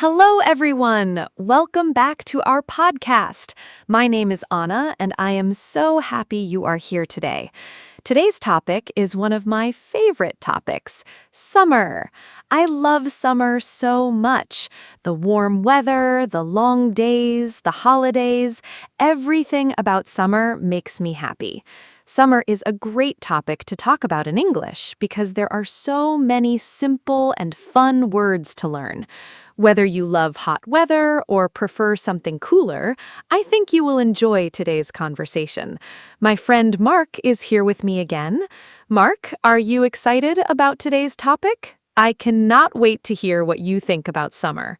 Hello, everyone. Welcome back to our podcast. My name is Anna, and I am so happy you are here today. Today's topic is one of my favorite topics, summer. I love summer so much. The warm weather, the long days, the holidays, everything about summer makes me happy. Summer is a great topic to talk about in English because there are so many simple and fun words to learn. Whether you love hot weather or prefer something cooler, I think you will enjoy today's conversation. My friend Mark is here with me again. Mark, are you excited about today's topic? I cannot wait to hear what you think about summer.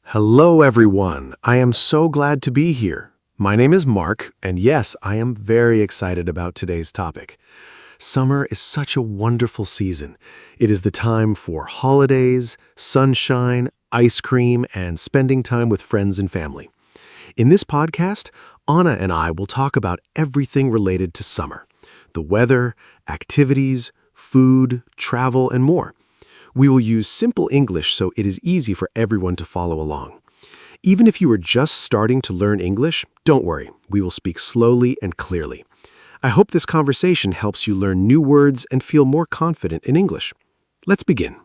Hello, everyone. I am so glad to be here. My name is Mark, and yes, I am very excited about today's topic. Summer is such a wonderful season. It is the time for holidays, sunshine, ice cream, and spending time with friends and family. In this podcast, Anna and I will talk about everything related to summer: the weather, activities, food, travel, and more. We will use simple English so it is easy for everyone to follow along. Even if you are just starting to learn English, don't worry, we will speak slowly and clearly. I hope this conversation helps you learn new words and feel more confident in English. Let's begin.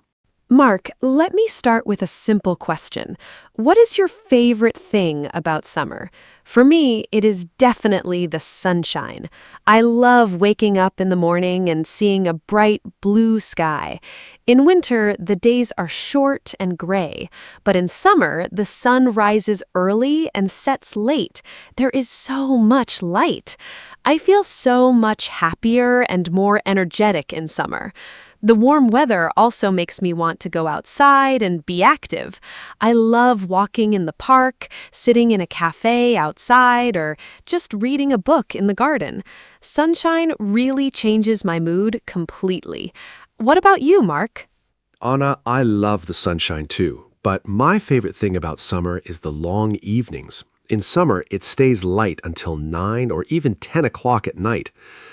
Mark, let me start with a simple question. What is your favorite thing about summer? For me, it is definitely the sunshine. I love waking up in the morning and seeing a bright blue sky. In winter, the days are short and gray, but in summer, the sun rises early and sets late. There is so much light. I feel so much happier and more energetic in summer. The warm weather also makes me want to go outside and be active. I love walking in the park, sitting in a cafe outside, or just reading a book in the garden. Sunshine really changes my mood completely. What about you, Mark? Anna, I love the sunshine too, but my favorite thing about summer is the long evenings. In summer, it stays light until 9 or even 10 o'clock at night.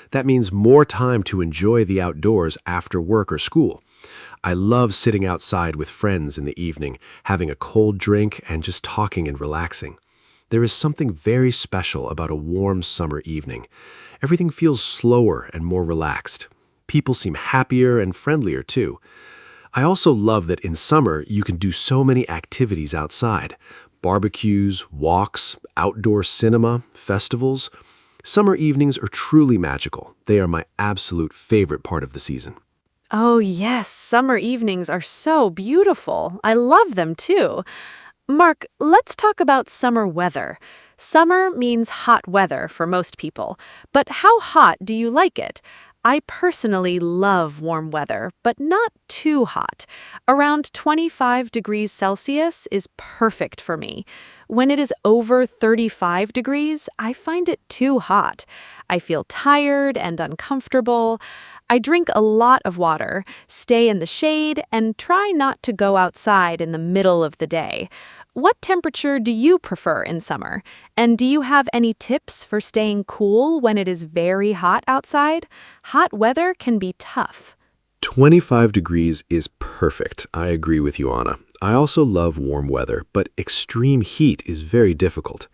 That means more time to enjoy the outdoors after work or school. I love sitting outside with friends in the evening, having a cold drink and just talking and relaxing. There is something very special about a warm summer evening. Everything feels slower and more relaxed. People seem happier and friendlier too. I also love that in summer you can do so many activities outside. Barbecues, walks, outdoor cinema, festivals. Summer evenings are truly magical. They are my absolute favorite part of the season. Oh, yes, summer evenings are so beautiful. I love them too. Mark, let's talk about summer weather. Summer means hot weather for most people, but how hot do you like it? I personally love warm weather, but not too hot. Around 25 degrees Celsius is perfect for me. When it is over 35 degrees, I find it too hot. I feel tired and uncomfortable. I drink a lot of water, stay in the shade, and try not to go outside in the middle of the day. What temperature do you prefer in summer? And do you have any tips for staying cool when it is very hot outside? Hot weather can be tough. 25 degrees is perfect. I agree with you, Anna. I also love warm weather, but extreme heat is very difficult.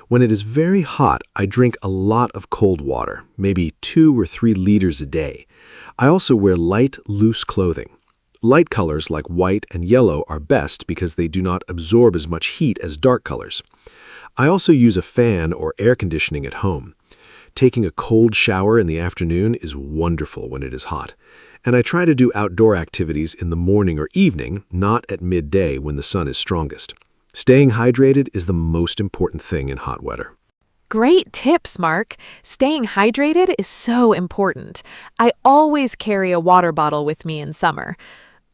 When it is very hot, I drink a lot of cold water, maybe 2 or 3 liters a day. I also wear light, loose clothing. Light colors like white and yellow are best because they do not absorb as much heat as dark colors. I also use a fan or air conditioning at home. Taking a cold shower in the afternoon is wonderful when it is hot. And I try to do outdoor activities in the morning or evening, not at midday when the sun is strongest. Staying hydrated is the most important thing in hot weather. Great tips, Mark. Staying hydrated is so important. I always carry a water bottle with me in summer.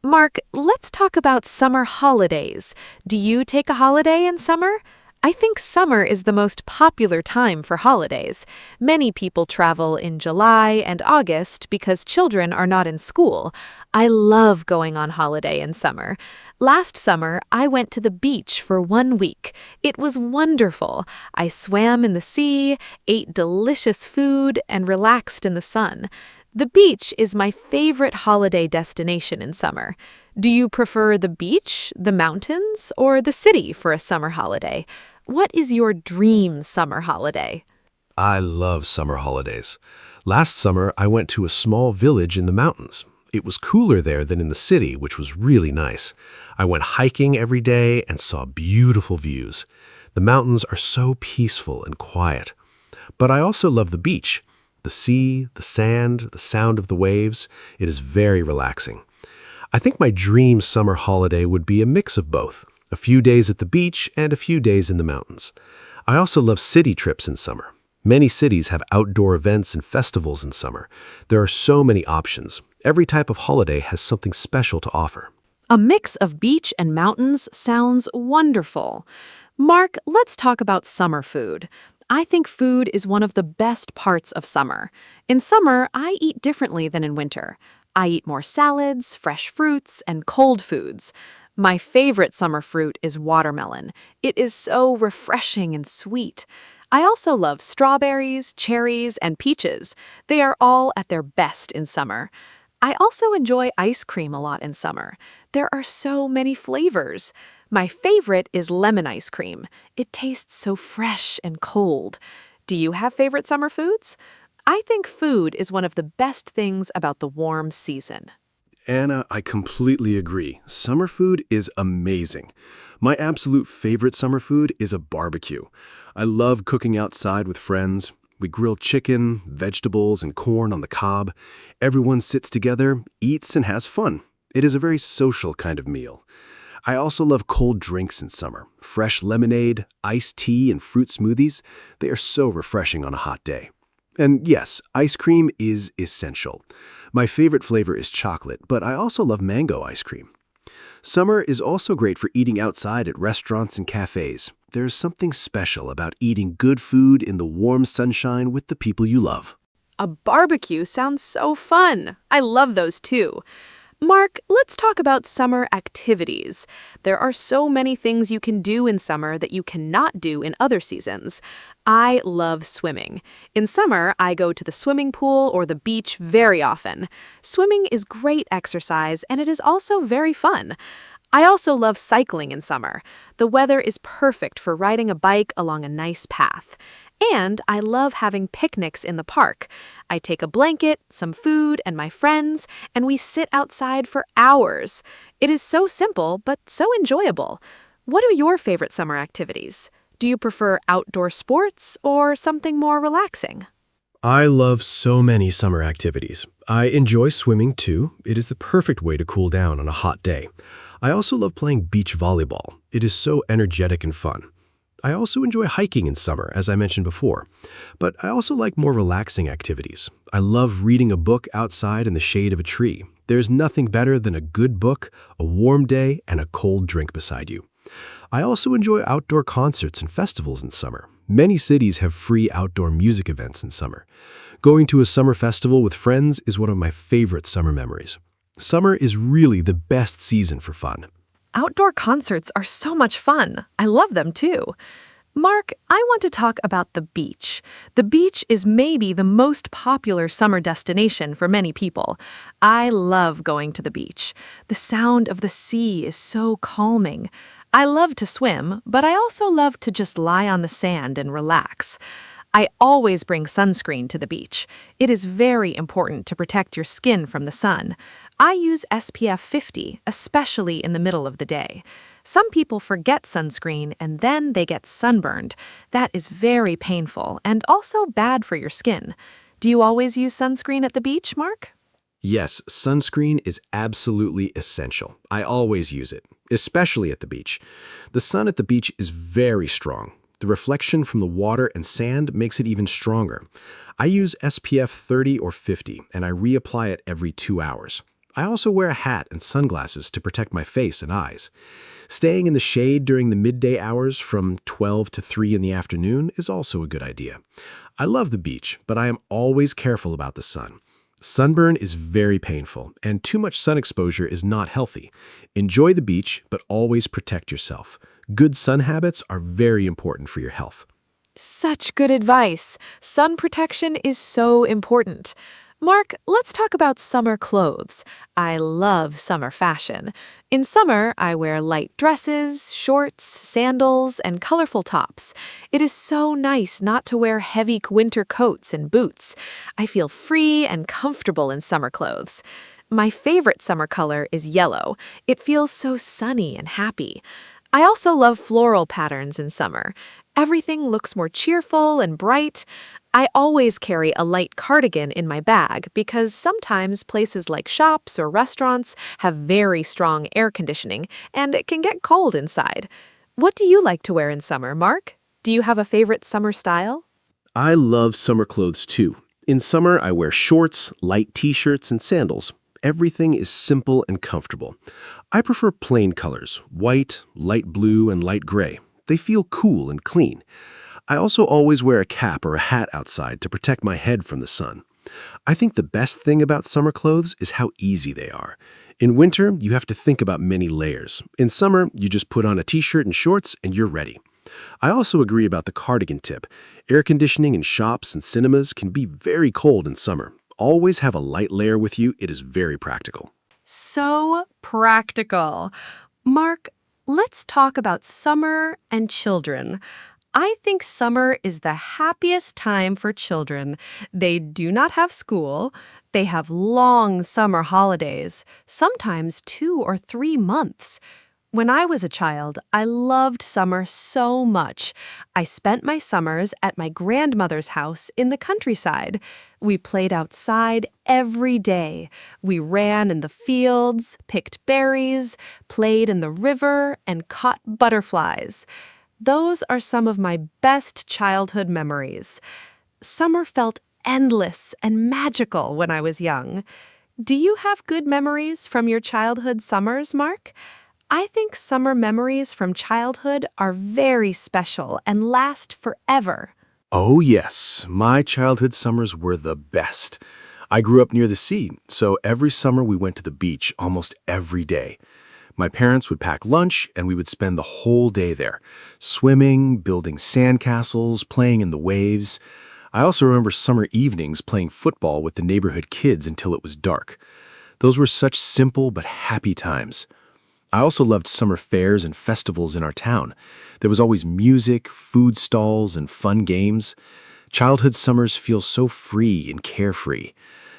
Mark, let's talk about summer holidays. Do you take a holiday in summer? I think summer is the most popular time for holidays. Many people travel in July and August because children are not in school. I love going on holiday in summer. Last summer, I went to the beach for 1 week. It was wonderful. I swam in the sea, ate delicious food, and relaxed in the sun. The beach is my favorite holiday destination in summer. Do you prefer the beach, the mountains, or the city for a summer holiday? What is your dream summer holiday? I love summer holidays. Last summer, I went to a small village in the mountains. It was cooler there than in the city, which was really nice. I went hiking every day and saw beautiful views. The mountains are so peaceful and quiet. But I also love the beach. The sea, the sand, the sound of the waves. It is very relaxing. I think my dream summer holiday would be a mix of both, a few days at the beach and a few days in the mountains. I also love city trips in summer. Many cities have outdoor events and festivals in summer. There are so many options. Every type of holiday has something special to offer. A mix of beach and mountains sounds wonderful. Mark, let's talk about summer food. I think food is one of the best parts of summer. In summer, I eat differently than in winter. I eat more salads, fresh fruits, and cold foods. My favorite summer fruit is watermelon. It is so refreshing and sweet. I also love strawberries, cherries, and peaches. They are all at their best in summer. I also enjoy ice cream a lot in summer. There are so many flavors. My favorite is lemon ice cream. It tastes so fresh and cold. Do you have favorite summer foods? I think food is one of the best things about the warm season. Anna, I completely agree. Summer food is amazing. My absolute favorite summer food is a barbecue. I love cooking outside with friends. We grill chicken, vegetables, and corn on the cob. Everyone sits together, eats, and has fun. It is a very social kind of meal. I also love cold drinks in summer. Fresh lemonade, iced tea, and fruit smoothies. They are so refreshing on a hot day. And yes, ice cream is essential. My favorite flavor is chocolate, but I also love mango ice cream. Summer is also great for eating outside at restaurants and cafes. There's something special about eating good food in the warm sunshine with the people you love. A barbecue sounds so fun. I love those too. Mark, let's talk about summer activities. There are so many things you can do in summer that you cannot do in other seasons. I love swimming. In summer, I go to the swimming pool or the beach very often. Swimming is great exercise and it is also very fun. I also love cycling in summer. The weather is perfect for riding a bike along a nice path. And I love having picnics in the park. I take a blanket, some food, and my friends, and we sit outside for hours. It is so simple, but so enjoyable. What are your favorite summer activities? Do you prefer outdoor sports or something more relaxing? I love so many summer activities. I enjoy swimming too. It is the perfect way to cool down on a hot day. I also love playing beach volleyball. It is so energetic and fun. I also enjoy hiking in summer, as I mentioned before, but I also like more relaxing activities. I love reading a book outside in the shade of a tree. There's nothing better than a good book, a warm day, and a cold drink beside you. I also enjoy outdoor concerts and festivals in summer. Many cities have free outdoor music events in summer. Going to a summer festival with friends is one of my favorite summer memories. Summer is really the best season for fun. Outdoor concerts are so much fun. I love them too. Mark, I want to talk about the beach. The beach is maybe the most popular summer destination for many people. I love going to the beach. The sound of the sea is so calming. I love to swim, but I also love to just lie on the sand and relax. I always bring sunscreen to the beach. It is very important to protect your skin from the sun. I use SPF 50, especially in the middle of the day. Some people forget sunscreen and then they get sunburned. That is very painful and also bad for your skin. Do you always use sunscreen at the beach, Mark? Yes, sunscreen is absolutely essential. I always use it, especially at the beach. The sun at the beach is very strong. The reflection from the water and sand makes it even stronger. I use SPF 30 or 50, and I reapply it every 2 hours. I also wear a hat and sunglasses to protect my face and eyes. Staying in the shade during the midday hours from 12 to 3 in the afternoon is also a good idea. I love the beach, but I am always careful about the sun. Sunburn is very painful, and too much sun exposure is not healthy. Enjoy the beach, but always protect yourself. Good sun habits are very important for your health. Such good advice. Sun protection is so important. Mark, let's talk about summer clothes. I love summer fashion. In summer, I wear light dresses, shorts, sandals, and colorful tops. It is so nice not to wear heavy winter coats and boots. I feel free and comfortable in summer clothes. My favorite summer color is yellow. It feels so sunny and happy. I also love floral patterns in summer. Everything looks more cheerful and bright. I always carry a light cardigan in my bag because sometimes places like shops or restaurants have very strong air conditioning and it can get cold inside. What do you like to wear in summer, Mark? Do you have a favorite summer style? I love summer clothes too. In summer, I wear shorts, light t-shirts, and sandals. Everything is simple and comfortable. I prefer plain colors, white, light blue, and light gray. They feel cool and clean. I also always wear a cap or a hat outside to protect my head from the sun. I think the best thing about summer clothes is how easy they are. In winter, you have to think about many layers. In summer, you just put on a t-shirt and shorts and you're ready. I also agree about the cardigan tip. Air conditioning in shops and cinemas can be very cold in summer. Always have a light layer with you. It is very practical. So practical. Mark, let's talk about summer and children. I think summer is the happiest time for children. They do not have school. They have long summer holidays, sometimes 2 or 3 months. When I was a child, I loved summer so much. I spent my summers at my grandmother's house in the countryside. We played outside every day. We ran in the fields, picked berries, played in the river, and caught butterflies. Those are some of my best childhood memories. Summer felt endless and magical when I was young. Do you have good memories from your childhood summers, Mark? I think summer memories from childhood are very special and last forever. Oh yes, my childhood summers were the best. I grew up near the sea, so every summer we went to the beach almost every day. My parents would pack lunch and we would spend the whole day there, swimming, building sandcastles, playing in the waves. I also remember summer evenings playing football with the neighborhood kids until it was dark. Those were such simple but happy times. I also loved summer fairs and festivals in our town. There was always music, food stalls, and fun games. Childhood summers feel so free and carefree.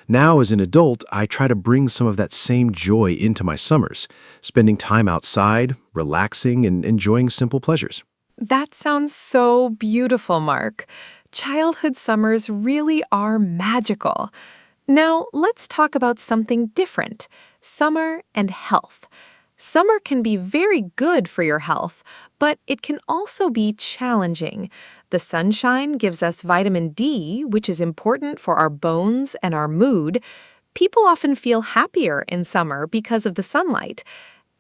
Now, as an adult, I try to bring some of that same joy into my summers, spending time outside, relaxing, and enjoying simple pleasures. That sounds so beautiful, Mark. Childhood summers really are magical. Now, let's talk about something different: summer and health. Summer can be very good for your health, but it can also be challenging. The sunshine gives us vitamin D, which is important for our bones and our mood. People often feel happier in summer because of the sunlight.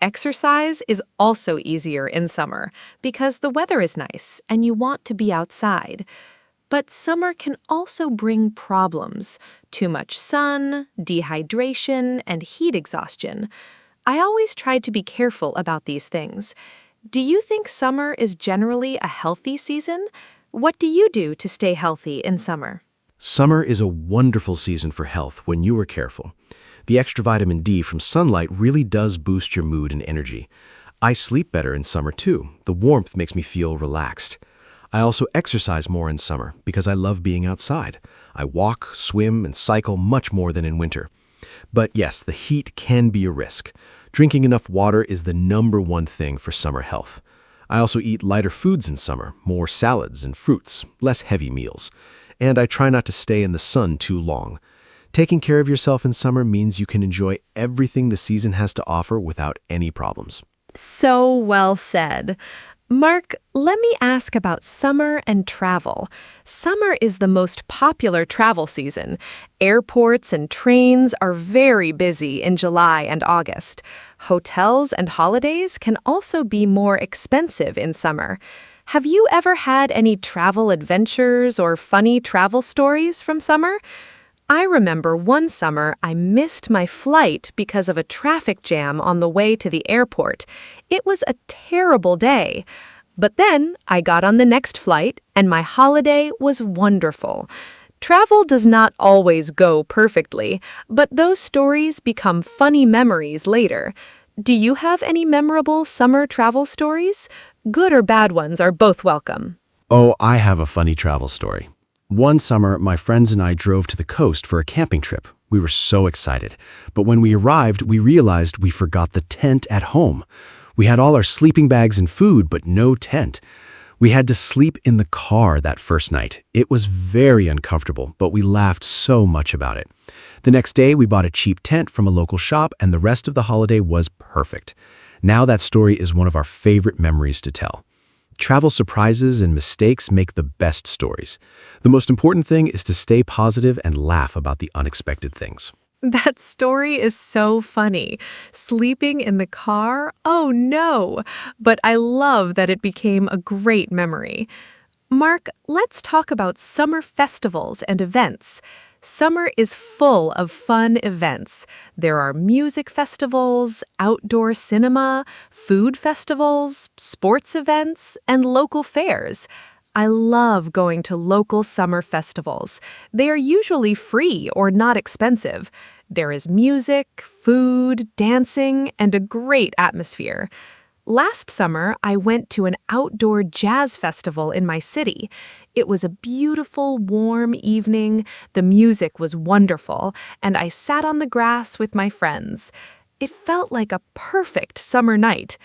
Exercise is also easier in summer because the weather is nice and you want to be outside. But summer can also bring problems: too much sun, dehydration, and heat exhaustion. I always try to be careful about these things. Do you think summer is generally a healthy season? What do you do to stay healthy in summer? Summer is a wonderful season for health when you are careful. The extra vitamin D from sunlight really does boost your mood and energy. I sleep better in summer too. The warmth makes me feel relaxed. I also exercise more in summer because I love being outside. I walk, swim, and cycle much more than in winter. But yes, the heat can be a risk. Drinking enough water is the #1 thing for summer health. I also eat lighter foods in summer, more salads and fruits, less heavy meals. And I try not to stay in the sun too long. Taking care of yourself in summer means you can enjoy everything the season has to offer without any problems. So well said. Mark, let me ask about summer and travel. Summer is the most popular travel season. Airports and trains are very busy in July and August. Hotels and holidays can also be more expensive in summer. Have you ever had any travel adventures or funny travel stories from summer? I remember one summer I missed my flight because of a traffic jam on the way to the airport. It was a terrible day. But then I got on the next flight and my holiday was wonderful. Travel does not always go perfectly, but those stories become funny memories later. Do you have any memorable summer travel stories? Good or bad ones are both welcome. Oh, I have a funny travel story. One summer, my friends and I drove to the coast for a camping trip. We were so excited. But when we arrived, we realized we forgot the tent at home. We had all our sleeping bags and food, but no tent. We had to sleep in the car that first night. It was very uncomfortable, but we laughed so much about it. The next day, we bought a cheap tent from a local shop, and the rest of the holiday was perfect. Now that story is one of our favorite memories to tell. Travel surprises and mistakes make the best stories. The most important thing is to stay positive and laugh about the unexpected things. That story is so funny. Sleeping in the car? Oh no! But I love that it became a great memory. Mark, let's talk about summer festivals and events. Summer is full of fun events. There are music festivals, outdoor cinema, food festivals, sports events, and local fairs. I love going to local summer festivals. They are usually free or not expensive. There is music, food, dancing, and a great atmosphere. Last summer, I went to an outdoor jazz festival in my city. It was a beautiful, warm evening, the music was wonderful, and I sat on the grass with my friends. It felt like a perfect summer night.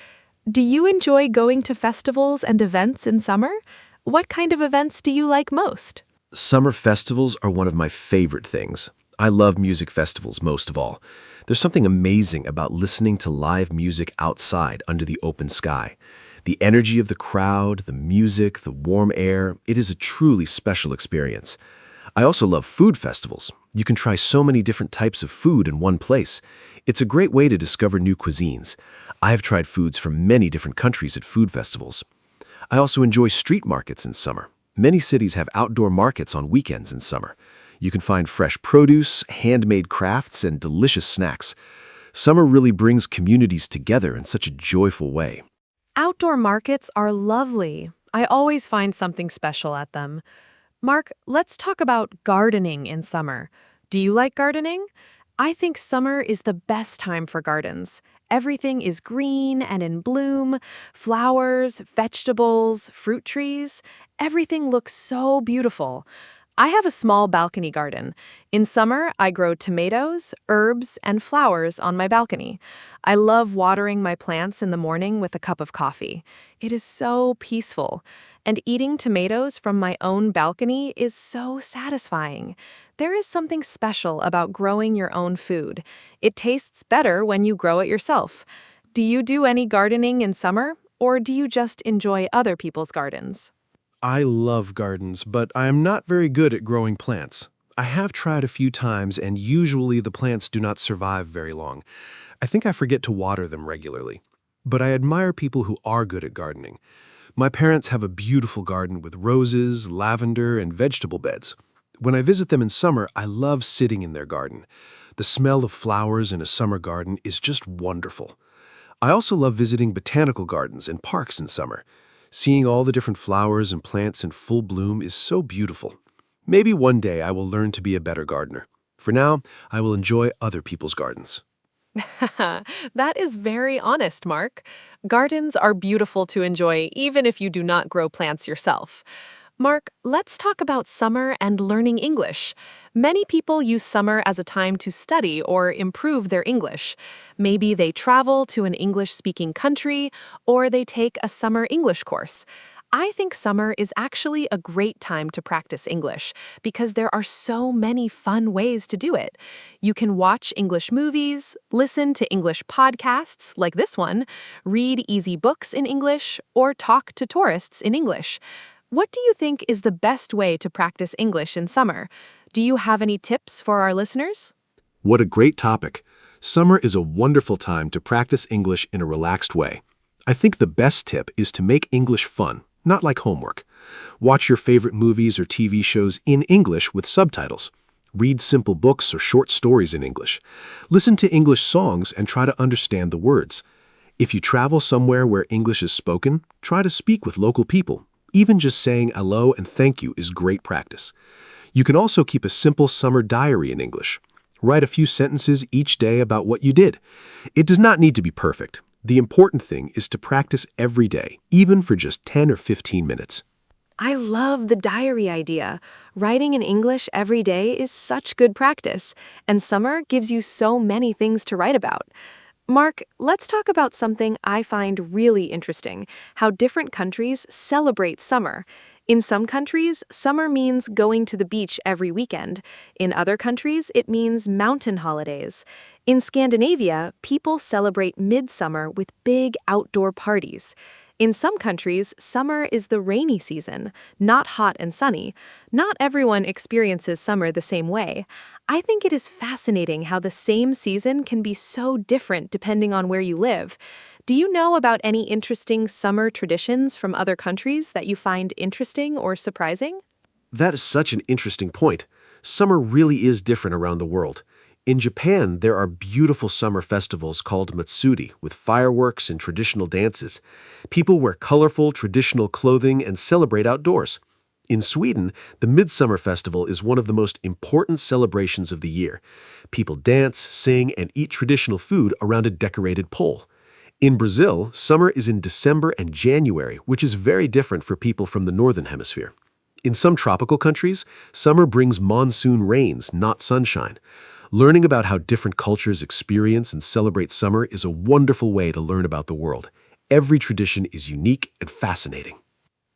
Do you enjoy going to festivals and events in summer? What kind of events do you like most? Summer festivals are one of my favorite things. I love music festivals most of all. There's something amazing about listening to live music outside under the open sky. The energy of the crowd, the music, the warm air, it is a truly special experience. I also love food festivals. You can try so many different types of food in one place. It's a great way to discover new cuisines. I have tried foods from many different countries at food festivals. I also enjoy street markets in summer. Many cities have outdoor markets on weekends in summer. You can find fresh produce, handmade crafts, and delicious snacks. Summer really brings communities together in such a joyful way. Outdoor markets are lovely. I always find something special at them. Mark, let's talk about gardening in summer. Do you like gardening? I think summer is the best time for gardens. Everything is green and in bloom, flowers, vegetables, fruit trees. Everything looks so beautiful. I have a small balcony garden. In summer, I grow tomatoes, herbs, and flowers on my balcony. I love watering my plants in the morning with a cup of coffee. It is so peaceful. And eating tomatoes from my own balcony is so satisfying. There is something special about growing your own food. It tastes better when you grow it yourself. Do you do any gardening in summer, or do you just enjoy other people's gardens? I love gardens, but I am not very good at growing plants. I have tried a few times, and usually the plants do not survive very long. I think I forget to water them regularly. But I admire people who are good at gardening. My parents have a beautiful garden with roses, lavender, and vegetable beds. When I visit them in summer, I love sitting in their garden. The smell of flowers in a summer garden is just wonderful. I also love visiting botanical gardens and parks in summer. Seeing all the different flowers and plants in full bloom is so beautiful. Maybe one day I will learn to be a better gardener. For now, I will enjoy other people's gardens. That is very honest, Mark. Gardens are beautiful to enjoy even if you do not grow plants yourself. Mark, let's talk about summer and learning English. Many people use summer as a time to study or improve their English. Maybe they travel to an English-speaking country, or they take a summer English course. I think summer is actually a great time to practice English because there are so many fun ways to do it. You can watch English movies, listen to English podcasts like this one, read easy books in English, or talk to tourists in English. What do you think is the best way to practice English in summer? Do you have any tips for our listeners? What a great topic. Summer is a wonderful time to practice English in a relaxed way. I think the best tip is to make English fun, not like homework. Watch your favorite movies or TV shows in English with subtitles. Read simple books or short stories in English. Listen to English songs and try to understand the words. If you travel somewhere where English is spoken, try to speak with local people. Even just saying hello and thank you is great practice. You can also keep a simple summer diary in English. Write a few sentences each day about what you did. It does not need to be perfect. The important thing is to practice every day, even for just 10 or 15 minutes. I love the diary idea. Writing in English every day is such good practice, and summer gives you so many things to write about. Mark, let's talk about something I find really interesting, how different countries celebrate summer. In some countries, summer means going to the beach every weekend. In other countries, it means mountain holidays. In Scandinavia, people celebrate midsummer with big outdoor parties. In some countries, summer is the rainy season, not hot and sunny. Not everyone experiences summer the same way. I think it is fascinating how the same season can be so different depending on where you live. Do you know about any interesting summer traditions from other countries that you find interesting or surprising? That is such an interesting point. Summer really is different around the world. In Japan, there are beautiful summer festivals called matsuri with fireworks and traditional dances. People wear colorful, traditional clothing and celebrate outdoors. In Sweden, the Midsummer Festival is one of the most important celebrations of the year. People dance, sing, and eat traditional food around a decorated pole. In Brazil, summer is in December and January, which is very different for people from the Northern Hemisphere. In some tropical countries, summer brings monsoon rains, not sunshine. Learning about how different cultures experience and celebrate summer is a wonderful way to learn about the world. Every tradition is unique and fascinating.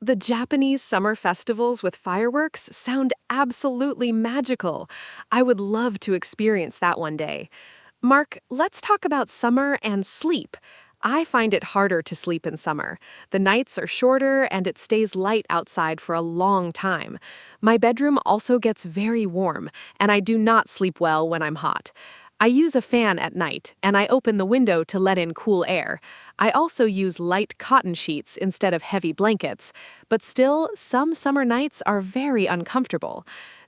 The Japanese summer festivals with fireworks sound absolutely magical. I would love to experience that one day. Mark, let's talk about summer and sleep. I find it harder to sleep in summer. The nights are shorter and it stays light outside for a long time. My bedroom also gets very warm, and I do not sleep well when I'm hot. I use a fan at night, and I open the window to let in cool air. I also use light cotton sheets instead of heavy blankets, but still, some summer nights are very uncomfortable.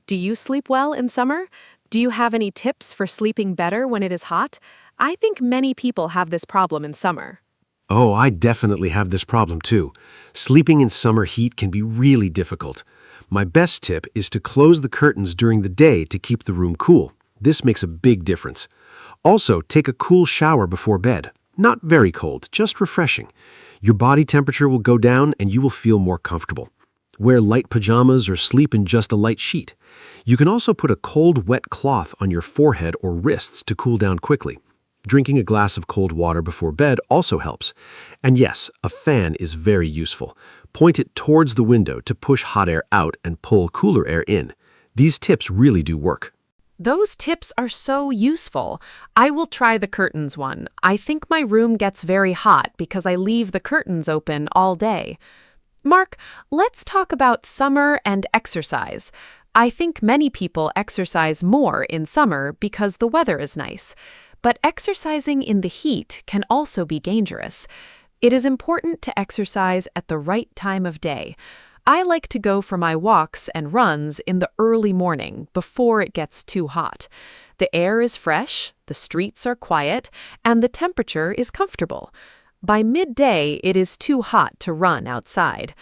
Do you sleep well in summer? Do you have any tips for sleeping better when it is hot? I think many people have this problem in summer. Oh, I definitely have this problem too. Sleeping in summer heat can be really difficult. My best tip is to close the curtains during the day to keep the room cool. This makes a big difference. Also, take a cool shower before bed. Not very cold, just refreshing. Your body temperature will go down and you will feel more comfortable. Wear light pajamas or sleep in just a light sheet. You can also put a cold, wet cloth on your forehead or wrists to cool down quickly. Drinking a glass of cold water before bed also helps. And yes, a fan is very useful. Point it towards the window to push hot air out and pull cooler air in. These tips really do work. Those tips are so useful. I will try the curtains one. I think my room gets very hot because I leave the curtains open all day. Mark, let's talk about summer and exercise. I think many people exercise more in summer because the weather is nice. But exercising in the heat can also be dangerous. It is important to exercise at the right time of day. I like to go for my walks and runs in the early morning before it gets too hot. The air is fresh, the streets are quiet, and the temperature is comfortable. By midday, it is too hot to run outside.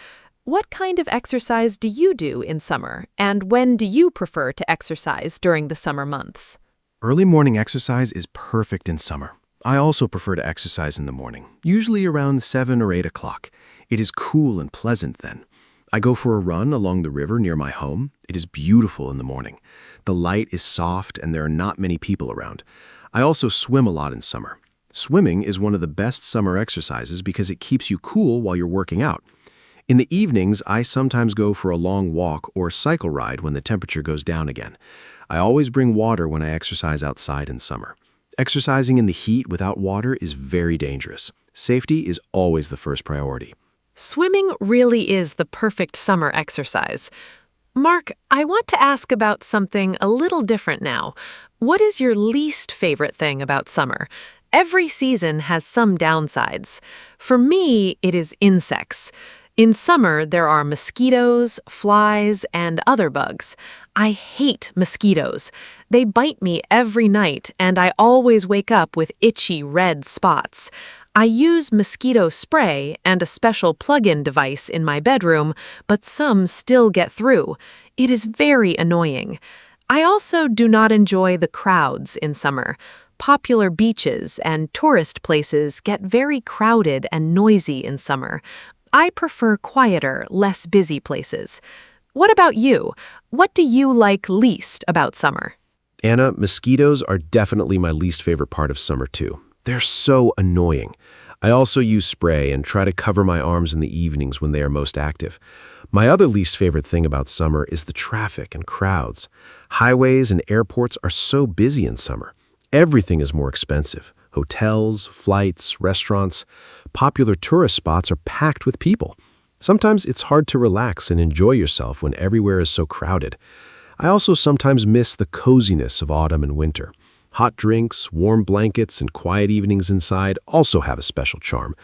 What kind of exercise do you do in summer, and when do you prefer to exercise during the summer months? Early morning exercise is perfect in summer. I also prefer to exercise in the morning, usually around 7 or 8 o'clock. It is cool and pleasant then. I go for a run along the river near my home. It is beautiful in the morning. The light is soft and there are not many people around. I also swim a lot in summer. Swimming is one of the best summer exercises because it keeps you cool while you're working out. In the evenings, I sometimes go for a long walk or cycle ride when the temperature goes down again. I always bring water when I exercise outside in summer. Exercising in the heat without water is very dangerous. Safety is always the first priority. Swimming really is the perfect summer exercise. Mark, I want to ask about something a little different now. What is your least favorite thing about summer? Every season has some downsides. For me, it is insects. In summer, there are mosquitoes, flies, and other bugs. I hate mosquitoes. They bite me every night, and I always wake up with itchy red spots. I use mosquito spray and a special plug-in device in my bedroom, but some still get through. It is very annoying. I also do not enjoy the crowds in summer. Popular beaches and tourist places get very crowded and noisy in summer. I prefer quieter, less busy places. What about you? What do you like least about summer? Anna, mosquitoes are definitely my least favorite part of summer too. They're so annoying. I also use spray and try to cover my arms in the evenings when they are most active. My other least favorite thing about summer is the traffic and crowds. Highways and airports are so busy in summer. Everything is more expensive. Hotels, flights, restaurants, popular tourist spots are packed with people. Sometimes it's hard to relax and enjoy yourself when everywhere is so crowded. I also sometimes miss the coziness of autumn and winter. Hot drinks, warm blankets, and quiet evenings inside also have a special charm.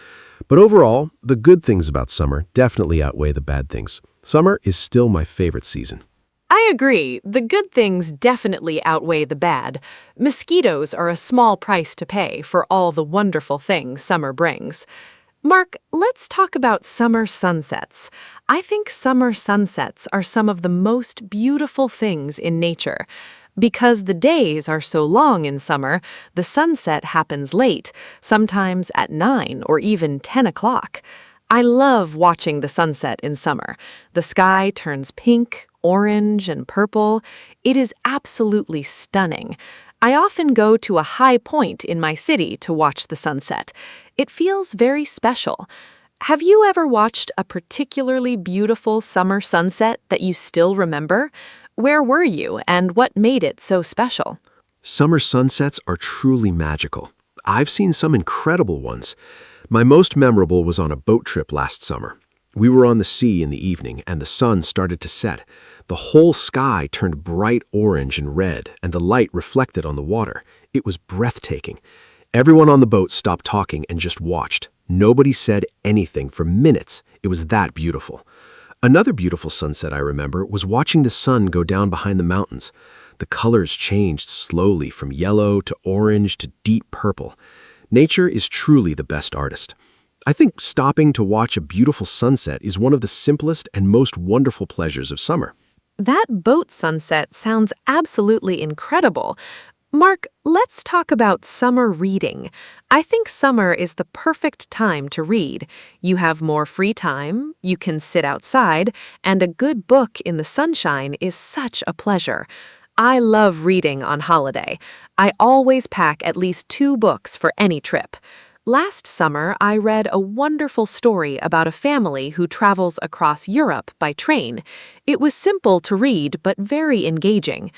But overall, the good things about summer definitely outweigh the bad things. Summer is still my favorite season. I agree. The good things definitely outweigh the bad. Mosquitoes are a small price to pay for all the wonderful things summer brings. Mark, let's talk about summer sunsets. I think summer sunsets are some of the most beautiful things in nature. Because the days are so long in summer, the sunset happens late, sometimes at 9 or even 10 o'clock. I love watching the sunset in summer. The sky turns pink, orange, and purple. It is absolutely stunning. I often go to a high point in my city to watch the sunset. It feels very special. Have you ever watched a particularly beautiful summer sunset that you still remember? Where were you and what made it so special? Summer sunsets are truly magical. I've seen some incredible ones. My most memorable was on a boat trip last summer. We were on the sea in the evening and the sun started to set. The whole sky turned bright orange and red, and the light reflected on the water. It was breathtaking. Everyone on the boat stopped talking and just watched. Nobody said anything for minutes. It was that beautiful. Another beautiful sunset I remember was watching the sun go down behind the mountains. The colors changed slowly from yellow to orange to deep purple. Nature is truly the best artist. I think stopping to watch a beautiful sunset is one of the simplest and most wonderful pleasures of summer. That boat sunset sounds absolutely incredible. Mark, let's talk about summer reading. I think summer is the perfect time to read. You have more free time, you can sit outside, and a good book in the sunshine is such a pleasure. I love reading on holiday. I always pack at least 2 books for any trip. Last summer, I read a wonderful story about a family who travels across Europe by train. It was simple to read, but very engaging.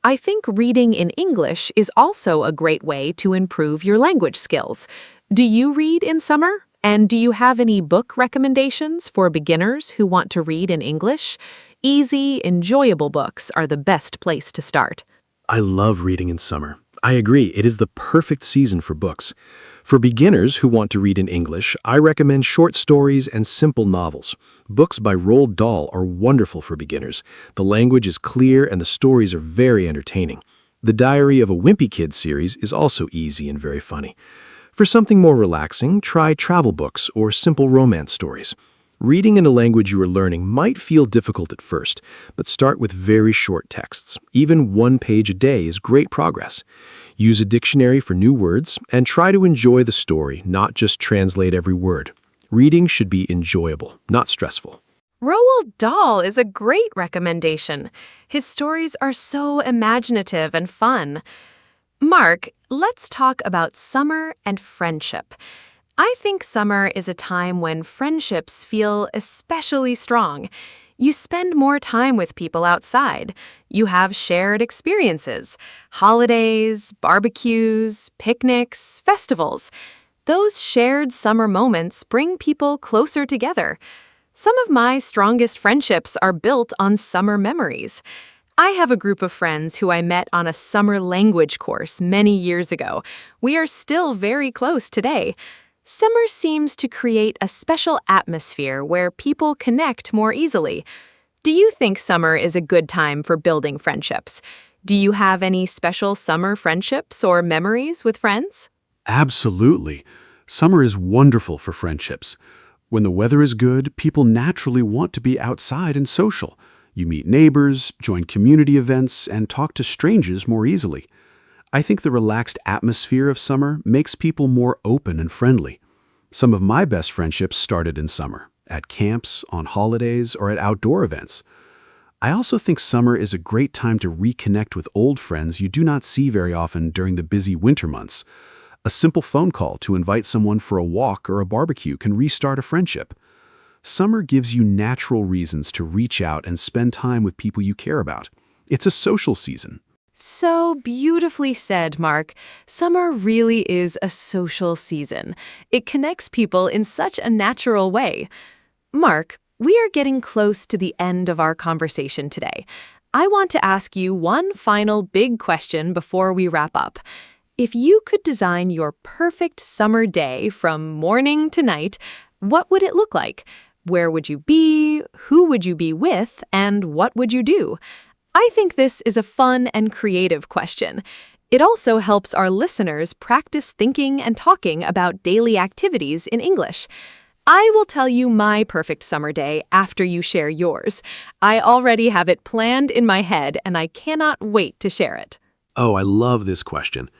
I think reading in English is also a great way to improve your language skills. Do you read in summer? And do you have any book recommendations for beginners who want to read in English? Easy, enjoyable books are the best place to start. I love reading in summer. I agree, it is the perfect season for books. For beginners who want to read in English, I recommend short stories and simple novels. Books by Roald Dahl are wonderful for beginners. The language is clear and the stories are very entertaining. The Diary of a Wimpy Kid series is also easy and very funny. For something more relaxing, try travel books or simple romance stories. Reading in a language you are learning might feel difficult at first, but start with very short texts. Even 1 page a day is great progress. Use a dictionary for new words and try to enjoy the story, not just translate every word. Reading should be enjoyable, not stressful. Roald Dahl is a great recommendation. His stories are so imaginative and fun. Mark, let's talk about summer and friendship. I think summer is a time when friendships feel especially strong. You spend more time with people outside. You have shared experiences, holidays, barbecues, picnics, festivals. Those shared summer moments bring people closer together. Some of my strongest friendships are built on summer memories. I have a group of friends who I met on a summer language course many years ago. We are still very close today. Summer seems to create a special atmosphere where people connect more easily. Do you think summer is a good time for building friendships? Do you have any special summer friendships or memories with friends? Absolutely. Summer is wonderful for friendships. When the weather is good, people naturally want to be outside and social. You meet neighbors, join community events, and talk to strangers more easily. I think the relaxed atmosphere of summer makes people more open and friendly. Some of my best friendships started in summer, at camps, on holidays, or at outdoor events. I also think summer is a great time to reconnect with old friends you do not see very often during the busy winter months. A simple phone call to invite someone for a walk or a barbecue can restart a friendship. Summer gives you natural reasons to reach out and spend time with people you care about. It's a social season. So beautifully said, Mark. Summer really is a social season. It connects people in such a natural way. Mark, we are getting close to the end of our conversation today. I want to ask you one final big question before we wrap up. If you could design your perfect summer day from morning to night, what would it look like? Where would you be? Who would you be with? And what would you do? I think this is a fun and creative question. It also helps our listeners practice thinking and talking about daily activities in English. I will tell you my perfect summer day after you share yours. I already have it planned in my head, and I cannot wait to share it. Oh, I love this question.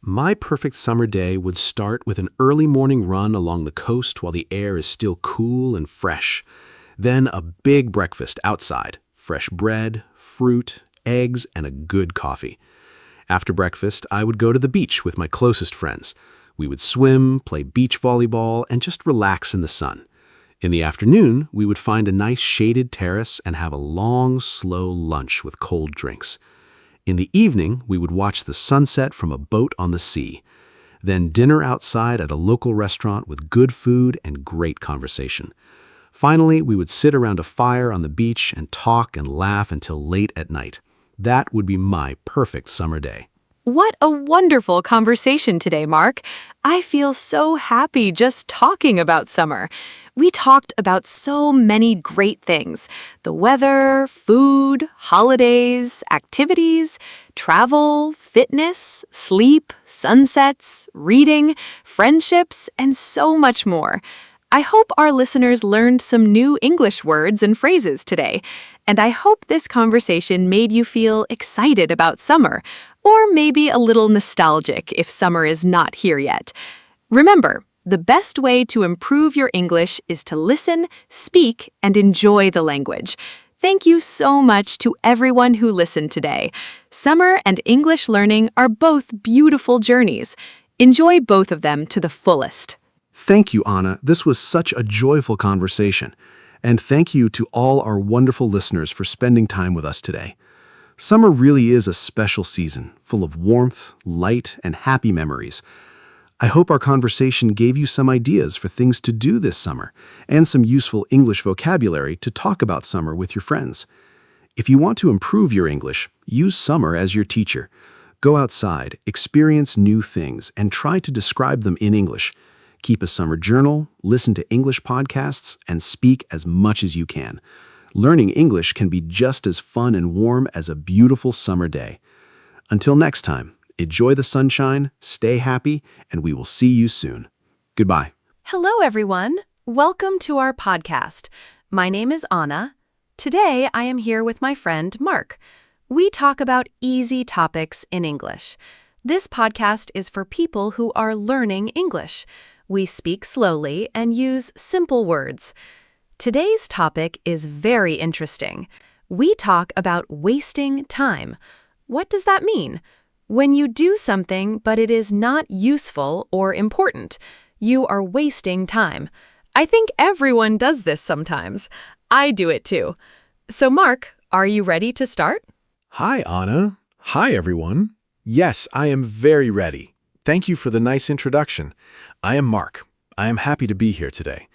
My perfect summer day would start with an early morning run along the coast while the air is still cool and fresh. Then a big breakfast outside, fresh bread, fruit, eggs, and a good coffee. After breakfast, I would go to the beach with my closest friends. We would swim, play beach volleyball, and just relax in the sun. In the afternoon, we would find a nice shaded terrace and have a long, slow lunch with cold drinks. In the evening, we would watch the sunset from a boat on the sea. Then dinner outside at a local restaurant with good food and great conversation. Finally, we would sit around a fire on the beach and talk and laugh until late at night. That would be my perfect summer day. What a wonderful conversation today, Mark. I feel so happy just talking about summer. We talked about so many great things: the weather, food, holidays, activities, travel, fitness, sleep, sunsets, reading, friendships, and so much more. I hope our listeners learned some new English words and phrases today, and I hope this conversation made you feel excited about summer, or maybe a little nostalgic if summer is not here yet. Remember, the best way to improve your English is to listen, speak, and enjoy the language. Thank you so much to everyone who listened today. Summer and English learning are both beautiful journeys. Enjoy both of them to the fullest. Thank you, Anna. This was such a joyful conversation. And thank you to all our wonderful listeners for spending time with us today. Summer really is a special season, full of warmth, light, and happy memories. I hope our conversation gave you some ideas for things to do this summer and some useful English vocabulary to talk about summer with your friends. If you want to improve your English, use summer as your teacher. Go outside, experience new things, and try to describe them in English. Keep a summer journal, listen to English podcasts, and speak as much as you can. Learning English can be just as fun and warm as a beautiful summer day. Until next time, enjoy the sunshine, stay happy, and we will see you soon. Goodbye. Hello, everyone. Welcome to our podcast. My name is Anna. Today, I am here with my friend, Mark. We talk about easy topics in English. This podcast is for people who are learning English. We speak slowly and use simple words. Today's topic is very interesting. We talk about wasting time. What does that mean? When you do something but it is not useful or important, you are wasting time. I think everyone does this sometimes. I do it too. So Mark, are you ready to start? Hi, Anna. Hi, everyone. Yes, I am very ready. Thank you for the nice introduction. I am Mark. I am happy to be here today.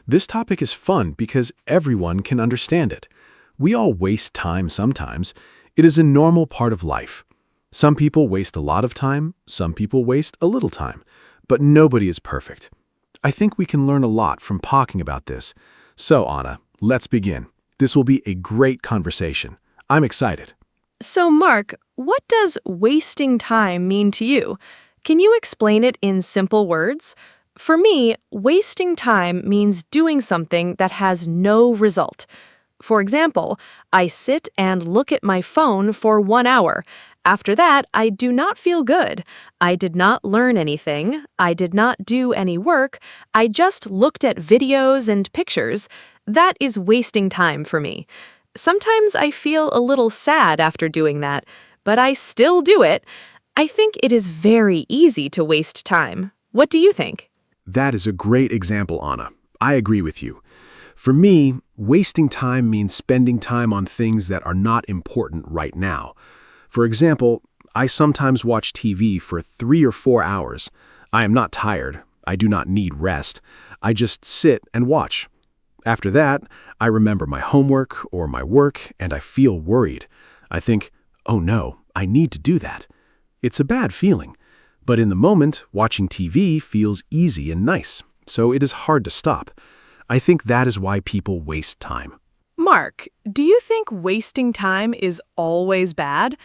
This topic is fun because everyone can understand it. We all waste time sometimes. It is a normal part of life. Some people waste a lot of time, some people waste a little time, but nobody is perfect. I think we can learn a lot from talking about this. So, Anna, let's begin. This will be a great conversation. I'm excited. So Mark, what does wasting time mean to you? Can you explain it in simple words? For me, wasting time means doing something that has no result. For example, I sit and look at my phone for 1 hour. After that, I do not feel good. I did not learn anything. I did not do any work. I just looked at videos and pictures. That is wasting time for me. Sometimes I feel a little sad after doing that, but I still do it. I think it is very easy to waste time. What do you think? That is a great example, Anna. I agree with you. For me, wasting time means spending time on things that are not important right now. For example, I sometimes watch TV for 3 or 4 hours. I am not tired. I do not need rest. I just sit and watch. After that, I remember my homework or my work, and I feel worried. I think, oh no, I need to do that. It's a bad feeling. But in the moment, watching TV feels easy and nice, so it is hard to stop. I think that is why people waste time. Mark, do you think wasting time is always bad?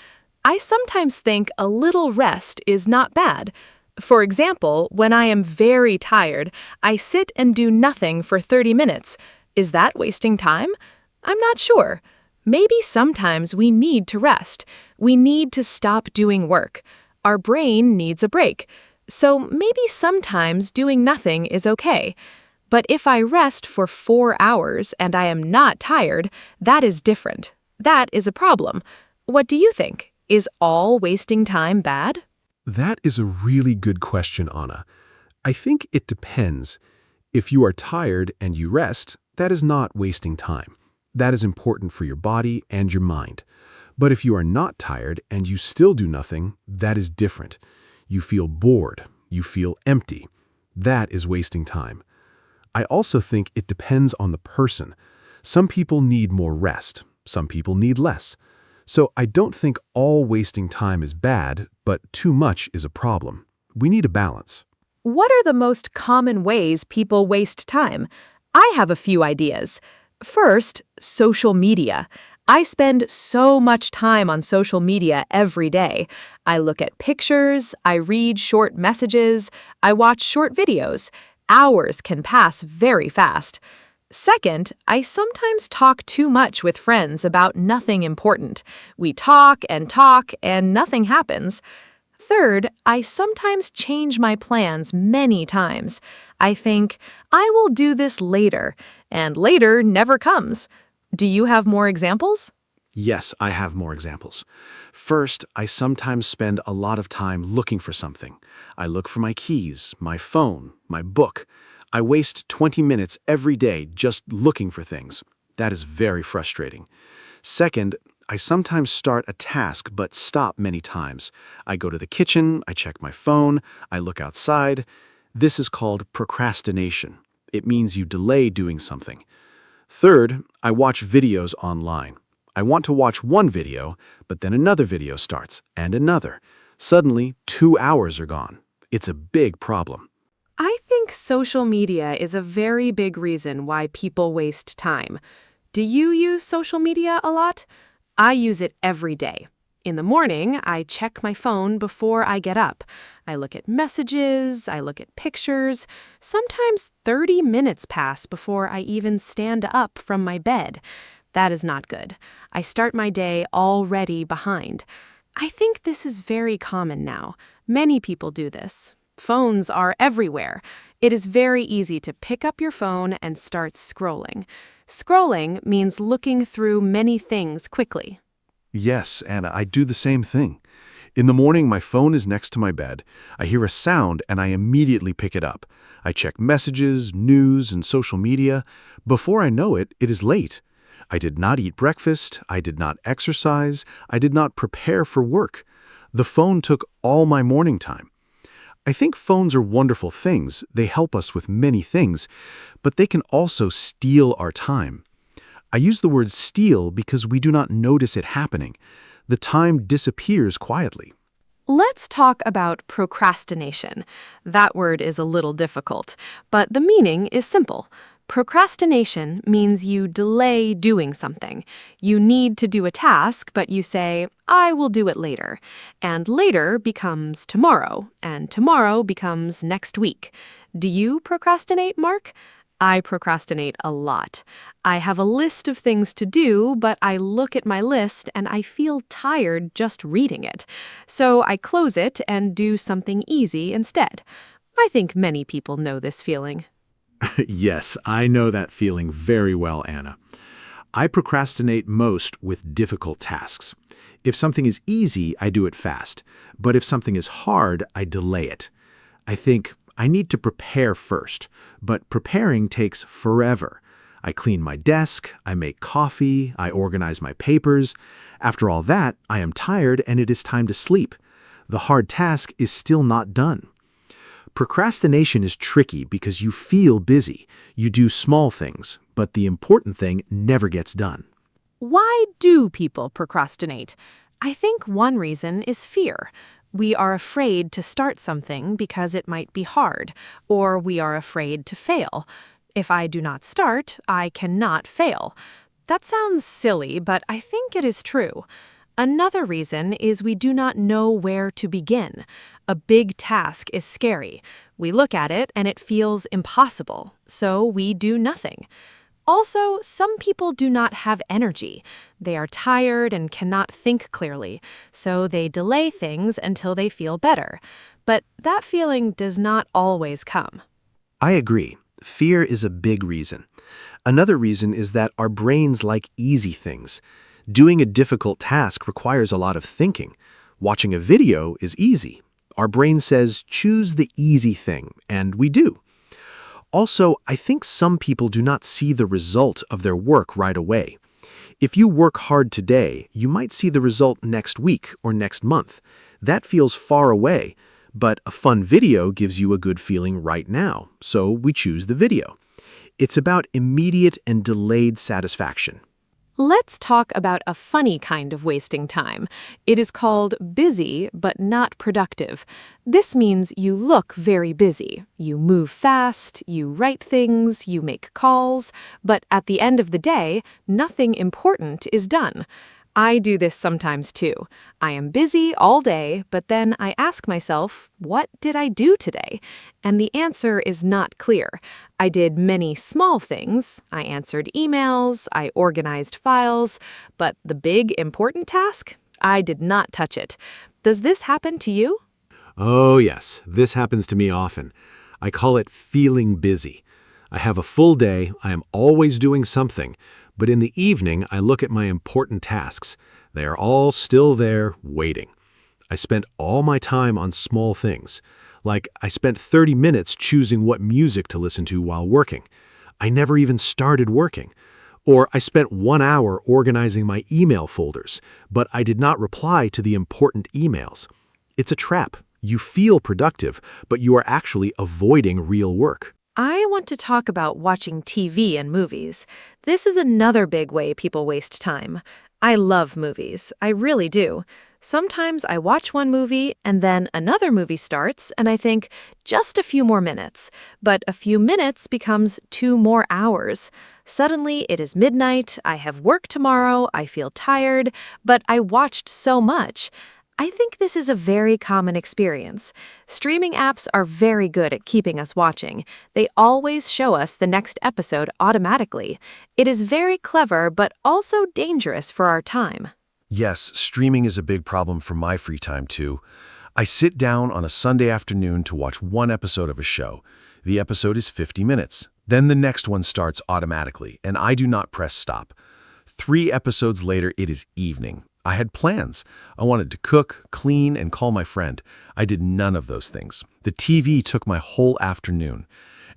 I sometimes think a little rest is not bad. For example, when I am very tired, I sit and do nothing for 30 minutes. Is that wasting time? I'm not sure. Maybe sometimes we need to rest. We need to stop doing work. Our brain needs a break. So maybe sometimes doing nothing is okay. But if I rest for 4 hours and I am not tired, that is different. That is a problem. What do you think? Is all wasting time bad? That is a really good question, Anna. I think it depends. If you are tired and you rest, that is not wasting time. That is important for your body and your mind. But if you are not tired and you still do nothing, that is different. You feel bored. You feel empty. That is wasting time. I also think it depends on the person. Some people need more rest. Some people need less. So I don't think all wasting time is bad, but too much is a problem. We need a balance. What are the most common ways people waste time? I have a few ideas. First, social media. I spend so much time on social media every day. I look at pictures, I read short messages, I watch short videos. Hours can pass very fast. Second, I sometimes talk too much with friends about nothing important. We talk and nothing happens. Third, I sometimes change my plans many times. I think, I will do this later, and later never comes. Do you have more examples? Yes, I have more examples. First, I sometimes spend a lot of time looking for something. I look for my keys, my phone, my book. I waste 20 minutes every day just looking for things. That is very frustrating. Second, I sometimes start a task but stop many times. I go to the kitchen, I check my phone, I look outside. This is called procrastination. It means you delay doing something. Third, I watch videos online. I want to watch one video, but then another video starts, and another. Suddenly, 2 hours are gone. It's a big problem. I think social media is a very big reason why people waste time. Do you use social media a lot? I use it every day. In the morning, I check my phone before I get up. I look at messages, I look at pictures. Sometimes 30 minutes pass before I even stand up from my bed. That is not good. I start my day already behind. I think this is very common now. Many people do this. Phones are everywhere. It is very easy to pick up your phone and start scrolling. Scrolling means looking through many things quickly. Yes, Anna, I do the same thing. In the morning, my phone is next to my bed. I hear a sound and I immediately pick it up. I check messages, news, and social media. Before I know it, it is late. I did not eat breakfast. I did not exercise. I did not prepare for work. The phone took all my morning time. I think phones are wonderful things. They help us with many things, but they can also steal our time. I use the word steal because we do not notice it happening. The time disappears quietly. Let's talk about procrastination. That word is a little difficult, but the meaning is simple. Procrastination means you delay doing something. You need to do a task, but you say, I will do it later. And later becomes tomorrow, and tomorrow becomes next week. Do you procrastinate, Mark? I procrastinate a lot. I have a list of things to do, but I look at my list and I feel tired just reading it. So I close it and do something easy instead. I think many people know this feeling. Yes, I know that feeling very well, Anna. I procrastinate most with difficult tasks. If something is easy, I do it fast. But if something is hard, I delay it. I think I need to prepare first, but preparing takes forever. I clean my desk, I make coffee, I organize my papers. After all that, I am tired and it is time to sleep. The hard task is still not done. Procrastination is tricky because you feel busy. You do small things, but the important thing never gets done. Why do people procrastinate? I think one reason is fear. We are afraid to start something because it might be hard, or we are afraid to fail. If I do not start, I cannot fail. That sounds silly, but I think it is true. Another reason is we do not know where to begin. A big task is scary. We look at it and it feels impossible, so we do nothing. Also, some people do not have energy. They are tired and cannot think clearly, so they delay things until they feel better. But that feeling does not always come. I agree. Fear is a big reason. Another reason is that our brains like easy things. Doing a difficult task requires a lot of thinking. Watching a video is easy. Our brain says, choose the easy thing, and we do. Also, I think some people do not see the result of their work right away. If you work hard today, you might see the result next week or next month. That feels far away, but a fun video gives you a good feeling right now, so we choose the video. It's about immediate and delayed satisfaction. Let's talk about a funny kind of wasting time. It is called busy, but not productive. This means you look very busy. You move fast, you write things, you make calls, but at the end of the day, nothing important is done. I do this sometimes too. I am busy all day, but then I ask myself, what did I do today? And the answer is not clear. I did many small things. I answered emails, I organized files, but the big important task? I did not touch it. Does this happen to you? Oh yes, this happens to me often. I call it feeling busy. I have a full day, I am always doing something, but in the evening I look at my important tasks. They are all still there, waiting. I spent all my time on small things. Like I spent 30 minutes choosing what music to listen to while working. I never even started working. Or I spent 1 hour organizing my email folders, but I did not reply to the important emails. It's a trap. You feel productive, but you are actually avoiding real work. I want to talk about watching TV and movies. This is another big way people waste time. I love movies. I really do. Sometimes I watch one movie and then another movie starts and I think, just a few more minutes. But a few minutes becomes 2 more hours. Suddenly it is midnight, I have work tomorrow, I feel tired, but I watched so much. I think this is a very common experience. Streaming apps are very good at keeping us watching. They always show us the next episode automatically. It is very clever, but also dangerous for our time. Yes, streaming is a big problem for my free time too. I sit down on a Sunday afternoon to watch one episode of a show. The episode is 50 minutes. Then the next one starts automatically, and I do not press stop. 3 episodes later, it is evening. I had plans. I wanted to cook, clean, and call my friend. I did none of those things. The TV took my whole afternoon.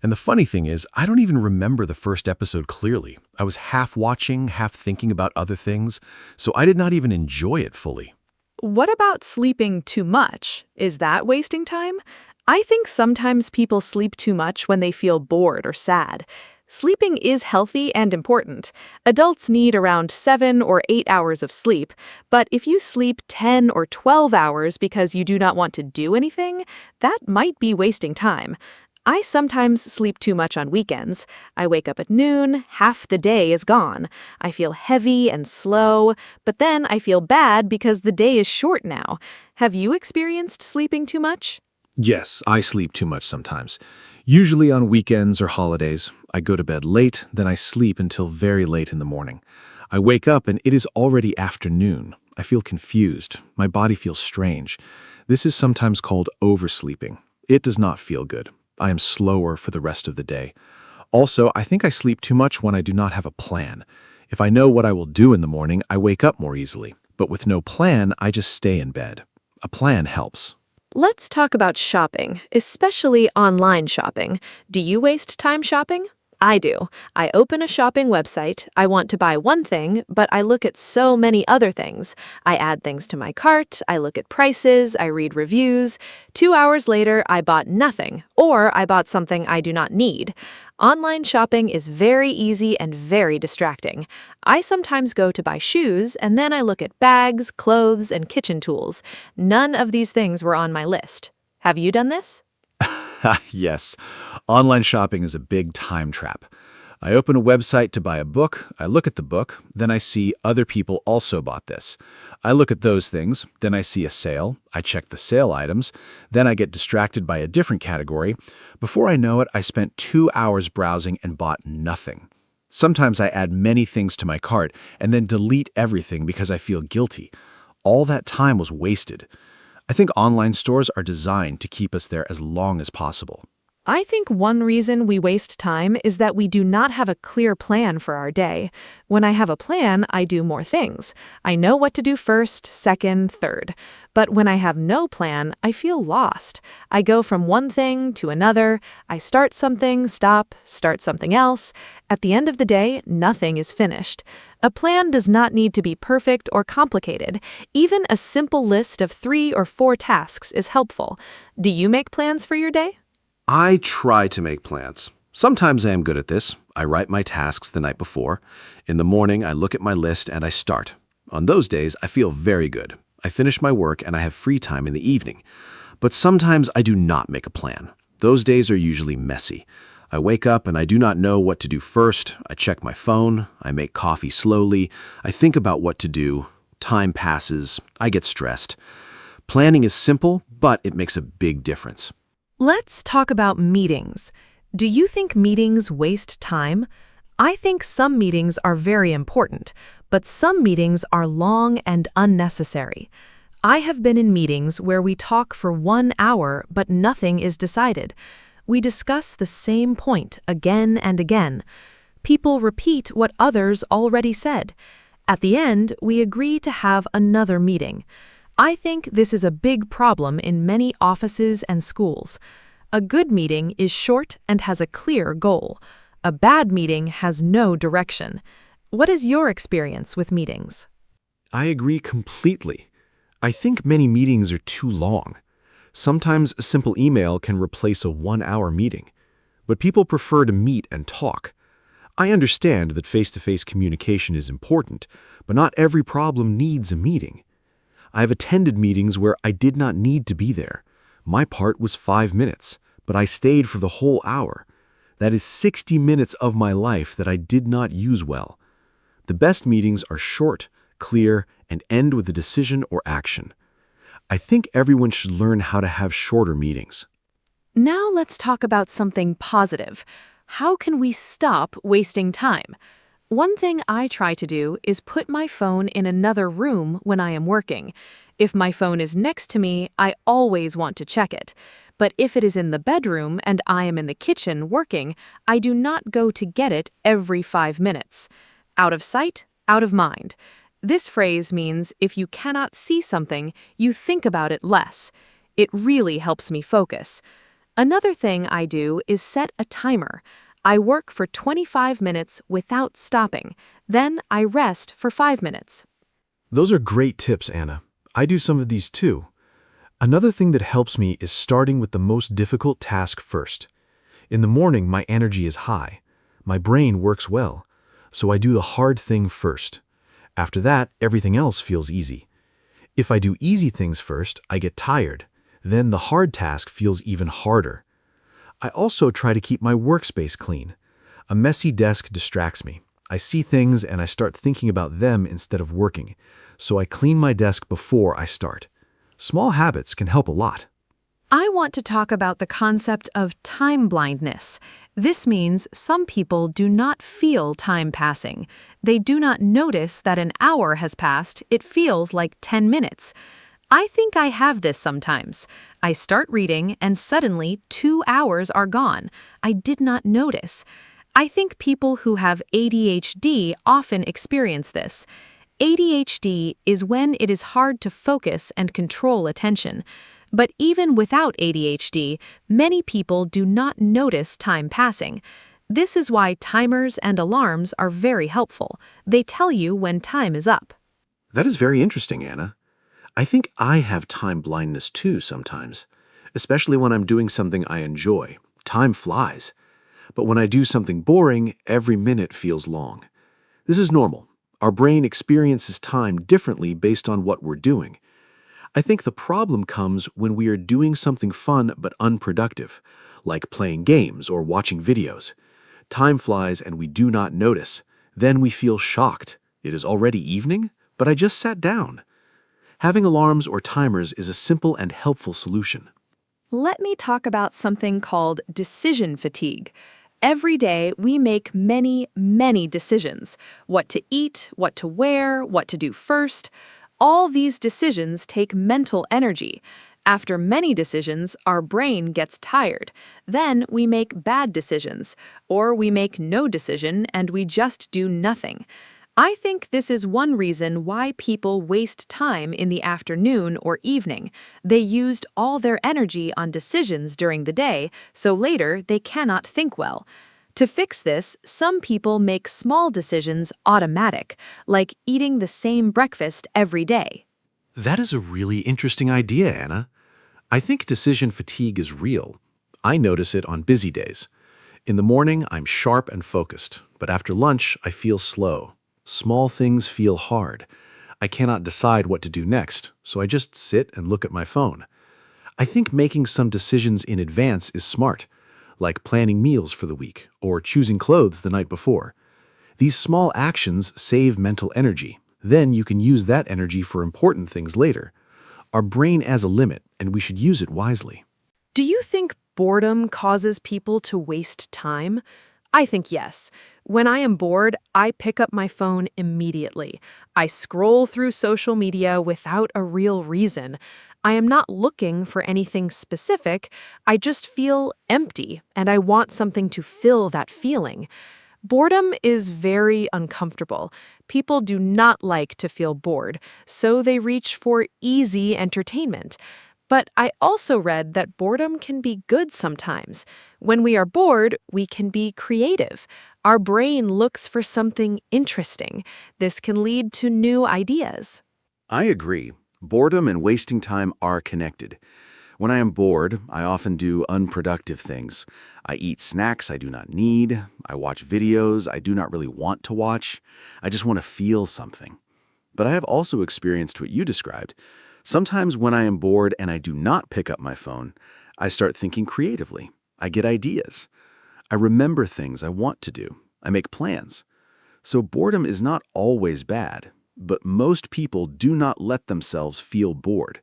And the funny thing is, I don't even remember the first episode clearly. I was half watching, half thinking about other things, so I did not even enjoy it fully. What about sleeping too much? Is that wasting time? I think sometimes people sleep too much when they feel bored or sad. Sleeping is healthy and important. Adults need around 7 or 8 hours of sleep, but if you sleep 10 or 12 hours because you do not want to do anything, that might be wasting time. I sometimes sleep too much on weekends. I wake up at noon, half the day is gone. I feel heavy and slow, but then I feel bad because the day is short now. Have you experienced sleeping too much? Yes, I sleep too much sometimes. Usually on weekends or holidays. I go to bed late, then I sleep until very late in the morning. I wake up and it is already afternoon. I feel confused. My body feels strange. This is sometimes called oversleeping. It does not feel good. I am slower for the rest of the day. Also, I think I sleep too much when I do not have a plan. If I know what I will do in the morning, I wake up more easily. But with no plan, I just stay in bed. A plan helps. Let's talk about shopping, especially online shopping. Do you waste time shopping? I do. I open a shopping website, I want to buy one thing, but I look at so many other things. I add things to my cart, I look at prices, I read reviews. 2 hours later, I bought nothing, or I bought something I do not need. Online shopping is very easy and very distracting. I sometimes go to buy shoes, and then I look at bags, clothes, and kitchen tools. None of these things were on my list. Have you done this? Yes, online shopping is a big time trap. I open a website to buy a book, I look at the book, then I see other people also bought this. I look at those things, then I see a sale, I check the sale items, then I get distracted by a different category. Before I know it, I spent 2 hours browsing and bought nothing. Sometimes I add many things to my cart and then delete everything because I feel guilty. All that time was wasted. I think online stores are designed to keep us there as long as possible. I think one reason we waste time is that we do not have a clear plan for our day. When I have a plan, I do more things. I know what to do first, second, third. But when I have no plan, I feel lost. I go from one thing to another. I start something, stop, start something else. At the end of the day, nothing is finished. A plan does not need to be perfect or complicated. Even a simple list of 3 or 4 tasks is helpful. Do you make plans for your day? I try to make plans. Sometimes I am good at this. I write my tasks the night before. In the morning, I look at my list and I start. On those days, I feel very good. I finish my work and I have free time in the evening. But sometimes I do not make a plan. Those days are usually messy. I wake up and I do not know what to do first. I check my phone. I make coffee slowly. I think about what to do. Time passes. I get stressed. Planning is simple, but it makes a big difference. Let's talk about meetings. Do you think meetings waste time? I think some meetings are very important, but some meetings are long and unnecessary. I have been in meetings where we talk for 1 hour, but nothing is decided. We discuss the same point again and again. People repeat what others already said. At the end, we agree to have another meeting. I think this is a big problem in many offices and schools. A good meeting is short and has a clear goal. A bad meeting has no direction. What is your experience with meetings? I agree completely. I think many meetings are too long. Sometimes a simple email can replace a 1-hour meeting. But people prefer to meet and talk. I understand that face-to-face communication is important, but not every problem needs a meeting. I have attended meetings where I did not need to be there. My part was 5 minutes, but I stayed for the whole hour. That is 60 minutes of my life that I did not use well. The best meetings are short, clear, and end with a decision or action. I think everyone should learn how to have shorter meetings. Now let's talk about something positive. How can we stop wasting time? One thing I try to do is put my phone in another room when I am working. If my phone is next to me, I always want to check it. But if it is in the bedroom and I am in the kitchen working, I do not go to get it every 5 minutes. Out of sight, out of mind. This phrase means if you cannot see something, you think about it less. It really helps me focus. Another thing I do is set a timer. I work for 25 minutes without stopping. Then I rest for 5 minutes. Those are great tips, Anna. I do some of these too. Another thing that helps me is starting with the most difficult task first. In the morning, my energy is high. My brain works well, so I do the hard thing first. After that, everything else feels easy. If I do easy things first, I get tired. Then the hard task feels even harder. I also try to keep my workspace clean. A messy desk distracts me. I see things and I start thinking about them instead of working, so I clean my desk before I start. Small habits can help a lot. I want to talk about the concept of time blindness. This means some people do not feel time passing. They do not notice that an hour has passed, it feels like 10 minutes. I think I have this sometimes. I start reading and suddenly 2 hours are gone. I did not notice. I think people who have ADHD often experience this. ADHD is when it is hard to focus and control attention. But even without ADHD, many people do not notice time passing. This is why timers and alarms are very helpful. They tell you when time is up. That is very interesting, Anna. I think I have time blindness too sometimes, especially when I'm doing something I enjoy. Time flies. But when I do something boring, every minute feels long. This is normal. Our brain experiences time differently based on what we're doing. I think the problem comes when we are doing something fun but unproductive, like playing games or watching videos. Time flies and we do not notice. Then we feel shocked. It is already evening, but I just sat down. Having alarms or timers is a simple and helpful solution. Let me talk about something called decision fatigue. Every day, we make many, many decisions. What to eat, what to wear, what to do first. All these decisions take mental energy. After many decisions, our brain gets tired. Then we make bad decisions, or we make no decision and we just do nothing. I think this is one reason why people waste time in the afternoon or evening. They used all their energy on decisions during the day, so later they cannot think well. To fix this, some people make small decisions automatic, like eating the same breakfast every day. That is a really interesting idea, Anna. I think decision fatigue is real. I notice it on busy days. In the morning, I'm sharp and focused, but after lunch, I feel slow. Small things feel hard. I cannot decide what to do next, so I just sit and look at my phone. I think making some decisions in advance is smart, like planning meals for the week or choosing clothes the night before. These small actions save mental energy. Then you can use that energy for important things later. Our brain has a limit, and we should use it wisely. Do you think boredom causes people to waste time? I think yes. When I am bored, I pick up my phone immediately. I scroll through social media without a real reason. I am not looking for anything specific. I just feel empty, and I want something to fill that feeling. Boredom is very uncomfortable. People do not like to feel bored, so they reach for easy entertainment. But I also read that boredom can be good sometimes. When we are bored, we can be creative. Our brain looks for something interesting. This can lead to new ideas. I agree. Boredom and wasting time are connected. When I am bored, I often do unproductive things. I eat snacks I do not need. I watch videos I do not really want to watch. I just want to feel something. But I have also experienced what you described. Sometimes when I am bored and I do not pick up my phone, I start thinking creatively. I get ideas. I remember things I want to do. I make plans. So boredom is not always bad, but most people do not let themselves feel bored.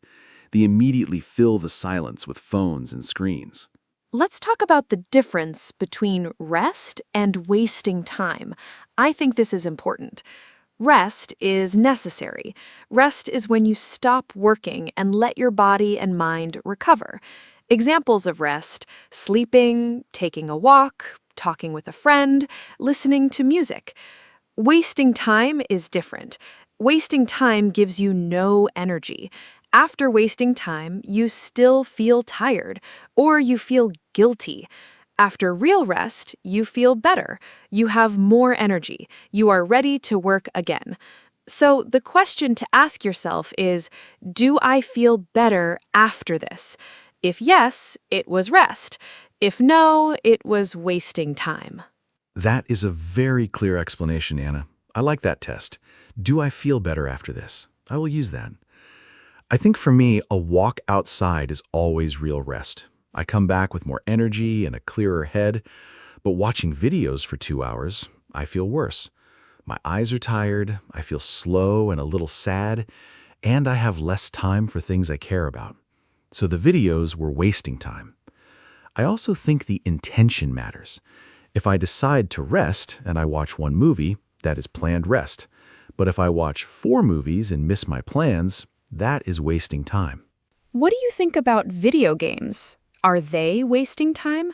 They immediately fill the silence with phones and screens. Let's talk about the difference between rest and wasting time. I think this is important. Rest is necessary. Rest is when you stop working and let your body and mind recover. Examples of rest: sleeping, taking a walk, talking with a friend, listening to music. Wasting time is different. Wasting time gives you no energy. After wasting time, you still feel tired, or you feel guilty. After real rest, you feel better. You have more energy. You are ready to work again. So the question to ask yourself is, do I feel better after this? If yes, it was rest. If no, it was wasting time. That is a very clear explanation, Anna. I like that test. Do I feel better after this? I will use that. I think for me, a walk outside is always real rest. I come back with more energy and a clearer head, but watching videos for 2 hours, I feel worse. My eyes are tired, I feel slow and a little sad, and I have less time for things I care about. so the videos were wasting time. I also think the intention matters. If I decide to rest and I watch one movie, that is planned rest. But if I watch 4 movies and miss my plans, that is wasting time. What do you think about video games? Are they wasting time?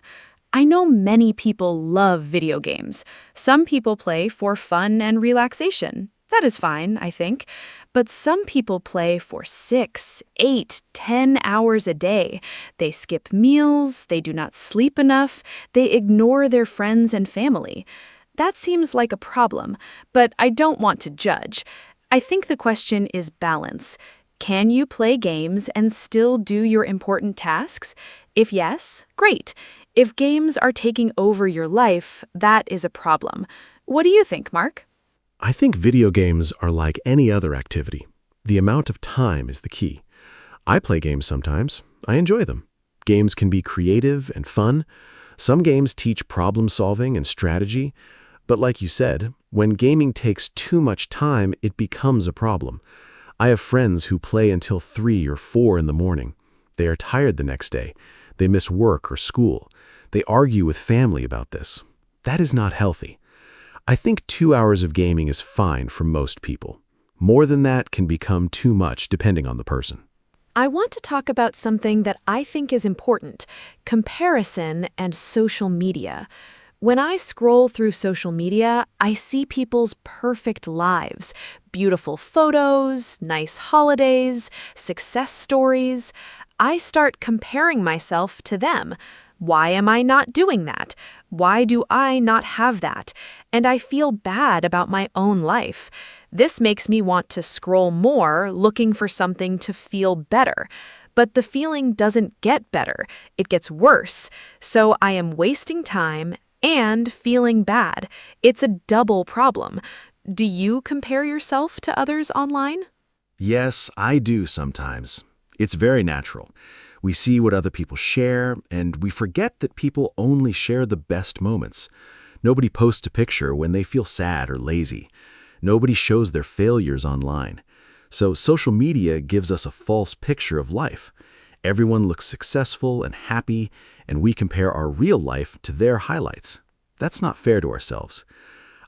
I know many people love video games. Some people play for fun and relaxation. That is fine, I think. But some people play for 6, 8, 10 hours a day. They skip meals, they do not sleep enough, they ignore their friends and family. That seems like a problem, but I don't want to judge. I think the question is balance. Can you play games and still do your important tasks? If yes, great. If games are taking over your life, that is a problem. What do you think, Mark? I think video games are like any other activity. The amount of time is the key. I play games sometimes. I enjoy them. Games can be creative and fun. Some games teach problem solving and strategy. But like you said, when gaming takes too much time, it becomes a problem. I have friends who play until 3 or 4 in the morning. They are tired the next day. They miss work or school. They argue with family about this. That is not healthy. I think 2 hours of gaming is fine for most people. More than that can become too much depending on the person. I want to talk about something that I think is important: comparison and social media. When I scroll through social media, I see people's perfect lives, beautiful photos, nice holidays, success stories. I start comparing myself to them. Why am I not doing that? Why do I not have that? And I feel bad about my own life. This makes me want to scroll more, looking for something to feel better. But the feeling doesn't get better. It gets worse. So I am wasting time and feeling bad. It's a double problem. Do you compare yourself to others online? Yes, I do sometimes. It's very natural. We see what other people share, and we forget that people only share the best moments. Nobody posts a picture when they feel sad or lazy. Nobody shows their failures online. So social media gives us a false picture of life. Everyone looks successful and happy, and we compare our real life to their highlights. That's not fair to ourselves.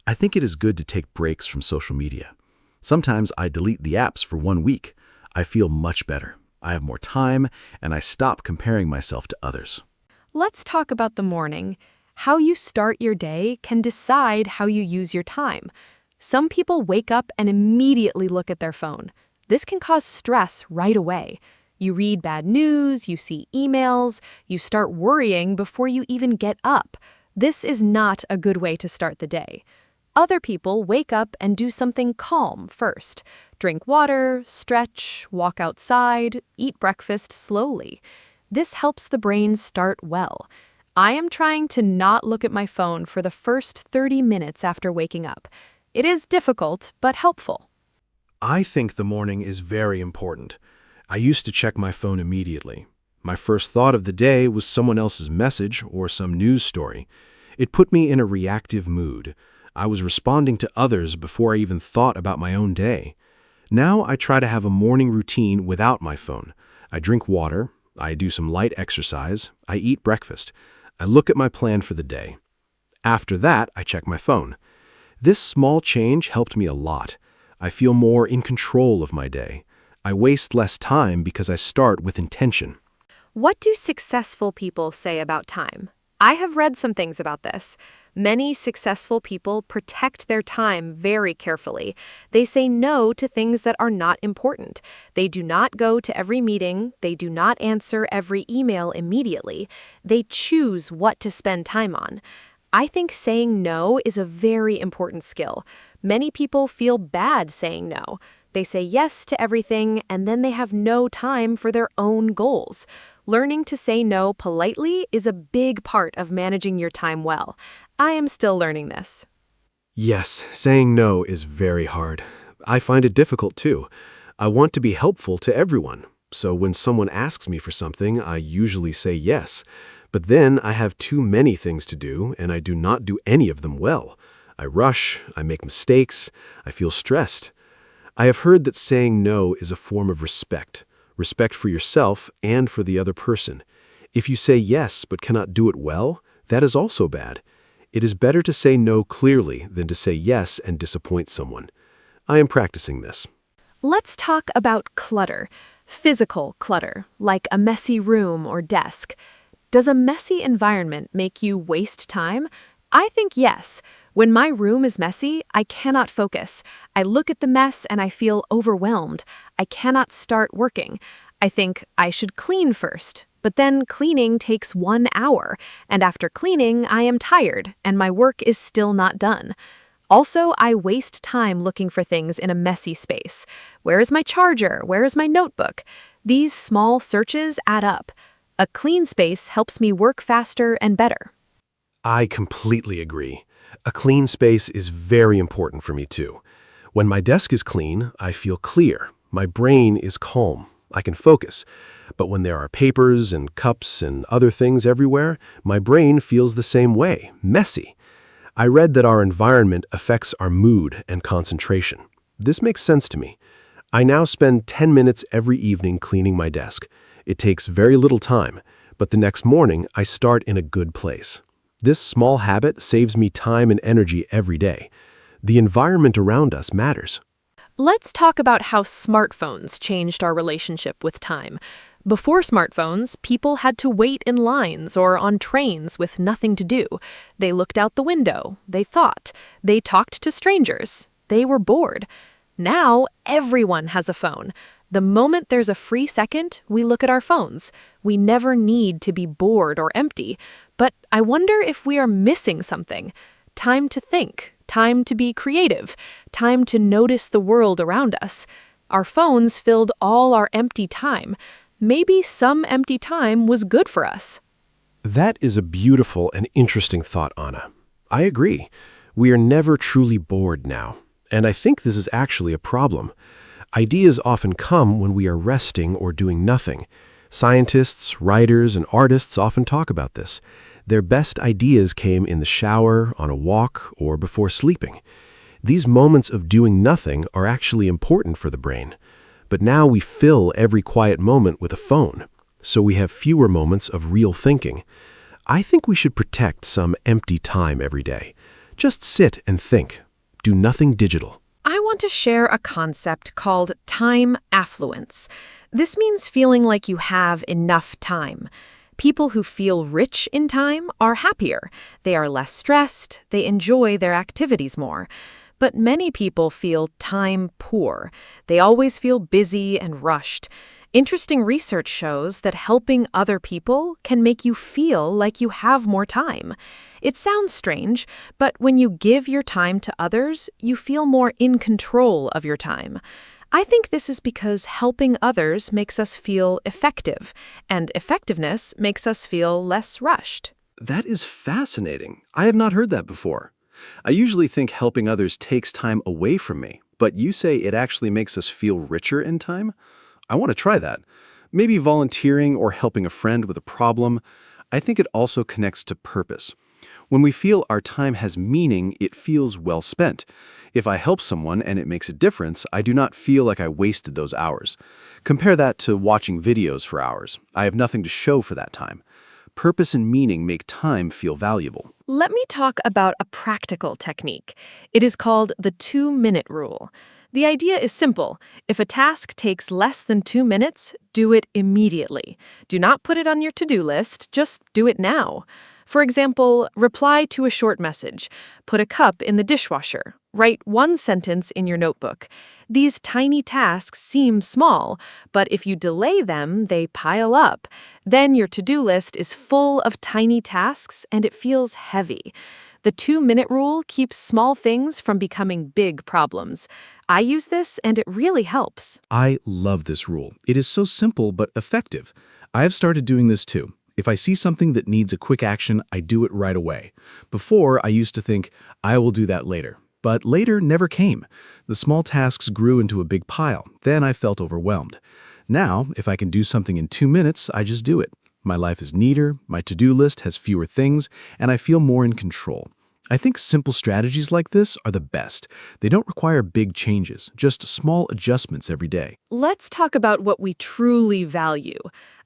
I think it is good to take breaks from social media. Sometimes I delete the apps for 1 week. I feel much better. I have more time, and I stop comparing myself to others. Let's talk about the morning. How you start your day can decide how you use your time. Some people wake up and immediately look at their phone. This can cause stress right away. You read bad news, you see emails, you start worrying before you even get up. This is not a good way to start the day. Other people wake up and do something calm first. Drink water, stretch, walk outside, eat breakfast slowly. This helps the brain start well. I am trying to not look at my phone for the first 30 minutes after waking up. It is difficult, but helpful. I think the morning is very important. I used to check my phone immediately. My first thought of the day was someone else's message or some news story. It put me in a reactive mood. I was responding to others before I even thought about my own day. Now I try to have a morning routine without my phone. I drink water, I do some light exercise, I eat breakfast. I look at my plan for the day. After that, I check my phone. This small change helped me a lot. I feel more in control of my day. I waste less time because I start with intention. What do successful people say about time? I have read some things about this. Many successful people protect their time very carefully. They say no to things that are not important. They do not go to every meeting. They do not answer every email immediately. They choose what to spend time on. I think saying no is a very important skill. Many people feel bad saying no. They say yes to everything, and then they have no time for their own goals. Learning to say no politely is a big part of managing your time well. I am still learning this. Yes, saying no is very hard. I find it difficult too. I want to be helpful to everyone. So when someone asks me for something, I usually say yes. But then I have too many things to do, and I do not do any of them well. I rush, I make mistakes, I feel stressed. I have heard that saying no is a form of respect. respect for yourself and for the other person. If you say yes but cannot do it well, that is also bad. It is better to say no clearly than to say yes and disappoint someone. I am practicing this. Let's talk about clutter. Physical clutter, like a messy room or desk. Does a messy environment make you waste time? I think yes. When my room is messy, I cannot focus. I look at the mess and I feel overwhelmed. I cannot start working. I think I should clean first. But then cleaning takes 1 hour, and after cleaning, I am tired, and my work is still not done. Also, I waste time looking for things in a messy space. Where is my charger? Where is my notebook? These small searches add up. A clean space helps me work faster and better. I completely agree. A clean space is very important for me too. When my desk is clean, I feel clear. My brain is calm. I can focus. But when there are papers and cups and other things everywhere, my brain feels the same way, messy. I read that our environment affects our mood and concentration. This makes sense to me. I now spend 10 minutes every evening cleaning my desk. It takes very little time, but the next morning I start in a good place. This small habit saves me time and energy every day. The environment around us matters. Let's talk about how smartphones changed our relationship with time. Before smartphones, people had to wait in lines or on trains with nothing to do. They looked out the window, they thought, they talked to strangers, they were bored. Now, everyone has a phone. The moment there's a free second, we look at our phones. We never need to be bored or empty. But I wonder if we are missing something. Time to think, time to be creative, time to notice the world around us. Our phones filled all our empty time. Maybe some empty time was good for us. That is a beautiful and interesting thought, Anna. I agree. We are never truly bored now. And I think this is actually a problem. Ideas often come when we are resting or doing nothing. Scientists, writers, and artists often talk about this. Their best ideas came in the shower, on a walk, or before sleeping. These moments of doing nothing are actually important for the brain. But now we fill every quiet moment with a phone, so we have fewer moments of real thinking. I think we should protect some empty time every day. Just sit and think. Do nothing digital. I want to share a concept called time affluence. This means feeling like you have enough time. People who feel rich in time are happier. They are less stressed. They enjoy their activities more. But many people feel time poor. They always feel busy and rushed. Interesting research shows that helping other people can make you feel like you have more time. It sounds strange, but when you give your time to others, you feel more in control of your time. I think this is because helping others makes us feel effective, and effectiveness makes us feel less rushed. That is fascinating. I have not heard that before. I usually think helping others takes time away from me, but you say it actually makes us feel richer in time? I want to try that. Maybe volunteering or helping a friend with a problem. I think it also connects to purpose. When we feel our time has meaning, it feels well spent. If I help someone and it makes a difference, I do not feel like I wasted those hours. Compare that to watching videos for hours. I have nothing to show for that time. Purpose and meaning make time feel valuable. Let me talk about a practical technique. It is called the 2-minute rule. The idea is simple. If a task takes less than 2 minutes, do it immediately. Do not put it on your to-do list, just do it now. For example, reply to a short message. Put a cup in the dishwasher. Write 1 sentence in your notebook. These tiny tasks seem small, but if you delay them, they pile up. Then your to-do list is full of tiny tasks and it feels heavy. The 2-minute rule keeps small things from becoming big problems. I use this and it really helps. I love this rule. It is so simple but effective. I have started doing this too. If I see something that needs a quick action, I do it right away. Before, I used to think, I will do that later. But later never came. The small tasks grew into a big pile. Then I felt overwhelmed. Now, if I can do something in 2 minutes, I just do it. My life is neater, my to-do list has fewer things, and I feel more in control. I think simple strategies like this are the best. They don't require big changes, just small adjustments every day. Let's talk about what we truly value.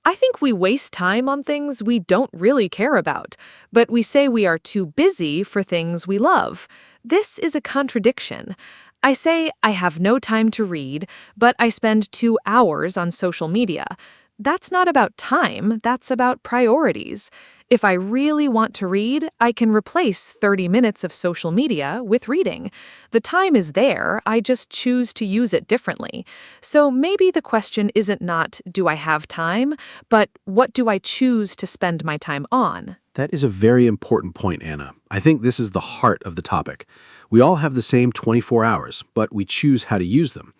I think we waste time on things we don't really care about, but we say we are too busy for things we love. This is a contradiction. I say I have no time to read, but I spend 2 hours on social media. That's not about time, that's about priorities. If I really want to read, I can replace 30 minutes of social media with reading. The time is there, I just choose to use it differently. So maybe the question isn't not, do I have time, but what do I choose to spend my time on? That is a very important point, Anna. I think this is the heart of the topic. We all have the same 24 hours, but we choose how to use them.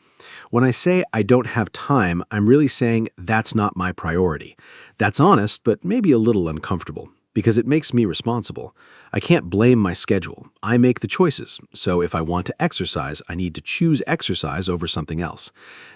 When I say I don't have time, I'm really saying that's not my priority. That's honest, but maybe a little uncomfortable, because it makes me responsible. I can't blame my schedule. I make the choices. So if I want to exercise, I need to choose exercise over something else.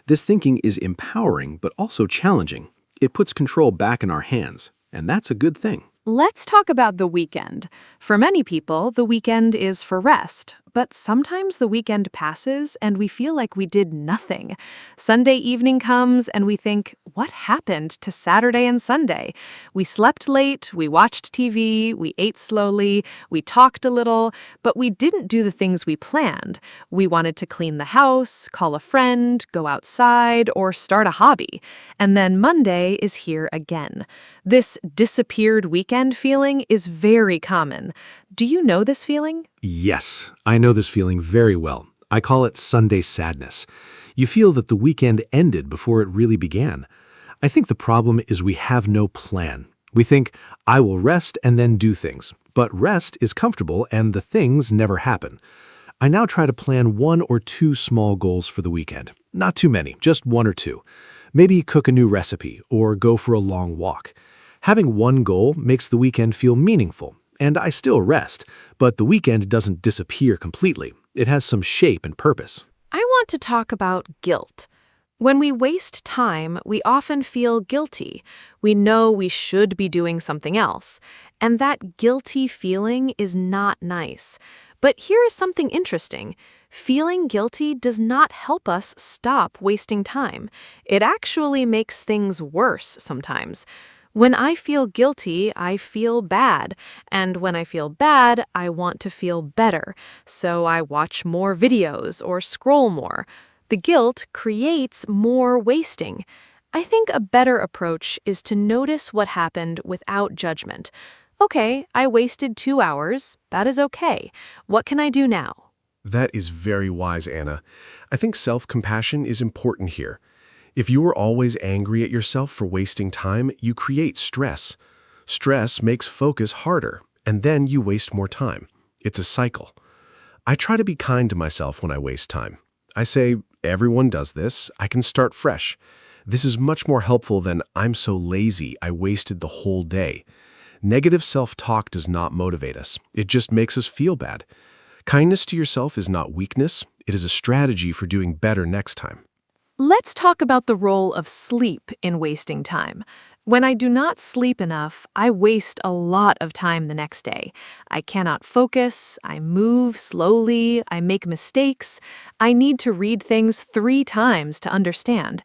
This thinking is empowering, but also challenging. It puts control back in our hands, and that's a good thing. Let's talk about the weekend. For many people, the weekend is for rest, but sometimes the weekend passes and we feel like we did nothing. Sunday evening comes and we think, what happened to Saturday and Sunday? We slept late, we watched TV, we ate slowly, we talked a little, but we didn't do the things we planned. We wanted to clean the house, call a friend, go outside, or start a hobby. And then Monday is here again. This disappeared weekend feeling is very common. Do you know this feeling? Yes, I know this feeling very well. I call it Sunday sadness. You feel that the weekend ended before it really began. I think the problem is we have no plan. We think, I will rest and then do things. But rest is comfortable and the things never happen. I now try to plan 1 or 2 small goals for the weekend. Not too many, just 1 or 2. Maybe cook a new recipe or go for a long walk. Having one goal makes the weekend feel meaningful, and I still rest, but the weekend doesn't disappear completely. It has some shape and purpose. I want to talk about guilt. When we waste time, we often feel guilty. We know we should be doing something else, and that guilty feeling is not nice. But here is something interesting. Feeling guilty does not help us stop wasting time. It actually makes things worse sometimes. When I feel guilty, I feel bad. And when I feel bad, I want to feel better. So I watch more videos or scroll more. The guilt creates more wasting. I think a better approach is to notice what happened without judgment. Okay, I wasted 2 hours. That is okay. What can I do now? That is very wise, Anna. I think self-compassion is important here. If you are always angry at yourself for wasting time, you create stress. Stress makes focus harder, and then you waste more time. It's a cycle. I try to be kind to myself when I waste time. I say, everyone does this, I can start fresh. This is much more helpful than I'm so lazy, I wasted the whole day. Negative self-talk does not motivate us. It just makes us feel bad. Kindness to yourself is not weakness. It is a strategy for doing better next time. Let's talk about the role of sleep in wasting time. When I do not sleep enough, I waste a lot of time the next day. I cannot focus, I move slowly, I make mistakes. I need to read things 3 times to understand.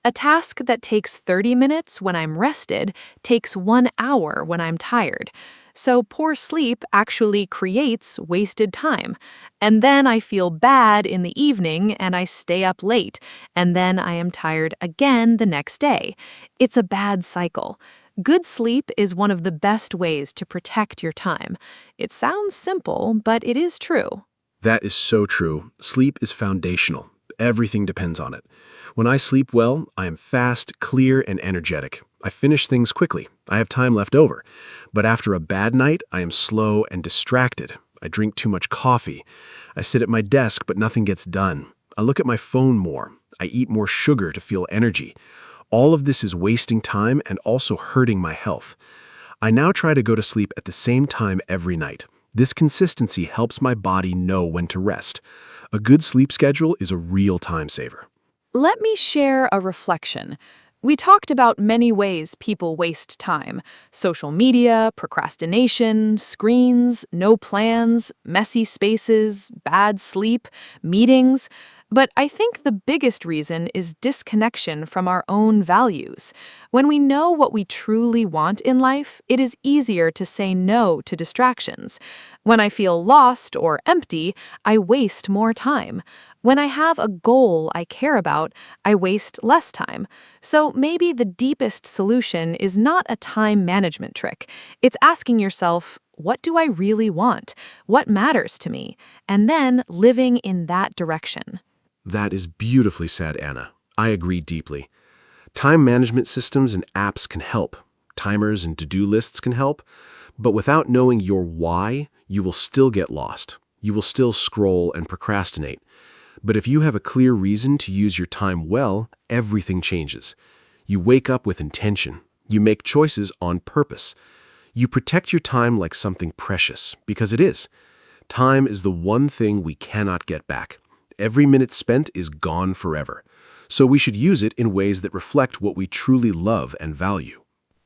A task that takes 30 minutes when I'm rested takes 1 hour when I'm tired. So poor sleep actually creates wasted time. And then I feel bad in the evening and I stay up late, and then I am tired again the next day. It's a bad cycle. Good sleep is one of the best ways to protect your time. It sounds simple, but it is true. That is so true. Sleep is foundational. Everything depends on it. When I sleep well, I am fast, clear, and energetic. I finish things quickly. I have time left over. But after a bad night, I am slow and distracted. I drink too much coffee. I sit at my desk, but nothing gets done. I look at my phone more. I eat more sugar to feel energy. All of this is wasting time and also hurting my health. I now try to go to sleep at the same time every night. This consistency helps my body know when to rest. A good sleep schedule is a real time saver. Let me share a reflection. We talked about many ways people waste time: social media, procrastination, screens, no plans, messy spaces, bad sleep, meetings. But I think the biggest reason is disconnection from our own values. When we know what we truly want in life, it is easier to say no to distractions. When I feel lost or empty, I waste more time. When I have a goal I care about, I waste less time. So maybe the deepest solution is not a time management trick. It's asking yourself, what do I really want? What matters to me? And then living in that direction. That is beautifully said, Anna. I agree deeply. Time management systems and apps can help. Timers and to-do lists can help. But without knowing your why, you will still get lost. You will still scroll and procrastinate. But if you have a clear reason to use your time well, everything changes. You wake up with intention. You make choices on purpose. You protect your time like something precious, because it is. Time is the one thing we cannot get back. Every minute spent is gone forever. So we should use it in ways that reflect what we truly love and value.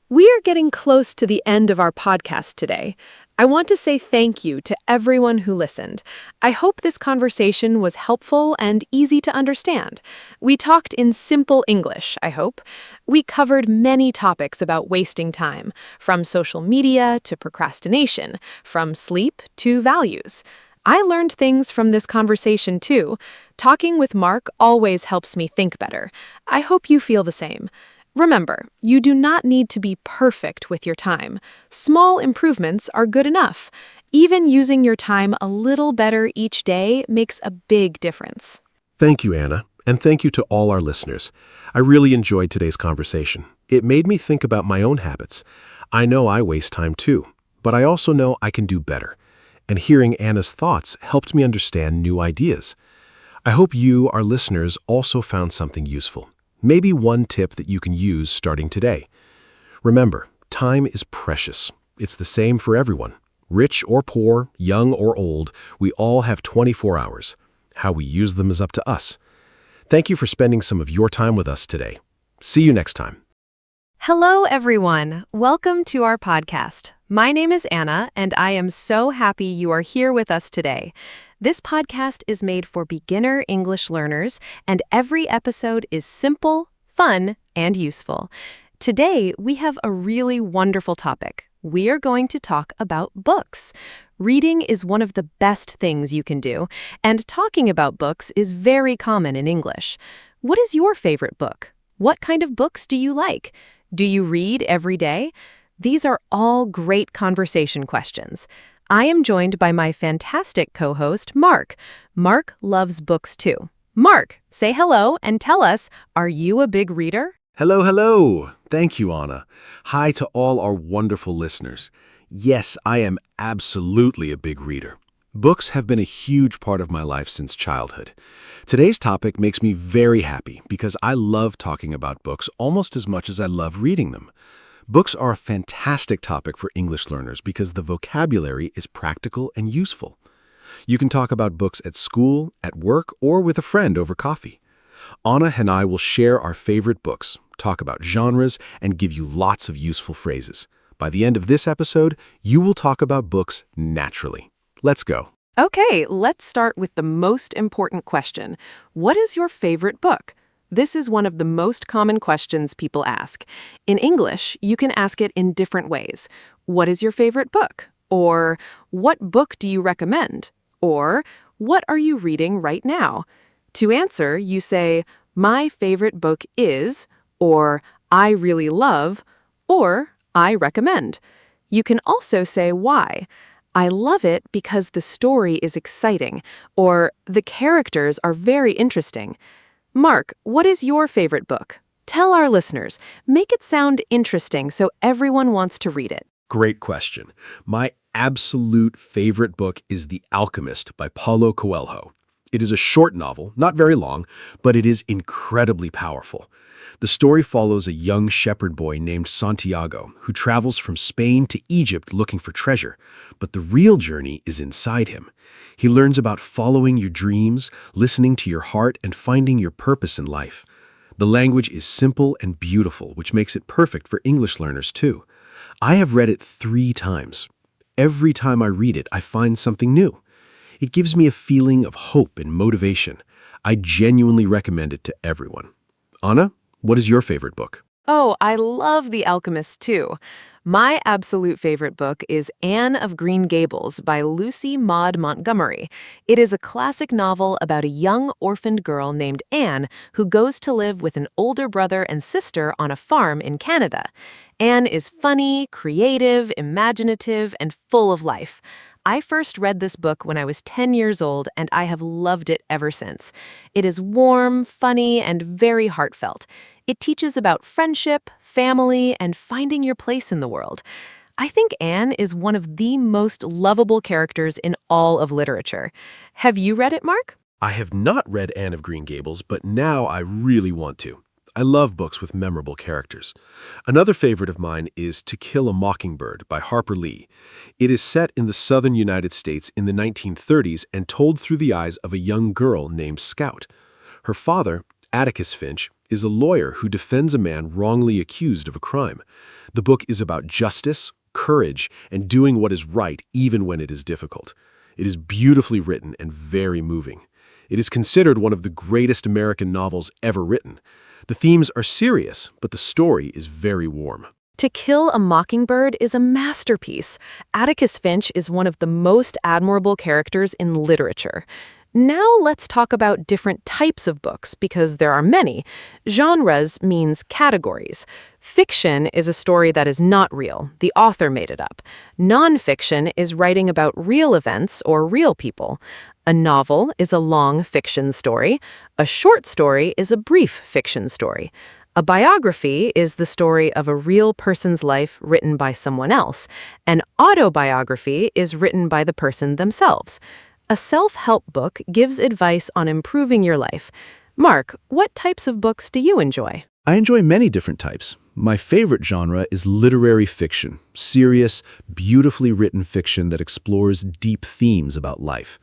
We are getting close to the end of our podcast today. I want to say thank you to everyone who listened. I hope this conversation was helpful and easy to understand. We talked in simple English, I hope. We covered many topics about wasting time, from social media to procrastination, from sleep to values. I learned things from this conversation too. Talking with Mark always helps me think better. I hope you feel the same. Remember, you do not need to be perfect with your time. Small improvements are good enough. Even using your time a little better each day makes a big difference. Thank you, Anna, and thank you to all our listeners. I really enjoyed today's conversation. It made me think about my own habits. I know I waste time too, but I also know I can do better. And hearing Anna's thoughts helped me understand new ideas. I hope you, our listeners, also found something useful. Maybe one tip that you can use starting today. Remember, time is precious. It's the same for everyone. Rich or poor, young or old, we all have 24 hours. How we use them is up to us. Thank you for spending some of your time with us today. See you next time. Hello, everyone. Welcome to our podcast. My name is Anna, and I am so happy you are here with us today. This podcast is made for beginner English learners, and every episode is simple, fun, and useful. Today, we have a really wonderful topic. We are going to talk about books. Reading is one of the best things you can do, and talking about books is very common in English. What is your favorite book? What kind of books do you like? Do you read every day? These are all great conversation questions. I am joined by my fantastic co-host, Mark. Mark loves books too. Mark, say hello and tell us, are you a big reader? Hello, hello. Thank you, Anna. Hi to all our wonderful listeners. Yes, I am absolutely a big reader. Books have been a huge part of my life since childhood. Today's topic makes me very happy because I love talking about books almost as much as I love reading them. Books are a fantastic topic for English learners because the vocabulary is practical and useful. You can talk about books at school, at work, or with a friend over coffee. Anna and I will share our favorite books, talk about genres, and give you lots of useful phrases. By the end of this episode, you will talk about books naturally. Let's go. Okay, let's start with the most important question. What is your favorite book? This is one of the most common questions people ask. In English, you can ask it in different ways. What is your favorite book? Or what book do you recommend? Or what are you reading right now? To answer, you say, my favorite book is, or I really love, or I recommend. You can also say why. I love it because the story is exciting, or the characters are very interesting. Mark, what is your favorite book? Tell our listeners. Make it sound interesting so everyone wants to read it. Great question. My absolute favorite book is The Alchemist by Paulo Coelho. It is a short novel, not very long, but it is incredibly powerful. The story follows a young shepherd boy named Santiago who travels from Spain to Egypt looking for treasure, but the real journey is inside him. He learns about following your dreams, listening to your heart, and finding your purpose in life. The language is simple and beautiful, which makes it perfect for English learners too. I have read it 3 times. Every time I read it, I find something new. It gives me a feeling of hope and motivation. I genuinely recommend it to everyone. Anna, what is your favorite book? Oh, I love The Alchemist too. My absolute favorite book is Anne of Green Gables by Lucy Maud Montgomery. It is a classic novel about a young orphaned girl named Anne who goes to live with an older brother and sister on a farm in Canada. Anne is funny, creative, imaginative, and full of life. I first read this book when I was 10 years old, and I have loved it ever since. It is warm, funny, and very heartfelt. It teaches about friendship, family, and finding your place in the world. I think Anne is one of the most lovable characters in all of literature. Have you read it, Mark? I have not read Anne of Green Gables, but now I really want to. I love books with memorable characters. Another favorite of mine is To Kill a Mockingbird by Harper Lee. It is set in the southern United States in the 1930s and told through the eyes of a young girl named Scout. Her father, Atticus Finch, is a lawyer who defends a man wrongly accused of a crime. The book is about justice, courage, and doing what is right even when it is difficult. It is beautifully written and very moving. It is considered one of the greatest American novels ever written. The themes are serious, but the story is very warm. To Kill a Mockingbird is a masterpiece. Atticus Finch is one of the most admirable characters in literature. Now let's talk about different types of books, because there are many. Genres means categories. Fiction is a story that is not real. The author made it up. Nonfiction is writing about real events or real people. A novel is a long fiction story. A short story is a brief fiction story. A biography is the story of a real person's life written by someone else. An autobiography is written by the person themselves. A self-help book gives advice on improving your life. Mark, what types of books do you enjoy? I enjoy many different types. My favorite genre is literary fiction, serious, beautifully written fiction that explores deep themes about life.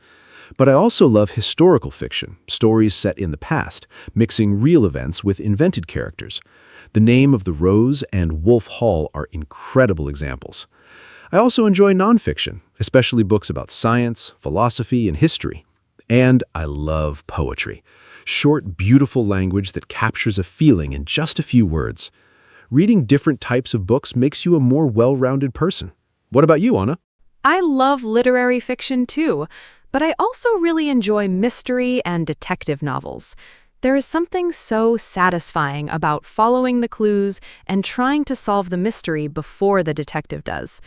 But I also love historical fiction, stories set in the past, mixing real events with invented characters. The Name of the Rose and Wolf Hall are incredible examples. I also enjoy nonfiction, especially books about science, philosophy, and history. And I love poetry. Short, beautiful language that captures a feeling in just a few words. Reading different types of books makes you a more well-rounded person. What about you, Anna? I love literary fiction too, but I also really enjoy mystery and detective novels. There is something so satisfying about following the clues and trying to solve the mystery before the detective does.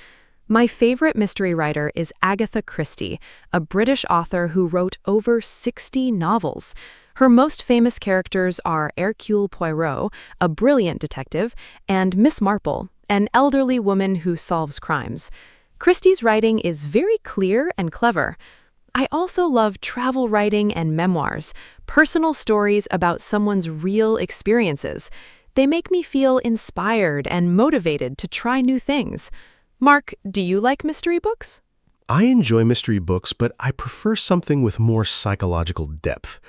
My favorite mystery writer is Agatha Christie, a British author who wrote over 60 novels. Her most famous characters are Hercule Poirot, a brilliant detective, and Miss Marple, an elderly woman who solves crimes. Christie's writing is very clear and clever. I also love travel writing and memoirs, personal stories about someone's real experiences. They make me feel inspired and motivated to try new things. Mark, do you like mystery books? I enjoy mystery books, but I prefer something with more psychological depth.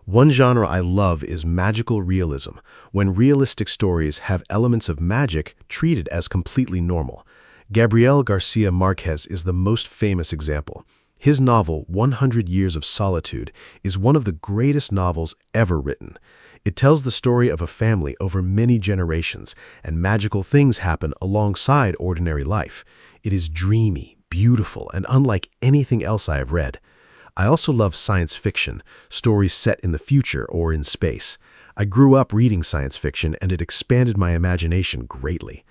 One genre I love is magical realism, when realistic stories have elements of magic treated as completely normal. Gabriel Garcia Marquez is the most famous example. His novel, 100 Years of Solitude, is one of the greatest novels ever written. It tells the story of a family over many generations, and magical things happen alongside ordinary life. It is dreamy, beautiful, and unlike anything else I have read. I also love science fiction, stories set in the future or in space. I grew up reading science fiction, and it expanded my imagination greatly.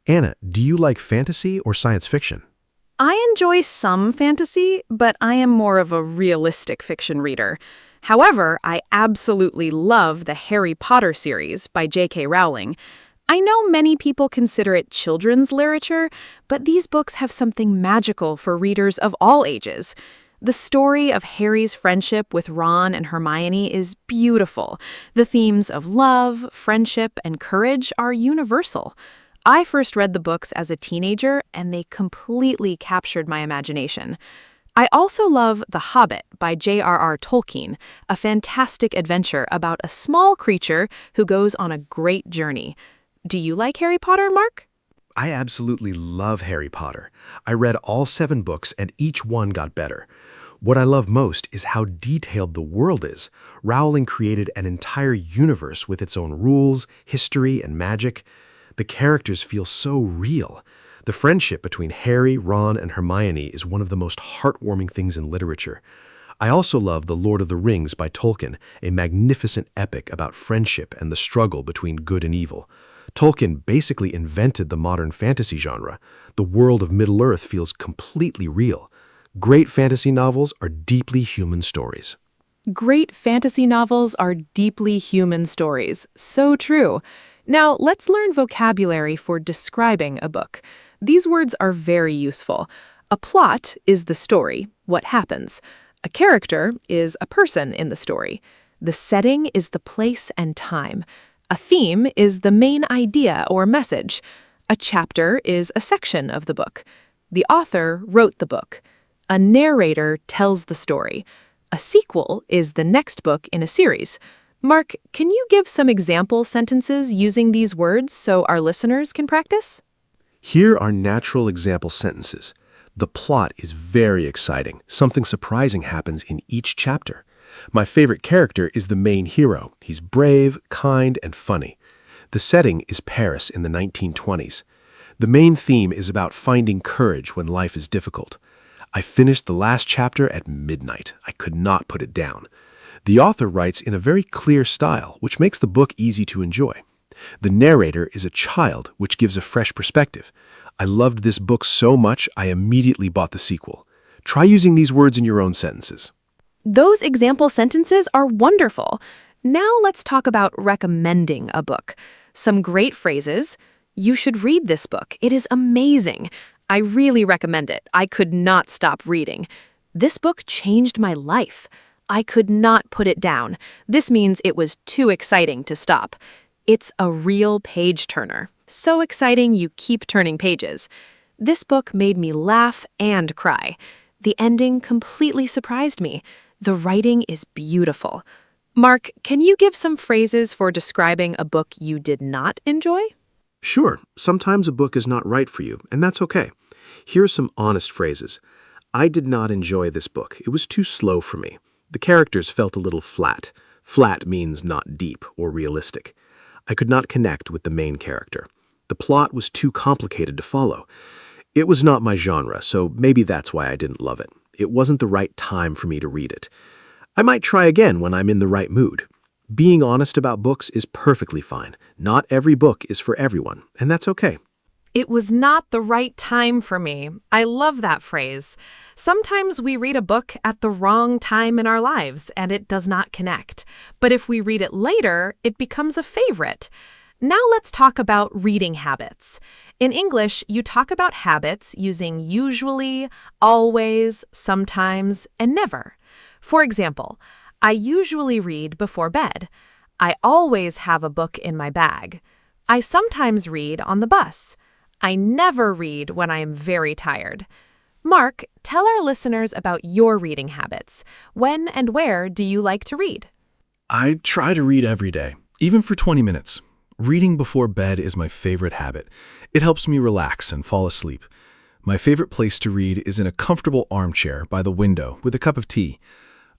Anna, do you like fantasy or science fiction? I enjoy some fantasy, but I am more of a realistic fiction reader. However, I absolutely love the Harry Potter series by J.K. Rowling. I know many people consider it children's literature, but these books have something magical for readers of all ages. The story of Harry's friendship with Ron and Hermione is beautiful. The themes of love, friendship, and courage are universal. I first read the books as a teenager, and they completely captured my imagination. I also love The Hobbit by J.R.R. Tolkien, a fantastic adventure about a small creature who goes on a great journey. Do you like Harry Potter, Mark? I absolutely love Harry Potter. I read all 7 books and each one got better. What I love most is how detailed the world is. Rowling created an entire universe with its own rules, history, and magic. The characters feel so real. The friendship between Harry, Ron, and Hermione is one of the most heartwarming things in literature. I also love The Lord of the Rings by Tolkien, a magnificent epic about friendship and the struggle between good and evil. Tolkien basically invented the modern fantasy genre. The world of Middle-earth feels completely real. Great fantasy novels are deeply human stories. Great fantasy novels are deeply human stories. So true. Now, let's learn vocabulary for describing a book. These words are very useful. A plot is the story, what happens. A character is a person in the story. The setting is the place and time. A theme is the main idea or message. A chapter is a section of the book. The author wrote the book. A narrator tells the story. A sequel is the next book in a series. Mark, can you give some example sentences using these words so our listeners can practice? Here are natural example sentences. The plot is very exciting. Something surprising happens in each chapter. My favorite character is the main hero. He's brave, kind, and funny. The setting is Paris in the 1920s. The main theme is about finding courage when life is difficult. I finished the last chapter at midnight. I could not put it down. The author writes in a very clear style, which makes the book easy to enjoy. The narrator is a child, which gives a fresh perspective. I loved this book so much, I immediately bought the sequel. Try using these words in your own sentences. Those example sentences are wonderful. Now let's talk about recommending a book. Some great phrases. You should read this book. It is amazing. I really recommend it. I could not stop reading. This book changed my life. I could not put it down. This means it was too exciting to stop. It's a real page-turner. So exciting you keep turning pages. This book made me laugh and cry. The ending completely surprised me. The writing is beautiful. Mark, can you give some phrases for describing a book you did not enjoy? Sure, sometimes a book is not right for you, and that's okay. Here are some honest phrases. I did not enjoy this book. It was too slow for me. The characters felt a little flat. Flat means not deep or realistic. I could not connect with the main character. The plot was too complicated to follow. It was not my genre, so maybe that's why I didn't love it. It wasn't the right time for me to read it. I might try again when I'm in the right mood. Being honest about books is perfectly fine. Not every book is for everyone, and that's okay. It was not the right time for me. I love that phrase. Sometimes we read a book at the wrong time in our lives and it does not connect. But if we read it later, it becomes a favorite. Now let's talk about reading habits. In English, you talk about habits using usually, always, sometimes, and never. For example, I usually read before bed. I always have a book in my bag. I sometimes read on the bus. I never read when I am very tired. Mark, tell our listeners about your reading habits. When and where do you like to read? I try to read every day, even for 20 minutes. Reading before bed is my favorite habit. It helps me relax and fall asleep. My favorite place to read is in a comfortable armchair by the window with a cup of tea.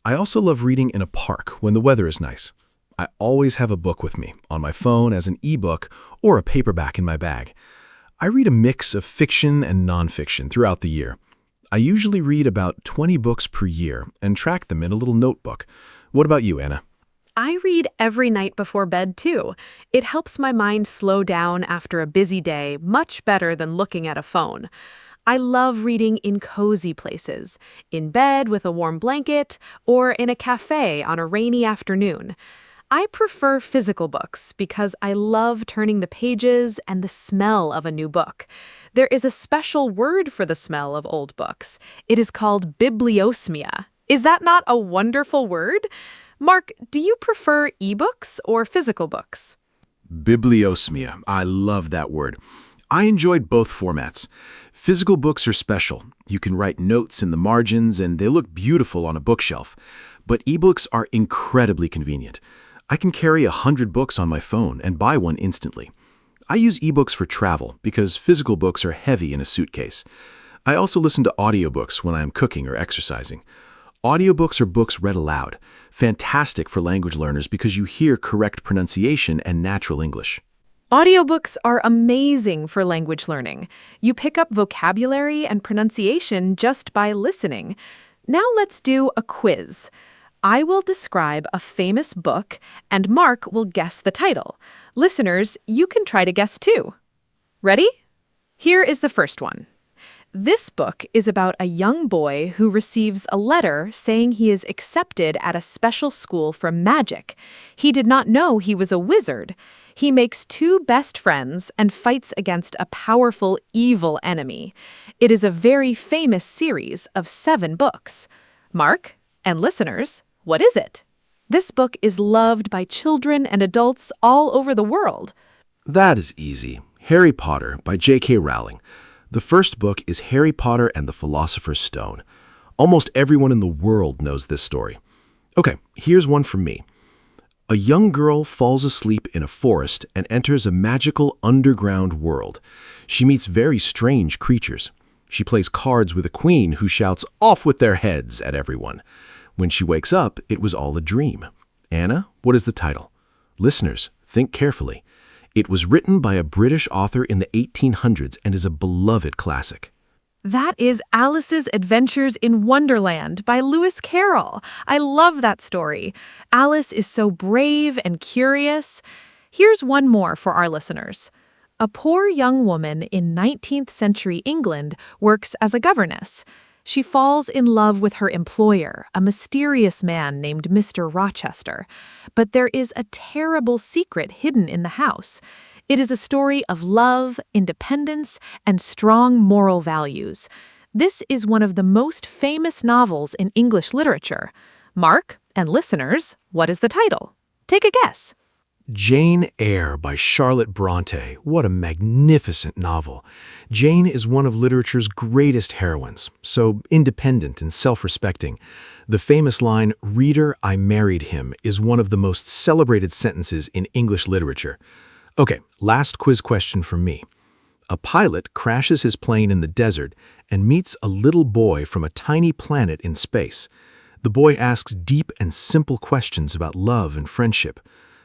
I also love reading in a park when the weather is nice. I always have a book with me, on my phone as an e-book or a paperback in my bag. I read a mix of fiction and nonfiction throughout the year. I usually read about 20 books per year and track them in a little notebook. What about you, Anna? I read every night before bed, too. It helps my mind slow down after a busy day much better than looking at a phone. I love reading in cozy places, in bed with a warm blanket, or in a cafe on a rainy afternoon. I prefer physical books because I love turning the pages and the smell of a new book. There is a special word for the smell of old books. It is called bibliosmia. Is that not a wonderful word? Mark, do you prefer ebooks or physical books? Bibliosmia. I love that word. I enjoyed both formats. Physical books are special. You can write notes in the margins and they look beautiful on a bookshelf. But ebooks are incredibly convenient. I can carry 100 books on my phone and buy one instantly. I use ebooks for travel because physical books are heavy in a suitcase. I also listen to audiobooks when I am cooking or exercising. Audiobooks are books read aloud, fantastic for language learners because you hear correct pronunciation and natural English. Audiobooks are amazing for language learning. You pick up vocabulary and pronunciation just by listening. Now let's do a quiz. I will describe a famous book, and Mark will guess the title. Listeners, you can try to guess too. Ready? Here is the first one. This book is about a young boy who receives a letter saying he is accepted at a special school for magic. He did not know he was a wizard. He makes two best friends and fights against a powerful, evil enemy. It is a very famous series of 7 books. Mark and listeners, what is it? This book is loved by children and adults all over the world. That is easy. Harry Potter by J.K. Rowling. The first book is Harry Potter and the Philosopher's Stone. Almost everyone in the world knows this story. Okay, here's one from me. A young girl falls asleep in a forest and enters a magical underground world. She meets very strange creatures. She plays cards with a queen who shouts, "Off with their heads," at everyone. When she wakes up, it was all a dream. Anna, what is the title? Listeners, think carefully. It was written by a British author in the 1800s and is a beloved classic. That is Alice's Adventures in Wonderland by Lewis Carroll. I love that story. Alice is so brave and curious. Here's one more for our listeners. A poor young woman in 19th century England works as a governess. She falls in love with her employer, a mysterious man named Mr. Rochester. But there is a terrible secret hidden in the house. It is a story of love, independence, and strong moral values. This is one of the most famous novels in English literature. Mark and listeners, what is the title? Take a guess. Jane Eyre by Charlotte Bronte. What a magnificent novel. Jane is one of literature's greatest heroines, so independent and self-respecting. The famous line, "Reader, I married him," is one of the most celebrated sentences in English literature. Okay, last quiz question from me. A pilot crashes his plane in the desert and meets a little boy from a tiny planet in space. The boy asks deep and simple questions about love and friendship.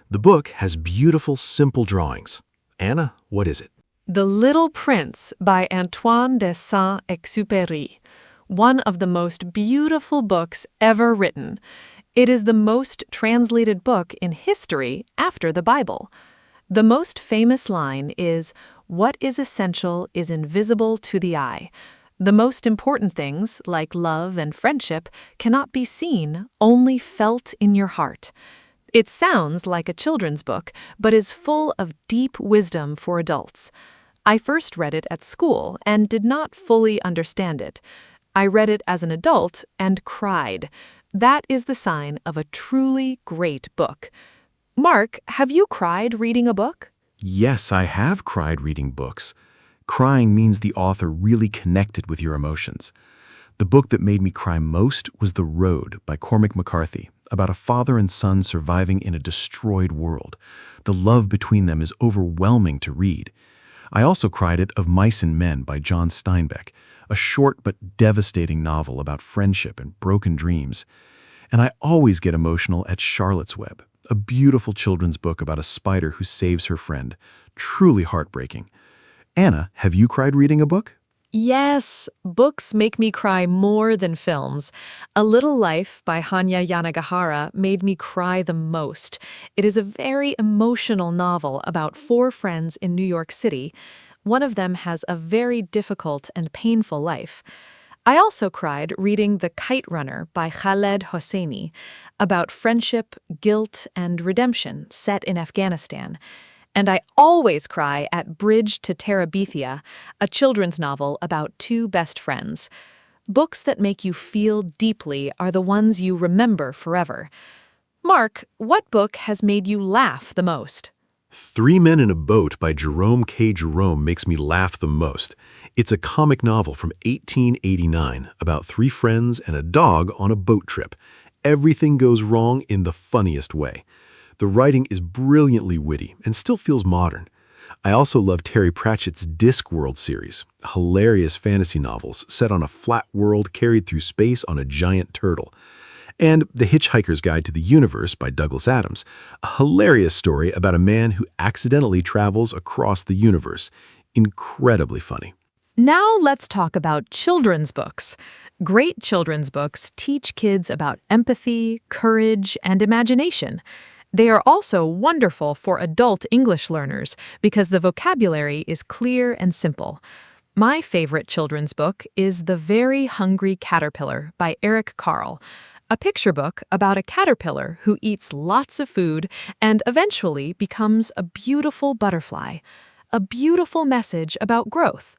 The book has beautiful, simple drawings. Anna, what is it? The Little Prince by Antoine de Saint-Exupéry, one of the most beautiful books ever written. It is the most translated book in history after the Bible. The most famous line is, "What is essential is invisible to the eye." The most important things, like love and friendship, cannot be seen, only felt in your heart. It sounds like a children's book, but is full of deep wisdom for adults. I first read it at school and did not fully understand it. I read it as an adult and cried. That is the sign of a truly great book. Mark, have you cried reading a book? Yes, I have cried reading books. Crying means the author really connected with your emotions. The book that made me cry most was The Road by Cormac McCarthy, about a father and son surviving in a destroyed world. The love between them is overwhelming to read. I also cried at Of Mice and Men by John Steinbeck, a short but devastating novel about friendship and broken dreams. And I always get emotional at Charlotte's Web, a beautiful children's book about a spider who saves her friend. Truly heartbreaking. Anna, have you cried reading a book? Yes, books make me cry more than films. A Little Life by Hanya Yanagihara made me cry the most. It is a very emotional novel about 4 friends in New York City. One of them has a very difficult and painful life. I also cried reading The Kite Runner by Khaled Hosseini, about friendship, guilt, and redemption set in Afghanistan. And I always cry at Bridge to Terabithia, a children's novel about 2 best friends. Books that make you feel deeply are the ones you remember forever. Mark, what book has made you laugh the most? 3 Men in a Boat by Jerome K. Jerome makes me laugh the most. It's a comic novel from 1889 about three friends and a dog on a boat trip. Everything goes wrong in the funniest way. The writing is brilliantly witty and still feels modern. I also love Terry Pratchett's Discworld series, hilarious fantasy novels set on a flat world carried through space on a giant turtle. And The Hitchhiker's Guide to the Universe by Douglas Adams, a hilarious story about a man who accidentally travels across the universe. Incredibly funny. Now let's talk about children's books. Great children's books teach kids about empathy, courage, and imagination. They are also wonderful for adult English learners because the vocabulary is clear and simple. My favorite children's book is The Very Hungry Caterpillar by Eric Carle, a picture book about a caterpillar who eats lots of food and eventually becomes a beautiful butterfly. A beautiful message about growth.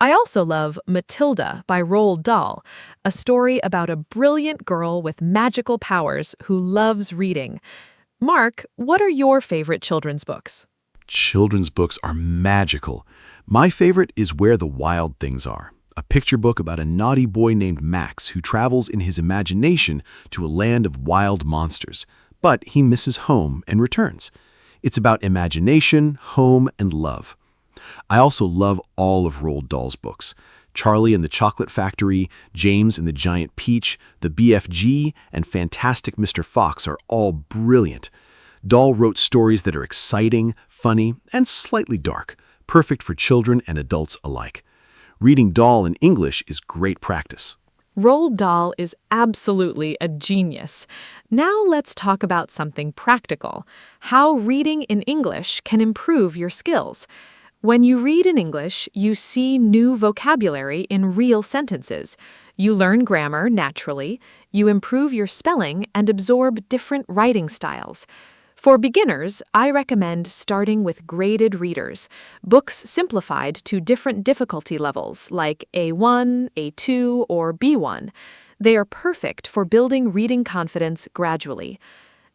I also love Matilda by Roald Dahl, a story about a brilliant girl with magical powers who loves reading. Mark, what are your favorite children's books? Children's books are magical. My favorite is Where the Wild Things Are, a picture book about a naughty boy named Max who travels in his imagination to a land of wild monsters, but he misses home and returns. It's about imagination, home, and love. I also love all of Roald Dahl's books. Charlie and the Chocolate Factory, James and the Giant Peach, The BFG, and Fantastic Mr. Fox are all brilliant. Dahl wrote stories that are exciting, funny, and slightly dark, perfect for children and adults alike. Reading Dahl in English is great practice. Roald Dahl is absolutely a genius. Now let's talk about something practical, how reading in English can improve your skills. When you read in English, you see new vocabulary in real sentences. You learn grammar naturally, you improve your spelling, and absorb different writing styles. For beginners, I recommend starting with graded readers, books simplified to different difficulty levels like A1, A2, or B1. They are perfect for building reading confidence gradually.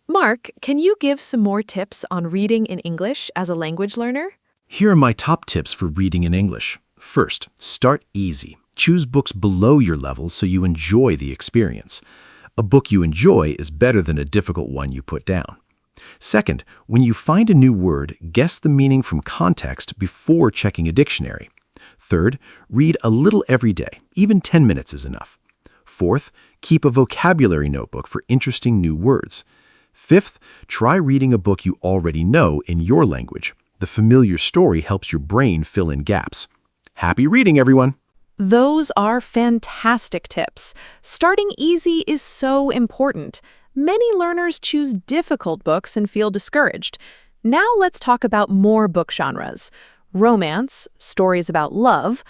Mark, can you give some more tips on reading in English as a language learner? Here are my top tips for reading in English. First, start easy. Choose books below your level so you enjoy the experience. A book you enjoy is better than a difficult one you put down. Second, when you find a new word, guess the meaning from context before checking a dictionary. Third, read a little every day. Even 10 minutes is enough. Fourth, keep a vocabulary notebook for interesting new words. Fifth, try reading a book you already know in your language. The familiar story helps your brain fill in gaps. Happy reading, everyone! Those are fantastic tips. Starting easy is so important. Many learners choose difficult books and feel discouraged. Now let's talk about more book genres. Romance, stories about love;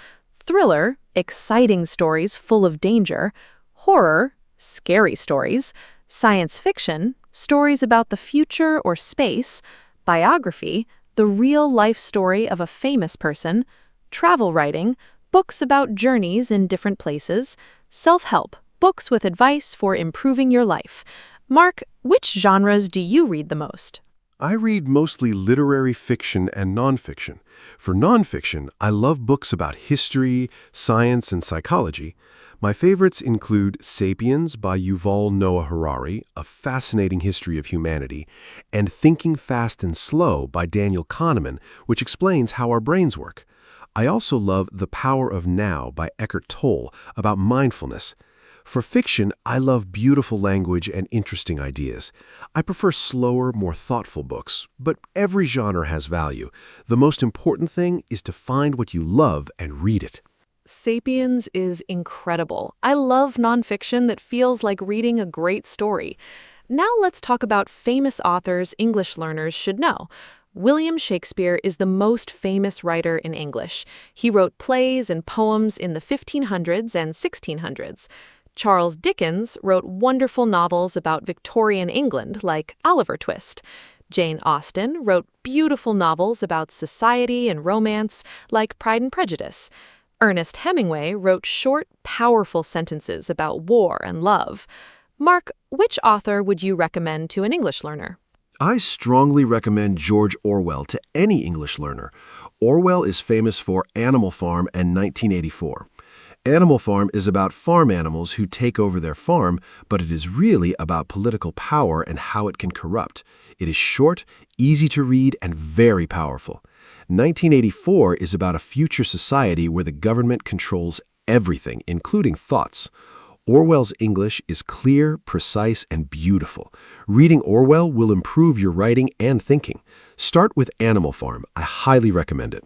thriller, exciting stories full of danger; horror, scary stories; science fiction, stories about the future or space; biography, the real-life story of a famous person; travel writing, books about journeys in different places; self-help, books with advice for improving your life. Mark, which genres do you read the most? I read mostly literary fiction and nonfiction. For nonfiction, I love books about history, science, and psychology. My favorites include Sapiens by Yuval Noah Harari, a fascinating history of humanity, and Thinking Fast and Slow by Daniel Kahneman, which explains how our brains work. I also love The Power of Now by Eckhart Tolle, about mindfulness. For fiction, I love beautiful language and interesting ideas. I prefer slower, more thoughtful books, but every genre has value. The most important thing is to find what you love and read it. Sapiens is incredible. I love nonfiction that feels like reading a great story. Now let's talk about famous authors English learners should know. William Shakespeare is the most famous writer in English. He wrote plays and poems in the 1500s and 1600s. Charles Dickens wrote wonderful novels about Victorian England like Oliver Twist. Jane Austen wrote beautiful novels about society and romance like Pride and Prejudice. Ernest Hemingway wrote short, powerful sentences about war and love. Mark, which author would you recommend to an English learner? I strongly recommend George Orwell to any English learner. Orwell is famous for Animal Farm and 1984. Animal Farm is about farm animals who take over their farm, but it is really about political power and how it can corrupt. It is short, easy to read, and very powerful. 1984 is about a future society where the government controls everything, including thoughts. Orwell's English is clear, precise, and beautiful. Reading Orwell will improve your writing and thinking. Start with Animal Farm. I highly recommend it.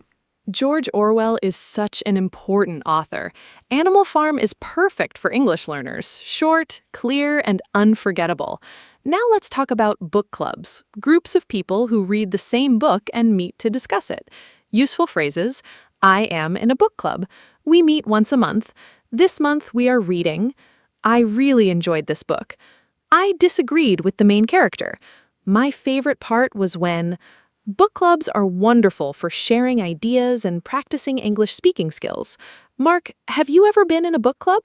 George Orwell is such an important author. Animal Farm is perfect for English learners, short, clear, and unforgettable. Now let's talk about book clubs, groups of people who read the same book and meet to discuss it. Useful phrases: I am in a book club. We meet once a month. This month we are reading. I really enjoyed this book. I disagreed with the main character. My favorite part was when... Book clubs are wonderful for sharing ideas and practicing English speaking skills. Mark, have you ever been in a book club?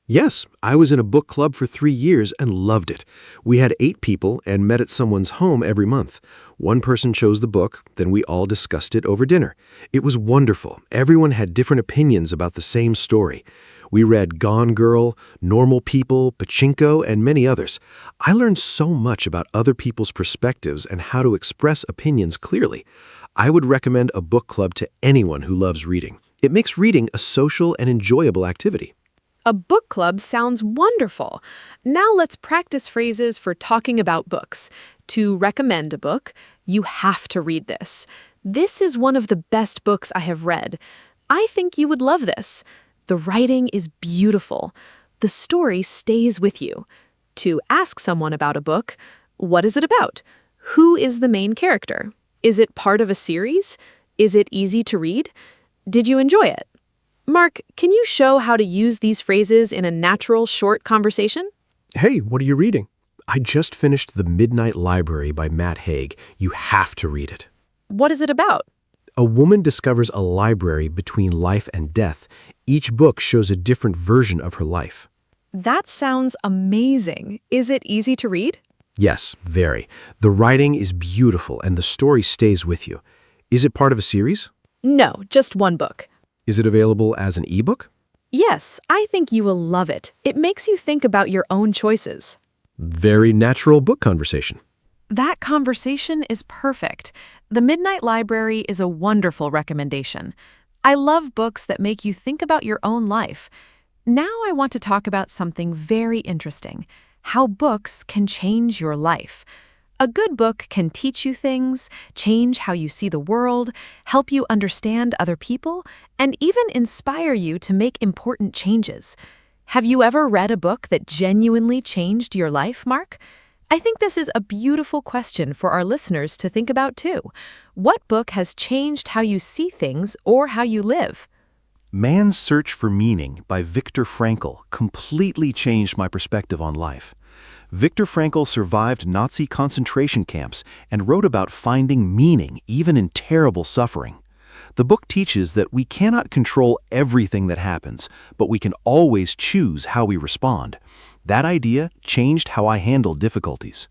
Yes, I was in a book club for 3 years and loved it. We had 8 people and met at someone's home every month. One person chose the book, then we all discussed it over dinner. It was wonderful. Everyone had different opinions about the same story. We read Gone Girl, Normal People, Pachinko, and many others. I learned so much about other people's perspectives and how to express opinions clearly. I would recommend a book club to anyone who loves reading. It makes reading a social and enjoyable activity. A book club sounds wonderful. Now let's practice phrases for talking about books. To recommend a book, you have to read this. This is one of the best books I have read. I think you would love this. The writing is beautiful. The story stays with you. To ask someone about a book, what is it about? Who is the main character? Is it part of a series? Is it easy to read? Did you enjoy it? Mark, can you show how to use these phrases in a natural, short conversation? Hey, what are you reading? I just finished The Midnight Library by Matt Haig. You have to read it. What is it about? A woman discovers a library between life and death. Each book shows a different version of her life. That sounds amazing. Is it easy to read? Yes, very. The writing is beautiful and the story stays with you. Is it part of a series? No, just one book. Is it available as an ebook? Yes, I think you will love it. It makes you think about your own choices. Very natural book conversation. That conversation is perfect. The Midnight Library is a wonderful recommendation. I love books that make you think about your own life. Now I want to talk about something very interesting: how books can change your life. A good book can teach you things, change how you see the world, help you understand other people, and even inspire you to make important changes. Have you ever read a book that genuinely changed your life, Mark? I think this is a beautiful question for our listeners to think about too. What book has changed how you see things or how you live? Man's Search for Meaning by Viktor Frankl completely changed my perspective on life. Viktor Frankl survived Nazi concentration camps and wrote about finding meaning even in terrible suffering. The book teaches that we cannot control everything that happens, but we can always choose how we respond. That idea changed how I handle difficulties.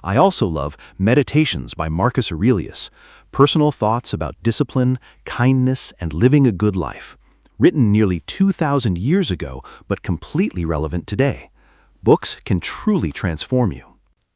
I also love Meditations by Marcus Aurelius, personal thoughts about discipline, kindness, and living a good life. Written nearly 2,000 years ago, but completely relevant today. Books can truly transform you.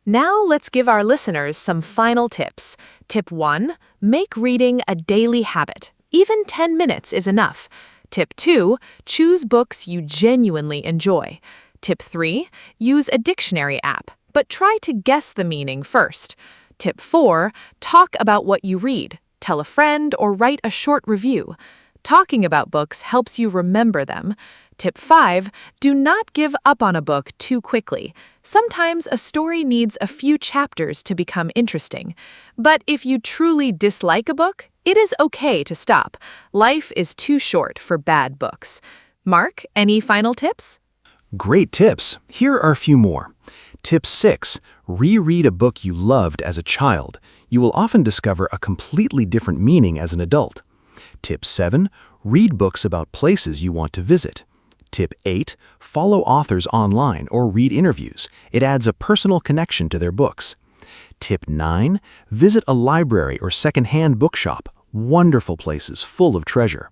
Now let's give our listeners some final tips. Tip 1, make reading a daily habit. Even 10 minutes is enough. Tip 2, choose books you genuinely enjoy. Tip 3, use a dictionary app, but try to guess the meaning first. Tip 4, talk about what you read. Tell a friend or write a short review. Talking about books helps you remember them. Tip 5, do not give up on a book too quickly. Sometimes a story needs a few chapters to become interesting. But if you truly dislike a book, it is okay to stop. Life is too short for bad books. Mark, any final tips? Great tips. Here are a few more. Tip 6, reread a book you loved as a child. You will often discover a completely different meaning as an adult. Tip 7, read books about places you want to visit. Tip 8, follow authors online or read interviews. It adds a personal connection to their books. Tip 9. Visit a library or secondhand bookshop. Wonderful places full of treasure.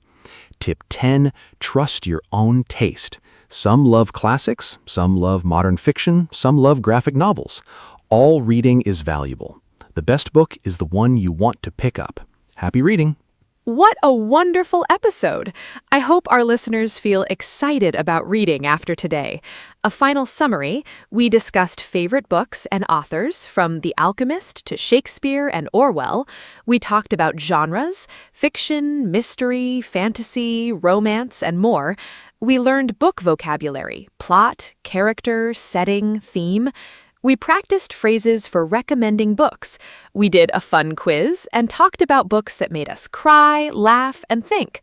Tip 10. Trust your own taste. Some love classics, some love modern fiction, some love graphic novels. All reading is valuable. The best book is the one you want to pick up. Happy reading! What a wonderful episode! I hope our listeners feel excited about reading after today. A final summary, we discussed favorite books and authors from The Alchemist to Shakespeare and Orwell. We talked about genres, fiction, mystery, fantasy, romance, and more. We learned book vocabulary, plot, character, setting, theme. We practiced phrases for recommending books. We did a fun quiz and talked about books that made us cry, laugh, and think.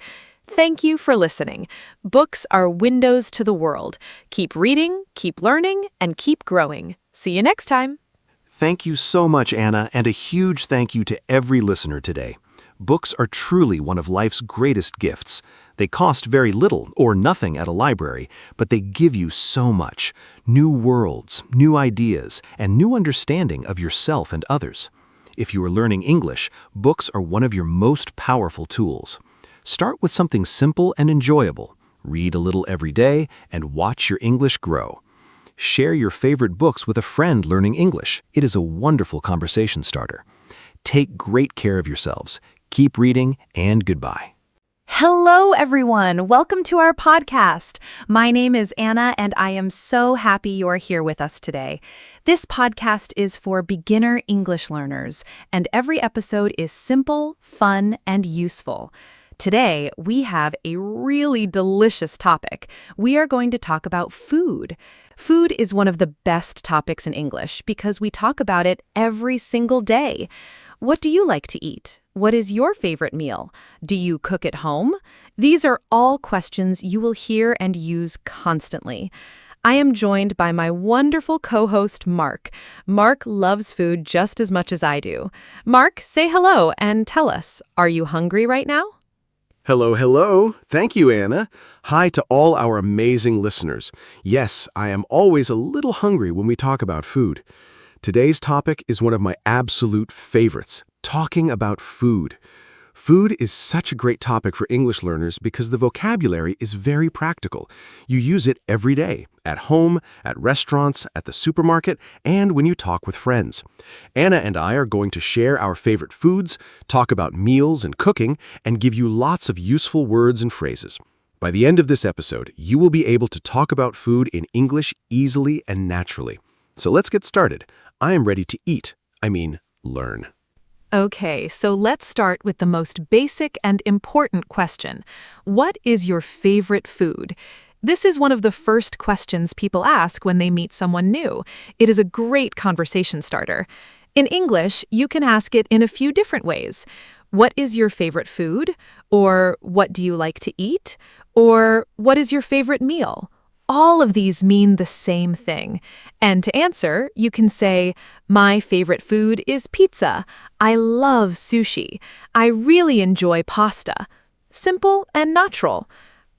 Thank you for listening. Books are windows to the world. Keep reading, keep learning, and keep growing. See you next time. Thank you so much, Anna, and a huge thank you to every listener today. Books are truly one of life's greatest gifts. They cost very little or nothing at a library, but they give you so much. New worlds, new ideas, and new understanding of yourself and others. If you are learning English, books are one of your most powerful tools. Start with something simple and enjoyable. Read a little every day and watch your English grow. Share your favorite books with a friend learning English. It is a wonderful conversation starter. Take great care of yourselves. Keep reading, and goodbye. Hello, everyone. Welcome to our podcast. My name is Anna, and I am so happy you're here with us today. This podcast is for beginner English learners, and every episode is simple, fun, and useful. Today, we have a really delicious topic. We are going to talk about food. Food is one of the best topics in English because we talk about it every single day. What do you like to eat? What is your favorite meal? Do you cook at home? These are all questions you will hear and use constantly. I am joined by my wonderful co-host, Mark. Mark loves food just as much as I do. Mark, say hello and tell us, are you hungry right now? Hello, hello. Thank you, Anna. Hi to all our amazing listeners. Yes, I am always a little hungry when we talk about food. Today's topic is one of my absolute favorites, talking about food. Food is such a great topic for English learners because the vocabulary is very practical. You use it every day, at home, at restaurants, at the supermarket, and when you talk with friends. Anna and I are going to share our favorite foods, talk about meals and cooking, and give you lots of useful words and phrases. By the end of this episode, you will be able to talk about food in English easily and naturally. So let's get started. I am ready to eat. Learn. Okay, so let's start with the most basic and important question. What is your favorite food? This is one of the first questions people ask when they meet someone new. It is a great conversation starter. In English, you can ask it in a few different ways. What is your favorite food? Or what do you like to eat? Or what is your favorite meal? All of these mean the same thing. And to answer, you can say, my favorite food is pizza. I love sushi. I really enjoy pasta. Simple and natural.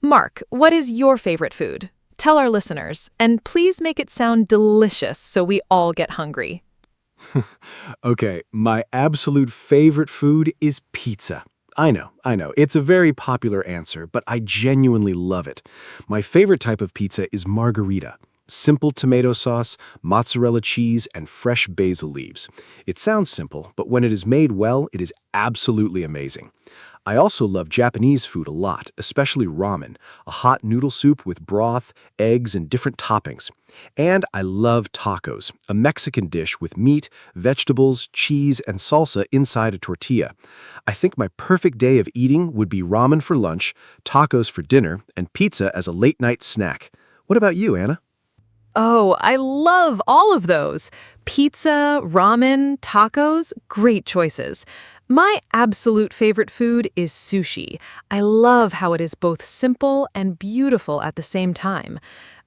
Mark, what is your favorite food? Tell our listeners, and please make it sound delicious so we all get hungry. Okay, my absolute favorite food is pizza. I know. It's a very popular answer, but I genuinely love it. My favorite type of pizza is margarita. Simple tomato sauce, mozzarella cheese, and fresh basil leaves. It sounds simple, but when it is made well, it is absolutely amazing. I also love Japanese food a lot, especially ramen, a hot noodle soup with broth, eggs, and different toppings. And I love tacos, a Mexican dish with meat, vegetables, cheese, and salsa inside a tortilla. I think my perfect day of eating would be ramen for lunch, tacos for dinner, and pizza as a late-night snack. What about you, Anna? Oh, I love all of those. Pizza, ramen, tacos, great choices. My absolute favorite food is sushi. I love how it is both simple and beautiful at the same time.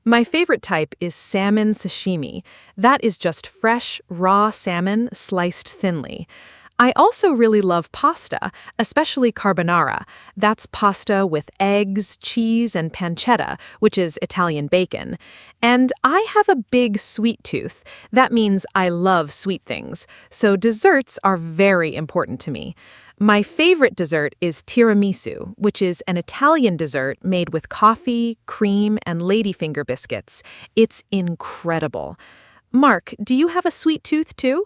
My favorite type is salmon sashimi. That is just fresh, raw salmon sliced thinly. I also really love pasta, especially carbonara. That's pasta with eggs, cheese, and pancetta, which is Italian bacon. And I have a big sweet tooth. That means I love sweet things. So desserts are very important to me. My favorite dessert is tiramisu, which is an Italian dessert made with coffee, cream, and ladyfinger biscuits. It's incredible. Mark, do you have a sweet tooth too?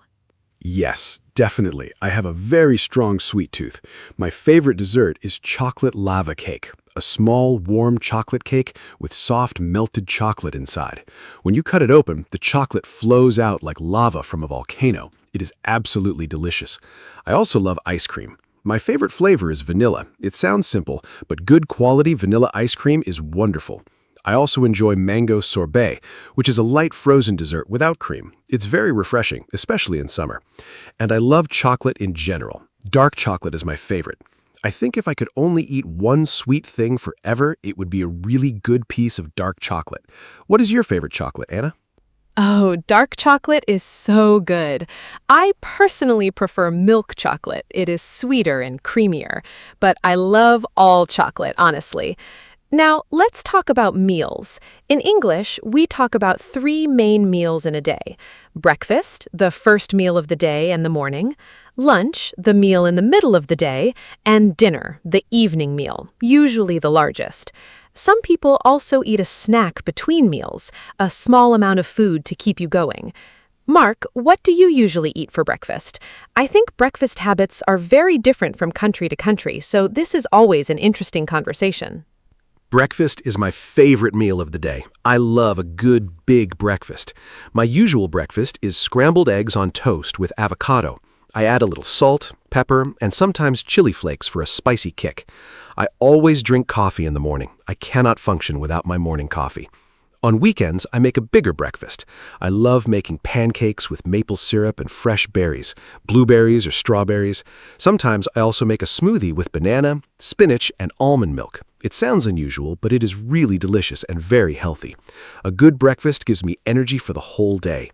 Yes, definitely. I have a very strong sweet tooth. My favorite dessert is chocolate lava cake, a small, warm chocolate cake with soft, melted chocolate inside. When you cut it open, the chocolate flows out like lava from a volcano. It is absolutely delicious. I also love ice cream. My favorite flavor is vanilla. It sounds simple, but good quality vanilla ice cream is wonderful. I also enjoy mango sorbet, which is a light frozen dessert without cream. It's very refreshing, especially in summer. And I love chocolate in general. Dark chocolate is my favorite. I think if I could only eat one sweet thing forever, it would be a really good piece of dark chocolate. What is your favorite chocolate, Anna? Oh, dark chocolate is so good. I personally prefer milk chocolate. It is sweeter and creamier, but I love all chocolate, honestly. Now, let's talk about meals. In English, we talk about 3 main meals in a day. Breakfast, the first meal of the day and the morning. Lunch, the meal in the middle of the day. And dinner, the evening meal, usually the largest. Some people also eat a snack between meals, a small amount of food to keep you going. Mark, what do you usually eat for breakfast? I think breakfast habits are very different from country to country, so this is always an interesting conversation. Breakfast is my favorite meal of the day. I love a good, big breakfast. My usual breakfast is scrambled eggs on toast with avocado. I add a little salt, pepper, and sometimes chili flakes for a spicy kick. I always drink coffee in the morning. I cannot function without my morning coffee. On weekends, I make a bigger breakfast. I love making pancakes with maple syrup and fresh berries, blueberries or strawberries. Sometimes I also make a smoothie with banana, spinach, and almond milk. It sounds unusual, but it is really delicious and very healthy. A good breakfast gives me energy for the whole day.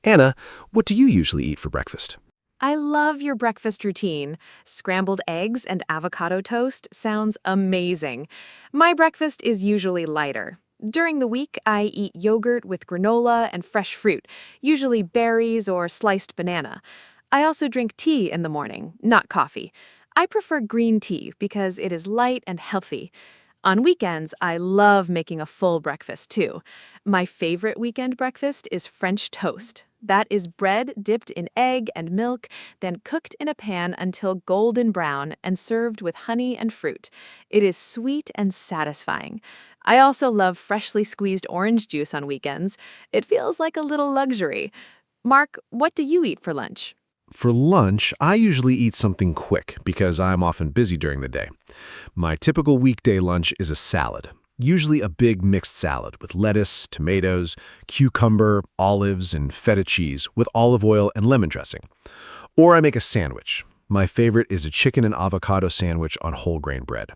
Anna, what do you usually eat for breakfast? I love your breakfast routine. Scrambled eggs and avocado toast sounds amazing. My breakfast is usually lighter. During the week, I eat yogurt with granola and fresh fruit, usually berries or sliced banana. I also drink tea in the morning, not coffee. I prefer green tea because it is light and healthy. On weekends, I love making a full breakfast too. My favorite weekend breakfast is French toast. That is bread dipped in egg and milk, then cooked in a pan until golden brown and served with honey and fruit. It is sweet and satisfying. I also love freshly squeezed orange juice on weekends. It feels like a little luxury. Mark, what do you eat for lunch? For lunch, I usually eat something quick because I'm often busy during the day. My typical weekday lunch is a salad, usually a big mixed salad with lettuce, tomatoes, cucumber, olives, and feta cheese with olive oil and lemon dressing. Or I make a sandwich. My favorite is a chicken and avocado sandwich on whole grain bread.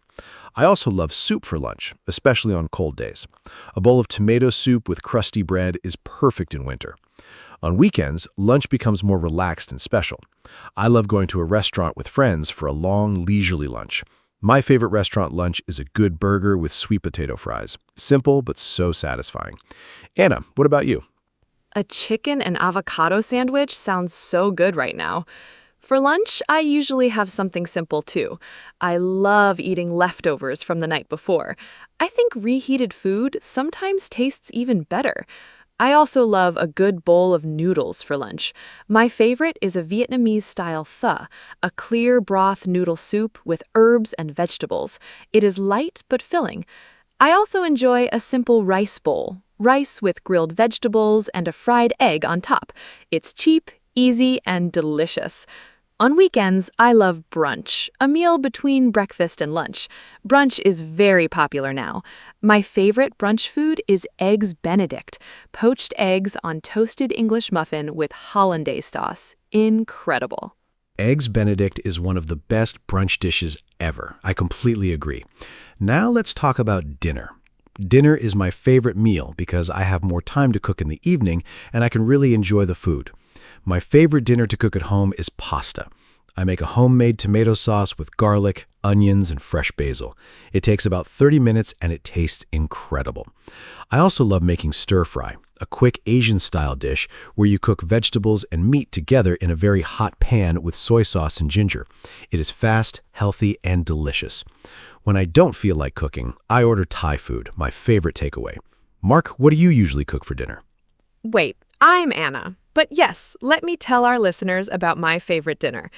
I also love soup for lunch, especially on cold days. A bowl of tomato soup with crusty bread is perfect in winter. On weekends, lunch becomes more relaxed and special. I love going to a restaurant with friends for a long, leisurely lunch. My favorite restaurant lunch is a good burger with sweet potato fries. Simple, but so satisfying. Anna, what about you? A chicken and avocado sandwich sounds so good right now. For lunch, I usually have something simple too. I love eating leftovers from the night before. I think reheated food sometimes tastes even better. I also love a good bowl of noodles for lunch. My favorite is a Vietnamese-style pho, a clear broth noodle soup with herbs and vegetables. It is light but filling. I also enjoy a simple rice bowl, rice with grilled vegetables and a fried egg on top. It's cheap, easy, and delicious. On weekends, I love brunch, a meal between breakfast and lunch. Brunch is very popular now. My favorite brunch food is Eggs Benedict, poached eggs on toasted English muffin with hollandaise sauce. Incredible. Eggs Benedict is one of the best brunch dishes ever. I completely agree. Now let's talk about dinner. Dinner is my favorite meal because I have more time to cook in the evening and I can really enjoy the food. My favorite dinner to cook at home is pasta. I make a homemade tomato sauce with garlic, onions, and fresh basil. It takes about 30 minutes and it tastes incredible. I also love making stir-fry, a quick Asian-style dish where you cook vegetables and meat together in a very hot pan with soy sauce and ginger. It is fast, healthy, and delicious. When I don't feel like cooking, I order Thai food, my favorite takeaway. Mark, what do you usually cook for dinner? Wait, I'm Anna. But yes, let me tell our listeners about my favorite dinner.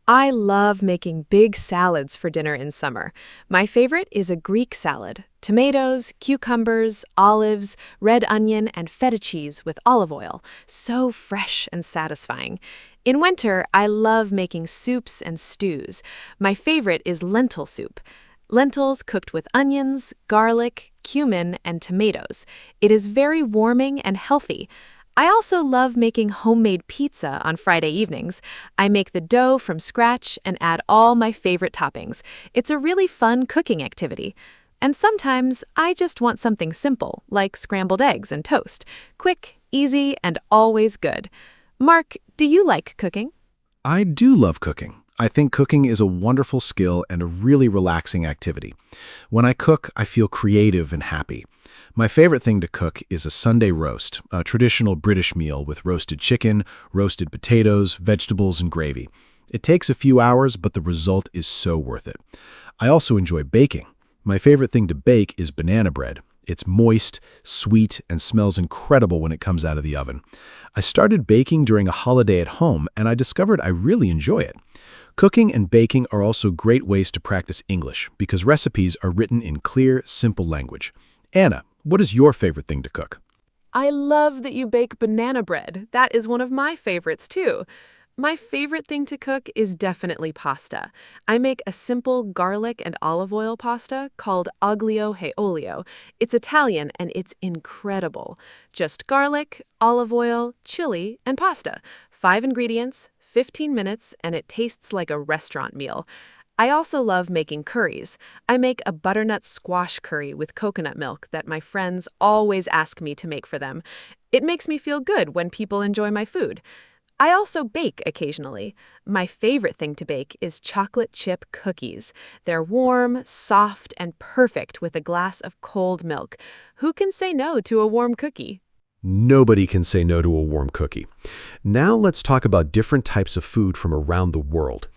I love making big salads for dinner in summer. My favorite is a Greek salad. Tomatoes, cucumbers, olives, red onion, and feta cheese with olive oil. So fresh and satisfying. In winter, I love making soups and stews. My favorite is lentil soup. Lentils cooked with onions, garlic, cumin, and tomatoes. It is very warming and healthy. I also love making homemade pizza on Friday evenings. I make the dough from scratch and add all my favorite toppings. It's a really fun cooking activity. And sometimes I just want something simple, like scrambled eggs and toast. Quick, easy, and always good. Mark, do you like cooking? I do love cooking. I think cooking is a wonderful skill and a really relaxing activity. When I cook, I feel creative and happy. My favorite thing to cook is a Sunday roast, a traditional British meal with roasted chicken, roasted potatoes, vegetables, and gravy. It takes a few hours, but the result is so worth it. I also enjoy baking. My favorite thing to bake is banana bread. It's moist, sweet, and smells incredible when it comes out of the oven. I started baking during a holiday at home, and I discovered I really enjoy it. Cooking and baking are also great ways to practice English because recipes are written in clear, simple language. Anna, what is your favorite thing to cook? I love that you bake banana bread. That is one of my favorites, too. My favorite thing to cook is definitely pasta. I make a simple garlic and olive oil pasta called aglio e olio. It's Italian and it's incredible. Just garlic, olive oil, chili, and pasta. 5 ingredients, 15 minutes, and it tastes like a restaurant meal. I also love making curries. I make a butternut squash curry with coconut milk that my friends always ask me to make for them. It makes me feel good when people enjoy my food. I also bake occasionally. My favorite thing to bake is chocolate chip cookies. They're warm, soft, and perfect with a glass of cold milk. Who can say no to a warm cookie? Nobody can say no to a warm cookie. Now let's talk about different types of food from around the world.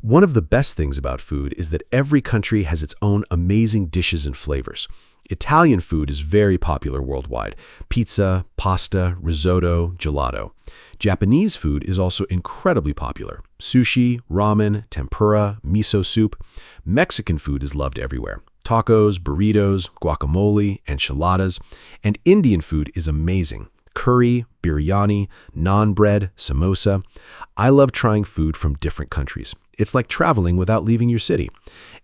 One of the best things about food is that every country has its own amazing dishes and flavors. Italian food is very popular worldwide. Pizza, pasta, risotto, gelato. Japanese food is also incredibly popular. Sushi, ramen, tempura, miso soup. Mexican food is loved everywhere. Tacos, burritos, guacamole, enchiladas. And Indian food is amazing. Curry, biryani, naan bread, samosa. I love trying food from different countries. It's like traveling without leaving your city.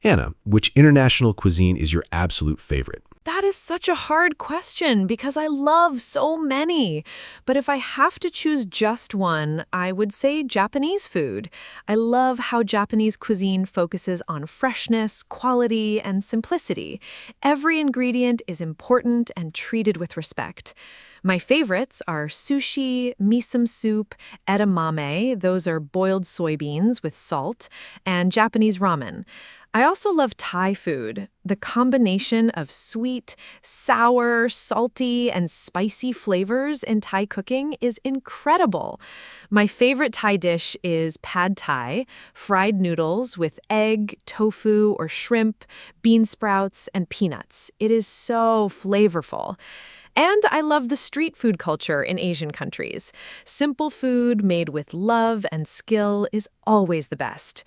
Anna, which international cuisine is your absolute favorite? That is such a hard question because I love so many. But if I have to choose just one, I would say Japanese food. I love how Japanese cuisine focuses on freshness, quality, and simplicity. Every ingredient is important and treated with respect. My favorites are sushi, miso soup, edamame, those are boiled soybeans with salt, and Japanese ramen. I also love Thai food. The combination of sweet, sour, salty, and spicy flavors in Thai cooking is incredible. My favorite Thai dish is pad Thai, fried noodles with egg, tofu, or shrimp, bean sprouts, and peanuts. It is so flavorful. And I love the street food culture in Asian countries. Simple food made with love and skill is always the best.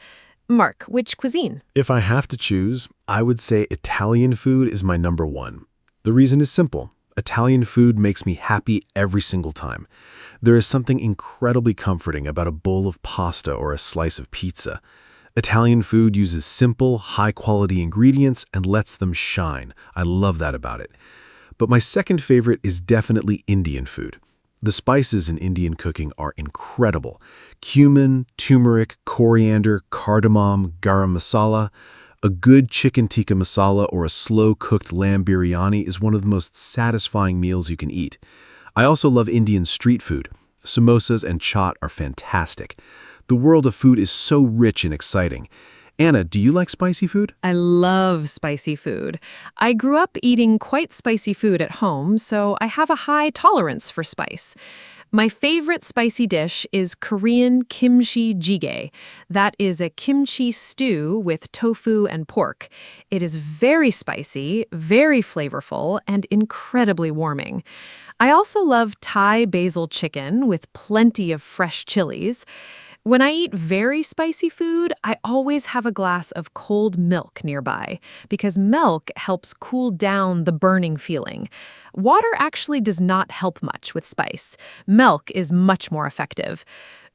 Mark, which cuisine? If I have to choose, I would say Italian food is my number one. The reason is simple. Italian food makes me happy every single time. There is something incredibly comforting about a bowl of pasta or a slice of pizza. Italian food uses simple, high-quality ingredients and lets them shine. I love that about it. But my second favorite is definitely Indian food. The spices in Indian cooking are incredible. Cumin, turmeric, coriander, cardamom, garam masala. A good chicken tikka masala or a slow-cooked lamb biryani is one of the most satisfying meals you can eat. I also love Indian street food. Samosas and chaat are fantastic. The world of food is so rich and exciting. Anna, do you like spicy food? I love spicy food. I grew up eating quite spicy food at home, so I have a high tolerance for spice. My favorite spicy dish is Korean kimchi jjigae. That is a kimchi stew with tofu and pork. It is very spicy, very flavorful, and incredibly warming. I also love Thai basil chicken with plenty of fresh chilies. When I eat very spicy food, I always have a glass of cold milk nearby because milk helps cool down the burning feeling. Water actually does not help much with spice. Milk is much more effective.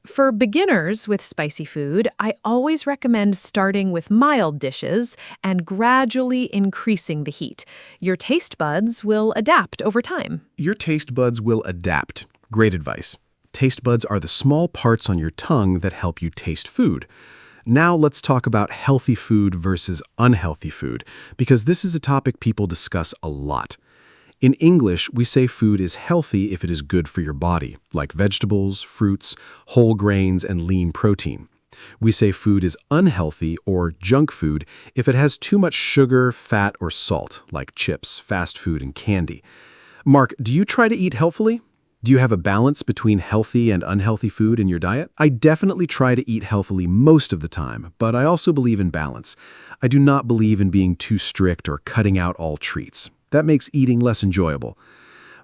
For beginners with spicy food, I always recommend starting with mild dishes and gradually increasing the heat. Your taste buds will adapt over time. Your taste buds will adapt. Great advice. Taste buds are the small parts on your tongue that help you taste food. Now let's talk about healthy food versus unhealthy food, because this is a topic people discuss a lot. In English, we say food is healthy if it is good for your body, like vegetables, fruits, whole grains, and lean protein. We say food is unhealthy or junk food if it has too much sugar, fat, or salt, like chips, fast food, and candy. Mark, do you try to eat healthfully? Do you have a balance between healthy and unhealthy food in your diet? I definitely try to eat healthily most of the time, but I also believe in balance. I do not believe in being too strict or cutting out all treats. That makes eating less enjoyable.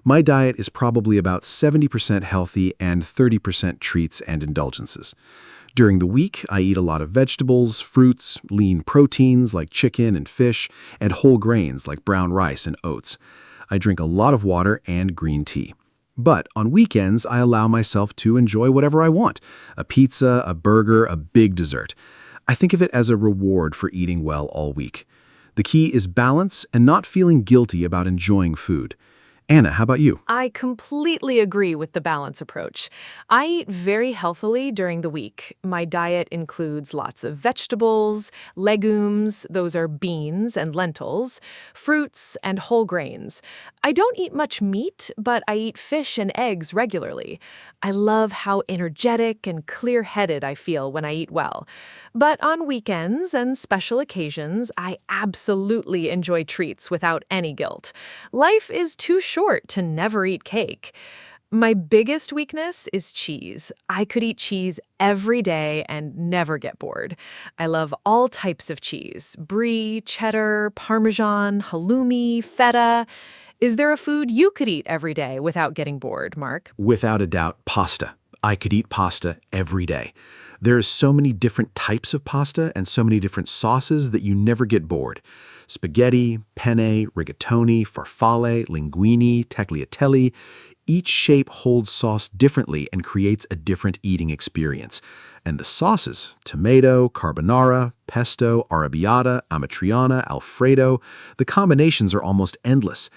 My diet is probably about 70% healthy and 30% treats and indulgences. During the week, I eat a lot of vegetables, fruits, lean proteins like chicken and fish, and whole grains like brown rice and oats. I drink a lot of water and green tea. But on weekends, I allow myself to enjoy whatever I want. A pizza, a burger, a big dessert. I think of it as a reward for eating well all week. The key is balance and not feeling guilty about enjoying food. Anna, how about you? I completely agree with the balance approach. I eat very healthily during the week. My diet includes lots of vegetables, legumes, those are beans and lentils, fruits, and whole grains. I don't eat much meat, but I eat fish and eggs regularly. I love how energetic and clear-headed I feel when I eat well. But on weekends and special occasions, I absolutely enjoy treats without any guilt. Life is too short to never eat cake. My biggest weakness is cheese. I could eat cheese every day and never get bored. I love all types of cheese: brie, cheddar, Parmesan, halloumi, feta. Is there a food you could eat every day without getting bored, Mark? Without a doubt, pasta. I could eat pasta every day. There are so many different types of pasta and so many different sauces that you never get bored. Spaghetti, penne, rigatoni, farfalle, linguine, tagliatelle. Each shape holds sauce differently and creates a different eating experience. And the sauces, tomato, carbonara, pesto, arrabbiata, amatriciana, alfredo, the combinations are almost endless.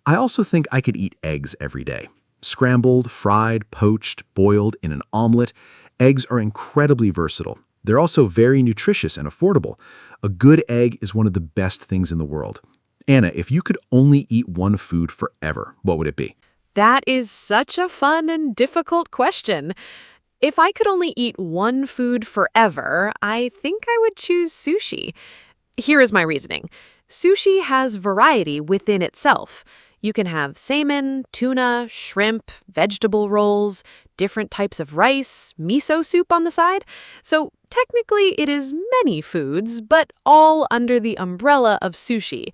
I also think I could eat eggs every day. Scrambled, fried, poached, boiled, in an omelet. Eggs are incredibly versatile. They're also very nutritious and affordable. A good egg is one of the best things in the world. Anna, if you could only eat one food forever, what would it be? That is such a fun and difficult question. If I could only eat one food forever, I think I would choose sushi. Here is my reasoning. Sushi has variety within itself. You can have salmon, tuna, shrimp, vegetable rolls, different types of rice, miso soup on the side. So technically it is many foods, but all under the umbrella of sushi.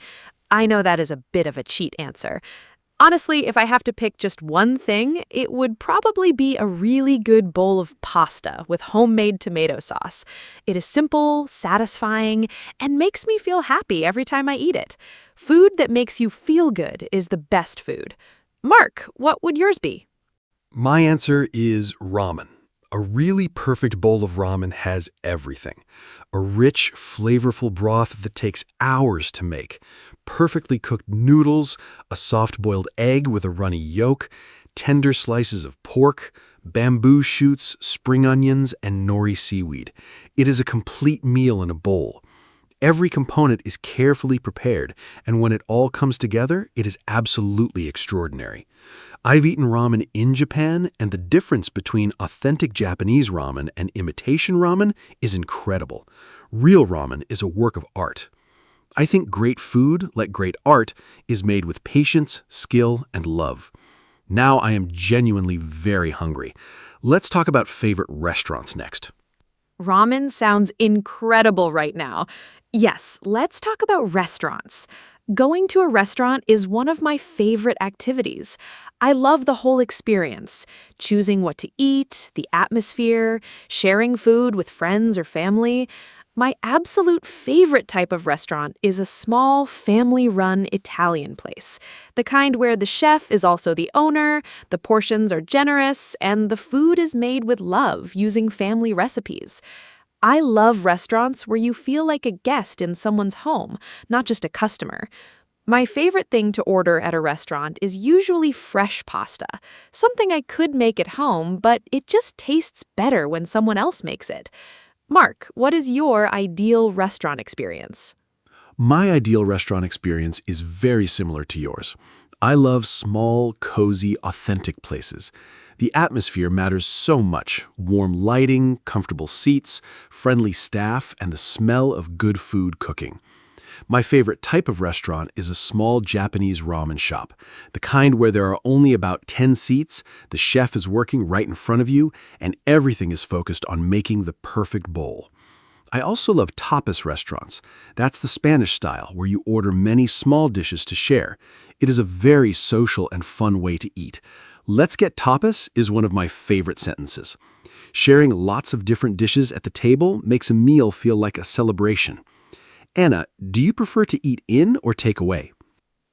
I know that is a bit of a cheat answer. Honestly, if I have to pick just one thing, it would probably be a really good bowl of pasta with homemade tomato sauce. It is simple, satisfying, and makes me feel happy every time I eat it. Food that makes you feel good is the best food. Mark, what would yours be? My answer is ramen. A really perfect bowl of ramen has everything. A rich, flavorful broth that takes hours to make, perfectly cooked noodles, a soft-boiled egg with a runny yolk, tender slices of pork, bamboo shoots, spring onions, and nori seaweed. It is a complete meal in a bowl. Every component is carefully prepared, and when it all comes together, it is absolutely extraordinary. I've eaten ramen in Japan, and the difference between authentic Japanese ramen and imitation ramen is incredible. Real ramen is a work of art. I think great food, like great art, is made with patience, skill, and love. Now I am genuinely very hungry. Let's talk about favorite restaurants next. Ramen sounds incredible right now. Yes, let's talk about restaurants. Going to a restaurant is one of my favorite activities. I love the whole experience, choosing what to eat, the atmosphere, sharing food with friends or family. My absolute favorite type of restaurant is a small, family-run Italian place. The kind where the chef is also the owner, the portions are generous, and the food is made with love using family recipes. I love restaurants where you feel like a guest in someone's home, not just a customer. My favorite thing to order at a restaurant is usually fresh pasta, something I could make at home, but it just tastes better when someone else makes it. Mark, what is your ideal restaurant experience? My ideal restaurant experience is very similar to yours. I love small, cozy, authentic places. The atmosphere matters so much. Warm lighting, comfortable seats, friendly staff, and the smell of good food cooking. My favorite type of restaurant is a small Japanese ramen shop, the kind where there are only about 10 seats, the chef is working right in front of you, and everything is focused on making the perfect bowl. I also love tapas restaurants. That's the Spanish style, where you order many small dishes to share. It is a very social and fun way to eat. "Let's get tapas" is one of my favorite sentences. Sharing lots of different dishes at the table makes a meal feel like a celebration. Anna, do you prefer to eat in or take away?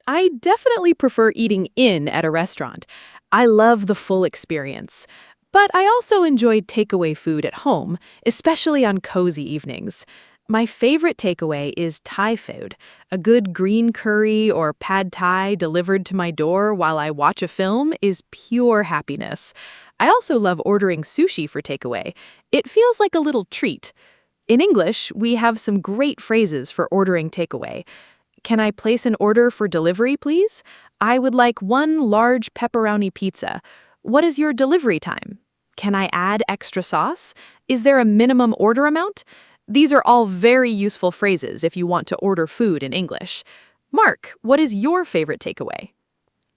I definitely prefer eating in at a restaurant. I love the full experience. But I also enjoy takeaway food at home, especially on cozy evenings. My favorite takeaway is Thai food. A good green curry or pad Thai delivered to my door while I watch a film is pure happiness. I also love ordering sushi for takeaway. It feels like a little treat. In English, we have some great phrases for ordering takeaway. Can I place an order for delivery, please? I would like one large pepperoni pizza. What is your delivery time? Can I add extra sauce? Is there a minimum order amount? These are all very useful phrases if you want to order food in English. Mark, what is your favorite takeaway?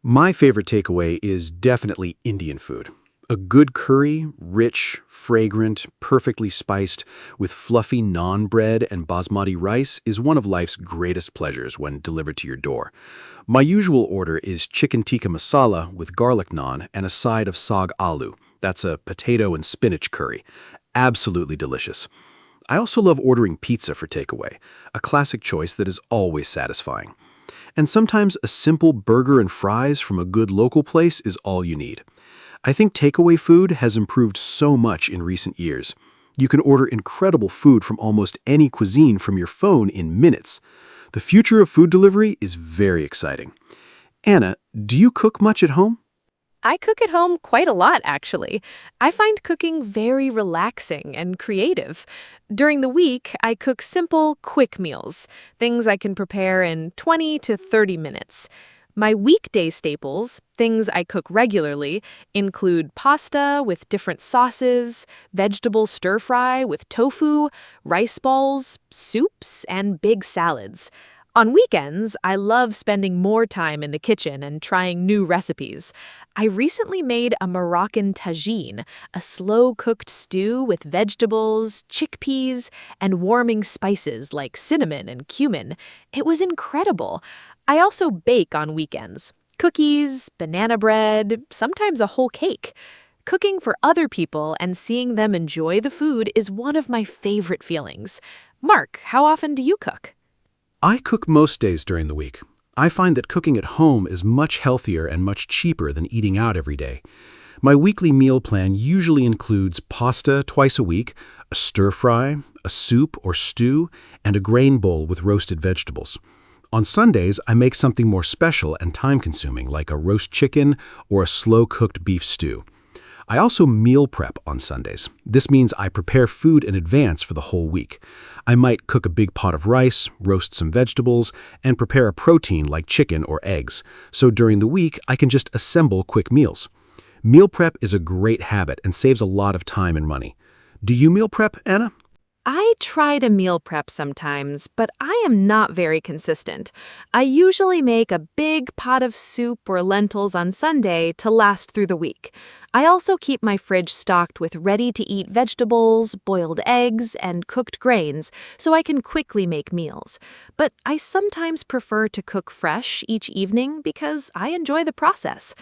My favorite takeaway is definitely Indian food. A good curry, rich, fragrant, perfectly spiced, with fluffy naan bread and basmati rice is one of life's greatest pleasures when delivered to your door. My usual order is chicken tikka masala with garlic naan and a side of saag aloo. That's a potato and spinach curry. Absolutely delicious. I also love ordering pizza for takeaway, a classic choice that is always satisfying. And sometimes a simple burger and fries from a good local place is all you need. I think takeaway food has improved so much in recent years. You can order incredible food from almost any cuisine from your phone in minutes. The future of food delivery is very exciting. Anna, do you cook much at home? I cook at home quite a lot, actually. I find cooking very relaxing and creative. During the week, I cook simple, quick meals, things I can prepare in 20 to 30 minutes. My weekday staples, things I cook regularly, include pasta with different sauces, vegetable stir-fry with tofu, rice balls, soups, and big salads. On weekends, I love spending more time in the kitchen and trying new recipes. I recently made a Moroccan tagine, a slow-cooked stew with vegetables, chickpeas, and warming spices like cinnamon and cumin. It was incredible. I also bake on weekends. Cookies, banana bread, sometimes a whole cake. Cooking for other people and seeing them enjoy the food is one of my favorite feelings. Mark, how often do you cook? I cook most days during the week. I find that cooking at home is much healthier and much cheaper than eating out every day. My weekly meal plan usually includes pasta twice a week, a stir-fry, a soup or stew, and a grain bowl with roasted vegetables. On Sundays, I make something more special and time-consuming, like a roast chicken or a slow-cooked beef stew. I also meal prep on Sundays. This means I prepare food in advance for the whole week. I might cook a big pot of rice, roast some vegetables, and prepare a protein like chicken or eggs. So during the week, I can just assemble quick meals. Meal prep is a great habit and saves a lot of time and money. Do you meal prep, Anna? I try to meal prep sometimes, but I am not very consistent. I usually make a big pot of soup or lentils on Sunday to last through the week. I also keep my fridge stocked with ready-to-eat vegetables, boiled eggs, and cooked grains so I can quickly make meals. But I sometimes prefer to cook fresh each evening because I enjoy the process.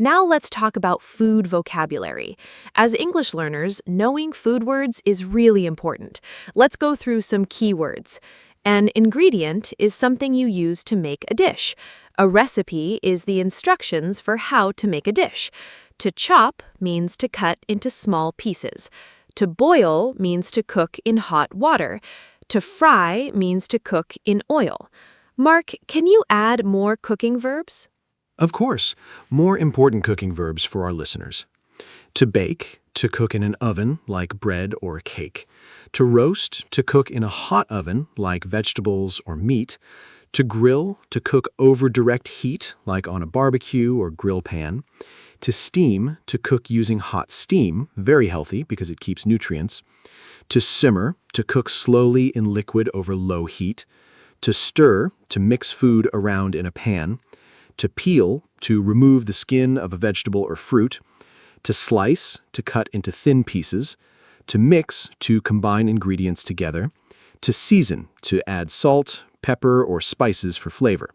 Now let's talk about food vocabulary. As English learners, knowing food words is really important. Let's go through some keywords. An ingredient is something you use to make a dish. A recipe is the instructions for how to make a dish. To chop means to cut into small pieces. To boil means to cook in hot water. To fry means to cook in oil. Mark, can you add more cooking verbs? Of course, more important cooking verbs for our listeners. To bake, to cook in an oven like bread or a cake. To roast, to cook in a hot oven like vegetables or meat. To grill, to cook over direct heat like on a barbecue or grill pan. To steam, to cook using hot steam, very healthy because it keeps nutrients. To simmer, to cook slowly in liquid over low heat. To stir, to mix food around in a pan. To peel, to remove the skin of a vegetable or fruit. To slice, to cut into thin pieces. To mix, to combine ingredients together. To season, to add salt, pepper, or spices for flavor.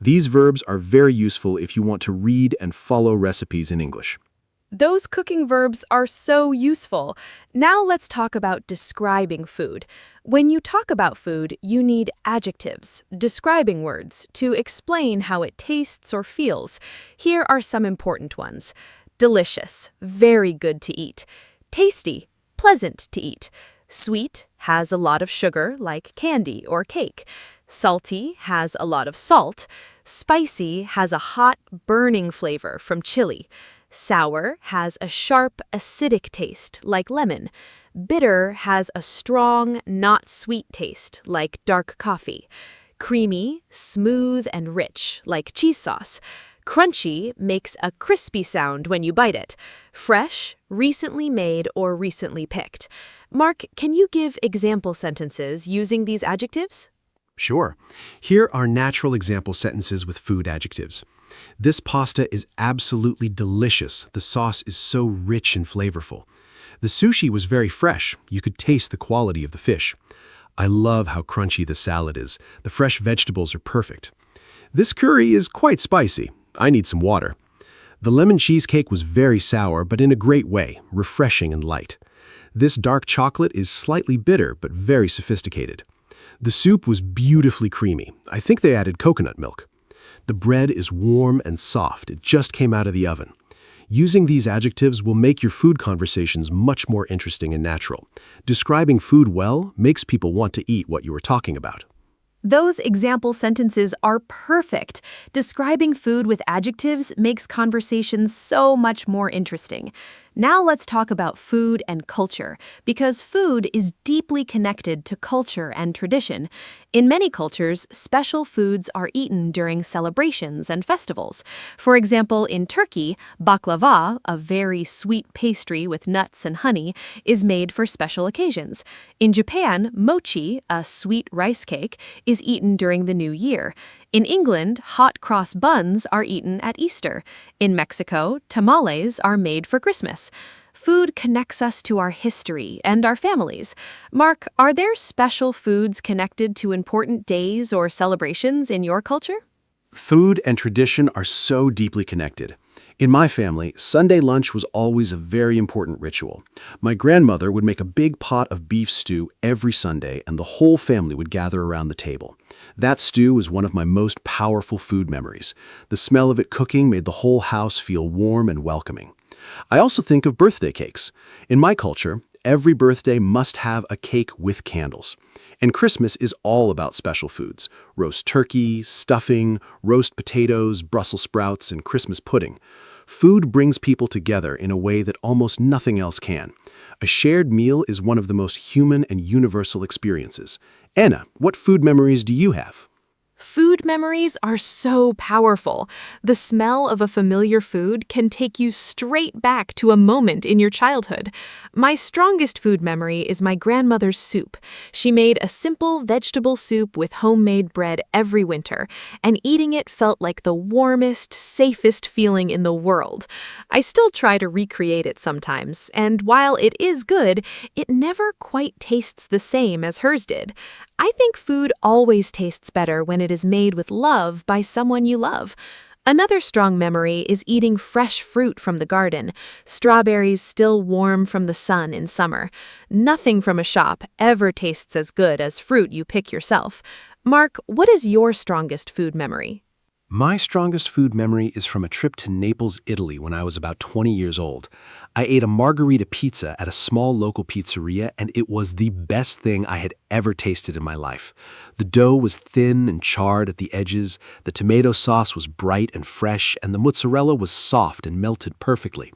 These verbs are very useful if you want to read and follow recipes in English. Those cooking verbs are so useful. Now let's talk about describing food. When you talk about food, you need adjectives, describing words, to explain how it tastes or feels. Here are some important ones. Delicious, very good to eat. Tasty, pleasant to eat. Sweet, has a lot of sugar like candy or cake. Salty, has a lot of salt. Spicy, has a hot, burning flavor from chili. Sour has a sharp, acidic taste, like lemon. Bitter has a strong, not sweet taste, like dark coffee. Creamy, smooth, and rich, like cheese sauce. Crunchy makes a crispy sound when you bite it. Fresh, recently made or recently picked. Mark, can you give example sentences using these adjectives? Sure. Here are natural example sentences with food adjectives. This pasta is absolutely delicious. The sauce is so rich and flavorful. The sushi was very fresh. You could taste the quality of the fish. I love how crunchy the salad is. The fresh vegetables are perfect. This curry is quite spicy. I need some water. The lemon cheesecake was very sour, but in a great way, refreshing and light. This dark chocolate is slightly bitter, but very sophisticated. The soup was beautifully creamy. I think they added coconut milk. The bread is warm and soft. It just came out of the oven. Using these adjectives will make your food conversations much more interesting and natural. Describing food well makes people want to eat what you are talking about. Those example sentences are perfect. Describing food with adjectives makes conversations so much more interesting. Now let's talk about food and culture, because food is deeply connected to culture and tradition. In many cultures, special foods are eaten during celebrations and festivals. For example, in Turkey, baklava, a very sweet pastry with nuts and honey, is made for special occasions. In Japan, mochi, a sweet rice cake, is eaten during the New Year. In England, hot cross buns are eaten at Easter. In Mexico, tamales are made for Christmas. Food connects us to our history and our families. Mark, are there special foods connected to important days or celebrations in your culture? Food and tradition are so deeply connected. In my family, Sunday lunch was always a very important ritual. My grandmother would make a big pot of beef stew every Sunday, and the whole family would gather around the table. That stew was one of my most powerful food memories. The smell of it cooking made the whole house feel warm and welcoming. I also think of birthday cakes. In my culture, every birthday must have a cake with candles. And Christmas is all about special foods: roast turkey, stuffing, roast potatoes, Brussels sprouts, and Christmas pudding. Food brings people together in a way that almost nothing else can. A shared meal is one of the most human and universal experiences. Anna, what food memories do you have? Food memories are so powerful. The smell of a familiar food can take you straight back to a moment in your childhood. My strongest food memory is my grandmother's soup. She made a simple vegetable soup with homemade bread every winter, and eating it felt like the warmest, safest feeling in the world. I still try to recreate it sometimes, and while it is good, it never quite tastes the same as hers did. I think food always tastes better when it is made with love by someone you love. Another strong memory is eating fresh fruit from the garden, strawberries still warm from the sun in summer. Nothing from a shop ever tastes as good as fruit you pick yourself. Mark, what is your strongest food memory? My strongest food memory is from a trip to Naples, Italy when I was about 20 years old. I ate a margarita pizza at a small local pizzeria, and it was the best thing I had ever tasted in my life. The dough was thin and charred at the edges, the tomato sauce was bright and fresh, and the mozzarella was soft and melted perfectly.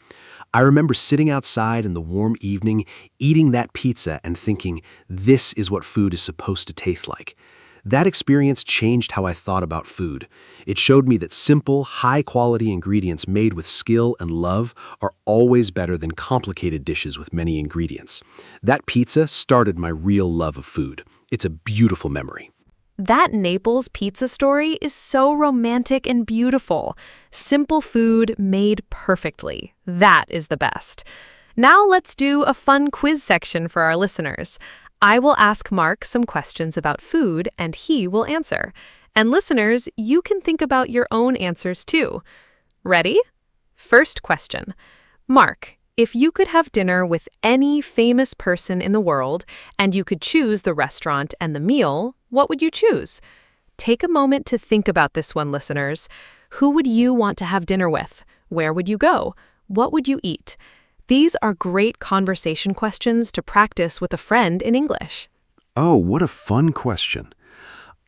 I remember sitting outside in the warm evening, eating that pizza and thinking, this is what food is supposed to taste like. That experience changed how I thought about food. It showed me that simple, high-quality ingredients made with skill and love are always better than complicated dishes with many ingredients. That pizza started my real love of food. It's a beautiful memory. That Naples pizza story is so romantic and beautiful. Simple food made perfectly. That is the best. Now let's do a fun quiz section for our listeners. I will ask Mark some questions about food, and he will answer. And listeners, you can think about your own answers too. Ready? First question. Mark, if you could have dinner with any famous person in the world, and you could choose the restaurant and the meal, what would you choose? Take a moment to think about this one, listeners. Who would you want to have dinner with? Where would you go? What would you eat? These are great conversation questions to practice with a friend in English. Oh, what a fun question.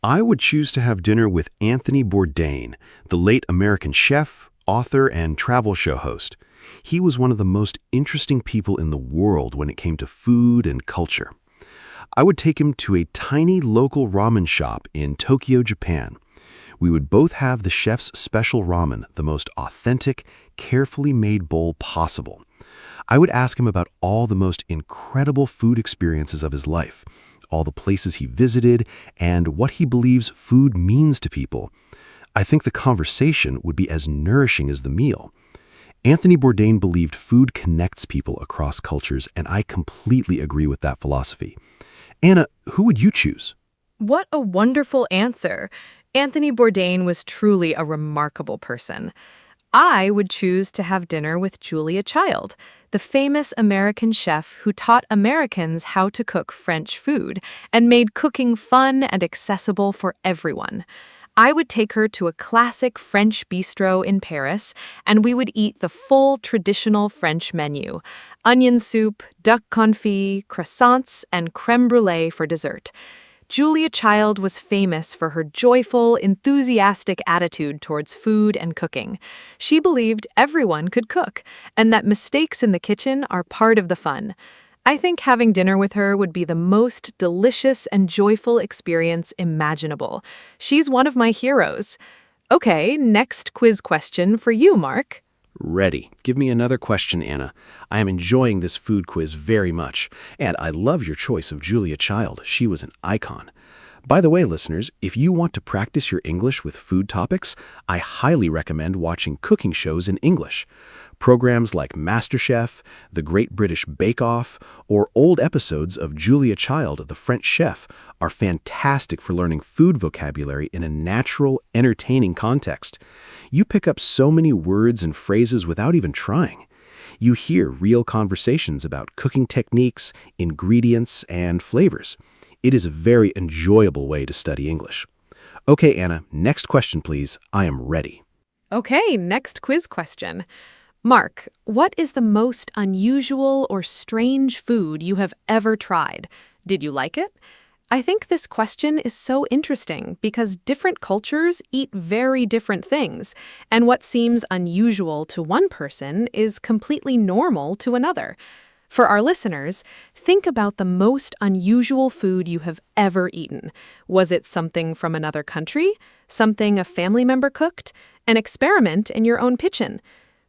I would choose to have dinner with Anthony Bourdain, the late American chef, author, and travel show host. He was one of the most interesting people in the world when it came to food and culture. I would take him to a tiny local ramen shop in Tokyo, Japan. We would both have the chef's special ramen, the most authentic, carefully made bowl possible. I would ask him about all the most incredible food experiences of his life, all the places he visited, and what he believes food means to people. I think the conversation would be as nourishing as the meal. Anthony Bourdain believed food connects people across cultures, and I completely agree with that philosophy. Anna, who would you choose? What a wonderful answer. Anthony Bourdain was truly a remarkable person. I would choose to have dinner with Julia Child, the famous American chef who taught Americans how to cook French food and made cooking fun and accessible for everyone. I would take her to a classic French bistro in Paris, and we would eat the full traditional French menu: onion soup, duck confit, croissants, and crème brûlée for dessert. Julia Child was famous for her joyful, enthusiastic attitude towards food and cooking. She believed everyone could cook, and that mistakes in the kitchen are part of the fun. I think having dinner with her would be the most delicious and joyful experience imaginable. She's one of my heroes. Okay, next quiz question for you, Mark. Ready. Give me another question, Anna. I am enjoying this food quiz very much, and I love your choice of Julia Child. She was an icon. By the way, listeners, if you want to practice your English with food topics, I highly recommend watching cooking shows in English. Programs like MasterChef, The Great British Bake Off, or old episodes of Julia Child, the French chef, are fantastic for learning food vocabulary in a natural, entertaining context. You pick up so many words and phrases without even trying. You hear real conversations about cooking techniques, ingredients, and flavors. It is a very enjoyable way to study English. Okay, Anna, next question, please. I am ready. Okay, next quiz question. Mark, what is the most unusual or strange food you have ever tried? Did you like it? I think this question is so interesting because different cultures eat very different things, and what seems unusual to one person is completely normal to another. For our listeners, think about the most unusual food you have ever eaten. Was it something from another country? Something a family member cooked? An experiment in your own kitchen?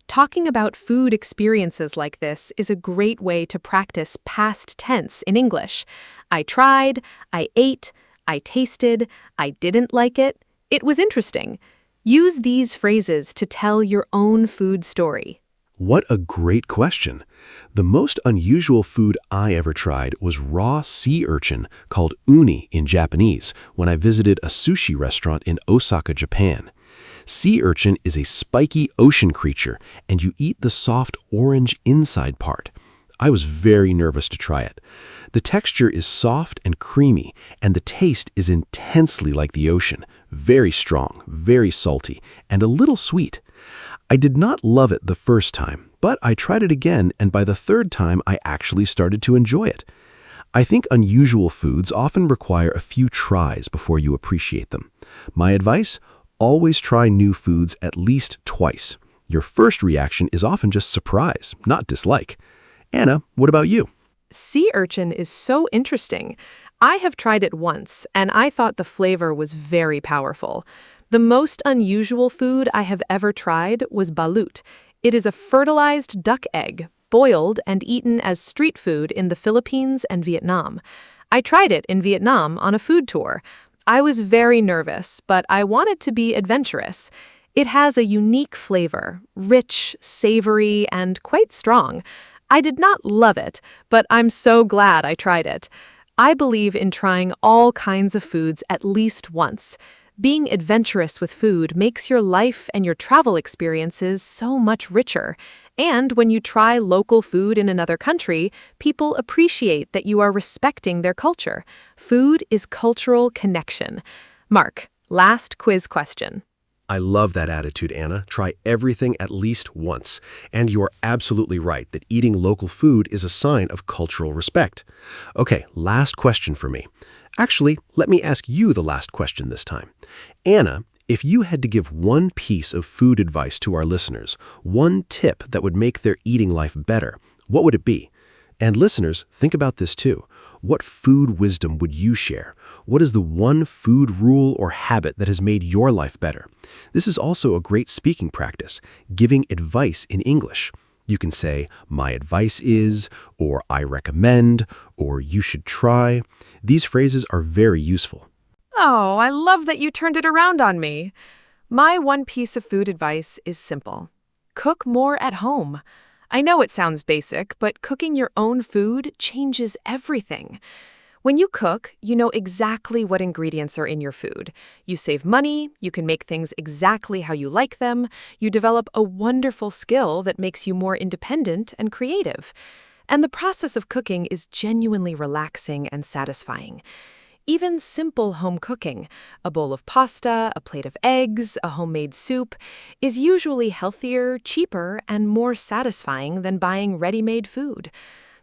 Talking about food experiences like this is a great way to practice past tense in English. I tried, I ate, I tasted, I didn't like it. It was interesting. Use these phrases to tell your own food story. What a great question. The most unusual food I ever tried was raw sea urchin called uni in Japanese when I visited a sushi restaurant in Osaka, Japan. Sea urchin is a spiky ocean creature, and you eat the soft orange inside part. I was very nervous to try it. The texture is soft and creamy, and the taste is intensely like the ocean, very strong, very salty, and a little sweet. I did not love it the first time, but I tried it again, and by the third time, I actually started to enjoy it. I think unusual foods often require a few tries before you appreciate them. My advice? Always try new foods at least twice. Your first reaction is often just surprise, not dislike. Anna, what about you? Sea urchin is so interesting. I have tried it once, and I thought the flavor was very powerful. The most unusual food I have ever tried was balut. It is a fertilized duck egg, boiled and eaten as street food in the Philippines and Vietnam. I tried it in Vietnam on a food tour. I was very nervous, but I wanted to be adventurous. It has a unique flavor, rich, savory, and quite strong. I did not love it, but I'm so glad I tried it. I believe in trying all kinds of foods at least once. Being adventurous with food makes your life and your travel experiences so much richer. And when you try local food in another country, people appreciate that you are respecting their culture. Food is cultural connection. Mark, last quiz question. I love that attitude, Anna. Try everything at least once. And you're absolutely right that eating local food is a sign of cultural respect. Okay, last question for me. Actually, let me ask you the last question this time. Anna, if you had to give one piece of food advice to our listeners, one tip that would make their eating life better, what would it be? And listeners, think about this too. What food wisdom would you share? What is the one food rule or habit that has made your life better? This is also a great speaking practice, giving advice in English. You can say, my advice is, or I recommend, or you should try. These phrases are very useful. Oh, I love that you turned it around on me. My one piece of food advice is simple. Cook more at home. I know it sounds basic, but cooking your own food changes everything. When you cook, you know exactly what ingredients are in your food. You save money, you can make things exactly how you like them, you develop a wonderful skill that makes you more independent and creative. And the process of cooking is genuinely relaxing and satisfying. Even simple home cooking, a bowl of pasta, a plate of eggs, a homemade soup, is usually healthier, cheaper, and more satisfying than buying ready-made food.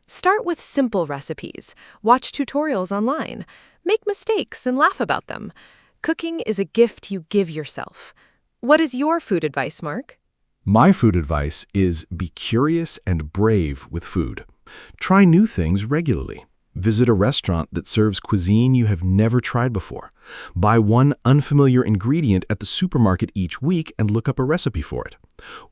Start with simple recipes. Watch tutorials online. Make mistakes and laugh about them. Cooking is a gift you give yourself. What is your food advice, Mark? My food advice is be curious and brave with food. Try new things regularly. Visit a restaurant that serves cuisine you have never tried before. Buy one unfamiliar ingredient at the supermarket each week and look up a recipe for it.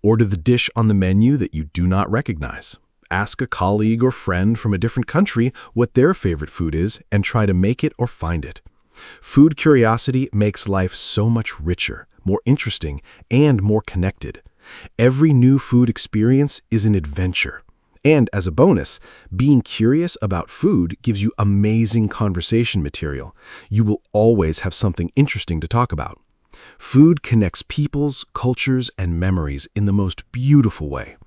Order the dish on the menu that you do not recognize. Ask a colleague or friend from a different country what their favorite food is and try to make it or find it. Food curiosity makes life so much richer, more interesting, and more connected. Every new food experience is an adventure. And as a bonus, being curious about food gives you amazing conversation material. You will always have something interesting to talk about. Food connects peoples, cultures, and memories in the most beautiful way.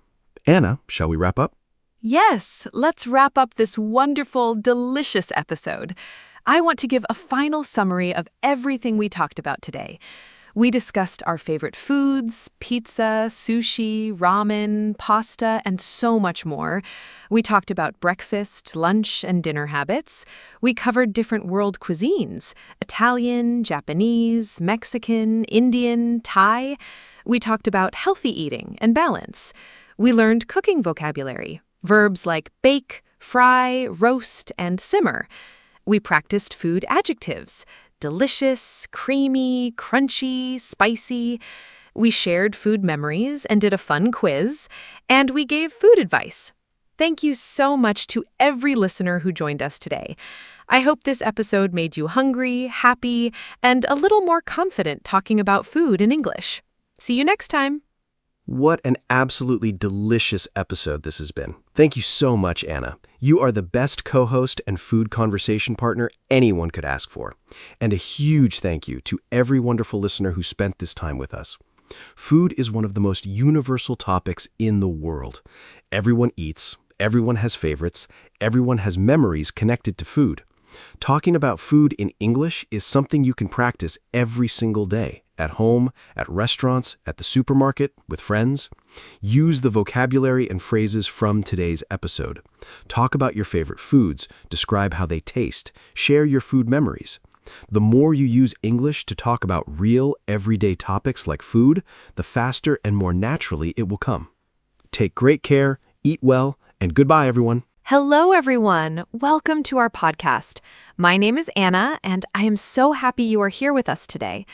Anna, shall we wrap up? Yes, let's wrap up this wonderful, delicious episode. I want to give a final summary of everything we talked about today. We discussed our favorite foods, pizza, sushi, ramen, pasta, and so much more. We talked about breakfast, lunch, and dinner habits. We covered different world cuisines: Italian, Japanese, Mexican, Indian, Thai. We talked about healthy eating and balance. We learned cooking vocabulary, verbs like bake, fry, roast, and simmer. We practiced food adjectives: delicious, creamy, crunchy, spicy. We shared food memories and did a fun quiz, and we gave food advice. Thank you so much to every listener who joined us today. I hope this episode made you hungry, happy, and a little more confident talking about food in English. See you next time. What an absolutely delicious episode this has been. Thank you so much, Anna. You are the best co-host and food conversation partner anyone could ask for. And a huge thank you to every wonderful listener who spent this time with us. Food is one of the most universal topics in the world. Everyone eats, everyone has favorites, everyone has memories connected to food. Talking about food in English is something you can practice every single day. At home, at restaurants, at the supermarket, with friends. Use the vocabulary and phrases from today's episode. Talk about your favorite foods, describe how they taste, share your food memories. The more you use English to talk about real, everyday topics like food, the faster and more naturally it will come. Take great care, eat well, and goodbye, everyone. Hello, everyone. Welcome to our podcast. My name is Anna, and I am so happy you are here with us today.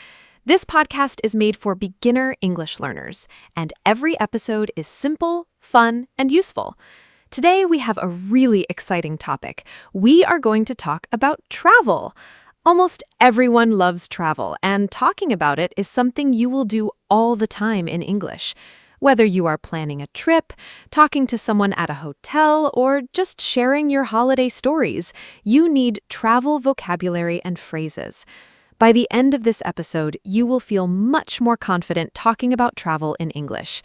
This podcast is made for beginner English learners, and every episode is simple, fun, and useful. Today, we have a really exciting topic. We are going to talk about travel. Almost everyone loves travel, and talking about it is something you will do all the time in English. Whether you are planning a trip, talking to someone at a hotel, or just sharing your holiday stories, you need travel vocabulary and phrases. By the end of this episode, you will feel much more confident talking about travel in English.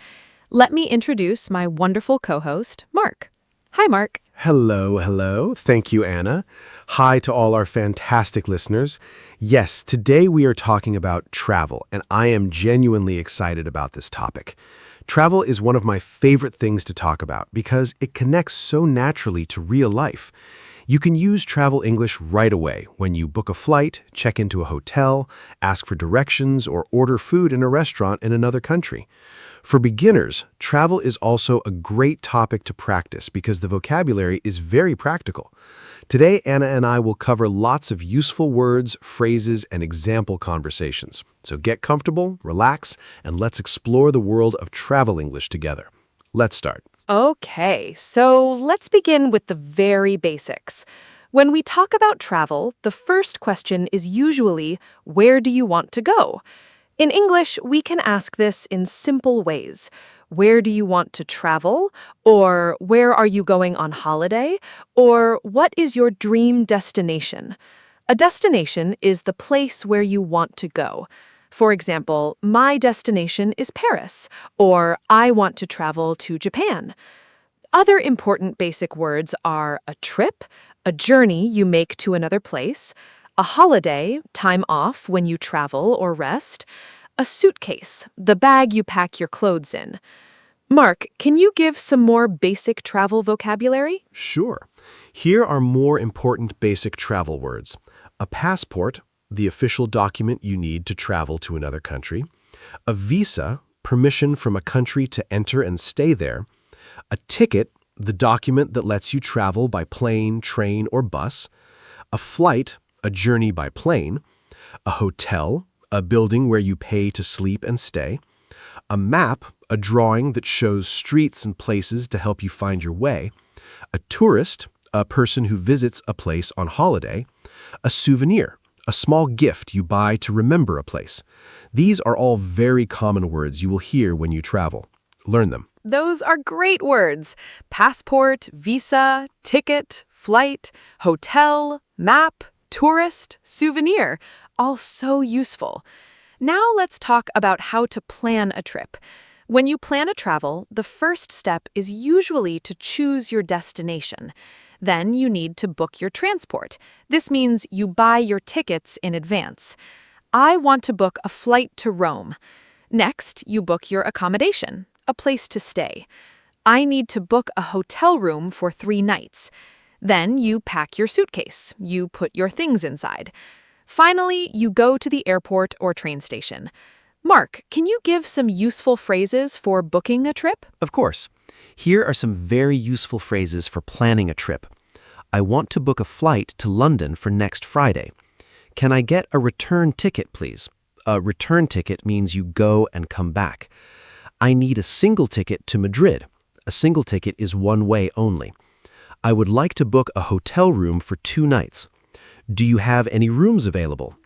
Let me introduce my wonderful co-host, Mark. Hi, Mark. Hello. Thank you, Anna. Hi to all our fantastic listeners. Yes, today we are talking about travel, and I am genuinely excited about this topic. Travel is one of my favorite things to talk about because it connects so naturally to real life. You can use travel English right away when you book a flight, check into a hotel, ask for directions, or order food in a restaurant in another country. For beginners, travel is also a great topic to practice because the vocabulary is very practical. Today, Anna and I will cover lots of useful words, phrases, and example conversations. So get comfortable, relax, and let's explore the world of travel English together. Let's start. Okay, so let's begin with the very basics. When we talk about travel, the first question is usually, where do you want to go? In English, we can ask this in simple ways. Where do you want to travel? Or where are you going on holiday? Or what is your dream destination? A destination is the place where you want to go. For example, my destination is Paris, or I want to travel to Japan. Other important basic words are a trip, a journey you make to another place, a holiday, time off when you travel or rest, a suitcase, the bag you pack your clothes in. Mark, can you give some more basic travel vocabulary? Sure. Here are more important basic travel words. A passport, the official document you need to travel to another country. A visa, permission from a country to enter and stay there. A ticket, the document that lets you travel by plane, train, or bus. A flight, a journey by plane. A hotel, a building where you pay to sleep and stay. A map, a drawing that shows streets and places to help you find your way. A tourist, a person who visits a place on holiday. A souvenir, a small gift you buy to remember a place. These are all very common words you will hear when you travel. Learn them. Those are great words. Passport, visa, ticket, flight, hotel, map, tourist, souvenir. All so useful. Now let's talk about how to plan a trip. When you plan a travel, the first step is usually to choose your destination. Then you need to book your transport. This means you buy your tickets in advance. I want to book a flight to Rome. Next, you book your accommodation, a place to stay. I need to book a hotel room for 3 nights. Then you pack your suitcase. You put your things inside. Finally, you go to the airport or train station. Mark, can you give some useful phrases for booking a trip? Of course. Here are some very useful phrases for planning a trip. I want to book a flight to London for next Friday. Can I get a return ticket, please? A return ticket means you go and come back. I need a single ticket to Madrid. A single ticket is one way only. I would like to book a hotel room for 2 nights. Do you have any rooms available?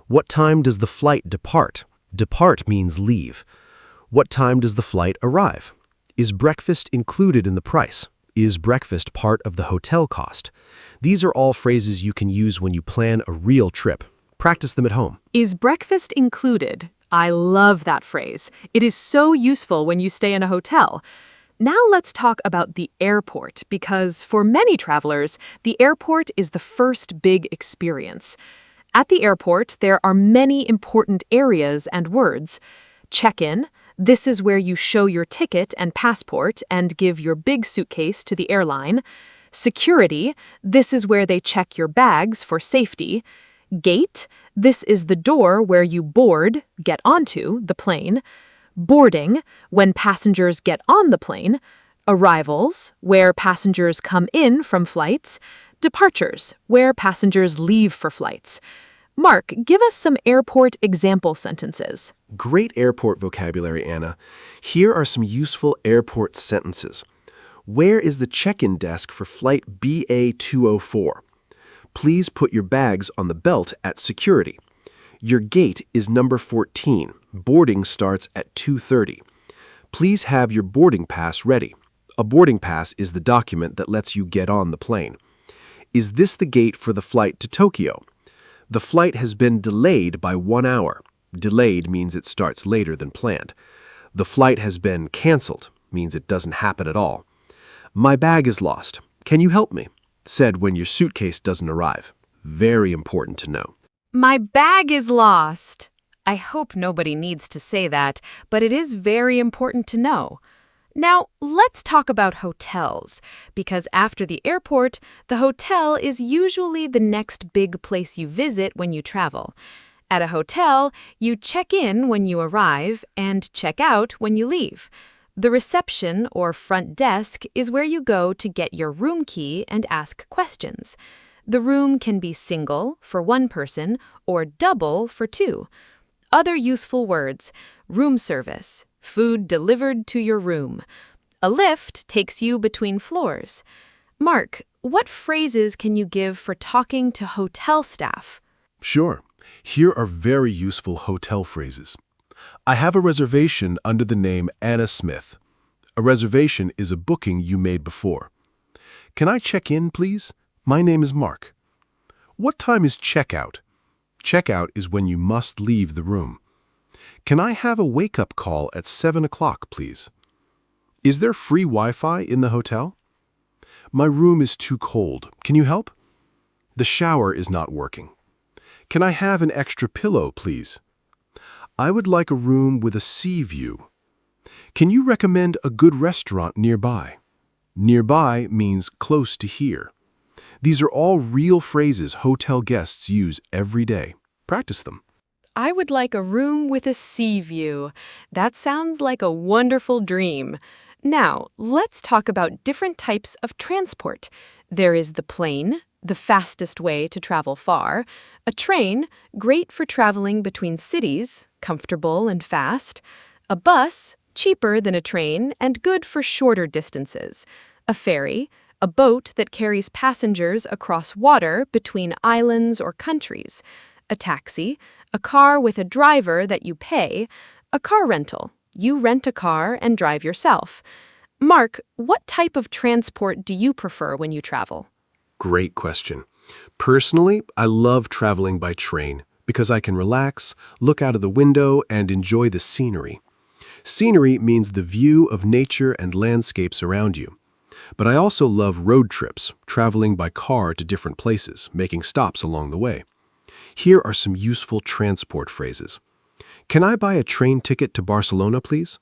What time does the flight depart? Depart means leave. What time does the flight arrive? Is breakfast included in the price? Is breakfast part of the hotel cost? These are all phrases you can use when you plan a real trip. Practice them at home. Is breakfast included? I love that phrase. It is so useful when you stay in a hotel. Now let's talk about the airport, because for many travelers, the airport is the first big experience. At the airport, there are many important areas and words. Check-in. This is where you show your ticket and passport and give your big suitcase to the airline. Security. This is where they check your bags for safety. Gate. This is the door where you board, get onto, the plane. Boarding, when passengers get on the plane. Arrivals, where passengers come in from flights. Departures, where passengers leave for flights. Mark, give us some airport example sentences. Great airport vocabulary, Anna. Here are some useful airport sentences. Where is the check-in desk for flight BA204? Please put your bags on the belt at security. Your gate is number 14. Boarding starts at 2:30. Please have your boarding pass ready. A boarding pass is the document that lets you get on the plane. Is this the gate for the flight to Tokyo? The flight has been delayed by 1 hour. Delayed means it starts later than planned. The flight has been canceled, means it doesn't happen at all. My bag is lost. Can you help me? Said when your suitcase doesn't arrive. Very important to know. My bag is lost. I hope nobody needs to say that, but it is very important to know. Now, let's talk about hotels, because after the airport, the hotel is usually the next big place you visit when you travel. At a hotel, you check in when you arrive and check out when you leave. The reception or front desk is where you go to get your room key and ask questions. The room can be single for 1 person or double for 2. Other useful words: room service, food delivered to your room. A lift takes you between floors. Mark, what phrases can you give for talking to hotel staff? Sure. Here are very useful hotel phrases. I have a reservation under the name Anna Smith. A reservation is a booking you made before. Can I check in, please? My name is Mark. What time is checkout? Checkout is when you must leave the room. Can I have a wake-up call at 7 o'clock, please? Is there free Wi-Fi in the hotel? My room is too cold. Can you help? The shower is not working. Can I have an extra pillow, please? I would like a room with a sea view. Can you recommend a good restaurant nearby? Nearby means close to here. These are all real phrases hotel guests use every day. Practice them. I would like a room with a sea view. That sounds like a wonderful dream. Now, let's talk about different types of transport. There is the plane, the fastest way to travel far. A train, great for traveling between cities, comfortable and fast. A bus, cheaper than a train and good for shorter distances. A ferry, a boat that carries passengers across water between islands or countries. A taxi, a car with a driver that you pay. A car rental, you rent a car and drive yourself. Mark, what type of transport do you prefer when you travel? Great question. Personally, I love traveling by train because I can relax, look out of the window, and enjoy the scenery. Scenery means the view of nature and landscapes around you. But I also love road trips, traveling by car to different places, making stops along the way. Here are some useful transport phrases. Can I buy a train ticket to Barcelona, please?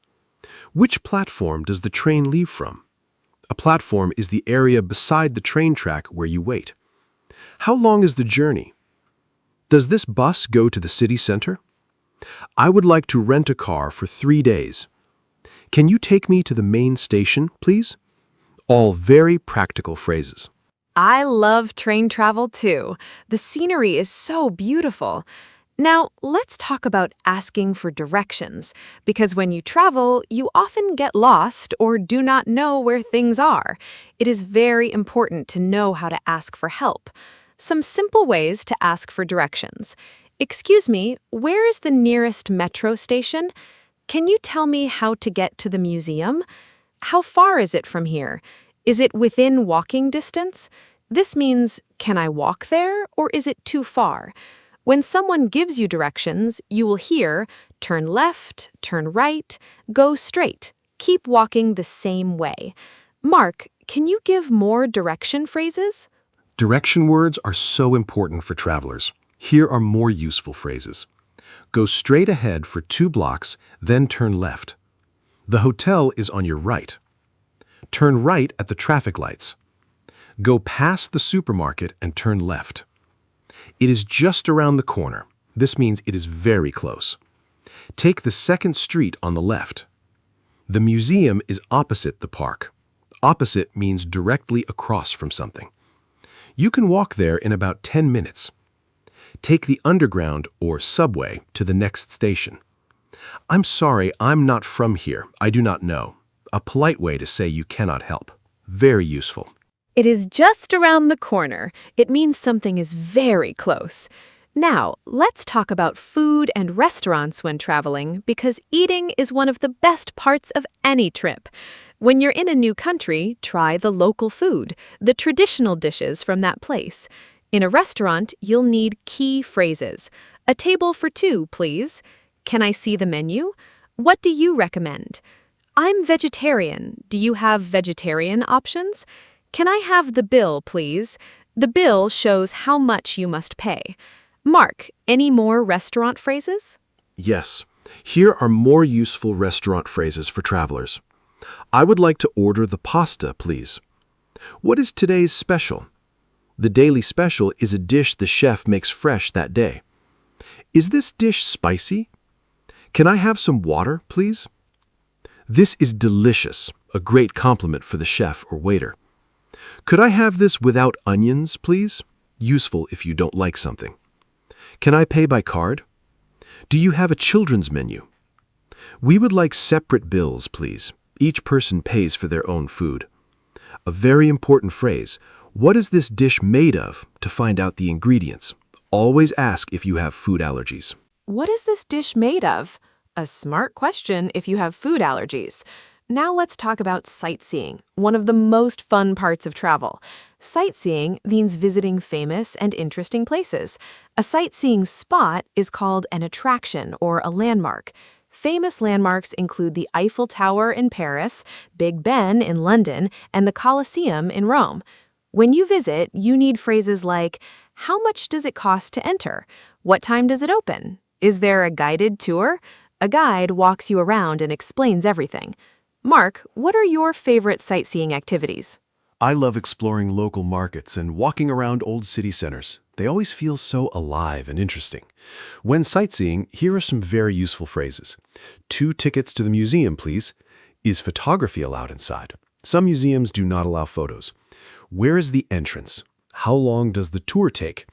Which platform does the train leave from? A platform is the area beside the train track where you wait. How long is the journey? Does this bus go to the city center? I would like to rent a car for 3 days. Can you take me to the main station, please? All very practical phrases. I love train travel too. The scenery is so beautiful. Now, let's talk about asking for directions, because when you travel, you often get lost or do not know where things are. It is very important to know how to ask for help. Some simple ways to ask for directions. Excuse me, where is the nearest metro station? Can you tell me how to get to the museum? How far is it from here? Is it within walking distance? This means, can I walk there, or is it too far? When someone gives you directions, you will hear, turn left, turn right, go straight. Keep walking the same way. Mark, can you give more direction phrases? Direction words are so important for travelers. Here are more useful phrases. Go straight ahead for 2 blocks, then turn left. The hotel is on your right. Turn right at the traffic lights. Go past the supermarket and turn left. It is just around the corner. This means it is very close. Take the second street on the left. The museum is opposite the park. Opposite means directly across from something. You can walk there in about 10 minutes. Take the underground or subway to the next station. I'm sorry, I'm not from here. I do not know. A polite way to say you cannot help. Very useful. It is just around the corner. It means something is very close. Now, let's talk about food and restaurants when traveling, because eating is one of the best parts of any trip. When you're in a new country, try the local food, the traditional dishes from that place. In a restaurant, you'll need key phrases. A table for 2, please. Can I see the menu? What do you recommend? I'm vegetarian. Do you have vegetarian options? Can I have the bill, please? The bill shows how much you must pay. Mark, any more restaurant phrases? Yes. Here are more useful restaurant phrases for travelers. I would like to order the pasta, please. What is today's special? The daily special is a dish the chef makes fresh that day. Is this dish spicy? Can I have some water, please? This is delicious, a great compliment for the chef or waiter. Could I have this without onions, please? Useful if you don't like something. Can I pay by card? Do you have a children's menu? We would like separate bills, please. Each person pays for their own food. A very important phrase. What is this dish made of? To find out the ingredients. Always ask if you have food allergies. What is this dish made of? A smart question if you have food allergies. Now let's talk about sightseeing, one of the most fun parts of travel. Sightseeing means visiting famous and interesting places. A sightseeing spot is called an attraction or a landmark. Famous landmarks include the Eiffel Tower in Paris, Big Ben in London, and the Colosseum in Rome. When you visit, you need phrases like, how much does it cost to enter? What time does it open? Is there a guided tour? A guide walks you around and explains everything. Mark, what are your favorite sightseeing activities? I love exploring local markets and walking around old city centers. They always feel so alive and interesting. When sightseeing, here are some very useful phrases. 2 tickets to the museum, please. Is photography allowed inside? Some museums do not allow photos. Where is the entrance? How long does the tour take?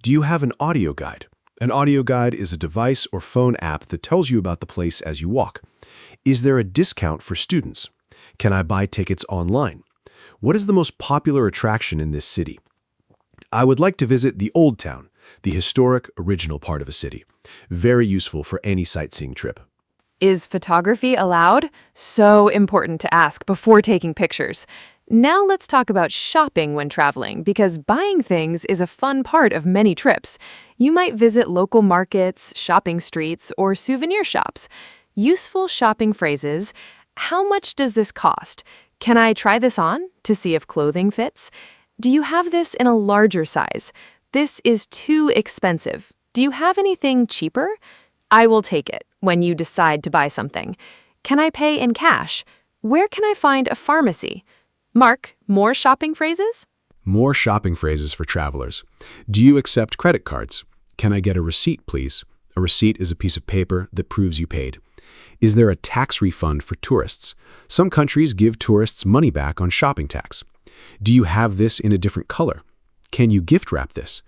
Do you have an audio guide? An audio guide is a device or phone app that tells you about the place as you walk. Is there a discount for students? Can I buy tickets online? What is the most popular attraction in this city? I would like to visit the Old Town, the historic, original part of a city. Very useful for any sightseeing trip. Is photography allowed? So important to ask before taking pictures. Now let's talk about shopping when traveling, because buying things is a fun part of many trips. You might visit local markets, shopping streets, or souvenir shops. Useful shopping phrases. How much does this cost? Can I try this on to see if clothing fits? Do you have this in a larger size? This is too expensive. Do you have anything cheaper? I will take it when you decide to buy something. Can I pay in cash? Where can I find a pharmacy? Mark, more shopping phrases? More shopping phrases for travelers. Do you accept credit cards? Can I get a receipt, please? A receipt is a piece of paper that proves you paid. Is there a tax refund for tourists? Some countries give tourists money back on shopping tax. Do you have this in a different color? Can you gift wrap this?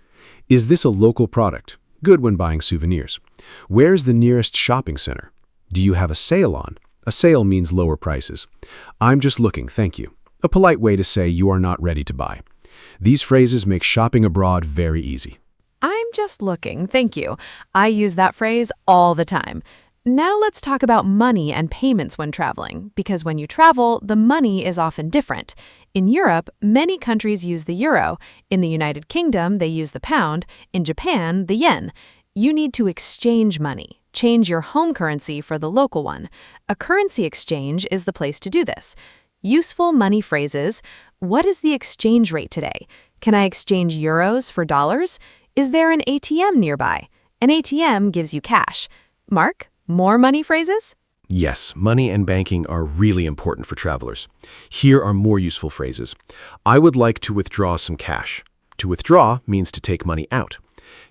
Is this a local product? Good when buying souvenirs. Where's the nearest shopping center? Do you have a sale on? A sale means lower prices. I'm just looking, thank you. A polite way to say you are not ready to buy. These phrases make shopping abroad very easy. I'm just looking, thank you. I use that phrase all the time. Now let's talk about money and payments when traveling, because when you travel, the money is often different. In Europe, many countries use the euro. In the United Kingdom, they use the pound. In Japan, the yen. You need to exchange money. Change your home currency for the local one. A currency exchange is the place to do this. Useful money phrases. What is the exchange rate today? Can I exchange euros for dollars? Is there an ATM nearby? An ATM gives you cash. Mark, more money phrases? Yes, money and banking are really important for travelers. Here are more useful phrases. I would like to withdraw some cash. To withdraw means to take money out.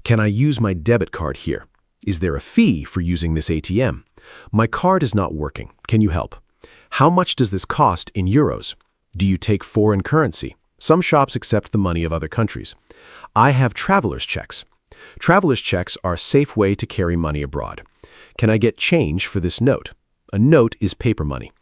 Can I use my debit card here? Is there a fee for using this ATM? My card is not working. Can you help? How much does this cost in euros? Do you take foreign currency? Some shops accept the money of other countries. I have traveler's checks. Traveler's checks are a safe way to carry money abroad. Can I get change for this note? A note is paper money.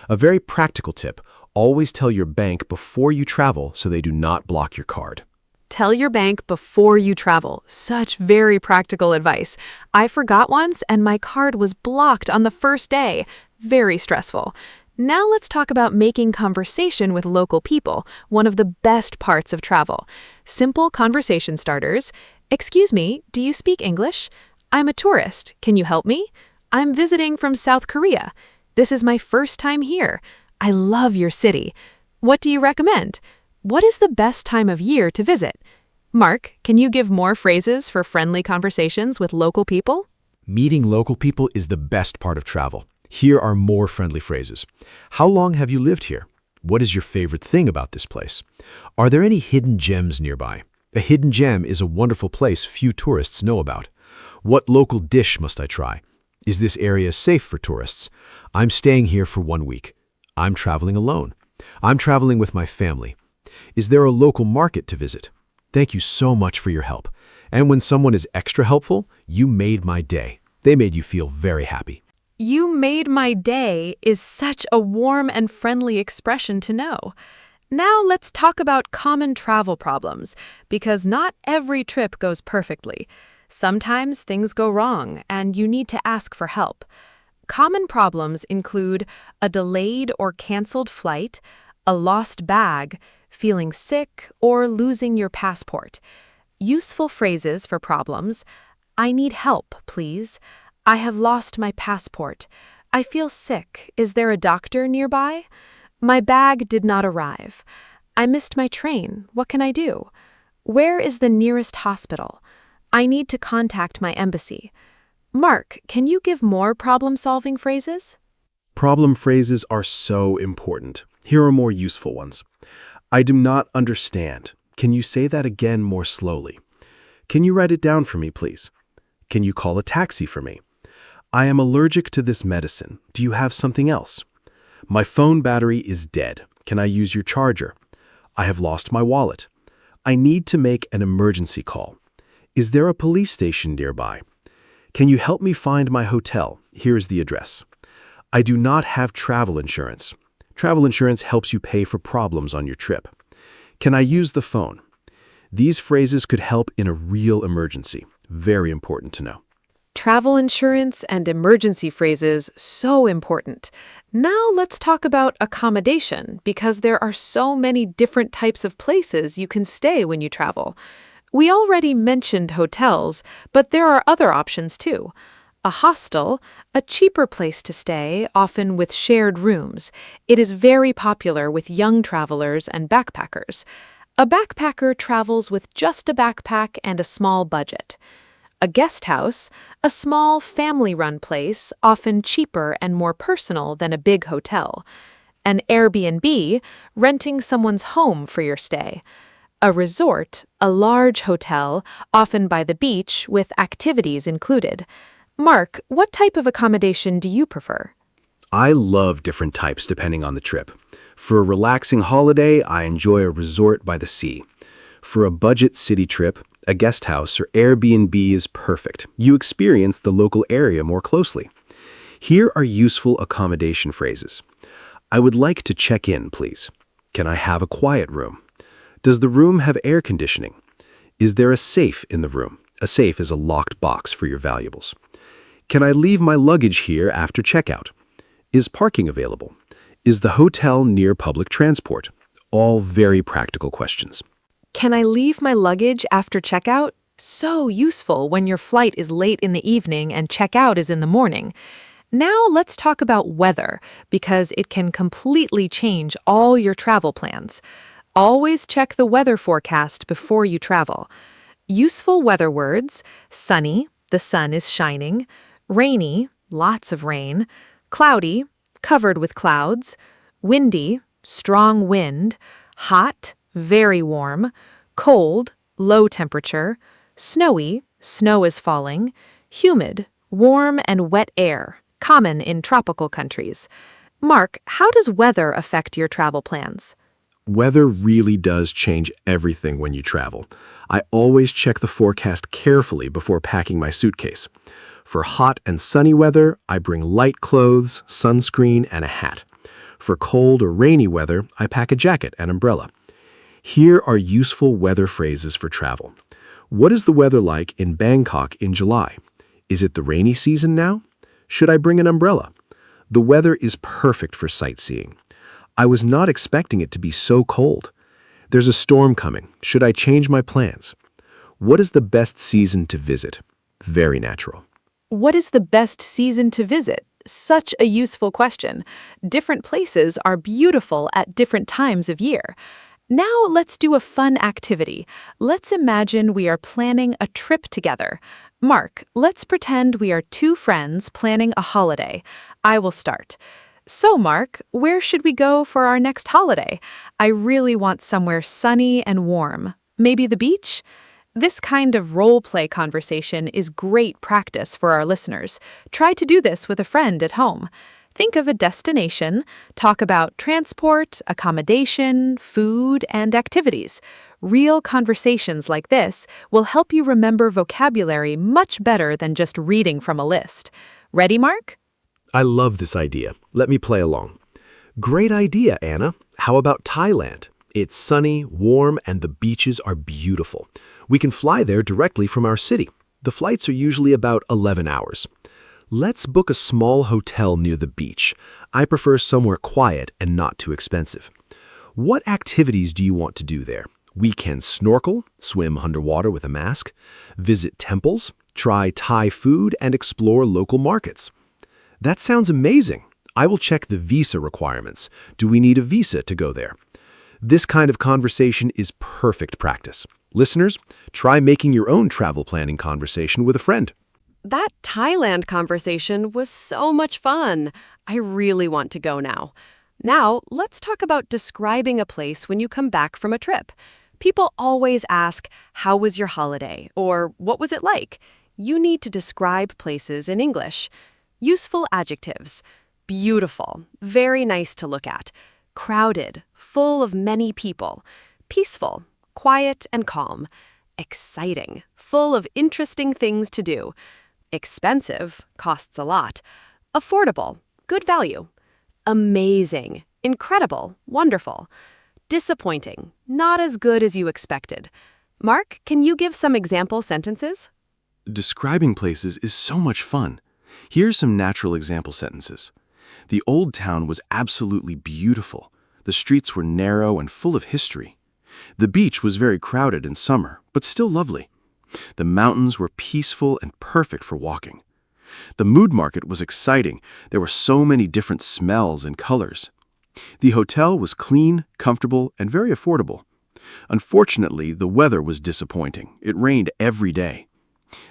A very practical tip, always tell your bank before you travel so they do not block your card. Tell your bank before you travel. Such very practical advice. I forgot once and my card was blocked on the first day. Very stressful. Now let's talk about making conversation with local people, one of the best parts of travel. Simple conversation starters. Excuse me, do you speak English? I'm a tourist. Can you help me? I'm visiting from South Korea. This is my first time here. I love your city. What do you recommend? What is the best time of year to visit? Mark, can you give more phrases for friendly conversations with local people? Meeting local people is the best part of travel. Here are more friendly phrases. How long have you lived here? What is your favorite thing about this place? Are there any hidden gems nearby? A hidden gem is a wonderful place few tourists know about. What local dish must I try? Is this area safe for tourists? I'm staying here for 1 week. I'm traveling alone. I'm traveling with my family. Is there a local market to visit? Thank you so much for your help. And when someone is extra helpful, you made my day. They made you feel very happy. You made my day is such a warm and friendly expression to know. Now let's talk about common travel problems, because not every trip goes perfectly. Sometimes things go wrong and you need to ask for help. Common problems include a delayed or canceled flight, a lost bag, feeling sick, or losing your passport. Useful phrases for problems. I need help, please. I have lost my passport. I feel sick. Is there a doctor nearby? My bag did not arrive. I missed my train. What can I do? Where is the nearest hospital? I need to contact my embassy. Mark, can you give more problem-solving phrases? Problem phrases are so important. Here are more useful ones. I do not understand. Can you say that again more slowly? Can you write it down for me, please? Can you call a taxi for me? I am allergic to this medicine. Do you have something else? My phone battery is dead. Can I use your charger? I have lost my wallet. I need to make an emergency call. Is there a police station nearby? Can you help me find my hotel? Here is the address. I do not have travel insurance. Travel insurance helps you pay for problems on your trip. Can I use the phone? These phrases could help in a real emergency. Very important to know. Travel insurance and emergency phrases, so important. Now let's talk about accommodation, because there are so many different types of places you can stay when you travel. We already mentioned hotels, but there are other options too. A hostel, a cheaper place to stay, often with shared rooms. It is very popular with young travelers and backpackers. A backpacker travels with just a backpack and a small budget. A guest house, a small family-run place, often cheaper and more personal than a big hotel. An Airbnb, renting someone's home for your stay. A resort, a large hotel, often by the beach with activities included. Mark, what type of accommodation do you prefer? I love different types depending on the trip. For a relaxing holiday, I enjoy a resort by the sea. For a budget city trip, a guest house or Airbnb is perfect. You experience the local area more closely. Here are useful accommodation phrases. I would like to check in, please. Can I have a quiet room? Does the room have air conditioning? Is there a safe in the room? A safe is a locked box for your valuables. Can I leave my luggage here after checkout? Is parking available? Is the hotel near public transport? All very practical questions. Can I leave my luggage after checkout? So useful when your flight is late in the evening and checkout is in the morning. Now let's talk about weather, because it can completely change all your travel plans. Always check the weather forecast before you travel. Useful weather words: sunny, the sun is shining; rainy, lots of rain; cloudy, covered with clouds; windy, strong wind; hot, very warm; cold, low temperature; snowy, snow is falling; humid, warm and wet air, common in tropical countries. Mark, how does weather affect your travel plans? Weather really does change everything when you travel. I always check the forecast carefully before packing my suitcase. For hot and sunny weather, I bring light clothes, sunscreen, and a hat. For cold or rainy weather, I pack a jacket and umbrella. Here are useful weather phrases for travel. What is the weather like in Bangkok in July? Is it the rainy season now? Should I bring an umbrella? The weather is perfect for sightseeing. I was not expecting it to be so cold. There's a storm coming. Should I change my plans? What is the best season to visit? Very natural. What is the best season to visit? Such a useful question. Different places are beautiful at different times of year. Now let's do a fun activity. Let's imagine we are planning a trip together. Mark, let's pretend we are two friends planning a holiday. I will start. So, Mark, where should we go for our next holiday? I really want somewhere sunny and warm. Maybe the beach? This kind of role-play conversation is great practice for our listeners. Try to do this with a friend at home. Think of a destination, talk about transport, accommodation, food, and activities. Real conversations like this will help you remember vocabulary much better than just reading from a list. Ready, Mark? I love this idea. Let me play along. Great idea, Anna. How about Thailand? It's sunny, warm, and the beaches are beautiful. We can fly there directly from our city. The flights are usually about 11 hours. Let's book a small hotel near the beach. I prefer somewhere quiet and not too expensive. What activities do you want to do there? We can snorkel, swim underwater with a mask, visit temples, try Thai food, and explore local markets. That sounds amazing. I will check the visa requirements. Do we need a visa to go there? This kind of conversation is perfect practice. Listeners, try making your own travel planning conversation with a friend. That Thailand conversation was so much fun. I really want to go now. Now, let's talk about describing a place when you come back from a trip. People always ask, "How was your holiday?" or "What was it like?" You need to describe places in English. Useful adjectives: beautiful, very nice to look at; crowded, full of many people; peaceful, quiet and calm; exciting, full of interesting things to do; expensive, costs a lot; affordable, good value; amazing, incredible, wonderful; disappointing, not as good as you expected. Mark, can you give some example sentences? Describing places is so much fun. Here's some natural example sentences. The old town was absolutely beautiful. The streets were narrow and full of history. The beach was very crowded in summer, but still lovely. The mountains were peaceful and perfect for walking. The mood market was exciting. There were so many different smells and colors. The hotel was clean, comfortable, and very affordable. Unfortunately, the weather was disappointing. It rained every day.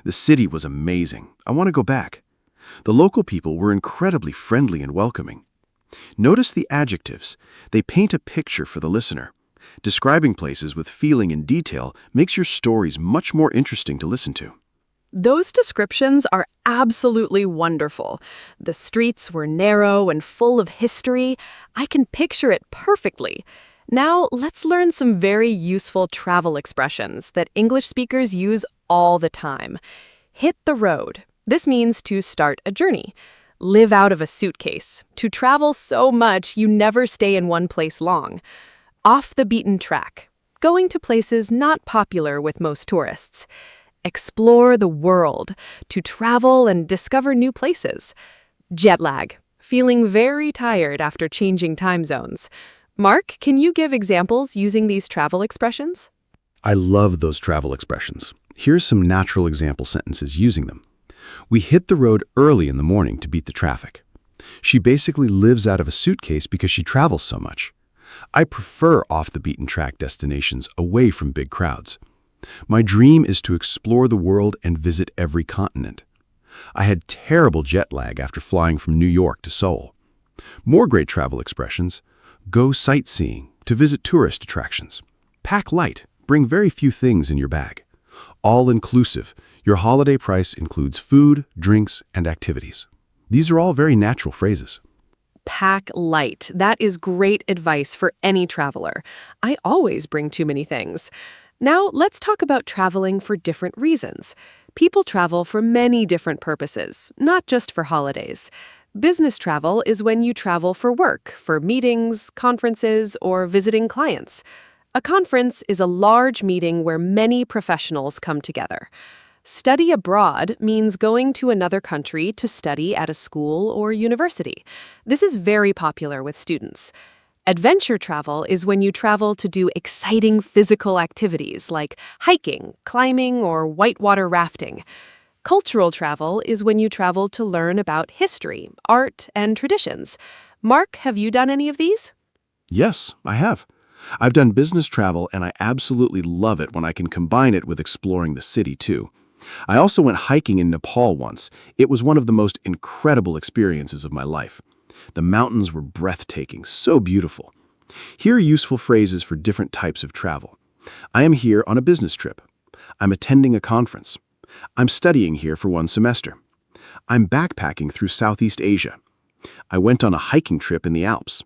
The city was amazing. I want to go back. The local people were incredibly friendly and welcoming. Notice the adjectives. They paint a picture for the listener. Describing places with feeling and detail makes your stories much more interesting to listen to. Those descriptions are absolutely wonderful. The streets were narrow and full of history. I can picture it perfectly. Now, let's learn some very useful travel expressions that English speakers use all the time. Hit the road. This means to start a journey. Live out of a suitcase. To travel so much you never stay in one place long. Off the beaten track. Going to places not popular with most tourists. Explore the world. To travel and discover new places. Jet lag. Feeling very tired after changing time zones. Mark, can you give examples using these travel expressions? I love those travel expressions. Here's some natural example sentences using them. We hit the road early in the morning to beat the traffic. She basically lives out of a suitcase because she travels so much. I prefer off-the-beaten-track destinations away from big crowds. My dream is to explore the world and visit every continent. I had terrible jet lag after flying from New York to Seoul. More great travel expressions. Go sightseeing, to visit tourist attractions. Pack light, bring very few things in your bag. All-inclusive, your holiday price includes food, drinks, and activities. These are all very natural phrases. Pack light. That is great advice for any traveler. I always bring too many things. Now, let's talk about traveling for different reasons. People travel for many different purposes, not just for holidays. Business travel is when you travel for work, for meetings, conferences, or visiting clients. A conference is a large meeting where many professionals come together. Study abroad means going to another country to study at a school or university. This is very popular with students. Adventure travel is when you travel to do exciting physical activities like hiking, climbing, or whitewater rafting. Cultural travel is when you travel to learn about history, art, and traditions. Mark, have you done any of these? Yes, I have. I've done business travel and I absolutely love it when I can combine it with exploring the city too. I also went hiking in Nepal once. It was one of the most incredible experiences of my life. The mountains were breathtaking, so beautiful. Here are useful phrases for different types of travel. I am here on a business trip. I'm attending a conference. I'm studying here for 1 semester. I'm backpacking through Southeast Asia. I went on a hiking trip in the Alps.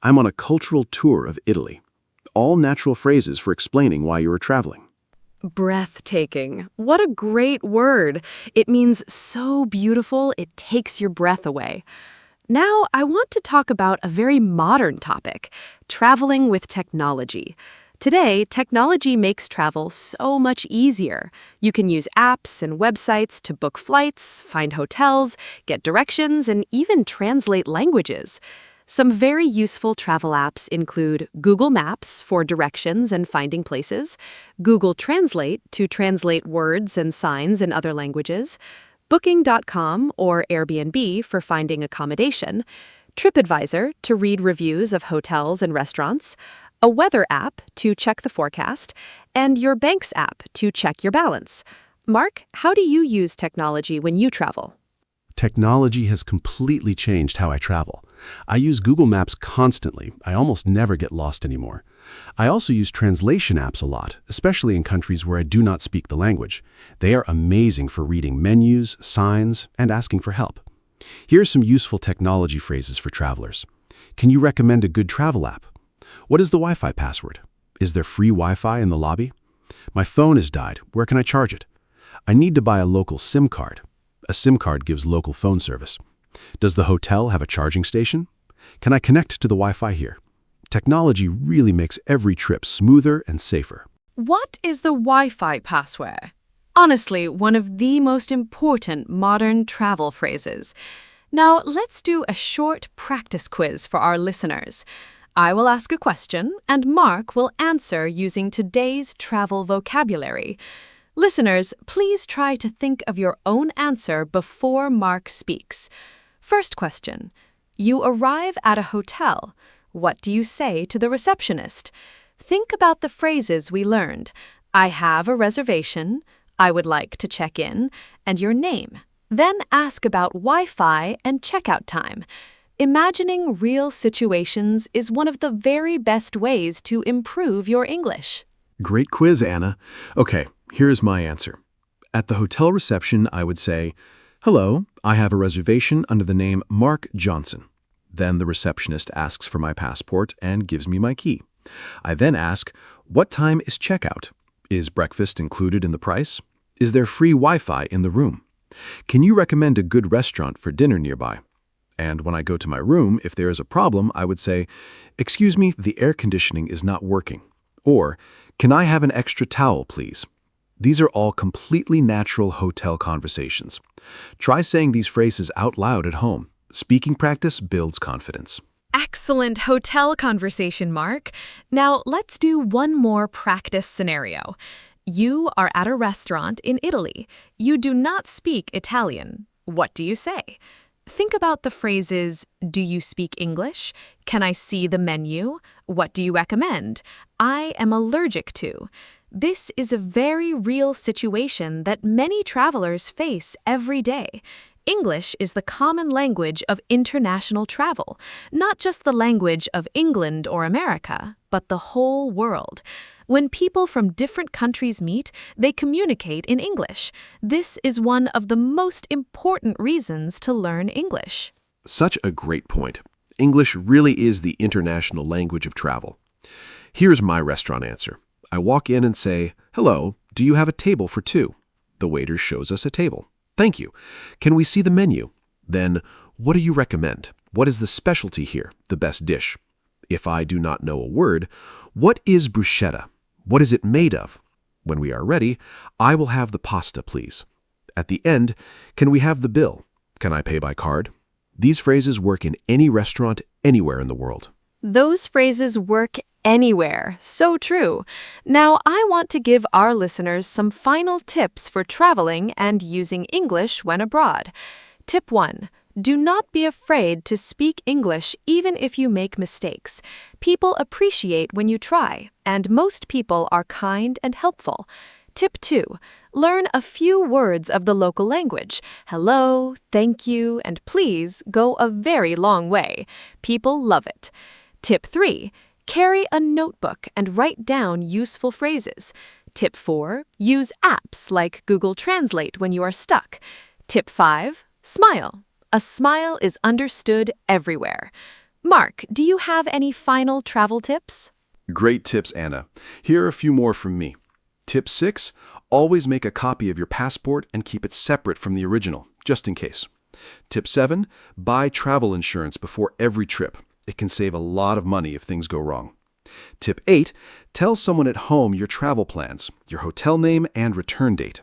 I'm on a cultural tour of Italy. All natural phrases for explaining why you are traveling. Breathtaking. What a great word. It means so beautiful it takes your breath away. Now, I want to talk about a very modern topic, traveling with technology. Today, technology makes travel so much easier. You can use apps and websites to book flights, find hotels, get directions, and even translate languages. Some very useful travel apps include Google Maps for directions and finding places, Google Translate to translate words and signs in other languages, Booking.com or Airbnb for finding accommodation, TripAdvisor to read reviews of hotels and restaurants, a weather app to check the forecast, and your bank's app to check your balance. Mark, how do you use technology when you travel? Technology has completely changed how I travel. I use Google Maps constantly. I almost never get lost anymore. I also use translation apps a lot, especially in countries where I do not speak the language. They are amazing for reading menus, signs, and asking for help. Here are some useful technology phrases for travelers. Can you recommend a good travel app? What is the Wi-Fi password? Is there free Wi-Fi in the lobby? My phone has died. Where can I charge it? I need to buy a local SIM card. A SIM card gives local phone service. Does the hotel have a charging station? Can I connect to the Wi-Fi here? Technology really makes every trip smoother and safer. What is the Wi-Fi password? Honestly, one of the most important modern travel phrases. Now, let's do a short practice quiz for our listeners. I will ask a question, and Mark will answer using today's travel vocabulary. Listeners, please try to think of your own answer before Mark speaks. First question. You arrive at a hotel. What do you say to the receptionist? Think about the phrases we learned. I have a reservation. I would like to check in, and your name. Then ask about Wi-Fi and checkout time. Imagining real situations is one of the very best ways to improve your English. Great quiz, Anna. Okay, here's my answer. At the hotel reception, I would say, "Hello, I have a reservation under the name Mark Johnson." Then the receptionist asks for my passport and gives me my key. I then ask, "What time is checkout? Is breakfast included in the price? Is there free Wi-Fi in the room? Can you recommend a good restaurant for dinner nearby?" And when I go to my room, if there is a problem, I would say, "Excuse me, the air conditioning is not working." Or, "Can I have an extra towel, please?" These are all completely natural hotel conversations. Try saying these phrases out loud at home. Speaking practice builds confidence. Excellent hotel conversation, Mark. Now let's do one more practice scenario. You are at a restaurant in Italy. You do not speak Italian. What do you say? Think about the phrases, "Do you speak English? Can I see the menu? What do you recommend? I am allergic to." This is a very real situation that many travelers face every day. English is the common language of international travel, not just the language of England or America, but the whole world. When people from different countries meet, they communicate in English. This is one of the most important reasons to learn English. Such a great point. English really is the international language of travel. Here's my restaurant answer. I walk in and say, "Hello, do you have a table for two?" The waiter shows us a table. "Thank you. Can we see the menu?" Then, "What do you recommend? What is the specialty here, the best dish?" If I do not know a word, "What is bruschetta? What is it made of?" When we are ready, I will have the pasta, please. At the end, "Can we have the bill? Can I pay by card?" These phrases work in any restaurant anywhere in the world. Those phrases work anywhere. So true. Now, I want to give our listeners some final tips for traveling and using English when abroad. Tip 1. Do not be afraid to speak English even if you make mistakes. People appreciate when you try, and most people are kind and helpful. Tip 2. Learn a few words of the local language. Hello, thank you, and please go a very long way. People love it. Tip 3. Carry a notebook and write down useful phrases. Tip 4. Use apps like Google Translate when you are stuck. Tip 5. Smile. A smile is understood everywhere. Mark, do you have any final travel tips? Great tips, Anna. Here are a few more from me. Tip 6. Always make a copy of your passport and keep it separate from the original, just in case. Tip 7. Buy travel insurance before every trip. It can save a lot of money if things go wrong. Tip 8. Tell someone at home your travel plans, your hotel name, and return date.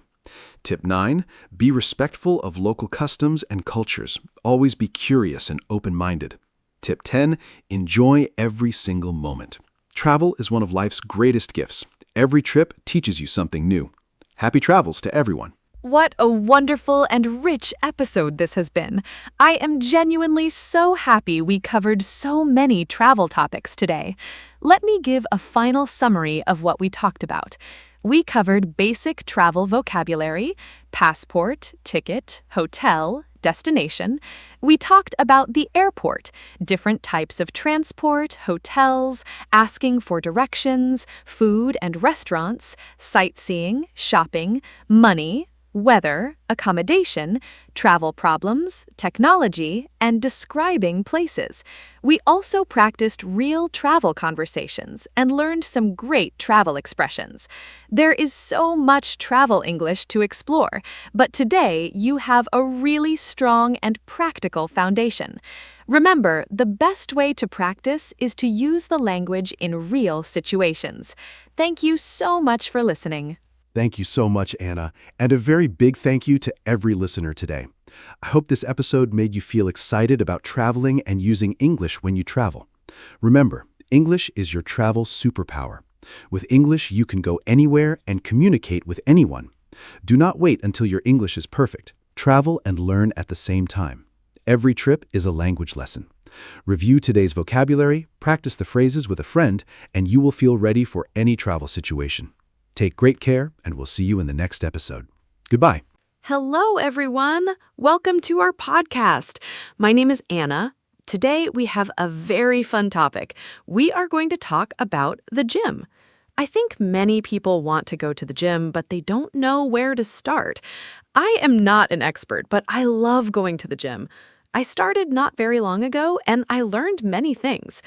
Tip 9. Be respectful of local customs and cultures. Always be curious and open-minded. Tip 10. Enjoy every single moment. Travel is one of life's greatest gifts. Every trip teaches you something new. Happy travels to everyone. What a wonderful and rich episode this has been. I am genuinely so happy we covered so many travel topics today. Let me give a final summary of what we talked about. We covered basic travel vocabulary, passport, ticket, hotel, destination. We talked about the airport, different types of transport, hotels, asking for directions, food and restaurants, sightseeing, shopping, money, weather, accommodation, travel problems, technology, and describing places. We also practiced real travel conversations and learned some great travel expressions. There is so much travel English to explore, but today you have a really strong and practical foundation. Remember, the best way to practice is to use the language in real situations. Thank you so much for listening. Thank you so much, Anna, and a very big thank you to every listener today. I hope this episode made you feel excited about traveling and using English when you travel. Remember, English is your travel superpower. With English, you can go anywhere and communicate with anyone. Do not wait until your English is perfect. Travel and learn at the same time. Every trip is a language lesson. Review today's vocabulary, practice the phrases with a friend, and you will feel ready for any travel situation. Take great care, and we'll see you in the next episode. Goodbye. Hello, everyone. Welcome to our podcast. My name is Anna. Today, we have a very fun topic. We are going to talk about the gym. I think many people want to go to the gym, but they don't know where to start. I am not an expert, but I love going to the gym. I started not very long ago, and I learned many things.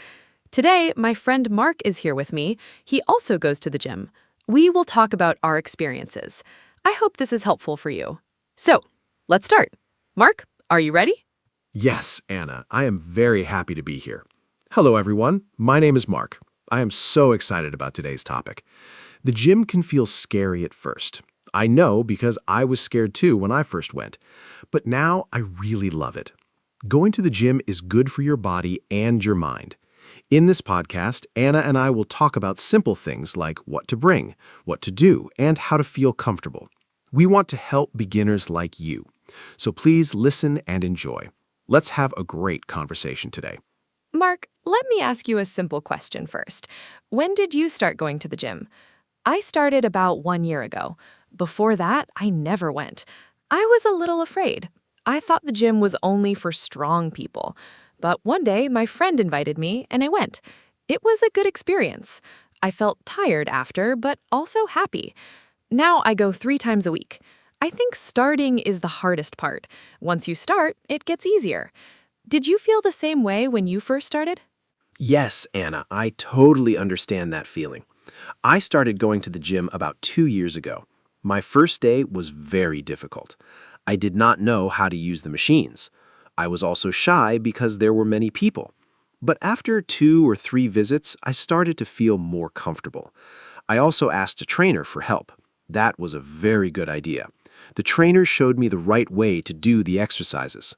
Today, my friend Mark is here with me. He also goes to the gym. We will talk about our experiences. I hope this is helpful for you. So, let's start. Mark, are you ready? Yes, Anna, I am very happy to be here. Hello, everyone. My name is Mark. I am so excited about today's topic. The gym can feel scary at first. I know because I was scared too when I first went. But now I really love it. Going to the gym is good for your body and your mind. In this podcast, Anna and I will talk about simple things like what to bring, what to do, and how to feel comfortable. We want to help beginners like you. So please listen and enjoy. Let's have a great conversation today. Mark, let me ask you a simple question first. When did you start going to the gym? I started about 1 year ago. Before that, I never went. I was a little afraid. I thought the gym was only for strong people. But one day, my friend invited me, and I went. It was a good experience. I felt tired after, but also happy. Now I go 3 times a week. I think starting is the hardest part. Once you start, it gets easier. Did you feel the same way when you first started? Yes, Anna, I totally understand that feeling. I started going to the gym about 2 years ago. My first day was very difficult. I did not know how to use the machines. I was also shy because there were many people. But after 2 or 3 visits, I started to feel more comfortable. I also asked a trainer for help. That was a very good idea. The trainer showed me the right way to do the exercises.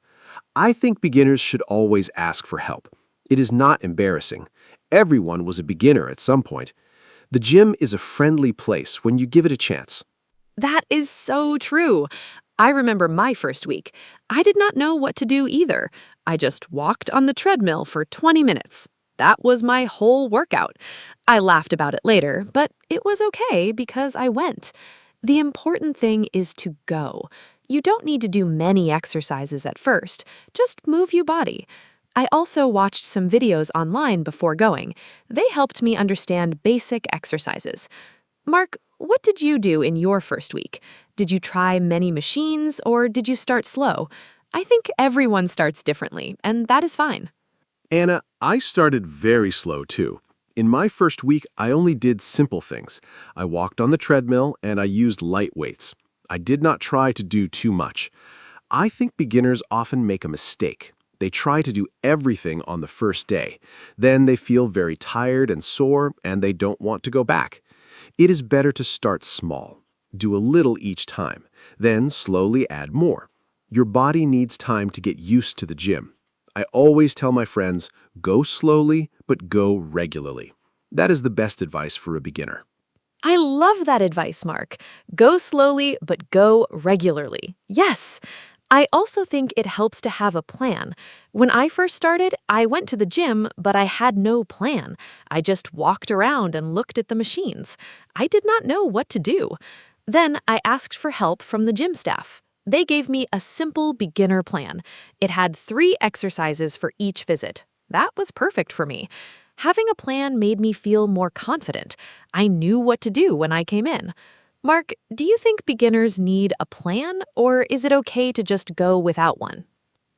I think beginners should always ask for help. It is not embarrassing. Everyone was a beginner at some point. The gym is a friendly place when you give it a chance. That is so true. I remember my first week. I did not know what to do either. I just walked on the treadmill for 20 minutes. That was my whole workout. I laughed about it later, but it was okay because I went. The important thing is to go. You don't need to do many exercises at first. Just move your body. I also watched some videos online before going. They helped me understand basic exercises. Mark, what did you do in your first week? Did you try many machines or did you start slow? I think everyone starts differently, and that is fine. Anna, I started very slow too. In my first week, I only did simple things. I walked on the treadmill and I used light weights. I did not try to do too much. I think beginners often make a mistake. They try to do everything on the first day. Then they feel very tired and sore and they don't want to go back. It is better to start small. Do a little each time, then slowly add more. Your body needs time to get used to the gym. I always tell my friends, go slowly, but go regularly. That is the best advice for a beginner. I love that advice, Mark. Go slowly, but go regularly. Yes. I also think it helps to have a plan. When I first started, I went to the gym, but I had no plan. I just walked around and looked at the machines. I did not know what to do. Then I asked for help from the gym staff. They gave me a simple beginner plan. It had 3 exercises for each visit. That was perfect for me. Having a plan made me feel more confident. I knew what to do when I came in. Mark, do you think beginners need a plan, or is it okay to just go without one?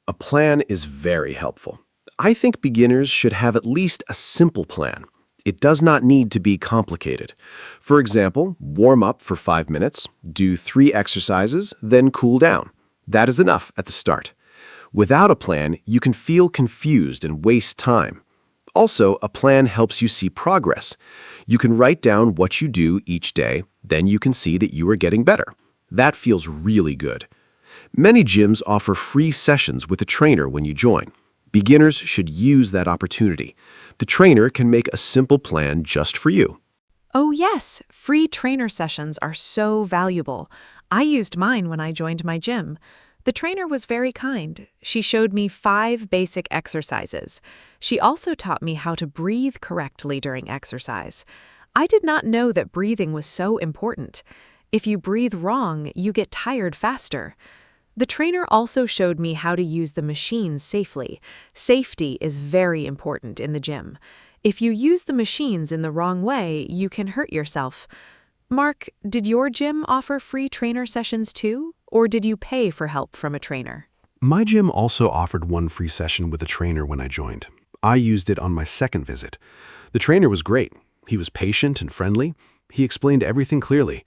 A plan is very helpful. I think beginners should have at least a simple plan. It does not need to be complicated. For example, warm up for 5 minutes, do 3 exercises, then cool down. That is enough at the start. Without a plan, you can feel confused and waste time. Also, a plan helps you see progress. You can write down what you do each day, then you can see that you are getting better. That feels really good. Many gyms offer free sessions with a trainer when you join. Beginners should use that opportunity. The trainer can make a simple plan just for you. Oh yes, free trainer sessions are so valuable. I used mine when I joined my gym. The trainer was very kind. She showed me 5 basic exercises. She also taught me how to breathe correctly during exercise. I did not know that breathing was so important. If you breathe wrong, you get tired faster. The trainer also showed me how to use the machines safely. Safety is very important in the gym. If you use the machines in the wrong way, you can hurt yourself. Mark, did your gym offer free trainer sessions too, or did you pay for help from a trainer? My gym also offered one free session with a trainer when I joined. I used it on my second visit. The trainer was great. He was patient and friendly. He explained everything clearly.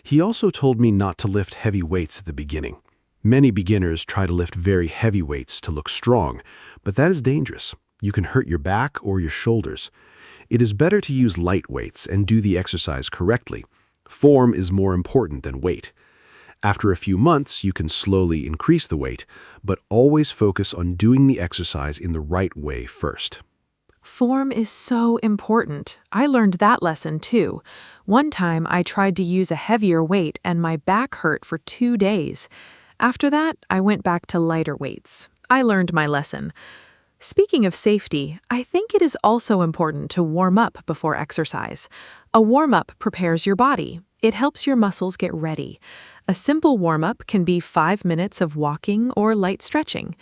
He also told me not to lift heavy weights at the beginning. Many beginners try to lift very heavy weights to look strong, but that is dangerous. You can hurt your back or your shoulders. It is better to use light weights and do the exercise correctly. Form is more important than weight. After a few months, you can slowly increase the weight, but always focus on doing the exercise in the right way first. Form is so important. I learned that lesson too. One time I tried to use a heavier weight and my back hurt for 2 days. After that, I went back to lighter weights. I learned my lesson. Speaking of safety, I think it is also important to warm up before exercise. A warm-up prepares your body. It helps your muscles get ready. A simple warm-up can be 5 minutes of walking or light stretching.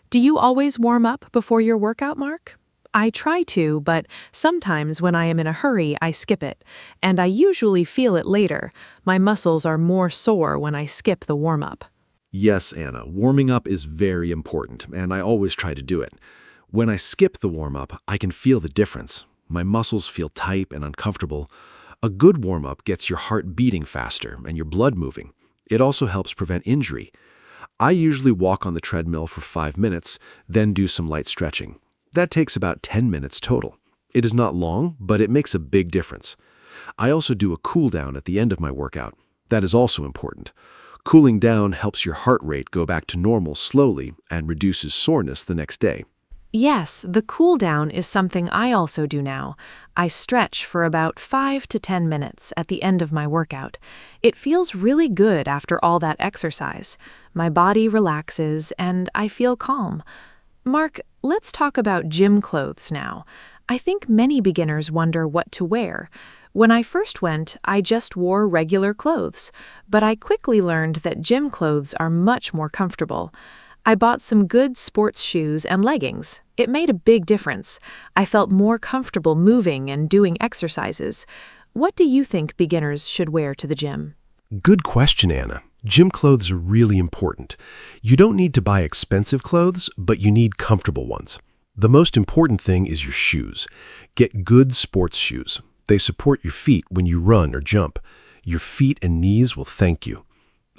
Do you always warm up before your workout, Mark? I try to, but sometimes when I am in a hurry, I skip it. And I usually feel it later. My muscles are more sore when I skip the warm-up. Yes, Anna, warming up is very important, and I always try to do it. When I skip the warm-up, I can feel the difference. My muscles feel tight and uncomfortable. A good warm-up gets your heart beating faster and your blood moving. It also helps prevent injury. I usually walk on the treadmill for 5 minutes, then do some light stretching. That takes about 10 minutes total. It is not long, but it makes a big difference. I also do a cool down at the end of my workout. That is also important. Cooling down helps your heart rate go back to normal slowly and reduces soreness the next day. Yes, the cool down is something I also do now. I stretch for about 5 to 10 minutes at the end of my workout. It feels really good after all that exercise. My body relaxes and I feel calm. Mark, let's talk about gym clothes now. I think many beginners wonder what to wear. When I first went, I just wore regular clothes, but I quickly learned that gym clothes are much more comfortable. I bought some good sports shoes and leggings. It made a big difference. I felt more comfortable moving and doing exercises. What do you think beginners should wear to the gym? Good question, Anna. Gym clothes are really important. You don't need to buy expensive clothes, but you need comfortable ones. The most important thing is your shoes. Get good sports shoes. They support your feet when you run or jump. Your feet and knees will thank you.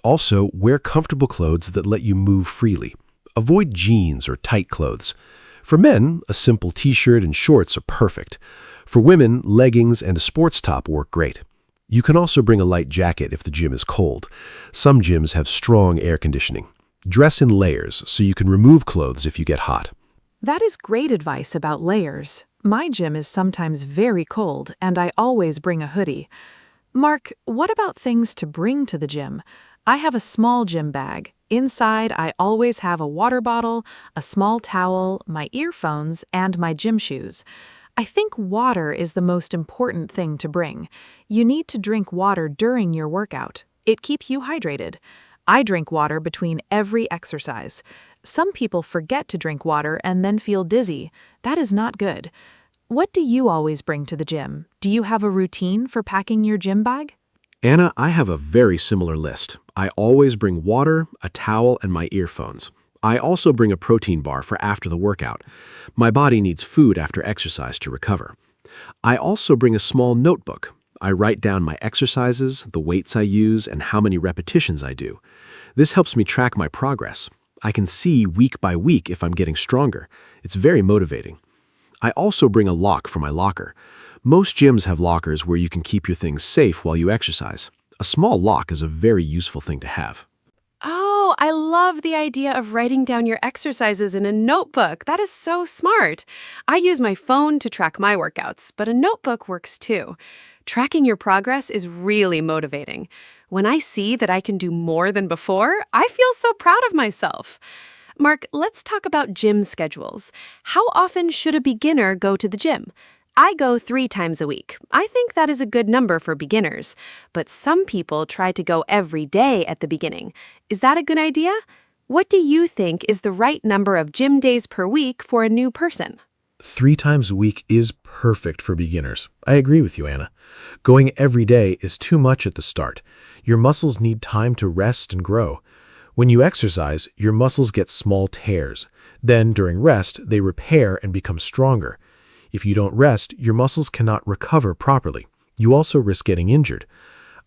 Also, wear comfortable clothes that let you move freely. Avoid jeans or tight clothes. For men, a simple t-shirt and shorts are perfect. For women, leggings and a sports top work great. You can also bring a light jacket if the gym is cold. Some gyms have strong air conditioning. Dress in layers so you can remove clothes if you get hot. That is great advice about layers. My gym is sometimes very cold, and I always bring a hoodie. Mark, what about things to bring to the gym? I have a small gym bag. Inside, I always have a water bottle, a small towel, my earphones, and my gym shoes. I think water is the most important thing to bring. You need to drink water during your workout. It keeps you hydrated. I drink water between every exercise. Some people forget to drink water and then feel dizzy. That is not good. What do you always bring to the gym? Do you have a routine for packing your gym bag? Anna, I have a very similar list. I always bring water, a towel, and my earphones. I also bring a protein bar for after the workout. My body needs food after exercise to recover. I also bring a small notebook. I write down my exercises, the weights I use, and how many repetitions I do. This helps me track my progress. I can see week by week if I'm getting stronger. It's very motivating. I also bring a lock for my locker. Most gyms have lockers where you can keep your things safe while you exercise. A small lock is a very useful thing to have. Oh, I love the idea of writing down your exercises in a notebook. That is so smart. I use my phone to track my workouts, but a notebook works too. Tracking your progress is really motivating. When I see that I can do more than before, I feel so proud of myself. Mark, let's talk about gym schedules. How often should a beginner go to the gym? I go 3 times a week. I think that is a good number for beginners. But some people try to go every day at the beginning. Is that a good idea? What do you think is the right number of gym days per week for a new person? 3 times a week is perfect for beginners. I agree with you, Anna. Going every day is too much at the start. Your muscles need time to rest and grow. When you exercise, your muscles get small tears. Then, during rest, they repair and become stronger. If you don't rest, your muscles cannot recover properly. You also risk getting injured.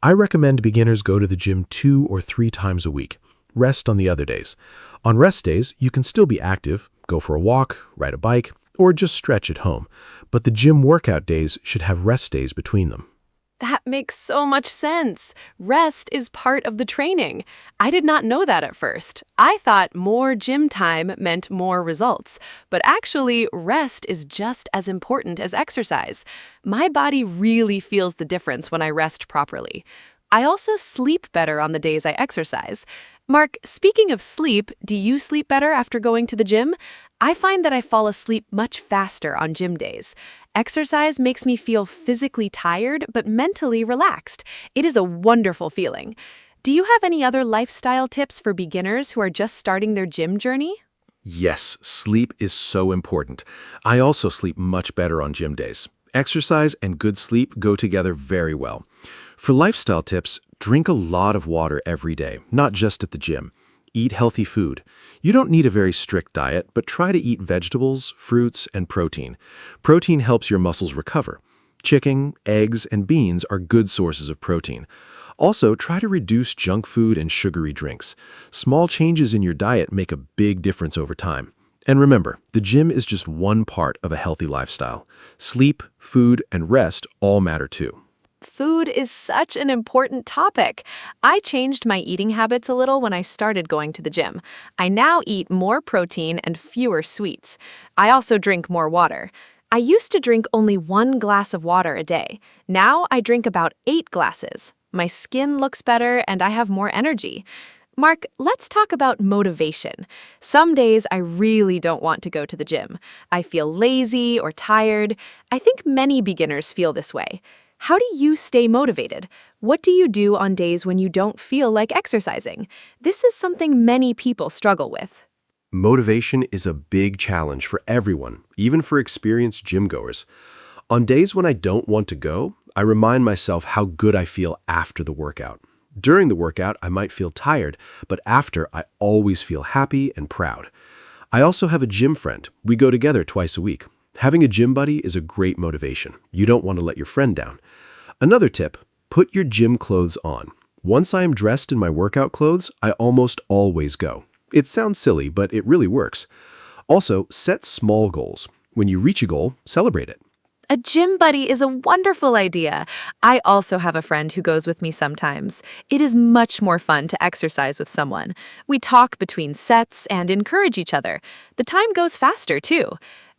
I recommend beginners go to the gym 2 or 3 times a week. Rest on the other days. On rest days, you can still be active, go for a walk, ride a bike, or just stretch at home. But the gym workout days should have rest days between them. That makes so much sense. Rest is part of the training. I did not know that at first. I thought more gym time meant more results. But actually, rest is just as important as exercise. My body really feels the difference when I rest properly. I also sleep better on the days I exercise. Mark, speaking of sleep, do you sleep better after going to the gym? I find that I fall asleep much faster on gym days. Exercise makes me feel physically tired but mentally relaxed. It is a wonderful feeling. Do you have any other lifestyle tips for beginners who are just starting their gym journey? Yes, sleep is so important. I also sleep much better on gym days. Exercise and good sleep go together very well. For lifestyle tips, drink a lot of water every day, not just at the gym. Eat healthy food. You don't need a very strict diet, but try to eat vegetables, fruits, and protein. Protein helps your muscles recover. Chicken, eggs, and beans are good sources of protein. Also, try to reduce junk food and sugary drinks. Small changes in your diet make a big difference over time. And remember, the gym is just one part of a healthy lifestyle. Sleep, food, and rest all matter too. Food is such an important topic. I changed my eating habits a little when I started going to the gym. I now eat more protein and fewer sweets. I also drink more water. I used to drink only 1 glass of water a day. Now I drink about 8 glasses. My skin looks better and I have more energy. Mark, let's talk about motivation. Some days I really don't want to go to the gym. I feel lazy or tired. I think many beginners feel this way. How do you stay motivated? What do you do on days when you don't feel like exercising? This is something many people struggle with. Motivation is a big challenge for everyone, even for experienced gym goers. On days when I don't want to go, I remind myself how good I feel after the workout. During the workout, I might feel tired, but after, I always feel happy and proud. I also have a gym friend. We go together twice a week. Having a gym buddy is a great motivation. You don't want to let your friend down. Another tip, put your gym clothes on. Once I am dressed in my workout clothes, I almost always go. It sounds silly, but it really works. Also, set small goals. When you reach a goal, celebrate it. A gym buddy is a wonderful idea. I also have a friend who goes with me sometimes. It is much more fun to exercise with someone. We talk between sets and encourage each other. The time goes faster, too.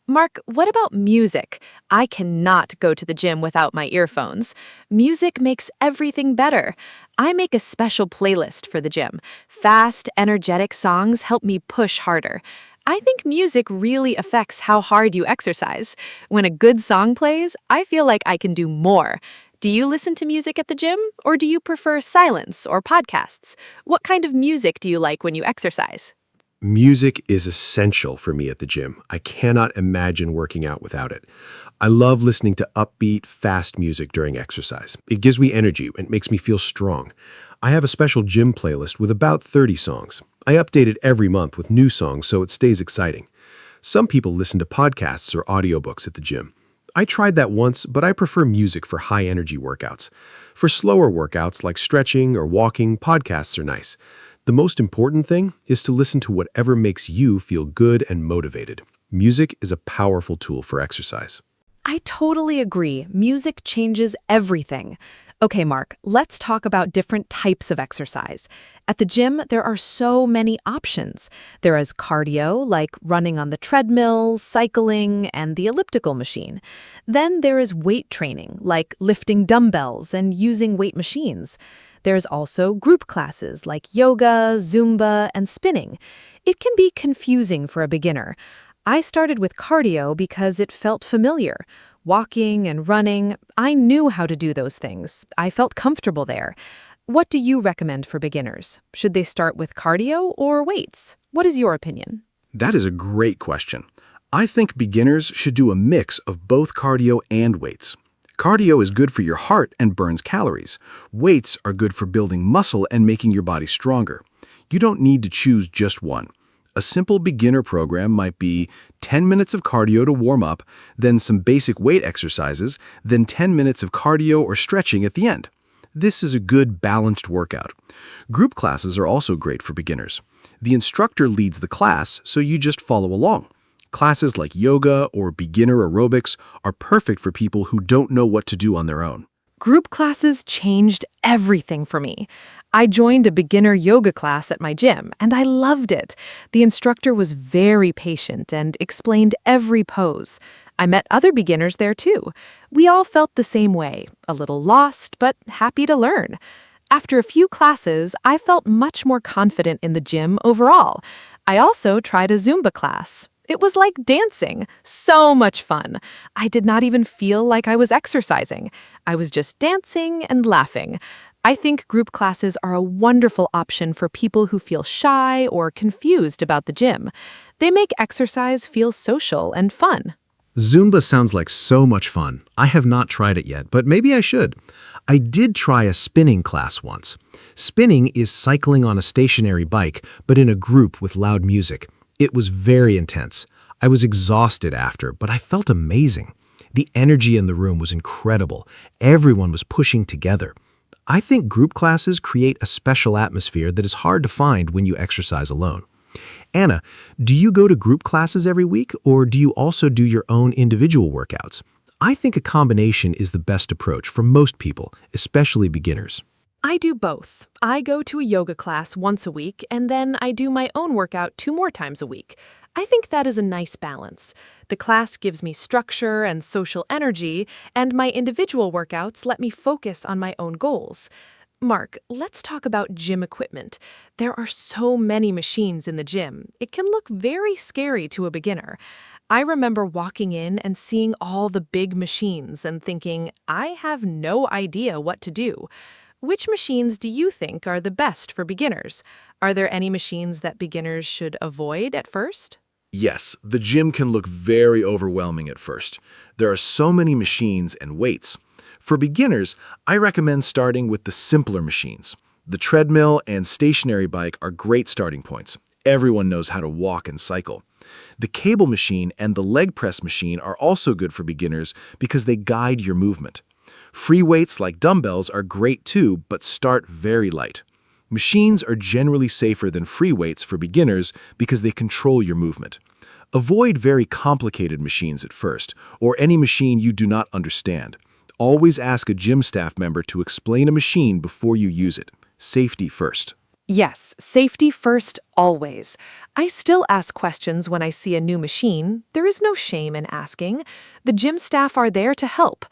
Mark, what about music? I cannot go to the gym without my earphones. Music makes everything better. I make a special playlist for the gym. Fast, energetic songs help me push harder. I think music really affects how hard you exercise. When a good song plays, I feel like I can do more. Do you listen to music at the gym, or do you prefer silence or podcasts? What kind of music do you like when you exercise? Music is essential for me at the gym. I cannot imagine working out without it. I love listening to upbeat, fast music during exercise. It gives me energy and makes me feel strong. I have a special gym playlist with about 30 songs. I update it every month with new songs so it stays exciting. Some people listen to podcasts or audiobooks at the gym. I tried that once, but I prefer music for high-energy workouts. For slower workouts like stretching or walking, podcasts are nice. The most important thing is to listen to whatever makes you feel good and motivated. Music is a powerful tool for exercise. I totally agree. Music changes everything. Okay, Mark, let's talk about different types of exercise. At the gym, there are so many options. There is cardio, like running on the treadmill, cycling, and the elliptical machine. Then there is weight training, like lifting dumbbells and using weight machines. There's also group classes like yoga, Zumba, and spinning. It can be confusing for a beginner. I started with cardio because it felt familiar. Walking and running, I knew how to do those things. I felt comfortable there. What do you recommend for beginners? Should they start with cardio or weights? What is your opinion? That is a great question. I think beginners should do a mix of both cardio and weights. Cardio is good for your heart and burns calories. Weights are good for building muscle and making your body stronger. You don't need to choose just one. A simple beginner program might be 10 minutes of cardio to warm up, then some basic weight exercises, then 10 minutes of cardio or stretching at the end. This is a good balanced workout. Group classes are also great for beginners. The instructor leads the class, so you just follow along. Classes like yoga or beginner aerobics are perfect for people who don't know what to do on their own. Group classes changed everything for me. I joined a beginner yoga class at my gym, and I loved it. The instructor was very patient and explained every pose. I met other beginners there too. We all felt the same way, a little lost, but happy to learn. After a few classes, I felt much more confident in the gym overall. I also tried a Zumba class. It was like dancing. So much fun. I did not even feel like I was exercising. I was just dancing and laughing. I think group classes are a wonderful option for people who feel shy or confused about the gym. They make exercise feel social and fun. Zumba sounds like so much fun. I have not tried it yet, but maybe I should. I did try a spinning class once. Spinning is cycling on a stationary bike, but in a group with loud music. It was very intense. I was exhausted after, but I felt amazing. The energy in the room was incredible. Everyone was pushing together. I think group classes create a special atmosphere that is hard to find when you exercise alone. Anna, do you go to group classes every week, or do you also do your own individual workouts? I think a combination is the best approach for most people, especially beginners. I do both. I go to a yoga class once a week, and then I do my own workout 2 more times a week. I think that is a nice balance. The class gives me structure and social energy, and my individual workouts let me focus on my own goals. Mark, let's talk about gym equipment. There are so many machines in the gym. It can look very scary to a beginner. I remember walking in and seeing all the big machines and thinking, I have no idea what to do. Which machines do you think are the best for beginners? Are there any machines that beginners should avoid at first? Yes, the gym can look very overwhelming at first. There are so many machines and weights. For beginners, I recommend starting with the simpler machines. The treadmill and stationary bike are great starting points. Everyone knows how to walk and cycle. The cable machine and the leg press machine are also good for beginners because they guide your movement. Free weights like dumbbells are great too, but start very light. Machines are generally safer than free weights for beginners because they control your movement. Avoid very complicated machines at first, or any machine you do not understand. Always ask a gym staff member to explain a machine before you use it. Safety first. Yes, safety first, always. I still ask questions when I see a new machine. There is no shame in asking. The gym staff are there to help.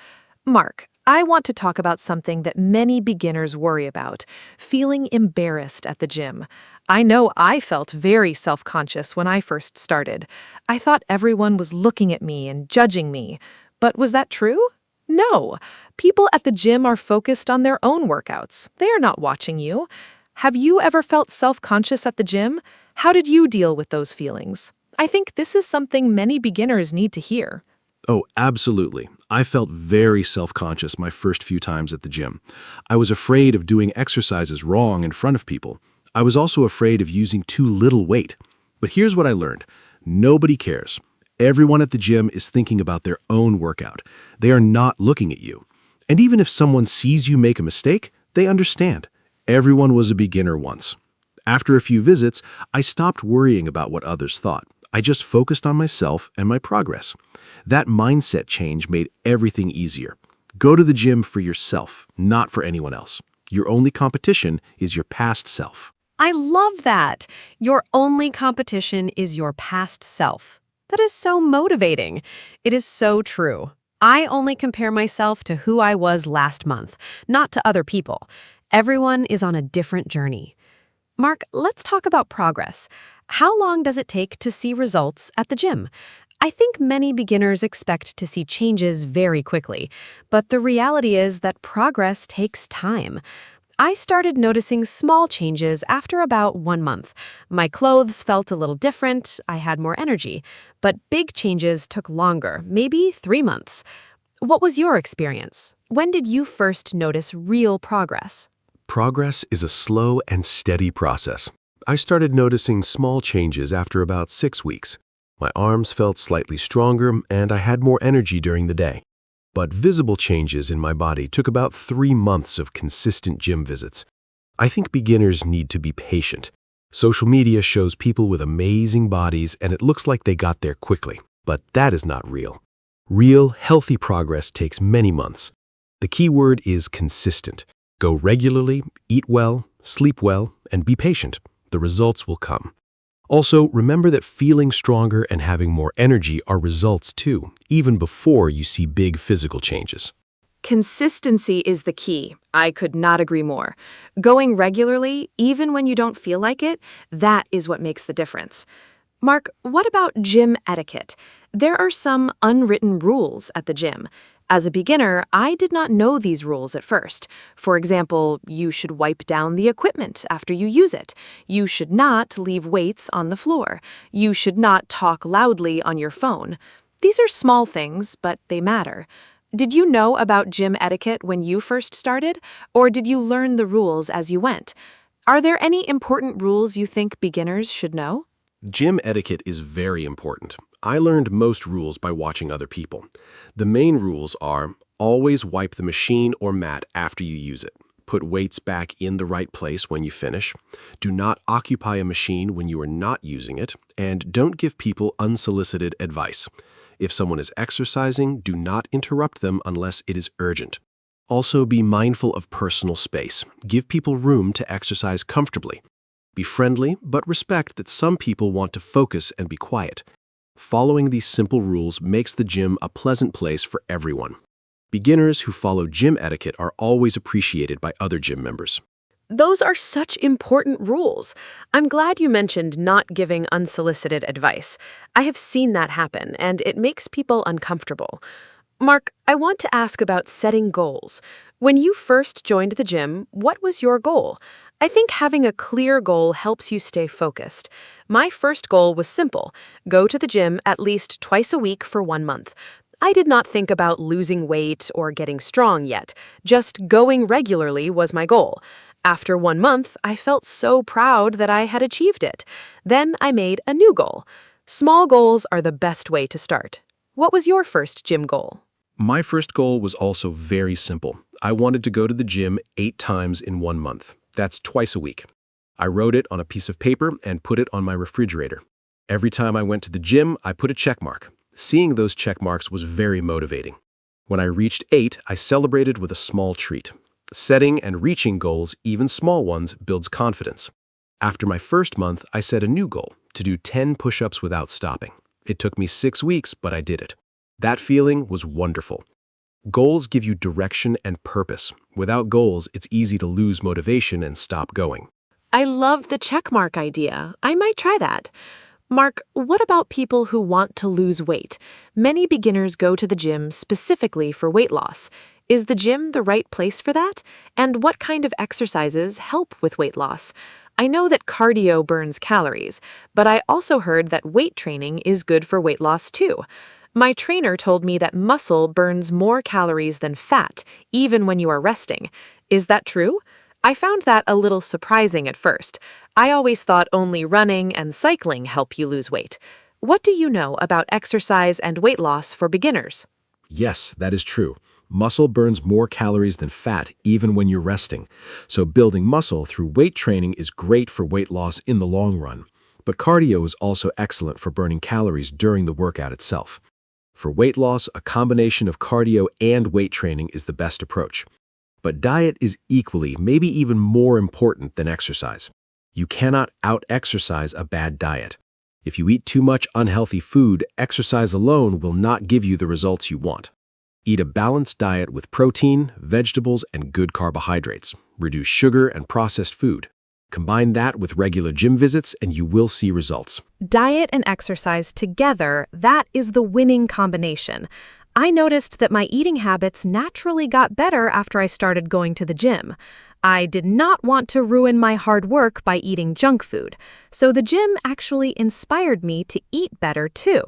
Mark, I want to talk about something that many beginners worry about, feeling embarrassed at the gym. I know I felt very self-conscious when I first started. I thought everyone was looking at me and judging me. But was that true? No. People at the gym are focused on their own workouts. They are not watching you. Have you ever felt self-conscious at the gym? How did you deal with those feelings? I think this is something many beginners need to hear. Oh, absolutely. I felt very self-conscious my first few times at the gym. I was afraid of doing exercises wrong in front of people. I was also afraid of using too little weight. But here's what I learned. Nobody cares. Everyone at the gym is thinking about their own workout. They are not looking at you. And even if someone sees you make a mistake, they understand. Everyone was a beginner once. After a few visits, I stopped worrying about what others thought. I just focused on myself and my progress. That mindset change made everything easier. Go to the gym for yourself, not for anyone else. Your only competition is your past self. I love that. Your only competition is your past self. That is so motivating. It is so true. I only compare myself to who I was last month, not to other people. Everyone is on a different journey. Mark, let's talk about progress. How long does it take to see results at the gym? I think many beginners expect to see changes very quickly, but the reality is that progress takes time. I started noticing small changes after about 1 month. My clothes felt a little different, I had more energy, but big changes took longer, maybe 3 months. What was your experience? When did you first notice real progress? Progress is a slow and steady process. I started noticing small changes after about 6 weeks. My arms felt slightly stronger and I had more energy during the day. But visible changes in my body took about 3 months of consistent gym visits. I think beginners need to be patient. Social media shows people with amazing bodies and it looks like they got there quickly, but that is not real. Real, healthy progress takes many months. The key word is consistent. Go regularly, eat well, sleep well, and be patient. The results will come. Also, remember that feeling stronger and having more energy are results too, even before you see big physical changes. Consistency is the key. I could not agree more. Going regularly, even when you don't feel like it, that is what makes the difference. Mark, what about gym etiquette? There are some unwritten rules at the gym. As a beginner, I did not know these rules at first. For example, you should wipe down the equipment after you use it. You should not leave weights on the floor. You should not talk loudly on your phone. These are small things, but they matter. Did you know about gym etiquette when you first started, or did you learn the rules as you went? Are there any important rules you think beginners should know? Gym etiquette is very important. I learned most rules by watching other people. The main rules are always wipe the machine or mat after you use it. Put weights back in the right place when you finish. Do not occupy a machine when you are not using it. And don't give people unsolicited advice. If someone is exercising, do not interrupt them unless it is urgent. Also, be mindful of personal space. Give people room to exercise comfortably. Be friendly, but respect that some people want to focus and be quiet. Following these simple rules makes the gym a pleasant place for everyone. Beginners who follow gym etiquette are always appreciated by other gym members. Those are such important rules. I'm glad you mentioned not giving unsolicited advice. I have seen that happen, and it makes people uncomfortable. Mark, I want to ask about setting goals. When you first joined the gym, what was your goal? I think having a clear goal helps you stay focused. My first goal was simple: go to the gym at least twice a week for 1 month. I did not think about losing weight or getting strong yet. Just going regularly was my goal. After 1 month, I felt so proud that I had achieved it. Then I made a new goal. Small goals are the best way to start. What was your first gym goal? My first goal was also very simple. I wanted to go to the gym 8 times in 1 month. That's twice a week. I wrote it on a piece of paper and put it on my refrigerator. Every time I went to the gym, I put a check mark. Seeing those check marks was very motivating. When I reached 8, I celebrated with a small treat. Setting and reaching goals, even small ones, builds confidence. After my first month, I set a new goal: to do 10 push-ups without stopping. It took me 6 weeks, but I did it. That feeling was wonderful. Goals give you direction and purpose. Without goals, it's easy to lose motivation and stop going. I love the checkmark idea. I might try that. Mark, what about people who want to lose weight? Many beginners go to the gym specifically for weight loss. Is the gym the right place for that? And what kind of exercises help with weight loss? I know that cardio burns calories, but I also heard that weight training is good for weight loss too. My trainer told me that muscle burns more calories than fat, even when you are resting. Is that true? I found that a little surprising at first. I always thought only running and cycling help you lose weight. What do you know about exercise and weight loss for beginners? Yes, that is true. Muscle burns more calories than fat even when you're resting. So building muscle through weight training is great for weight loss in the long run. But cardio is also excellent for burning calories during the workout itself. For weight loss, a combination of cardio and weight training is the best approach. But diet is equally, maybe even more important than exercise. You cannot out-exercise a bad diet. If you eat too much unhealthy food, exercise alone will not give you the results you want. Eat a balanced diet with protein, vegetables, and good carbohydrates. Reduce sugar and processed food. Combine that with regular gym visits and you will see results. Diet and exercise together, that is the winning combination. I noticed that my eating habits naturally got better after I started going to the gym. I did not want to ruin my hard work by eating junk food, so the gym actually inspired me to eat better too.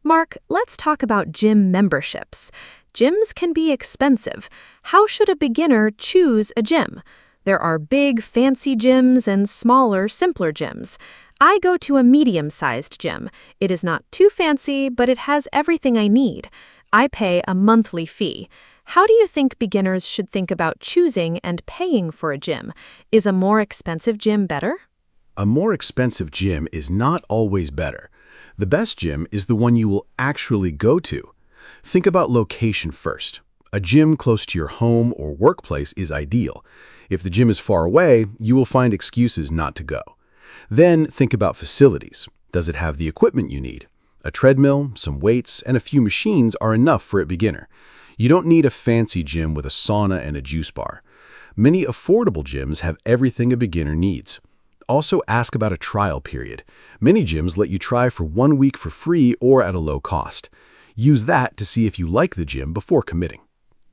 Mark, let's talk about gym memberships. Gyms can be expensive. How should a beginner choose a gym? There are big, fancy gyms and smaller, simpler gyms. I go to a medium-sized gym. It is not too fancy, but it has everything I need. I pay a monthly fee. How do you think beginners should think about choosing and paying for a gym? Is a more expensive gym better? A more expensive gym is not always better. The best gym is the one you will actually go to. Think about location first. A gym close to your home or workplace is ideal. If the gym is far away, you will find excuses not to go. Then think about facilities. Does it have the equipment you need? A treadmill, some weights, and a few machines are enough for a beginner. You don't need a fancy gym with a sauna and a juice bar. Many affordable gyms have everything a beginner needs. Also ask about a trial period. Many gyms let you try for 1 week for free or at a low cost. Use that to see if you like the gym before committing.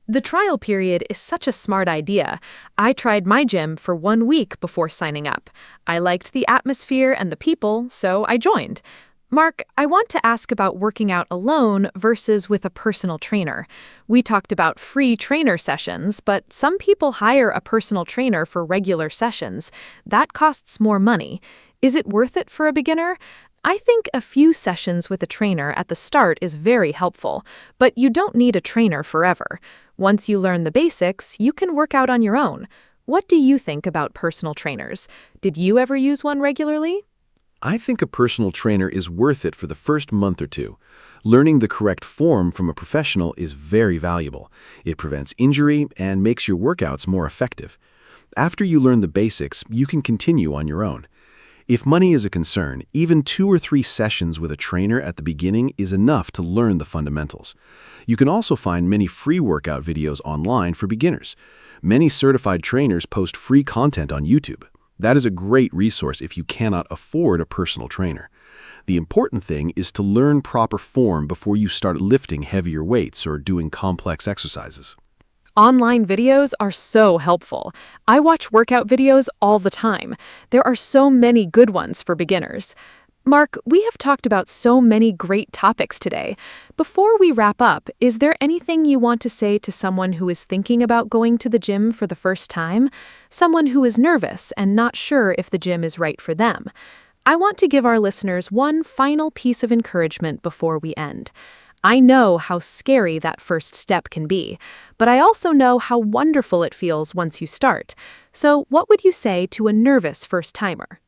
The trial period is such a smart idea. I tried my gym for 1 week before signing up. I liked the atmosphere and the people, so I joined. Mark, I want to ask about working out alone versus with a personal trainer. We talked about free trainer sessions, but some people hire a personal trainer for regular sessions. That costs more money. Is it worth it for a beginner? I think a few sessions with a trainer at the start is very helpful, but you don't need a trainer forever. Once you learn the basics, you can work out on your own. What do you think about personal trainers? Did you ever use one regularly? I think a personal trainer is worth it for the first month or two. Learning the correct form from a professional is very valuable. It prevents injury and makes your workouts more effective. After you learn the basics, you can continue on your own. If money is a concern, even 2 or 3 sessions with a trainer at the beginning is enough to learn the fundamentals. You can also find many free workout videos online for beginners. Many certified trainers post free content on YouTube. That is a great resource if you cannot afford a personal trainer. The important thing is to learn proper form before you start lifting heavier weights or doing complex exercises. Online videos are so helpful. I watch workout videos all the time. There are so many good ones for beginners. Mark, we have talked about so many great topics today. Before we wrap up, is there anything you want to say to someone who is thinking about going to the gym for the first time? Someone who is nervous and not sure if the gym is right for them. I want to give our listeners one final piece of encouragement before we end. I know how scary that first step can be, but I also know how wonderful it feels once you start. So, what would you say to a nervous first-timer?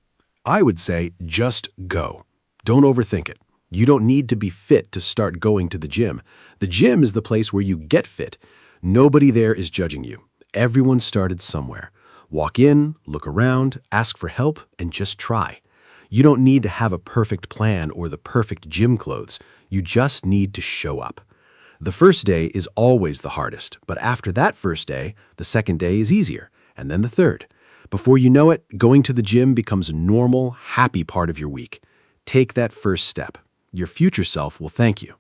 I would say just go. Don't overthink it. You don't need to be fit to start going to the gym. The gym is the place where you get fit. Nobody there is judging you. Everyone started somewhere. Walk in, look around, ask for help, and just try. You don't need to have a perfect plan or the perfect gym clothes. You just need to show up. The first day is always the hardest, but after that first day, the second day is easier, and then the third. Before you know it, going to the gym becomes a normal, happy part of your week. Take that first step. Your future self will thank you.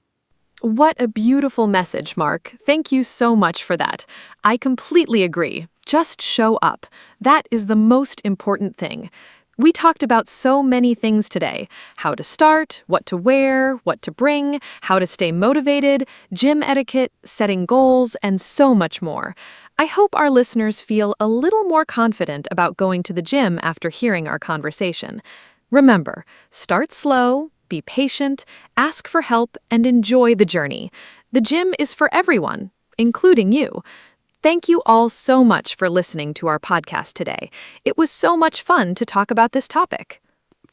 What a beautiful message, Mark. Thank you so much for that. I completely agree. Just show up. That is the most important thing. We talked about so many things today. How to start, what to wear, what to bring, how to stay motivated, gym etiquette, setting goals, and so much more. I hope our listeners feel a little more confident about going to the gym after hearing our conversation. Remember, start slow, be patient, ask for help, and enjoy the journey. The gym is for everyone, including you. Thank you all so much for listening to our podcast today. It was so much fun to talk about this topic.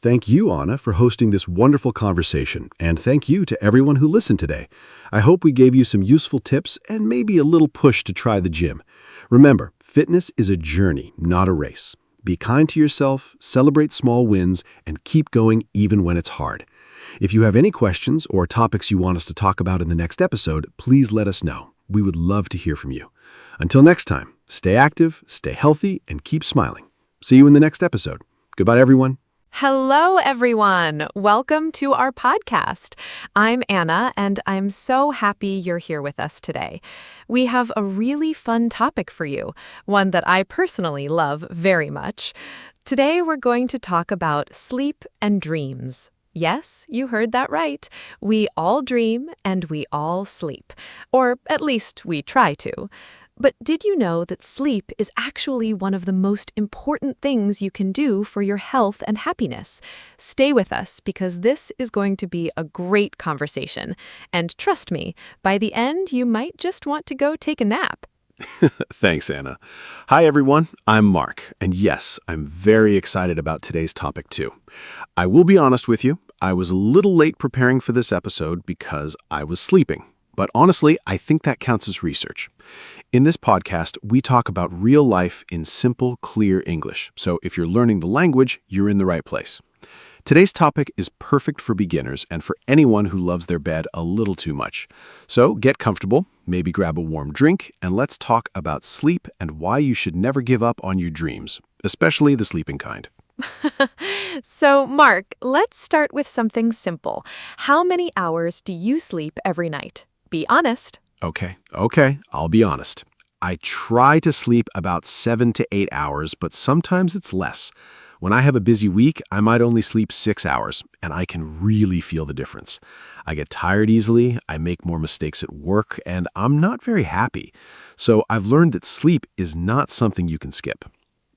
Thank you, Anna, for hosting this wonderful conversation, and thank you to everyone who listened today. I hope we gave you some useful tips and maybe a little push to try the gym. Remember, fitness is a journey, not a race. Be kind to yourself, celebrate small wins, and keep going even when it's hard. If you have any questions or topics you want us to talk about in the next episode, please let us know. We would love to hear from you. Until next time, stay active, stay healthy, and keep smiling. See you in the next episode. Goodbye, everyone. Hello, everyone. Welcome to our podcast. I'm Anna, and I'm so happy you're here with us today. We have a really fun topic for you, one that I personally love very much. Today, we're going to talk about sleep and dreams. Yes, you heard that right. We all dream and we all sleep, or at least we try to. But did you know that sleep is actually one of the most important things you can do for your health and happiness? Stay with us because this is going to be a great conversation. And trust me, by the end, you might just want to go take a nap. Thanks, Anna. Hi, everyone. I'm Mark. And yes, I'm very excited about today's topic, too. I will be honest with you. I was a little late preparing for this episode because I was sleeping. But honestly, I think that counts as research. In this podcast, we talk about real life in simple, clear English. So if you're learning the language, you're in the right place. Today's topic is perfect for beginners and for anyone who loves their bed a little too much. So get comfortable, maybe grab a warm drink, and let's talk about sleep and why you should never give up on your dreams, especially the sleeping kind. So, Mark, let's start with something simple. How many hours do you sleep every night? Be honest. Okay, I'll be honest. I try to sleep about 7 to 8 hours, but sometimes it's less. When I have a busy week, I might only sleep 6 hours, and I can really feel the difference. I get tired easily, I make more mistakes at work, and I'm not very happy. So I've learned that sleep is not something you can skip.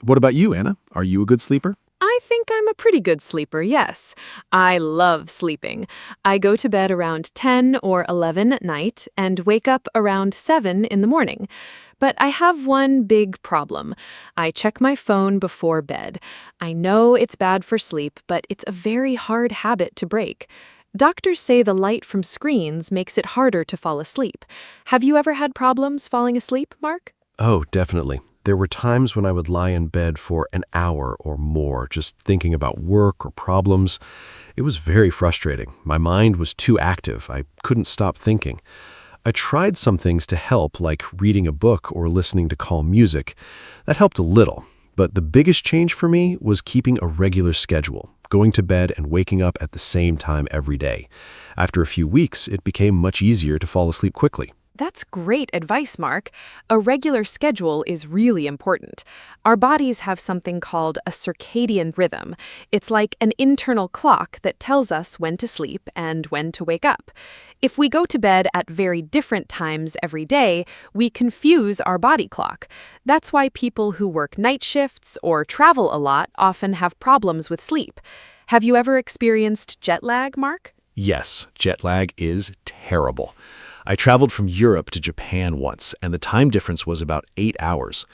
What about you, Anna? Are you a good sleeper? I think I'm a pretty good sleeper, yes. I love sleeping. I go to bed around 10 or 11 at night and wake up around 7 in the morning. But I have one big problem. I check my phone before bed. I know it's bad for sleep, but it's a very hard habit to break. Doctors say the light from screens makes it harder to fall asleep. Have you ever had problems falling asleep, Mark? Oh, definitely. There were times when I would lie in bed for an hour or more, just thinking about work or problems. It was very frustrating. My mind was too active. I couldn't stop thinking. I tried some things to help, like reading a book or listening to calm music. That helped a little. But the biggest change for me was keeping a regular schedule, going to bed and waking up at the same time every day. After a few weeks, it became much easier to fall asleep quickly. That's great advice, Mark. A regular schedule is really important. Our bodies have something called a circadian rhythm. It's like an internal clock that tells us when to sleep and when to wake up. If we go to bed at very different times every day, we confuse our body clock. That's why people who work night shifts or travel a lot often have problems with sleep. Have you ever experienced jet lag, Mark? Yes, jet lag is terrible. I traveled from Europe to Japan once, and the time difference was about 8 hours.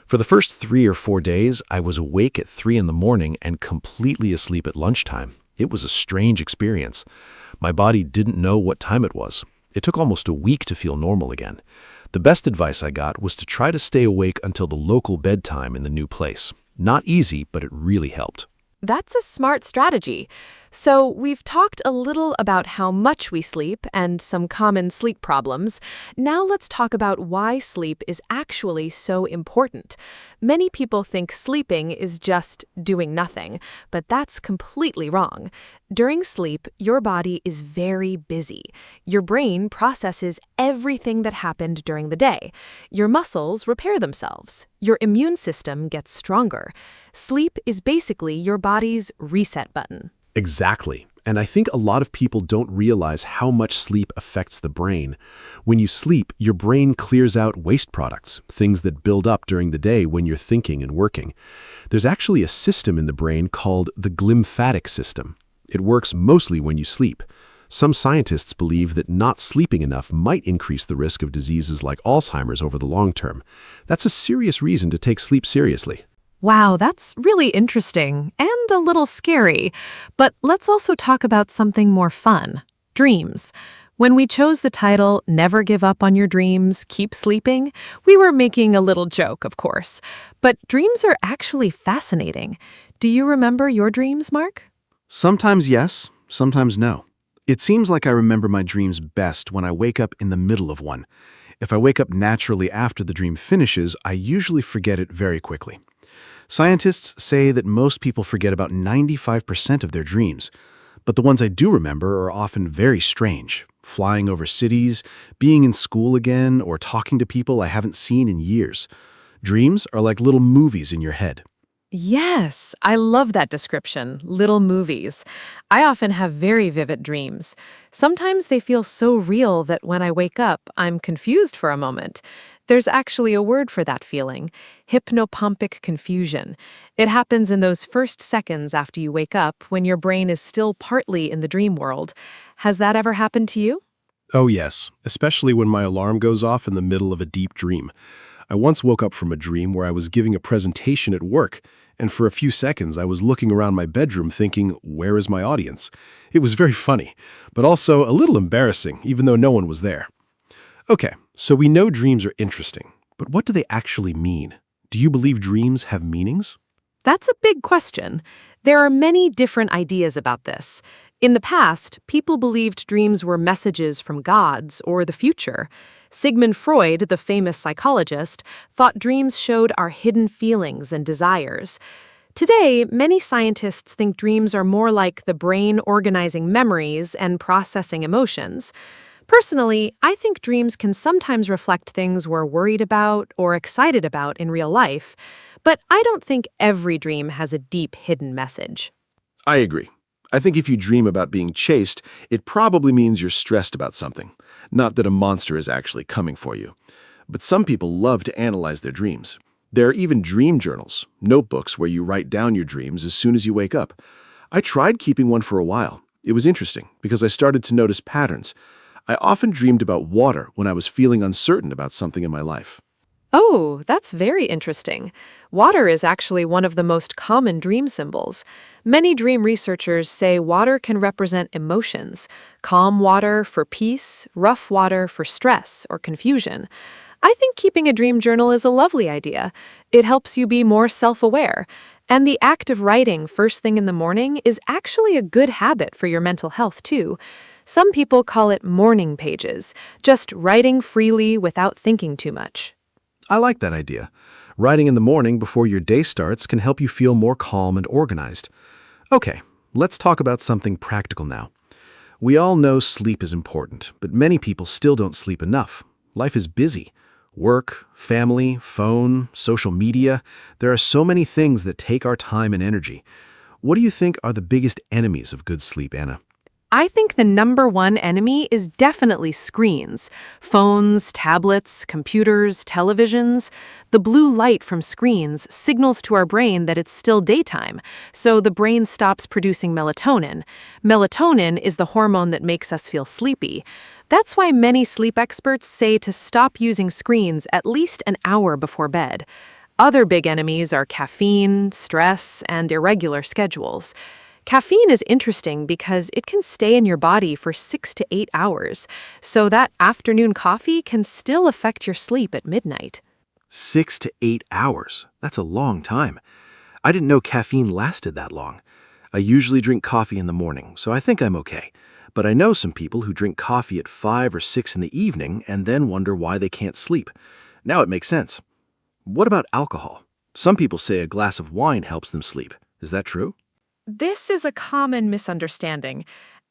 For the first 3 or 4 days, I was awake at 3 in the morning and completely asleep at lunchtime. It was a strange experience. My body didn't know what time it was. It took almost a week to feel normal again. The best advice I got was to try to stay awake until the local bedtime in the new place. Not easy, but it really helped. That's a smart strategy. So we've talked a little about how much we sleep and some common sleep problems. Now let's talk about why sleep is actually so important. Many people think sleeping is just doing nothing, but that's completely wrong. During sleep, your body is very busy. Your brain processes everything that happened during the day. Your muscles repair themselves. Your immune system gets stronger. Sleep is basically your body's reset button. Exactly. And I think a lot of people don't realize how much sleep affects the brain. When you sleep, your brain clears out waste products, things that build up during the day when you're thinking and working. There's actually a system in the brain called the glymphatic system. It works mostly when you sleep. Some scientists believe that not sleeping enough might increase the risk of diseases like Alzheimer's over the long term. That's a serious reason to take sleep seriously. Wow, that's really interesting and a little scary. But let's also talk about something more fun. Dreams. When we chose the title, Never Give Up on Your Dreams, Keep Sleeping, we were making a little joke, of course. But dreams are actually fascinating. Do you remember your dreams, Mark? Sometimes yes, sometimes no. It seems like I remember my dreams best when I wake up in the middle of one. If I wake up naturally after the dream finishes, I usually forget it very quickly. Scientists say that most people forget about 95% of their dreams, but the ones I do remember are often very strange. Flying over cities, being in school again, or talking to people I haven't seen in years. Dreams are like little movies in your head. Yes, I love that description, little movies. I often have very vivid dreams. Sometimes they feel so real that when I wake up, I'm confused for a moment. There's actually a word for that feeling, hypnopompic confusion. It happens in those first seconds after you wake up when your brain is still partly in the dream world. Has that ever happened to you? Oh yes, especially when my alarm goes off in the middle of a deep dream. I once woke up from a dream where I was giving a presentation at work, and for a few seconds I was looking around my bedroom thinking, where is my audience? It was very funny, but also a little embarrassing, even though no one was there. Okay, so we know dreams are interesting, but what do they actually mean? Do you believe dreams have meanings? That's a big question. There are many different ideas about this. In the past, people believed dreams were messages from gods or the future. Sigmund Freud, the famous psychologist, thought dreams showed our hidden feelings and desires. Today, many scientists think dreams are more like the brain organizing memories and processing emotions. Personally, I think dreams can sometimes reflect things we're worried about or excited about in real life, but I don't think every dream has a deep hidden message. I agree. I think if you dream about being chased, it probably means you're stressed about something, not that a monster is actually coming for you. But some people love to analyze their dreams. There are even dream journals, notebooks where you write down your dreams as soon as you wake up. I tried keeping one for a while. It was interesting because I started to notice patterns. I often dreamed about water when I was feeling uncertain about something in my life. Oh, that's very interesting. Water is actually one of the most common dream symbols. Many dream researchers say water can represent emotions, calm water for peace, rough water for stress or confusion. I think keeping a dream journal is a lovely idea. It helps you be more self-aware. And the act of writing first thing in the morning is actually a good habit for your mental health, too. Some people call it morning pages, just writing freely without thinking too much. I like that idea. Writing in the morning before your day starts can help you feel more calm and organized. Okay, let's talk about something practical now. We all know sleep is important, but many people still don't sleep enough. Life is busy. Work, family, phone, social media. There are so many things that take our time and energy. What do you think are the biggest enemies of good sleep, Anna? I think the number one enemy is definitely screens. Phones, tablets, computers, televisions. The blue light from screens signals to our brain that it's still daytime, so the brain stops producing melatonin. Melatonin is the hormone that makes us feel sleepy. That's why many sleep experts say to stop using screens at least an hour before bed. Other big enemies are caffeine, stress, and irregular schedules. Caffeine is interesting because it can stay in your body for 6 to 8 hours, so that afternoon coffee can still affect your sleep at midnight. 6 to 8 hours. That's a long time. I didn't know caffeine lasted that long. I usually drink coffee in the morning, so I think I'm okay. But I know some people who drink coffee at 5 or 6 in the evening and then wonder why they can't sleep. Now it makes sense. What about alcohol? Some people say a glass of wine helps them sleep. Is that true? This is a common misunderstanding.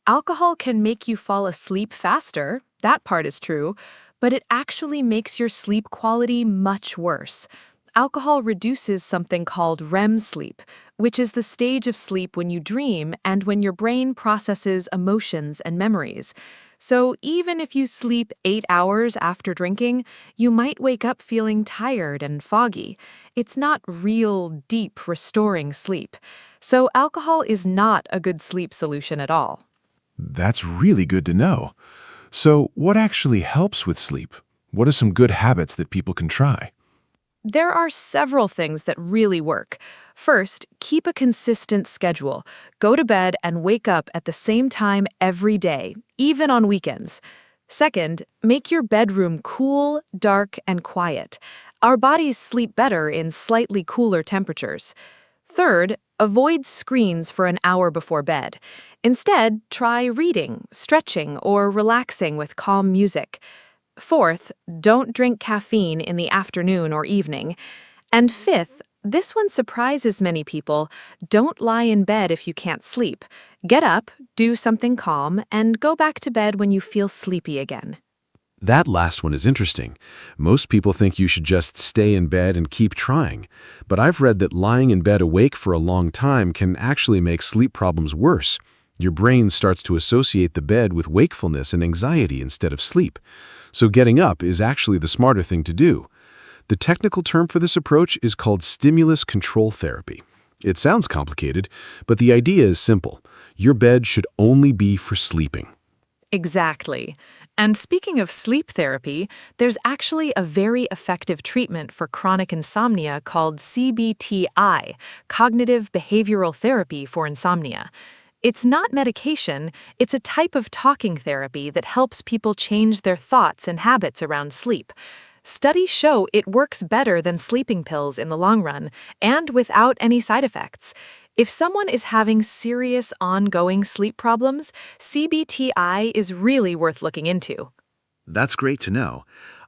Alcohol can make you fall asleep faster, that part is true, but it actually makes your sleep quality much worse. Alcohol reduces something called REM sleep, which is the stage of sleep when you dream and when your brain processes emotions and memories. So even if you sleep 8 hours after drinking, you might wake up feeling tired and foggy. It's not real, deep, restoring sleep. So alcohol is not a good sleep solution at all. That's really good to know. So what actually helps with sleep? What are some good habits that people can try? There are several things that really work. First, keep a consistent schedule. Go to bed and wake up at the same time every day, even on weekends. Second, make your bedroom cool, dark, and quiet. Our bodies sleep better in slightly cooler temperatures. Third, avoid screens for an hour before bed. Instead, try reading, stretching, or relaxing with calm music. Fourth, don't drink caffeine in the afternoon or evening. And fifth, This one surprises many people. Don't lie in bed if you can't sleep. Get up, do something calm, and go back to bed when you feel sleepy again. That last one is interesting. Most people think you should just stay in bed and keep trying. But I've read that lying in bed awake for a long time can actually make sleep problems worse. Your brain starts to associate the bed with wakefulness and anxiety instead of sleep. So getting up is actually the smarter thing to do. The technical term for this approach is called stimulus control therapy. It sounds complicated, but the idea is simple. Your bed should only be for sleeping. Exactly. And speaking of sleep therapy, there's actually a very effective treatment for chronic insomnia called CBTI, Cognitive Behavioral Therapy for Insomnia. It's not medication, it's a type of talking therapy that helps people change their thoughts and habits around sleep. Studies show it works better than sleeping pills in the long run, and without any side effects. If someone is having serious ongoing sleep problems, CBTI is really worth looking into. That's great to know.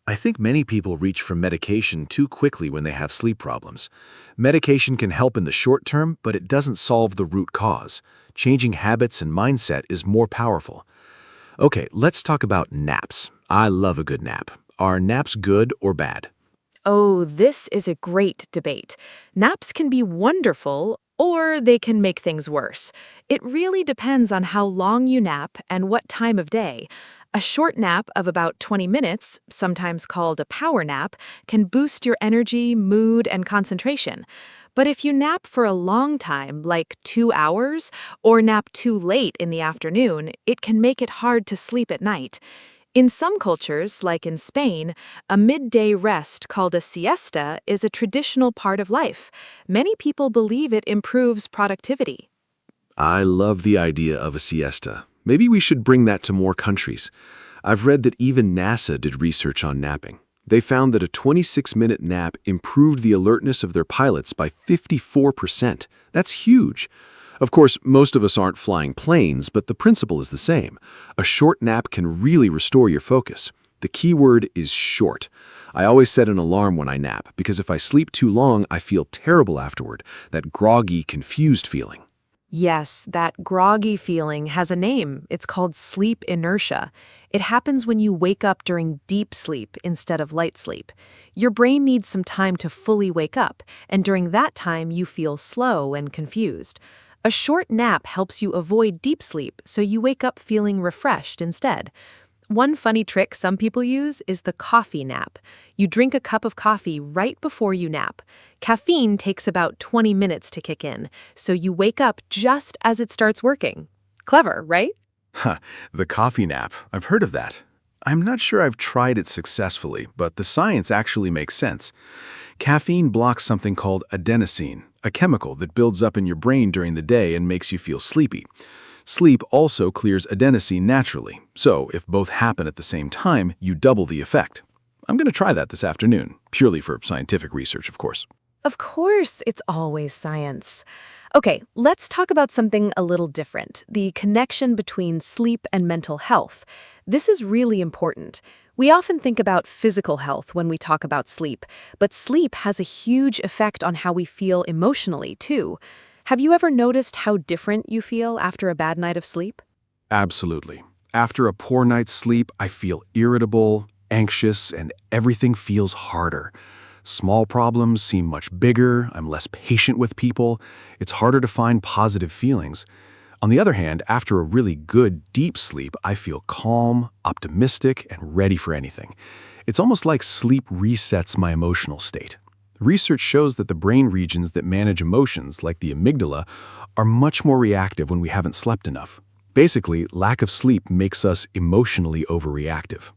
I think many people reach for medication too quickly when they have sleep problems. Medication can help in the short term, but it doesn't solve the root cause. Changing habits and mindset is more powerful. Okay, let's talk about naps. I love a good nap. Are naps good or bad? Oh, this is a great debate. Naps can be wonderful, or they can make things worse. It really depends on how long you nap and what time of day. A short nap of about 20 minutes, sometimes called a power nap, can boost your energy, mood, and concentration. But if you nap for a long time, like 2 hours, or nap too late in the afternoon, it can make it hard to sleep at night. In some cultures, like in Spain, a midday rest called a siesta is a traditional part of life. Many people believe it improves productivity. I love the idea of a siesta. Maybe we should bring that to more countries. I've read that even NASA did research on napping. They found that a 26-minute nap improved the alertness of their pilots by 54%. That's huge. Of course, most of us aren't flying planes, but the principle is the same. A short nap can really restore your focus. The key word is short. I always set an alarm when I nap, because if I sleep too long, I feel terrible afterward, that groggy, confused feeling. Yes, that groggy feeling has a name. It's called sleep inertia. It happens when you wake up during deep sleep instead of light sleep. Your brain needs some time to fully wake up, and during that time you feel slow and confused. A short nap helps you avoid deep sleep, so you wake up feeling refreshed instead. One funny trick some people use is the coffee nap. You drink a cup of coffee right before you nap. Caffeine takes about 20 minutes to kick in, so you wake up just as it starts working. Clever, right? The coffee nap. I've heard of that. I'm not sure I've tried it successfully, but the science actually makes sense. Caffeine blocks something called adenosine, a chemical that builds up in your brain during the day and makes you feel sleepy. Sleep also clears adenosine naturally, so if both happen at the same time, you double the effect. I'm going to try that this afternoon, purely for scientific research, of course. Of course, it's always science. Okay, let's talk about something a little different, the connection between sleep and mental health. This is really important. We often think about physical health when we talk about sleep, but sleep has a huge effect on how we feel emotionally, too. Have you ever noticed how different you feel after a bad night of sleep? Absolutely. After a poor night's sleep, I feel irritable, anxious, and everything feels harder. Small problems seem much bigger, I'm less patient with people, it's harder to find positive feelings. On the other hand, after a really good, deep sleep, I feel calm, optimistic, and ready for anything. It's almost like sleep resets my emotional state. Research shows that the brain regions that manage emotions, like the amygdala, are much more reactive when we haven't slept enough. Basically, lack of sleep makes us emotionally overreactive.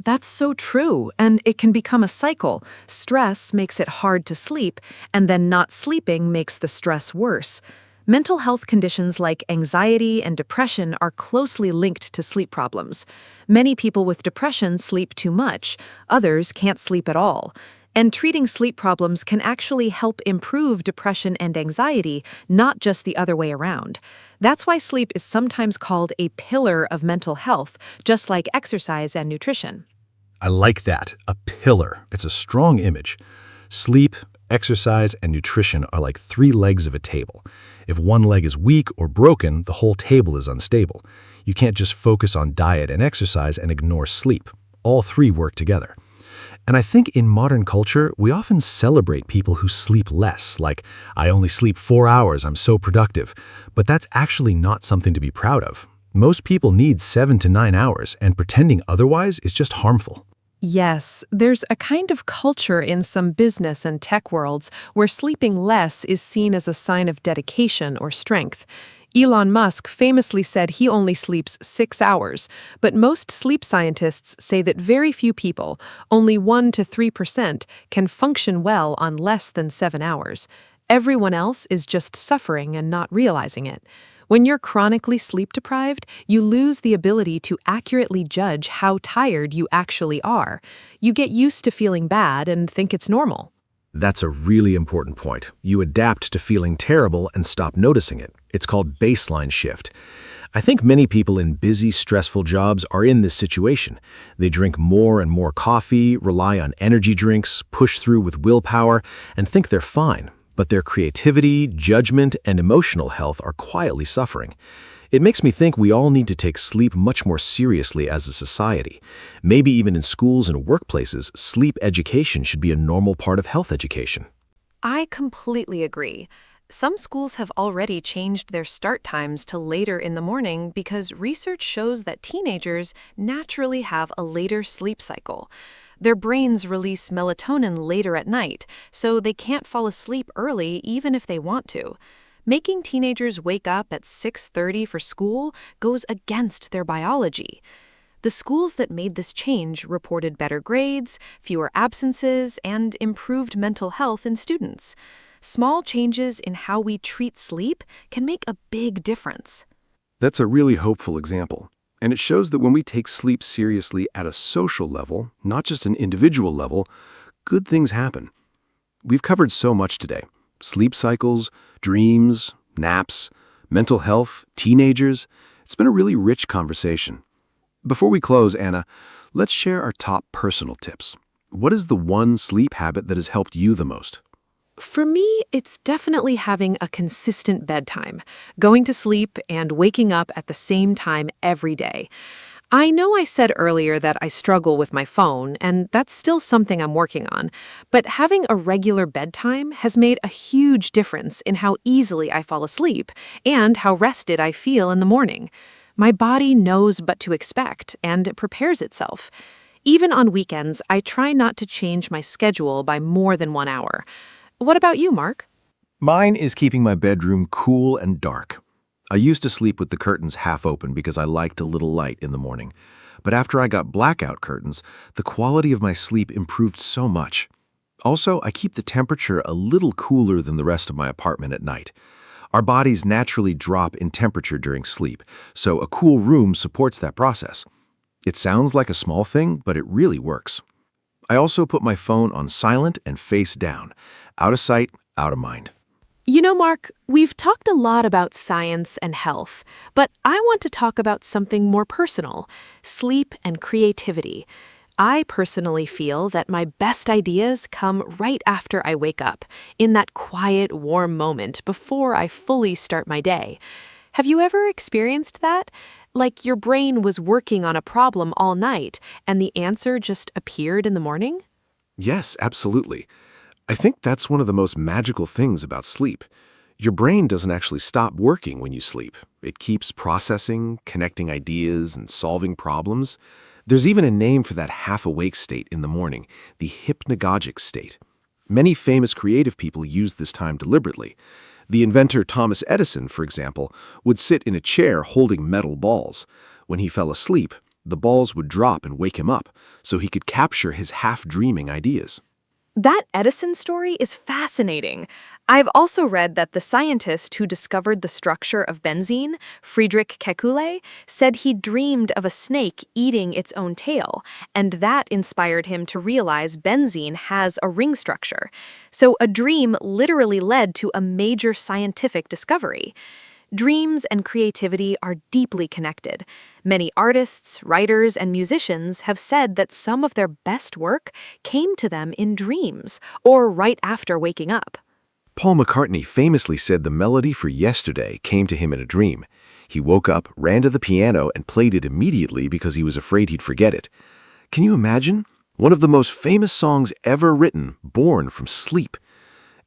That's so true, and it can become a cycle. Stress makes it hard to sleep, and then not sleeping makes the stress worse. Mental health conditions like anxiety and depression are closely linked to sleep problems. Many people with depression sleep too much, others can't sleep at all. And treating sleep problems can actually help improve depression and anxiety, not just the other way around. That's why sleep is sometimes called a pillar of mental health, just like exercise and nutrition. I like that. A pillar. It's a strong image. Sleep, Exercise and nutrition are like three legs of a table. If one leg is weak or broken, the whole table is unstable. You can't just focus on diet and exercise and ignore sleep. All three work together. And I think in modern culture, we often celebrate people who sleep less, like, I only sleep 4 hours, I'm so productive. But that's actually not something to be proud of. Most people need 7 to 9 hours, and pretending otherwise is just harmful. Yes, there's a kind of culture in some business and tech worlds where sleeping less is seen as a sign of dedication or strength. Elon Musk famously said he only sleeps 6 hours, but most sleep scientists say that very few people, only 1 to 3%, can function well on less than 7 hours. Everyone else is just suffering and not realizing it. When you're chronically sleep deprived, you lose the ability to accurately judge how tired you actually are. You get used to feeling bad and think it's normal. That's a really important point. You adapt to feeling terrible and stop noticing it. It's called baseline shift. I think many people in busy, stressful jobs are in this situation. They drink more and more coffee, rely on energy drinks, push through with willpower, and think they're fine. But their creativity, judgment, and emotional health are quietly suffering. It makes me think we all need to take sleep much more seriously as a society. Maybe even in schools and workplaces, sleep education should be a normal part of health education. I completely agree. Some schools have already changed their start times to later in the morning because research shows that teenagers naturally have a later sleep cycle. Their brains release melatonin later at night, so they can't fall asleep early even if they want to. Making teenagers wake up at 6:30 for school goes against their biology. The schools that made this change reported better grades, fewer absences, and improved mental health in students. Small changes in how we treat sleep can make a big difference. That's a really hopeful example. And it shows that when we take sleep seriously at a social level, not just an individual level, good things happen. We've covered so much today. Sleep cycles, dreams, naps, mental health, teenagers. It's been a really rich conversation. Before we close, Anna, let's share our top personal tips. What is the one sleep habit that has helped you the most? For me, it's definitely having a consistent bedtime, going to sleep and waking up at the same time every day. I know I said earlier that I struggle with my phone, and that's still something I'm working on, but having a regular bedtime has made a huge difference in how easily I fall asleep and how rested I feel in the morning. My body knows what to expect, and it prepares itself. Even on weekends, I try not to change my schedule by more than 1 hour. What about you, Mark? Mine is keeping my bedroom cool and dark. I used to sleep with the curtains half open because I liked a little light in the morning. But after I got blackout curtains, the quality of my sleep improved so much. Also, I keep the temperature a little cooler than the rest of my apartment at night. Our bodies naturally drop in temperature during sleep, so a cool room supports that process. It sounds like a small thing, but it really works. I also put my phone on silent and face down. Out of sight, out of mind. You know, Mark, we've talked a lot about science and health, but I want to talk about something more personal, sleep and creativity. I personally feel that my best ideas come right after I wake up, in that quiet, warm moment before I fully start my day. Have you ever experienced that? Like your brain was working on a problem all night and the answer just appeared in the morning? Yes, absolutely. I think that's one of the most magical things about sleep. Your brain doesn't actually stop working when you sleep. It keeps processing, connecting ideas, and solving problems. There's even a name for that half-awake state in the morning, the hypnagogic state. Many famous creative people use this time deliberately. The inventor Thomas Edison, for example, would sit in a chair holding metal balls. When he fell asleep, the balls would drop and wake him up, so he could capture his half-dreaming ideas. That Edison story is fascinating. I've also read that the scientist who discovered the structure of benzene, Friedrich Kekulé, said he dreamed of a snake eating its own tail, and that inspired him to realize benzene has a ring structure. So a dream literally led to a major scientific discovery. Dreams and creativity are deeply connected. Many artists, writers, and musicians have said that some of their best work came to them in dreams or right after waking up. Paul McCartney famously said the melody for Yesterday came to him in a dream. He woke up, ran to the piano, and played it immediately because he was afraid he'd forget it. Can you imagine? One of the most famous songs ever written, born from sleep.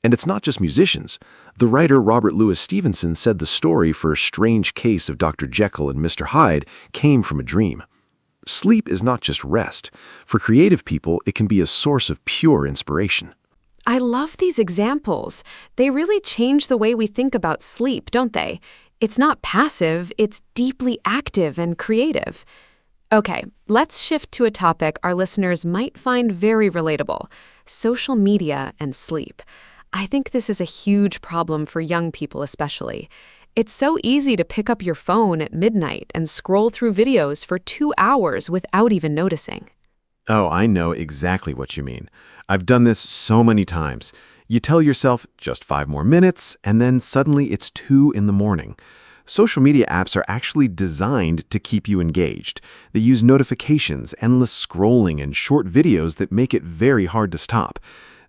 And it's not just musicians. The writer Robert Louis Stevenson said the story for A Strange Case of Dr. Jekyll and Mr. Hyde came from a dream. Sleep is not just rest. For creative people, it can be a source of pure inspiration. I love these examples. They really change the way we think about sleep, don't they? It's not passive, it's deeply active and creative. Okay, let's shift to a topic our listeners might find very relatable: social media and sleep. I think this is a huge problem for young people especially. It's so easy to pick up your phone at midnight and scroll through videos for 2 hours without even noticing. Oh, I know exactly what you mean. I've done this so many times. You tell yourself just 5 more minutes, and then suddenly it's 2 in the morning. Social media apps are actually designed to keep you engaged. They use notifications, endless scrolling, and short videos that make it very hard to stop.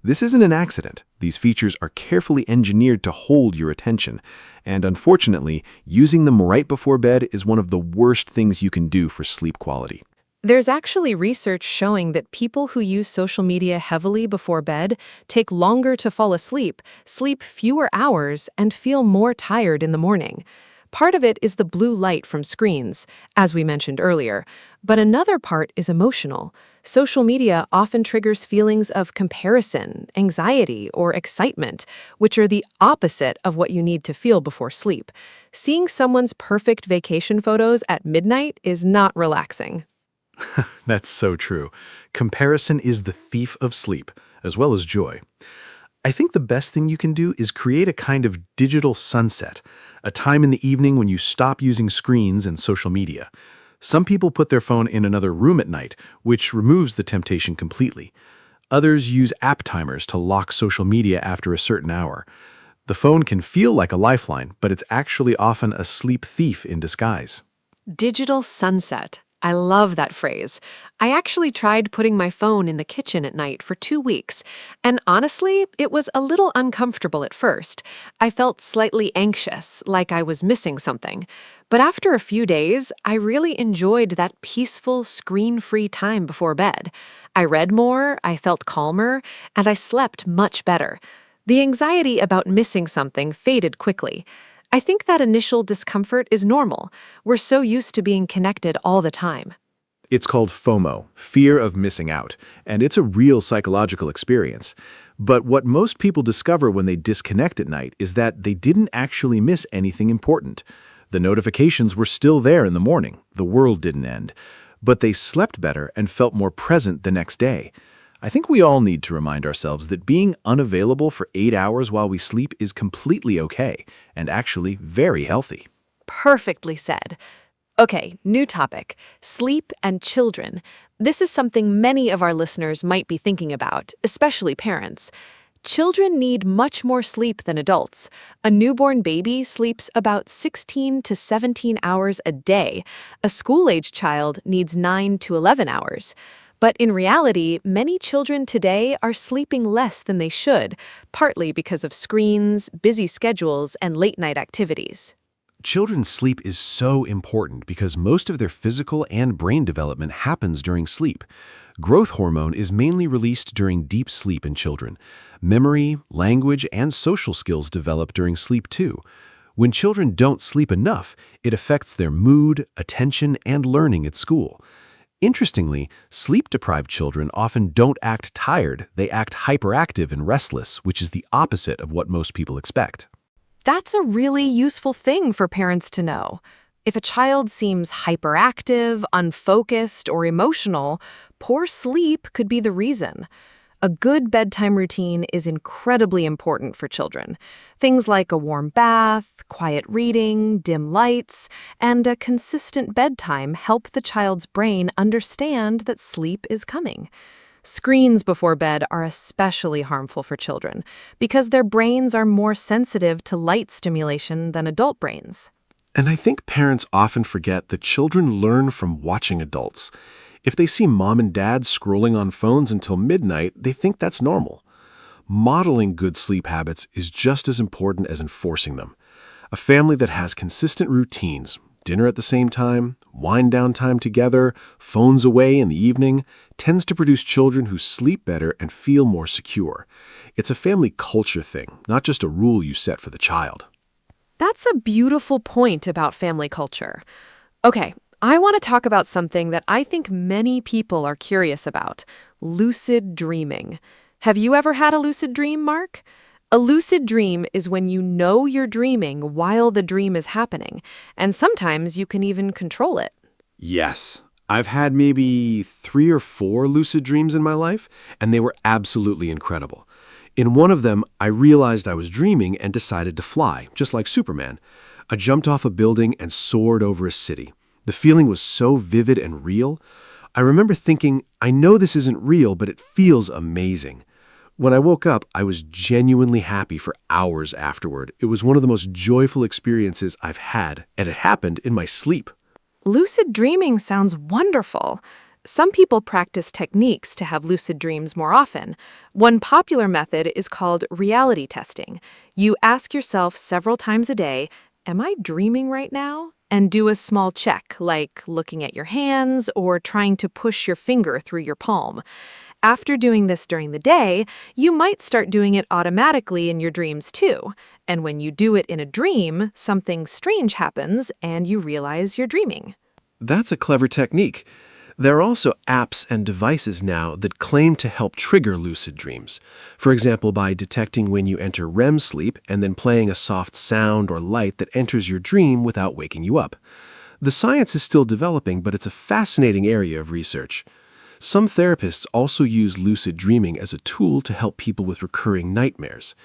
This isn't an accident. These features are carefully engineered to hold your attention. And unfortunately, using them right before bed is one of the worst things you can do for sleep quality. There's actually research showing that people who use social media heavily before bed take longer to fall asleep, sleep fewer hours, and feel more tired in the morning. Part of it is the blue light from screens, as we mentioned earlier, but another part is emotional. Social media often triggers feelings of comparison, anxiety, or excitement, which are the opposite of what you need to feel before sleep. Seeing someone's perfect vacation photos at midnight is not relaxing. That's so true. Comparison is the thief of sleep, as well as joy. I think the best thing you can do is create a kind of digital sunset, a time in the evening when you stop using screens and social media. Some people put their phone in another room at night, which removes the temptation completely. Others use app timers to lock social media after a certain hour. The phone can feel like a lifeline, but it's actually often a sleep thief in disguise. Digital sunset. I love that phrase. I actually tried putting my phone in the kitchen at night for 2 weeks, and honestly, it was a little uncomfortable at first. I felt slightly anxious, like I was missing something. But after a few days, I really enjoyed that peaceful, screen-free time before bed. I read more, I felt calmer, and I slept much better. The anxiety about missing something faded quickly. I think that initial discomfort is normal. We're so used to being connected all the time. It's called FOMO, fear of missing out, and it's a real psychological experience. But what most people discover when they disconnect at night is that they didn't actually miss anything important. The notifications were still there in the morning. The world didn't end. But they slept better and felt more present the next day. I think we all need to remind ourselves that being unavailable for 8 hours while we sleep is completely okay and actually very healthy. Perfectly said. Okay, new topic: sleep and children. This is something many of our listeners might be thinking about, especially parents. Children need much more sleep than adults. A newborn baby sleeps about 16 to 17 hours a day. A school-age child needs 9 to 11 hours. But in reality, many children today are sleeping less than they should, partly because of screens, busy schedules, and late-night activities. Children's sleep is so important because most of their physical and brain development happens during sleep. Growth hormone is mainly released during deep sleep in children. Memory, language, and social skills develop during sleep too. When children don't sleep enough, it affects their mood, attention, and learning at school. Interestingly, sleep-deprived children often don't act tired, they act hyperactive and restless, which is the opposite of what most people expect. That's a really useful thing for parents to know. If a child seems hyperactive, unfocused, or emotional, poor sleep could be the reason. A good bedtime routine is incredibly important for children. Things like a warm bath, quiet reading, dim lights, and a consistent bedtime help the child's brain understand that sleep is coming. Screens before bed are especially harmful for children because their brains are more sensitive to light stimulation than adult brains. And I think parents often forget that children learn from watching adults. If they see mom and dad scrolling on phones until midnight, they think that's normal. Modeling good sleep habits is just as important as enforcing them. A family that has consistent routines, dinner at the same time, wind down time together, phones away in the evening, tends to produce children who sleep better and feel more secure. It's a family culture thing, not just a rule you set for the child. That's a beautiful point about family culture. Okay, I want to talk about something that I think many people are curious about: lucid dreaming. Have you ever had a lucid dream, Mark? A lucid dream is when you know you're dreaming while the dream is happening, and sometimes you can even control it. Yes. I've had maybe 3 or 4 lucid dreams in my life, and they were absolutely incredible. In one of them, I realized I was dreaming and decided to fly, just like Superman. I jumped off a building and soared over a city. The feeling was so vivid and real. I remember thinking, I know this isn't real, but it feels amazing. When I woke up, I was genuinely happy for hours afterward. It was one of the most joyful experiences I've had, and it happened in my sleep. Lucid dreaming sounds wonderful. Some people practice techniques to have lucid dreams more often. One popular method is called reality testing. You ask yourself several times a day, am I dreaming right now? And do a small check, like looking at your hands or trying to push your finger through your palm. After doing this during the day, you might start doing it automatically in your dreams too. And when you do it in a dream, something strange happens and you realize you're dreaming. That's a clever technique. There are also apps and devices now that claim to help trigger lucid dreams. For example, by detecting when you enter REM sleep and then playing a soft sound or light that enters your dream without waking you up. The science is still developing, but it's a fascinating area of research. Some therapists also use lucid dreaming as a tool to help people with recurring nightmares.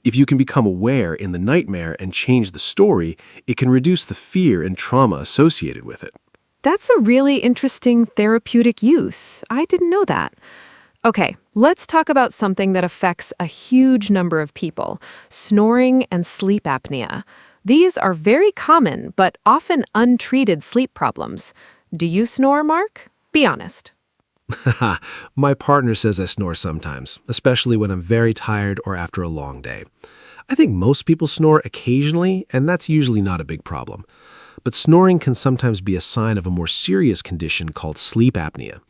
If you can become aware in the nightmare and change the story, it can reduce the fear and trauma associated with it. That's a really interesting therapeutic use. I didn't know that. Okay, let's talk about something that affects a huge number of people: snoring and sleep apnea. These are very common, but often untreated sleep problems. Do you snore, Mark? Be honest. My partner says I snore sometimes, especially when I'm very tired or after a long day. I think most people snore occasionally, and that's usually not a big problem. But snoring can sometimes be a sign of a more serious condition called sleep apnea.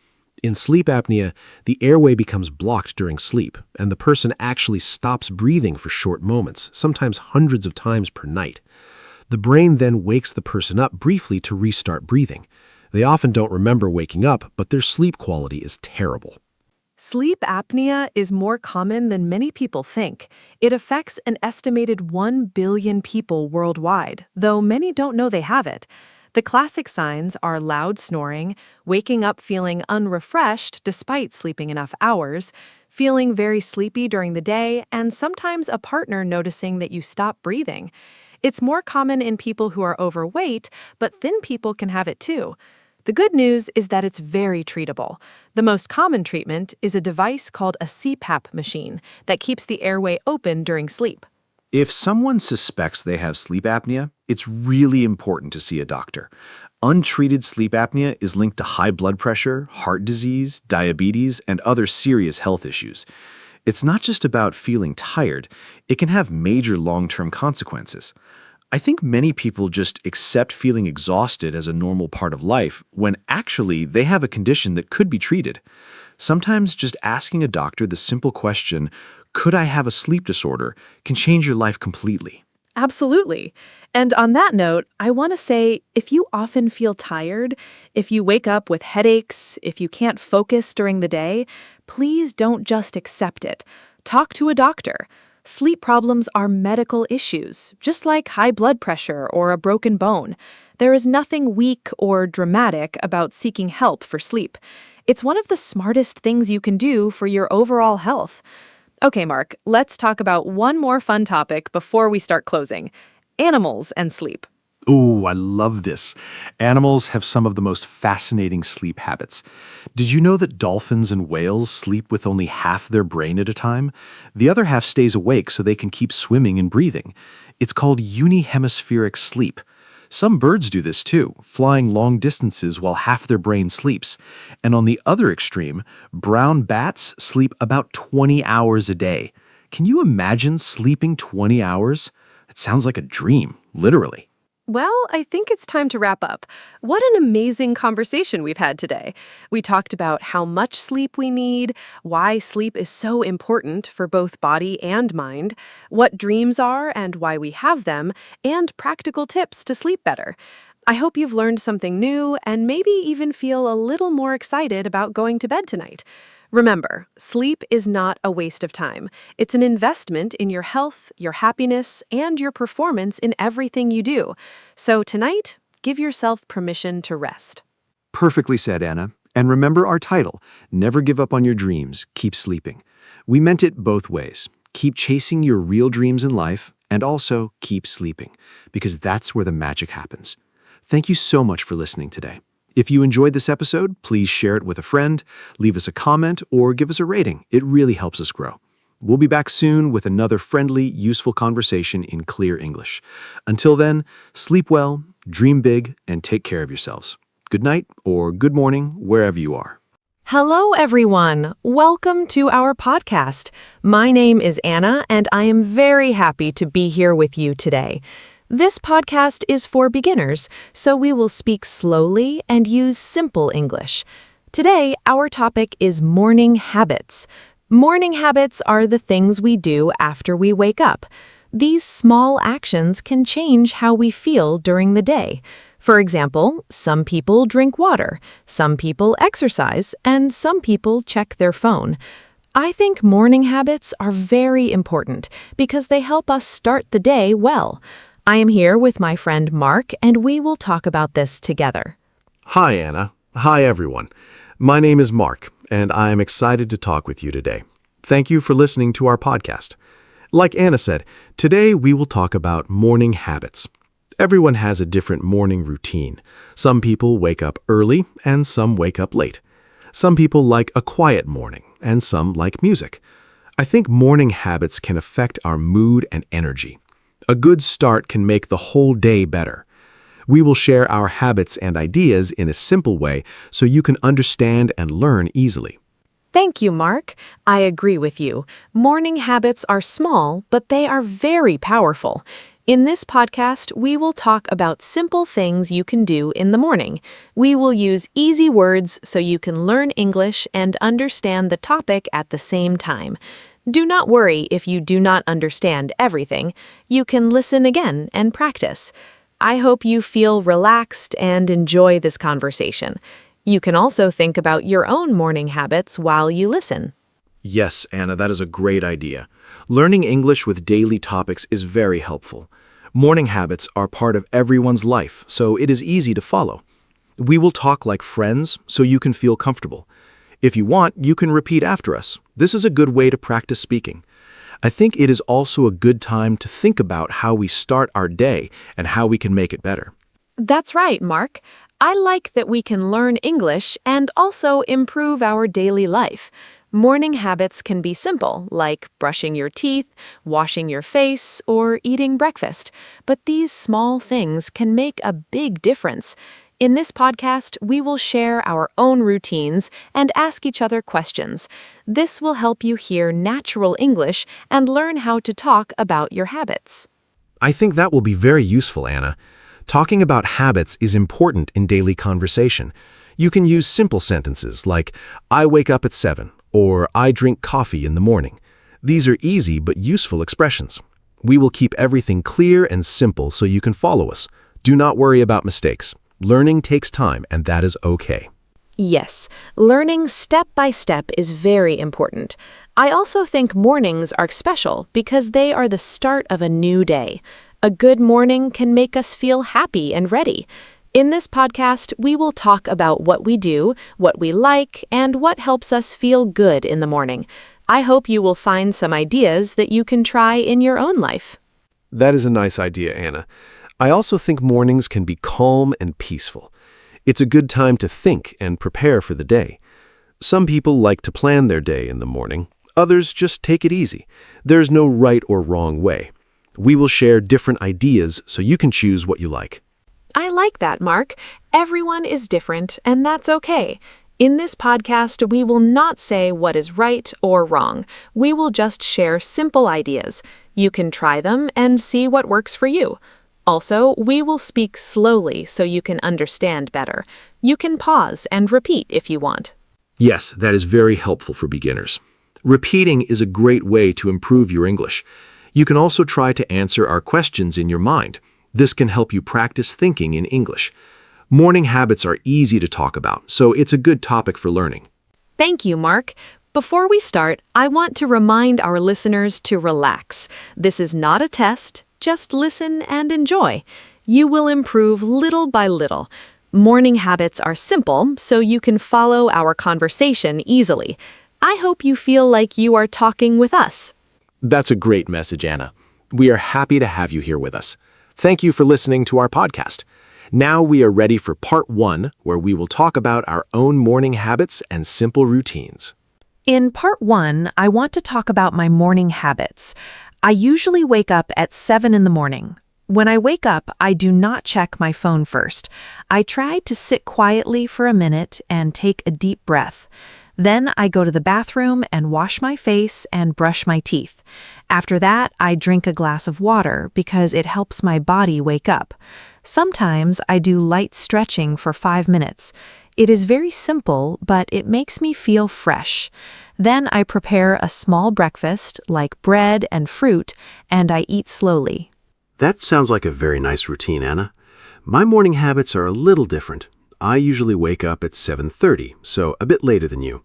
In sleep apnea, the airway becomes blocked during sleep, and the person actually stops breathing for short moments, sometimes hundreds of times per night. The brain then wakes the person up briefly to restart breathing. They often don't remember waking up, but their sleep quality is terrible. Sleep apnea is more common than many people think. It affects an estimated 1 billion people worldwide, though many don't know they have it. The classic signs are loud snoring, waking up feeling unrefreshed despite sleeping enough hours, feeling very sleepy during the day, and sometimes a partner noticing that you stop breathing. It's more common in people who are overweight, but thin people can have it too. The good news is that it's very treatable. The most common treatment is a device called a CPAP machine that keeps the airway open during sleep. If someone suspects they have sleep apnea, it's really important to see a doctor. Untreated sleep apnea is linked to high blood pressure, heart disease, diabetes, and other serious health issues. It's not just about feeling tired, it can have major long-term consequences. I think many people just accept feeling exhausted as a normal part of life when actually they have a condition that could be treated. Sometimes just asking a doctor the simple question, could I have a sleep disorder, can change your life completely. Absolutely. And on that note, I want to say, if you often feel tired, if you wake up with headaches, if you can't focus during the day, please don't just accept it. Talk to a doctor. Sleep problems are medical issues, just like high blood pressure or a broken bone. There is nothing weak or dramatic about seeking help for sleep. It's one of the smartest things you can do for your overall health. Okay, Mark, let's talk about one more fun topic before we start closing: animals and sleep. Ooh, I love this. Animals have some of the most fascinating sleep habits. Did you know that dolphins and whales sleep with only half their brain at a time? The other half stays awake so they can keep swimming and breathing. It's called unihemispheric sleep. Some birds do this too, flying long distances while half their brain sleeps. And on the other extreme, brown bats sleep about 20 hours a day. Can you imagine sleeping 20 hours? It sounds like a dream, literally. Well, I think it's time to wrap up. What an amazing conversation we've had today. We talked about how much sleep we need, why sleep is so important for both body and mind, what dreams are and why we have them, and practical tips to sleep better. I hope you've learned something new and maybe even feel a little more excited about going to bed tonight. Remember, sleep is not a waste of time. It's an investment in your health, your happiness, and your performance in everything you do. So tonight, give yourself permission to rest. Perfectly said, Anna. And remember our title, Never Give Up on Your Dreams, Keep Sleeping. We meant it both ways. Keep chasing your real dreams in life and also keep sleeping, because that's where the magic happens. Thank you so much for listening today. If you enjoyed this episode, please share it with a friend, leave us a comment, or give us a rating. It really helps us grow. We'll be back soon with another friendly, useful conversation in clear English. Until then, sleep well, dream big, and take care of yourselves. Good night or good morning, wherever you are. Hello, everyone. Welcome to our podcast. My name is Anna, and I am very happy to be here with you today. This podcast is for beginners, so we will speak slowly and use simple English. Today, our topic is morning habits. Morning habits are the things we do after we wake up. These small actions can change how we feel during the day. For example, some people drink water, some people exercise, and some people check their phone. I think morning habits are very important because they help us start the day well. I am here with my friend Mark, and we will talk about this together. Hi, Anna. Hi, everyone. My name is Mark, and I am excited to talk with you today. Thank you for listening to our podcast. Like Anna said, today we will talk about morning habits. Everyone has a different morning routine. Some people wake up early, and some wake up late. Some people like a quiet morning, and some like music. I think morning habits can affect our mood and energy. A good start can make the whole day better. We will share our habits and ideas in a simple way so you can understand and learn easily. Thank you, Mark. I agree with you. Morning habits are small, but they are very powerful. In this podcast, we will talk about simple things you can do in the morning. We will use easy words so you can learn English and understand the topic at the same time. Do not worry if you do not understand everything. You can listen again and practice. I hope you feel relaxed and enjoy this conversation. You can also think about your own morning habits while you listen. Yes, Anna, that is a great idea. Learning English with daily topics is very helpful. Morning habits are part of everyone's life, so it is easy to follow. We will talk like friends so you can feel comfortable. If you want, you can repeat after us. This is a good way to practice speaking. I think it is also a good time to think about how we start our day and how we can make it better. That's right, Mark. I like that we can learn English and also improve our daily life. Morning habits can be simple, like brushing your teeth, washing your face, or eating breakfast. But these small things can make a big difference. In this podcast, we will share our own routines and ask each other questions. This will help you hear natural English and learn how to talk about your habits. I think that will be very useful, Anna. Talking about habits is important in daily conversation. You can use simple sentences like, I wake up at 7, or I drink coffee in the morning. These are easy but useful expressions. We will keep everything clear and simple so you can follow us. Do not worry about mistakes. Learning takes time, and that is okay. Yes, learning step by step is very important. I also think mornings are special because they are the start of a new day. A good morning can make us feel happy and ready. In this podcast, we will talk about what we do, what we like, and what helps us feel good in the morning. I hope you will find some ideas that you can try in your own life. That is a nice idea, Anna. I also think mornings can be calm and peaceful. It's a good time to think and prepare for the day. Some people like to plan their day in the morning. Others just take it easy. There's no right or wrong way. We will share different ideas so you can choose what you like. I like that, Mark. Everyone is different, and that's okay. In this podcast, we will not say what is right or wrong. We will just share simple ideas. You can try them and see what works for you. Also, we will speak slowly so you can understand better. You can pause and repeat if you want. Yes, that is very helpful for beginners. Repeating is a great way to improve your English. You can also try to answer our questions in your mind. This can help you practice thinking in English. Morning habits are easy to talk about, so it's a good topic for learning. Thank you, Mark. Before we start, I want to remind our listeners to relax. This is not a test. Just listen and enjoy. You will improve little by little. Morning habits are simple, so you can follow our conversation easily. I hope you feel like you are talking with us. That's a great message, Anna. We are happy to have you here with us. Thank you for listening to our podcast. Now we are ready for part 1, where we will talk about our own morning habits and simple routines. In part 1, I want to talk about my morning habits. I usually wake up at 7 in the morning. When I wake up, I do not check my phone first. I try to sit quietly for a minute and take a deep breath. Then I go to the bathroom and wash my face and brush my teeth. After that, I drink a glass of water because it helps my body wake up. Sometimes I do light stretching for 5 minutes. It is very simple, but it makes me feel fresh. Then I prepare a small breakfast like bread and fruit, and I eat slowly. That sounds like a very nice routine, Anna. My morning habits are a little different. I usually wake up at 7:30, so a bit later than you.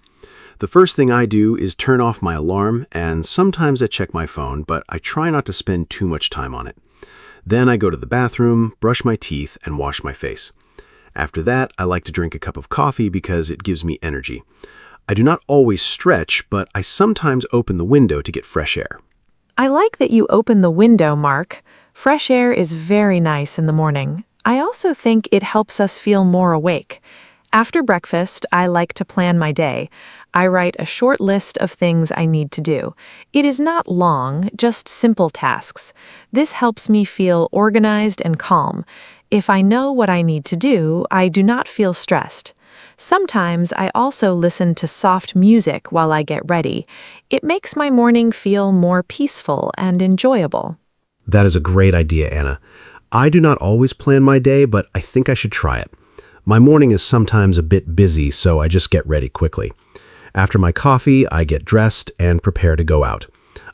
The first thing I do is turn off my alarm, and sometimes I check my phone, but I try not to spend too much time on it. Then I go to the bathroom, brush my teeth, and wash my face. After that, I like to drink a cup of coffee because it gives me energy. I do not always stretch, but I sometimes open the window to get fresh air. I like that you open the window, Mark. Fresh air is very nice in the morning. I also think it helps us feel more awake. After breakfast, I like to plan my day. I write a short list of things I need to do. It is not long, just simple tasks. This helps me feel organized and calm. If I know what I need to do, I do not feel stressed. Sometimes I also listen to soft music while I get ready. It makes my morning feel more peaceful and enjoyable. That is a great idea, Anna. I do not always plan my day, but I think I should try it. My morning is sometimes a bit busy, so I just get ready quickly. After my coffee, I get dressed and prepare to go out.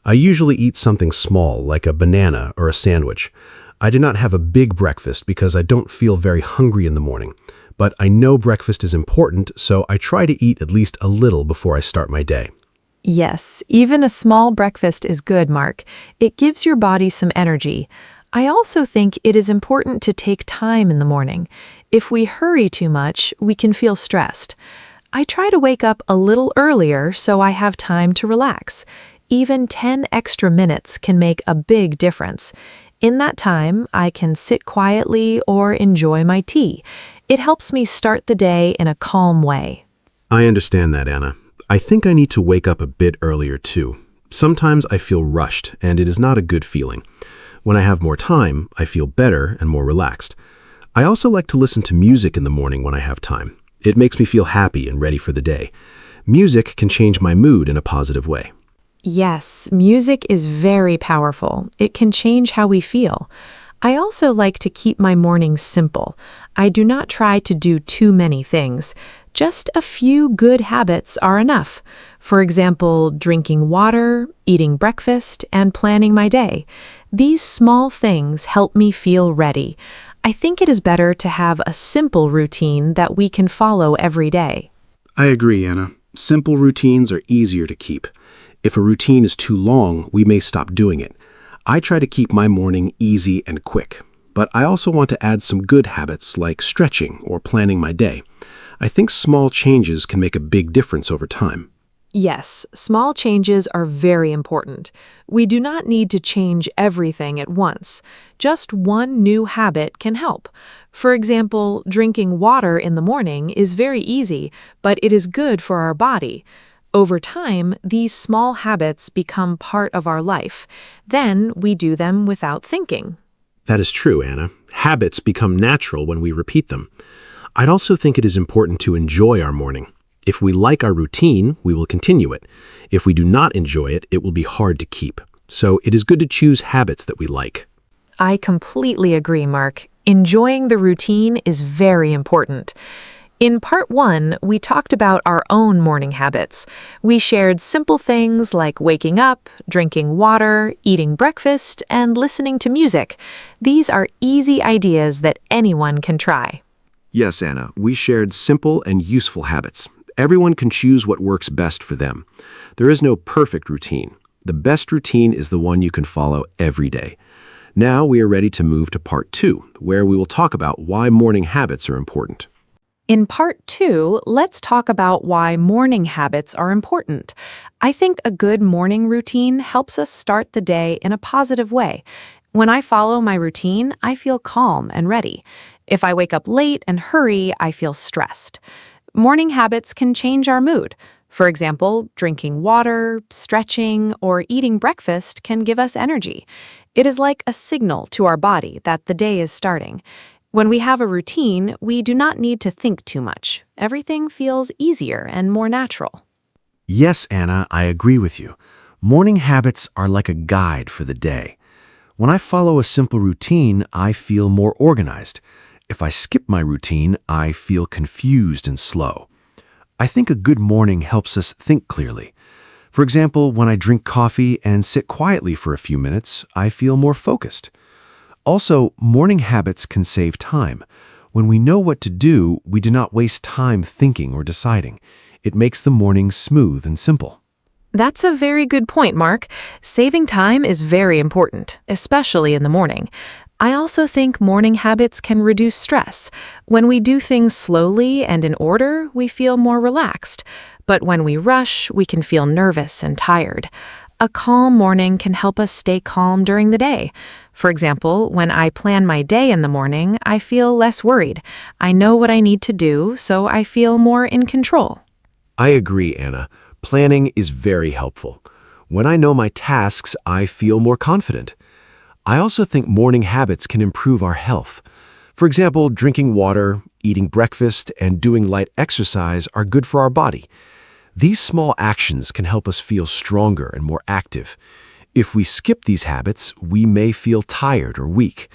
I usually eat something small, like a banana or a sandwich. I do not have a big breakfast because I don't feel very hungry in the morning. But I know breakfast is important, so I try to eat at least a little before I start my day. Yes, even a small breakfast is good, Mark. It gives your body some energy. I also think it is important to take time in the morning. If we hurry too much, we can feel stressed. I try to wake up a little earlier so I have time to relax. Even 10 extra minutes can make a big difference. In that time, I can sit quietly or enjoy my tea. It helps me start the day in a calm way. I understand that, Anna. I think I need to wake up a bit earlier too. Sometimes I feel rushed, and it is not a good feeling. When I have more time, I feel better and more relaxed. I also like to listen to music in the morning when I have time. It makes me feel happy and ready for the day. Music can change my mood in a positive way. Yes, music is very powerful. It can change how we feel. I also like to keep my mornings simple. I do not try to do too many things. Just a few good habits are enough. For example, drinking water, eating breakfast, and planning my day. These small things help me feel ready. I think it is better to have a simple routine that we can follow every day. I agree, Anna. Simple routines are easier to keep. If a routine is too long, we may stop doing it. I try to keep my morning easy and quick, but I also want to add some good habits like stretching or planning my day. I think small changes can make a big difference over time. Yes, small changes are very important. We do not need to change everything at once. Just one new habit can help. For example, drinking water in the morning is very easy, but it is good for our body. Over time, these small habits become part of our life. Then we do them without thinking. That is true, Anna. Habits become natural when we repeat them. I'd also think it is important to enjoy our morning. If we like our routine, we will continue it. If we do not enjoy it, it will be hard to keep. So it is good to choose habits that we like. I completely agree, Mark. Enjoying the routine is very important. In part 1, we talked about our own morning habits. We shared simple things like waking up, drinking water, eating breakfast, and listening to music. These are easy ideas that anyone can try. Yes, Anna, we shared simple and useful habits. Everyone can choose what works best for them. There is no perfect routine. The best routine is the one you can follow every day. Now we are ready to move to part 2, where we will talk about why morning habits are important. In part 2, let's talk about why morning habits are important. I think a good morning routine helps us start the day in a positive way. When I follow my routine, I feel calm and ready. If I wake up late and hurry, I feel stressed. Morning habits can change our mood. For example, drinking water, stretching, or eating breakfast can give us energy. It is like a signal to our body that the day is starting. When we have a routine, we do not need to think too much. Everything feels easier and more natural. Yes, Anna, I agree with you. Morning habits are like a guide for the day. When I follow a simple routine, I feel more organized. If I skip my routine, I feel confused and slow. I think a good morning helps us think clearly. For example, when I drink coffee and sit quietly for a few minutes, I feel more focused. Also, morning habits can save time. When we know what to do, we do not waste time thinking or deciding. It makes the morning smooth and simple. That's a very good point, Mark. Saving time is very important, especially in the morning. I also think morning habits can reduce stress. When we do things slowly and in order, we feel more relaxed. But when we rush, we can feel nervous and tired. A calm morning can help us stay calm during the day. For example, when I plan my day in the morning, I feel less worried. I know what I need to do, so I feel more in control. I agree, Anna. Planning is very helpful. When I know my tasks, I feel more confident. I also think morning habits can improve our health. For example, drinking water, eating breakfast, and doing light exercise are good for our body. These small actions can help us feel stronger and more active. If we skip these habits, we may feel tired or weak.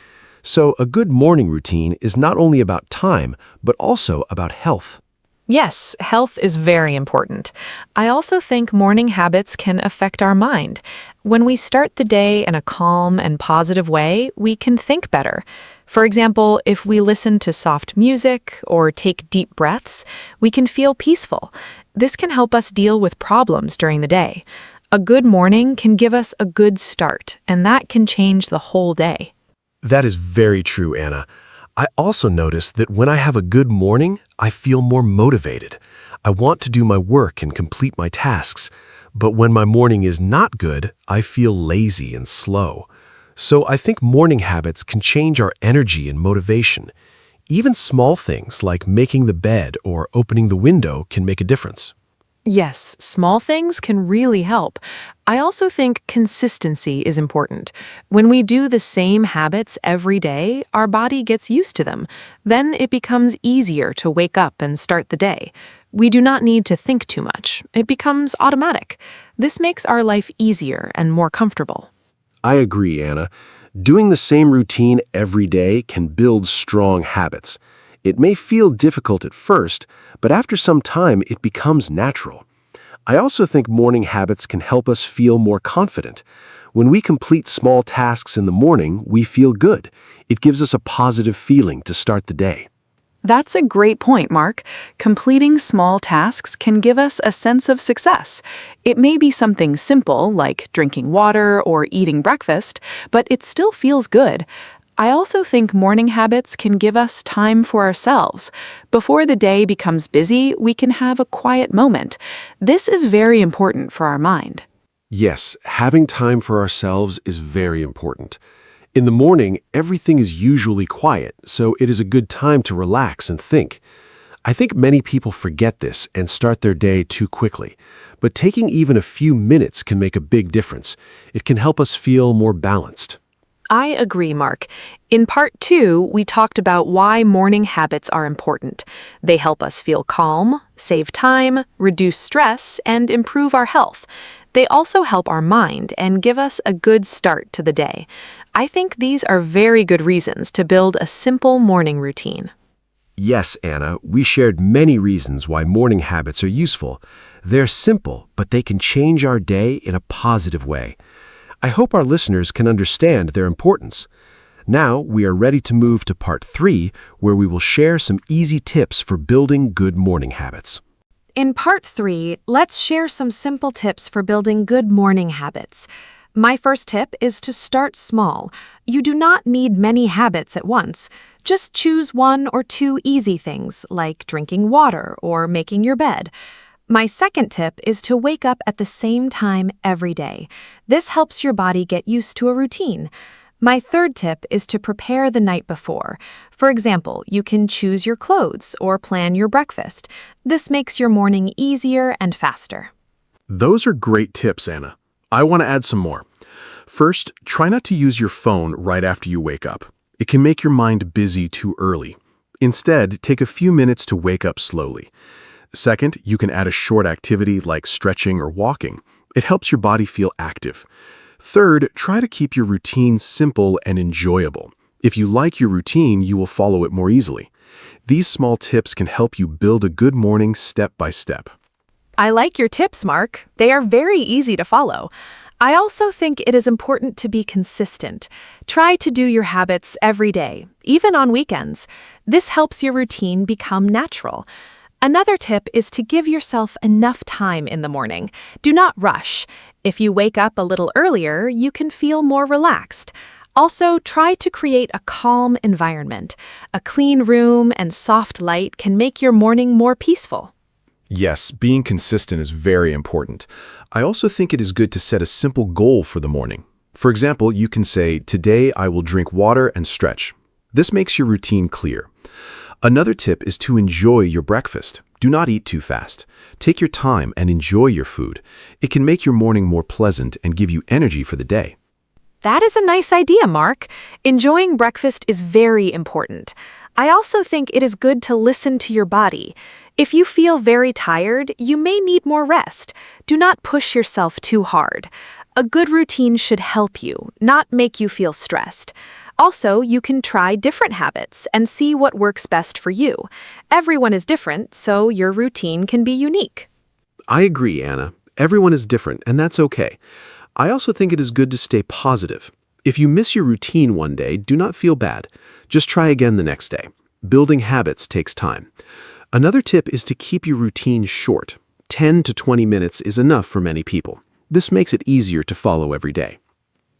So a good morning routine is not only about time, but also about health. Yes, health is very important. I also think morning habits can affect our mind. When we start the day in a calm and positive way, we can think better. For example, if we listen to soft music or take deep breaths, we can feel peaceful. This can help us deal with problems during the day. A good morning can give us a good start, and that can change the whole day. That is very true, Anna. I also notice that when I have a good morning, I feel more motivated. I want to do my work and complete my tasks. But when my morning is not good, I feel lazy and slow. So I think morning habits can change our energy and motivation. Even small things like making the bed or opening the window can make a difference. Yes, small things can really help. I also think consistency is important. When we do the same habits every day, our body gets used to them. Then it becomes easier to wake up and start the day. We do not need to think too much. It becomes automatic. This makes our life easier and more comfortable. I agree, Anna. Doing the same routine every day can build strong habits. It may feel difficult at first, but after some time it becomes natural. I also think morning habits can help us feel more confident. When we complete small tasks in the morning, we feel good. It gives us a positive feeling to start the day. That's a great point, Mark. Completing small tasks can give us a sense of success. It may be something simple, like drinking water or eating breakfast, but it still feels good. I also think morning habits can give us time for ourselves. Before the day becomes busy, we can have a quiet moment. This is very important for our mind. Yes, having time for ourselves is very important. In the morning, everything is usually quiet, so it is a good time to relax and think. I think many people forget this and start their day too quickly, but taking even a few minutes can make a big difference. It can help us feel more balanced. I agree, Mark. In part 2, we talked about why morning habits are important. They help us feel calm, save time, reduce stress, and improve our health. They also help our mind and give us a good start to the day. I think these are very good reasons to build a simple morning routine. Yes, Anna, we shared many reasons why morning habits are useful. They're simple, but they can change our day in a positive way. I hope our listeners can understand their importance. Now, we are ready to move to part 3, where we will share some easy tips for building good morning habits. In part 3, let's share some simple tips for building good morning habits. My first tip is to start small. You do not need many habits at once. Just choose 1 or 2 easy things, like drinking water or making your bed. My second tip is to wake up at the same time every day. This helps your body get used to a routine. My third tip is to prepare the night before. For example, you can choose your clothes or plan your breakfast. This makes your morning easier and faster. Those are great tips, Anna. I want to add some more. First, try not to use your phone right after you wake up. It can make your mind busy too early. Instead, take a few minutes to wake up slowly. Second, you can add a short activity like stretching or walking. It helps your body feel active. Third, try to keep your routine simple and enjoyable. If you like your routine, you will follow it more easily. These small tips can help you build a good morning step by step. I like your tips, Mark. They are very easy to follow. I also think it is important to be consistent. Try to do your habits every day, even on weekends. This helps your routine become natural. Another tip is to give yourself enough time in the morning. Do not rush. If you wake up a little earlier, you can feel more relaxed. Also, try to create a calm environment. A clean room and soft light can make your morning more peaceful. Yes, being consistent is very important. I also think it is good to set a simple goal for the morning. For example, you can say, "Today I will drink water and stretch." This makes your routine clear. Another tip is to enjoy your breakfast. Do not eat too fast. Take your time and enjoy your food. It can make your morning more pleasant and give you energy for the day. That is a nice idea, Mark. Enjoying breakfast is very important. I also think it is good to listen to your body. If you feel very tired, you may need more rest. Do not push yourself too hard. A good routine should help you, not make you feel stressed. Also, you can try different habits and see what works best for you. Everyone is different, so your routine can be unique. I agree, Anna. Everyone is different, and that's okay. I also think it is good to stay positive. If you miss your routine one day, do not feel bad. Just try again the next day. Building habits takes time. Another tip is to keep your routine short. 10 to 20 minutes is enough for many people. This makes it easier to follow every day.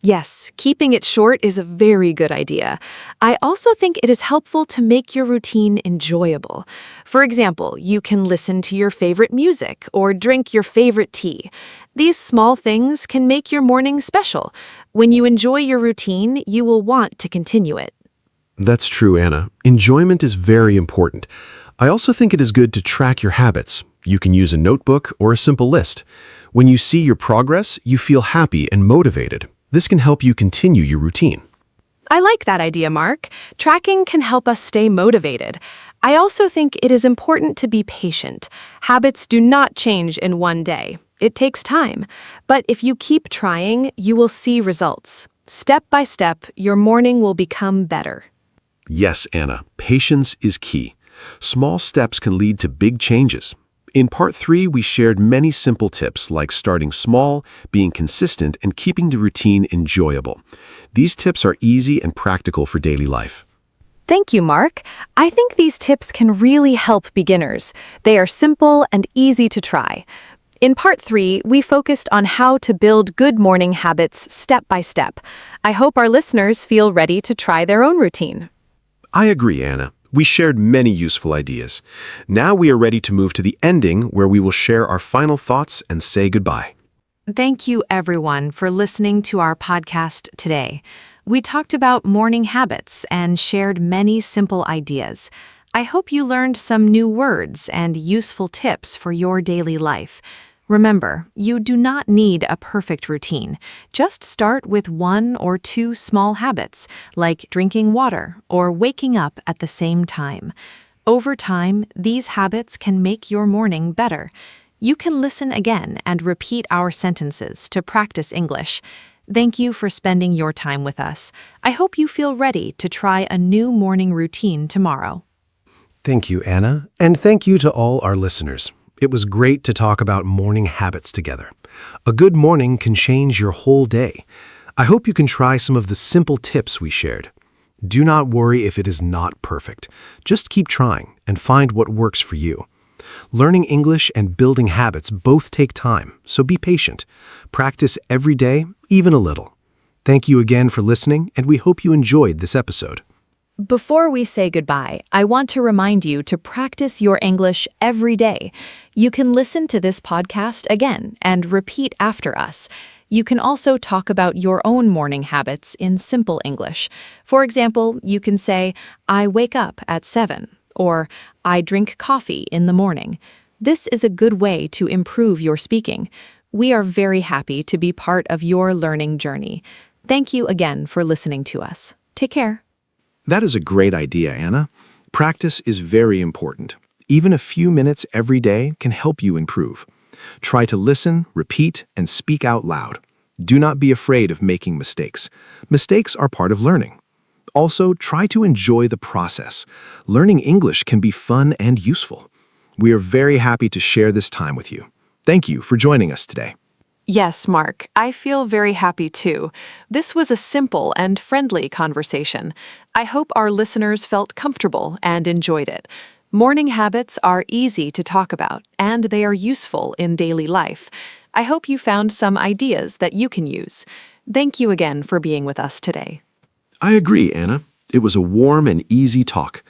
Yes, keeping it short is a very good idea. I also think it is helpful to make your routine enjoyable. For example, you can listen to your favorite music or drink your favorite tea. These small things can make your morning special. When you enjoy your routine, you will want to continue it. That's true, Anna. Enjoyment is very important. I also think it is good to track your habits. You can use a notebook or a simple list. When you see your progress, you feel happy and motivated. This can help you continue your routine. I like that idea, Mark. Tracking can help us stay motivated. I also think it is important to be patient. Habits do not change in one day. It takes time. But if you keep trying, you will see results. Step by step, your morning will become better. Yes, Anna, patience is key. Small steps can lead to big changes. In part 3, we shared many simple tips like starting small, being consistent, and keeping the routine enjoyable. These tips are easy and practical for daily life. Thank you, Mark. I think these tips can really help beginners. They are simple and easy to try. In part 3, we focused on how to build good morning habits step by step. I hope our listeners feel ready to try their own routine. I agree, Anna. We shared many useful ideas. Now we are ready to move to the ending, where we will share our final thoughts and say goodbye. Thank you, everyone, for listening to our podcast today. We talked about morning habits and shared many simple ideas. I hope you learned some new words and useful tips for your daily life. Remember, you do not need a perfect routine. Just start with 1 or 2 small habits, like drinking water or waking up at the same time. Over time, these habits can make your morning better. You can listen again and repeat our sentences to practice English. Thank you for spending your time with us. I hope you feel ready to try a new morning routine tomorrow. Thank you, Anna, and thank you to all our listeners. It was great to talk about morning habits together. A good morning can change your whole day. I hope you can try some of the simple tips we shared. Do not worry if it is not perfect. Just keep trying and find what works for you. Learning English and building habits both take time, so be patient. Practice every day, even a little. Thank you again for listening, and we hope you enjoyed this episode. Before we say goodbye, I want to remind you to practice your English every day. You can listen to this podcast again and repeat after us. You can also talk about your own morning habits in simple English. For example, you can say, I wake up at 7, or I drink coffee in the morning. This is a good way to improve your speaking. We are very happy to be part of your learning journey. Thank you again for listening to us. Take care. That is a great idea, Anna. Practice is very important. Even a few minutes every day can help you improve. Try to listen, repeat, and speak out loud. Do not be afraid of making mistakes. Mistakes are part of learning. Also, try to enjoy the process. Learning English can be fun and useful. We are very happy to share this time with you. Thank you for joining us today. Yes, Mark, I feel very happy too. This was a simple and friendly conversation. I hope our listeners felt comfortable and enjoyed it. Morning habits are easy to talk about, and they are useful in daily life. I hope you found some ideas that you can use. Thank you again for being with us today. I agree, Anna. It was a warm and easy talk.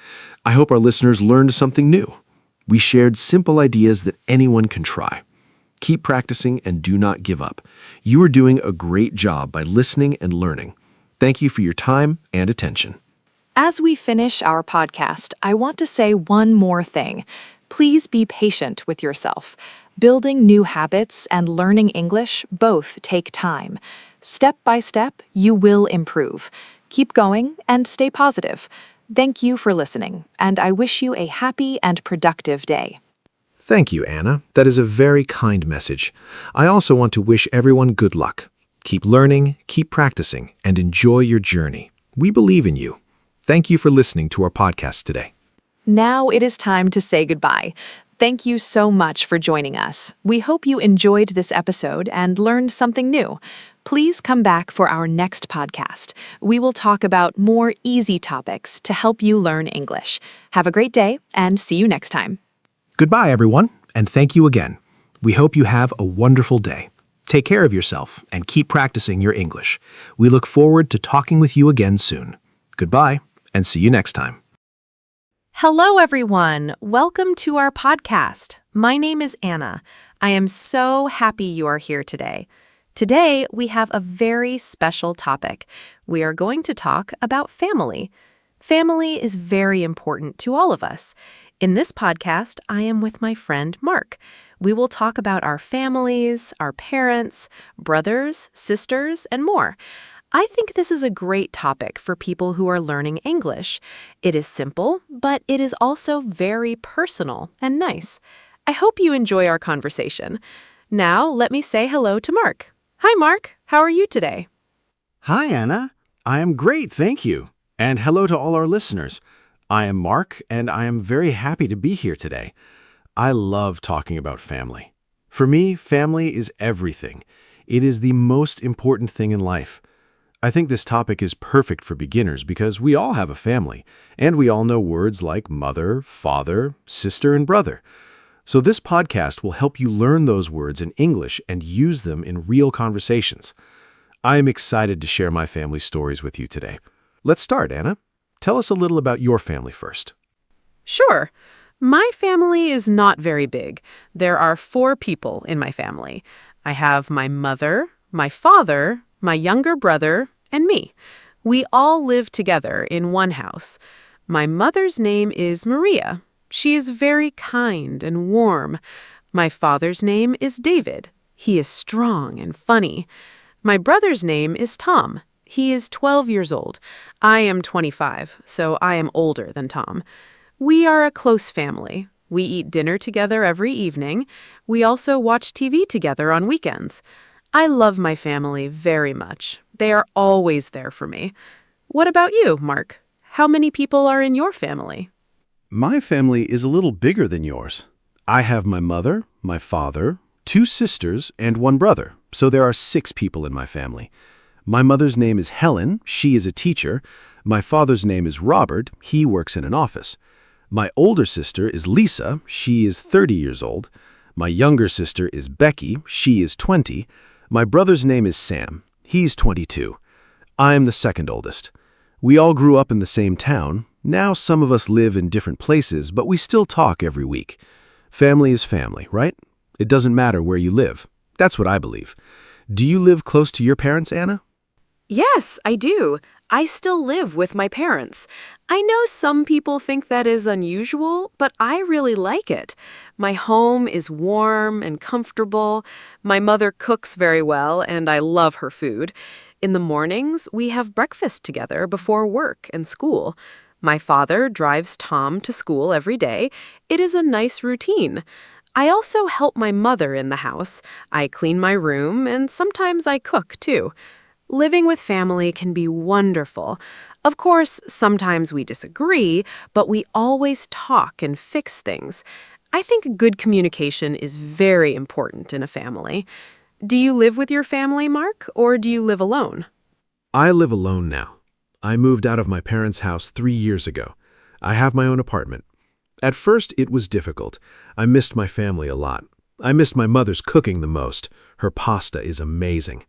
I hope our listeners learned something new. We shared simple ideas that anyone can try. Keep practicing and do not give up. You are doing a great job by listening and learning. Thank you for your time and attention. As we finish our podcast, I want to say one more thing. Please be patient with yourself. Building new habits and learning English both take time. Step by step, you will improve. Keep going and stay positive. Thank you for listening, and I wish you a happy and productive day. Thank you, Anna. That is a very kind message. I also want to wish everyone good luck. Keep learning, keep practicing, and enjoy your journey. We believe in you. Thank you for listening to our podcast today. Now it is time to say goodbye. Thank you so much for joining us. We hope you enjoyed this episode and learned something new. Please come back for our next podcast. We will talk about more easy topics to help you learn English. Have a great day and see you next time. Goodbye, everyone, and thank you again. We hope you have a wonderful day. Take care of yourself and keep practicing your English. We look forward to talking with you again soon. Goodbye, and see you next time. Hello, everyone. Welcome to our podcast. My name is Anna. I am so happy you are here today. Today, we have a very special topic. We are going to talk about family. Family is very important to all of us. In this podcast, I am with my friend Mark. We will talk about our families, our parents, brothers, sisters, and more. I think this is a great topic for people who are learning English. It is simple, but it is also very personal and nice. I hope you enjoy our conversation. Now, let me say hello to Mark. Hi, Mark. How are you today? Hi, Anna. I am great, thank you. And hello to all our listeners. I am Mark, and I am very happy to be here today. I love talking about family. For me, family is everything. It is the most important thing in life. I think this topic is perfect for beginners because we all have a family, and we all know words like mother, father, sister, and brother. So this podcast will help you learn those words in English and use them in real conversations. I am excited to share my family stories with you today. Let's start, Anna. Tell us a little about your family first. Sure. My family is not very big. There are 4 people in my family. I have my mother, my father, my younger brother, and me. We all live together in one house. My mother's name is Maria. She is very kind and warm. My father's name is David. He is strong and funny. My brother's name is Tom. He is 12 years old. I am 25, so I am older than Tom. We are a close family. We eat dinner together every evening. We also watch TV together on weekends. I love my family very much. They are always there for me. What about you, Mark? How many people are in your family? My family is a little bigger than yours. I have my mother, my father, 2 sisters, and 1 brother, so there are 6 people in my family. My mother's name is Helen. She is a teacher. My father's name is Robert. He works in an office. My older sister is Lisa. She is 30 years old. My younger sister is Becky. She is 20. My brother's name is Sam. He's 22. I am the second oldest. We all grew up in the same town. Now some of us live in different places, but we still talk every week. Family is family, right? It doesn't matter where you live. That's what I believe. Do you live close to your parents, Anna? Yes, I do. I still live with my parents. I know some people think that is unusual, but I really like it. My home is warm and comfortable. My mother cooks very well, and I love her food. In the mornings, we have breakfast together before work and school. My father drives Tom to school every day. It is a nice routine. I also help my mother in the house. I clean my room, and sometimes I cook, too. Living with family can be wonderful. Of course, sometimes we disagree, but we always talk and fix things. I think good communication is very important in a family. Do you live with your family, Mark, or do you live alone? I live alone now. I moved out of my parents' house 3 years ago. I have my own apartment. At first, it was difficult. I missed my family a lot. I missed my mother's cooking the most. Her pasta is amazing.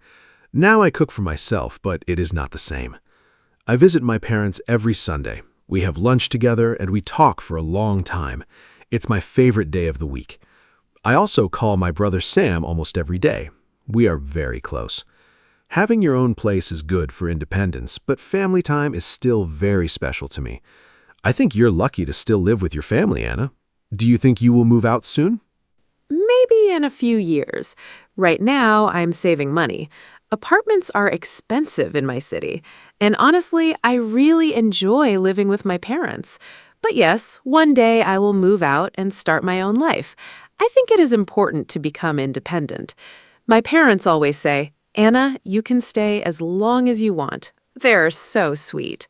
Now I cook for myself, but it is not the same. I visit my parents every Sunday. We have lunch together and we talk for a long time. It's my favorite day of the week. I also call my brother Sam almost every day. We are very close. Having your own place is good for independence, but family time is still very special to me. I think you're lucky to still live with your family, Anna. Do you think you will move out soon? Maybe in a few years. Right now, I'm saving money. Apartments are expensive in my city, and honestly, I really enjoy living with my parents. But yes, one day I will move out and start my own life. I think it is important to become independent. My parents always say, "Anna, you can stay as long as you want." They're so sweet.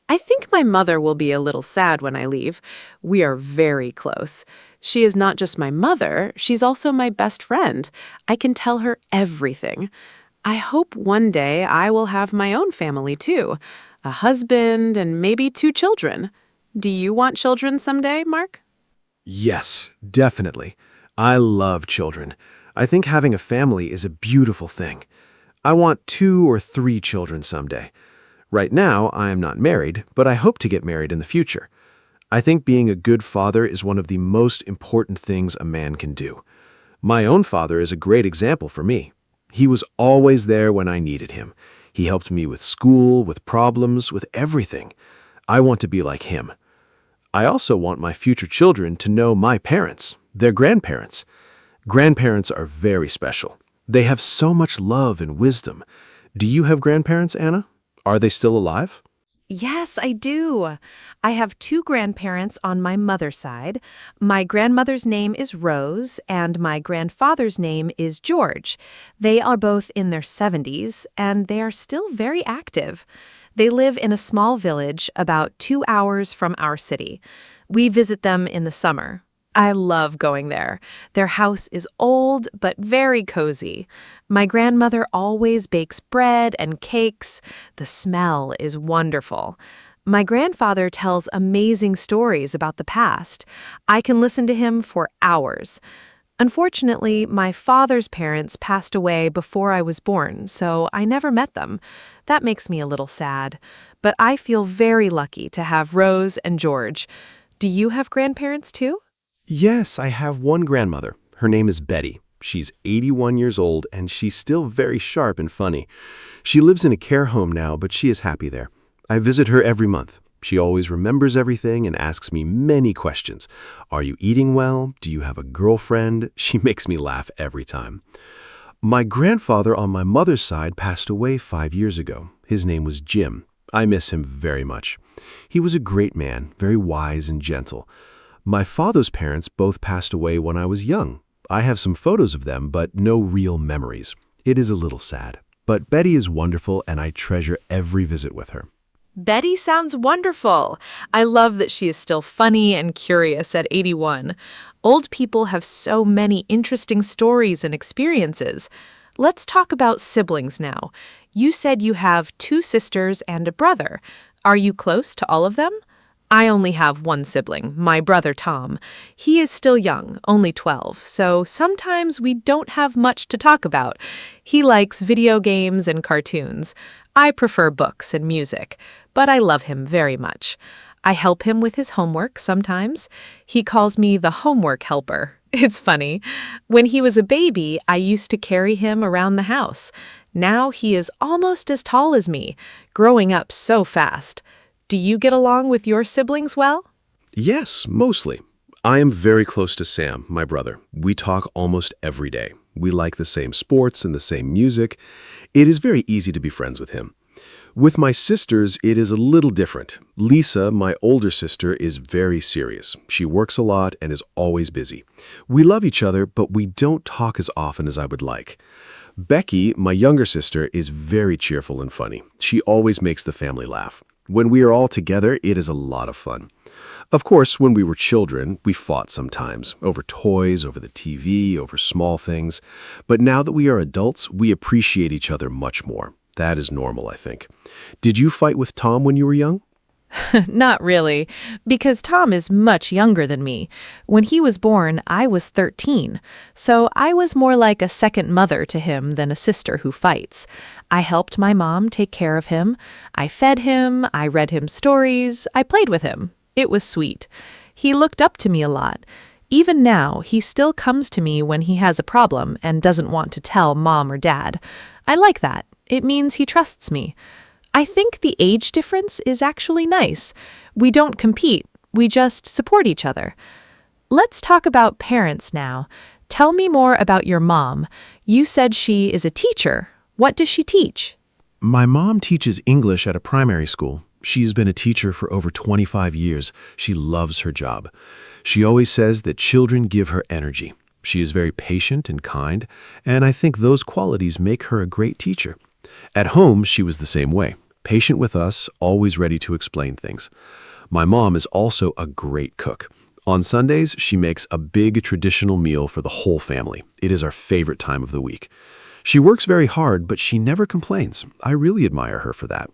I think my mother will be a little sad when I leave. We are very close. She is not just my mother, she's also my best friend. I can tell her everything. I hope one day I will have my own family too, a husband and maybe 2 children. Do you want children someday, Mark? Yes, definitely. I love children. I think having a family is a beautiful thing. I want 2 or 3 children someday. Right now, I am not married, but I hope to get married in the future. I think being a good father is one of the most important things a man can do. My own father is a great example for me. He was always there when I needed him. He helped me with school, with problems, with everything. I want to be like him. I also want my future children to know my parents, their grandparents. Grandparents are very special. They have so much love and wisdom. Do you have grandparents, Anna? Are they still alive? Yes, I do. I have 2 grandparents on my mother's side. My grandmother's name is Rose, and my grandfather's name is George. They are both in their 70s, and they are still very active. They live in a small village about 2 hours from our city. We visit them in the summer. I love going there. Their house is old, but very cozy. My grandmother always bakes bread and cakes. The smell is wonderful. My grandfather tells amazing stories about the past. I can listen to him for hours. Unfortunately, my father's parents passed away before I was born, so I never met them. That makes me a little sad. But I feel very lucky to have Rose and George. Do you have grandparents too? Yes, I have one grandmother. Her name is Betty. She's 81 years old, and she's still very sharp and funny. She lives in a care home now, but she is happy there. I visit her every month. She always remembers everything and asks me many questions. Are you eating well? Do you have a girlfriend? She makes me laugh every time. My grandfather on my mother's side passed away 5 years ago. His name was Jim. I miss him very much. He was a great man, very wise and gentle. My father's parents both passed away when I was young. I have some photos of them, but no real memories. It is a little sad. But Betty is wonderful, and I treasure every visit with her. Betty sounds wonderful. I love that she is still funny and curious at 81. Old people have so many interesting stories and experiences. Let's talk about siblings now. You said you have 2 sisters and a brother. Are you close to all of them? I only have one sibling, my brother Tom. He is still young, only 12, so sometimes we don't have much to talk about. He likes video games and cartoons. I prefer books and music, but I love him very much. I help him with his homework sometimes. He calls me the homework helper. It's funny. When he was a baby, I used to carry him around the house. Now he is almost as tall as me, growing up so fast. Do you get along with your siblings well? Yes, mostly. I am very close to Sam, my brother. We talk almost every day. We like the same sports and the same music. It is very easy to be friends with him. With my sisters, it is a little different. Lisa, my older sister, is very serious. She works a lot and is always busy. We love each other, but we don't talk as often as I would like. Becky, my younger sister, is very cheerful and funny. She always makes the family laugh. When we are all together, it is a lot of fun. Of course, when we were children, we fought sometimes, over toys, over the TV, over small things. But now that we are adults, we appreciate each other much more. That is normal, I think. Did you fight with Tom when you were young? Not really, because Tom is much younger than me. When he was born, I was 13, so I was more like a second mother to him than a sister who fights. I helped my mom take care of him. I fed him, I read him stories, I played with him. It was sweet. He looked up to me a lot. Even now, he still comes to me when he has a problem and doesn't want to tell mom or dad. I like that. It means he trusts me. I think the age difference is actually nice. We don't compete, we just support each other. Let's talk about parents now. Tell me more about your mom. You said she is a teacher. What does she teach? My mom teaches English at a primary school. She's been a teacher for over 25 years. She loves her job. She always says that children give her energy. She is very patient and kind, and I think those qualities make her a great teacher. At home, she was the same way. Patient with us, always ready to explain things. My mom is also a great cook. On Sundays, she makes a big traditional meal for the whole family. It is our favorite time of the week. She works very hard, but she never complains. I really admire her for that.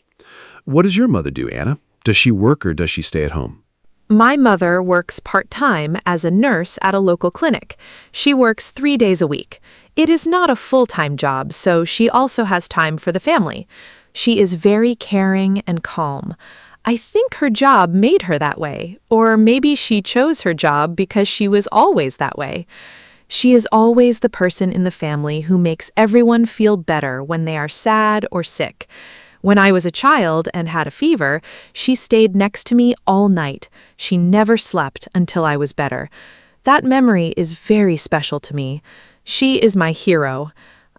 What does your mother do, Anna? Does she work or does she stay at home? My mother works part-time as a nurse at a local clinic. She works 3 days a week. It is not a full-time job, so she also has time for the family. She is very caring and calm. I think her job made her that way, or maybe she chose her job because she was always that way. She is always the person in the family who makes everyone feel better when they are sad or sick. When I was a child and had a fever, she stayed next to me all night. She never slept until I was better. That memory is very special to me. She is my hero.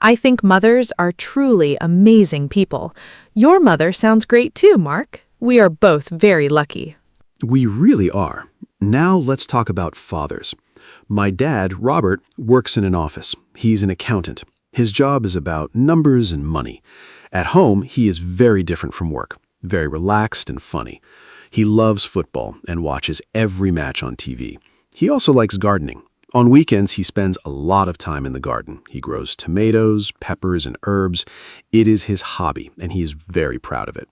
I think mothers are truly amazing people. Your mother sounds great too, Mark. We are both very lucky. We really are. Now let's talk about fathers. My dad, Robert, works in an office. He's an accountant. His job is about numbers and money. At home, he is very different from work, very relaxed and funny. He loves football and watches every match on TV. He also likes gardening. On weekends, he spends a lot of time in the garden. He grows tomatoes, peppers, and herbs. It is his hobby, and he is very proud of it.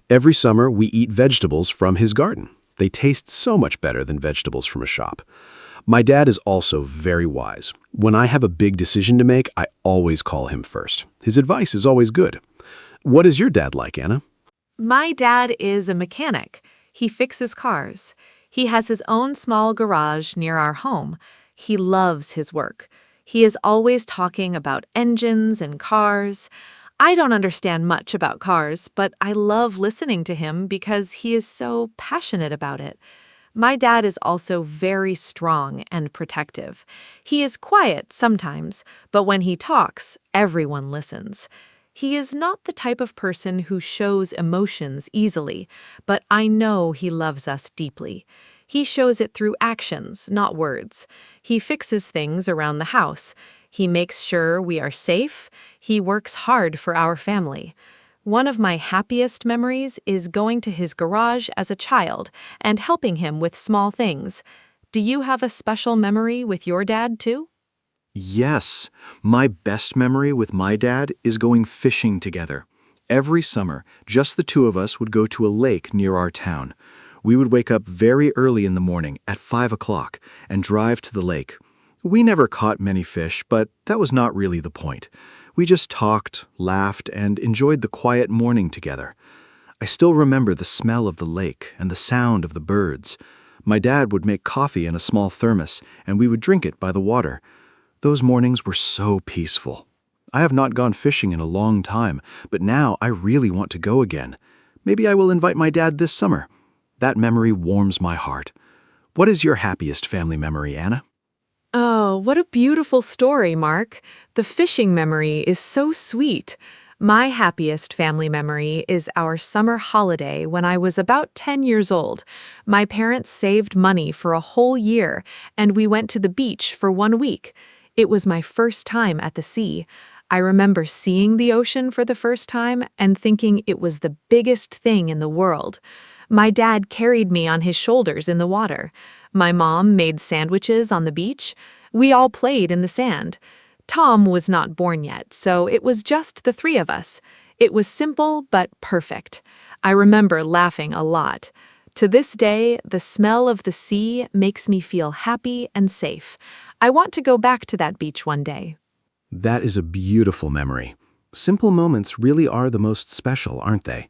Every summer, we eat vegetables from his garden. They taste so much better than vegetables from a shop. My dad is also very wise. When I have a big decision to make, I always call him first. His advice is always good. What is your dad like, Anna? My dad is a mechanic. He fixes cars. He has his own small garage near our home. He loves his work. He is always talking about engines and cars. I don't understand much about cars, but I love listening to him because he is so passionate about it. My dad is also very strong and protective. He is quiet sometimes, but when he talks, everyone listens. He is not the type of person who shows emotions easily, but I know he loves us deeply. He shows it through actions, not words. He fixes things around the house. He makes sure we are safe. He works hard for our family. One of my happiest memories is going to his garage as a child and helping him with small things. Do you have a special memory with your dad, too? Yes, my best memory with my dad is going fishing together. Every summer, just the two of us would go to a lake near our town. We would wake up very early in the morning at 5 o'clock and drive to the lake. We never caught many fish, but that was not really the point. We just talked, laughed, and enjoyed the quiet morning together. I still remember the smell of the lake and the sound of the birds. My dad would make coffee in a small thermos, and we would drink it by the water. Those mornings were so peaceful. I have not gone fishing in a long time, but now I really want to go again. Maybe I will invite my dad this summer. That memory warms my heart. What is your happiest family memory, Anna? Oh, what a beautiful story, Mark. The fishing memory is so sweet. My happiest family memory is our summer holiday when I was about 10 years old. My parents saved money for a whole year, and we went to the beach for 1 week. It was my first time at the sea. I remember seeing the ocean for the first time and thinking it was the biggest thing in the world. My dad carried me on his shoulders in the water. My mom made sandwiches on the beach. We all played in the sand. Tom was not born yet, so it was just the three of us. It was simple but perfect. I remember laughing a lot. To this day, the smell of the sea makes me feel happy and safe. I want to go back to that beach one day. That is a beautiful memory. Simple moments really are the most special, aren't they?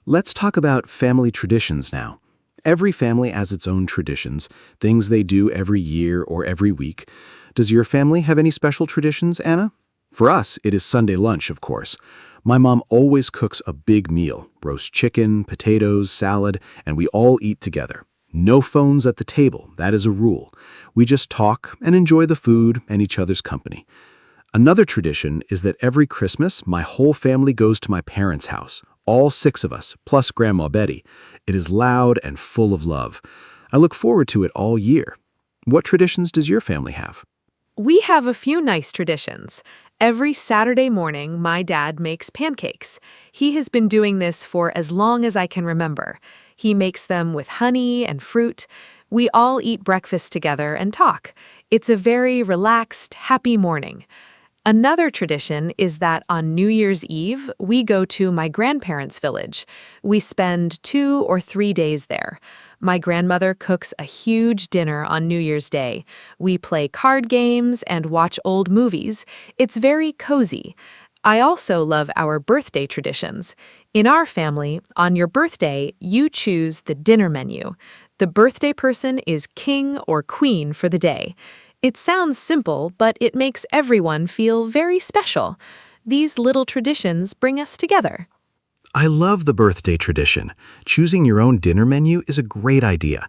Let's talk about family traditions now. Every family has its own traditions, things they do every year or every week. Does your family have any special traditions, Anna? For us, it is Sunday lunch, of course. My mom always cooks a big meal, roast chicken, potatoes, salad, and we all eat together. No phones at the table, that is a rule. We just talk and enjoy the food and each other's company. Another tradition is that every Christmas, my whole family goes to my parents' house. All 6 of us, plus Grandma Betty. It is loud and full of love. I look forward to it all year. What traditions does your family have? We have a few nice traditions. Every Saturday morning, my dad makes pancakes. He has been doing this for as long as I can remember. He makes them with honey and fruit. We all eat breakfast together and talk. It's a very relaxed, happy morning. Another tradition is that on New Year's Eve, we go to my grandparents' village. We spend 2 or 3 days there. My grandmother cooks a huge dinner on New Year's Day. We play card games and watch old movies. It's very cozy. I also love our birthday traditions. In our family, on your birthday, you choose the dinner menu. The birthday person is king or queen for the day. It sounds simple, but it makes everyone feel very special. These little traditions bring us together. I love the birthday tradition. Choosing your own dinner menu is a great idea.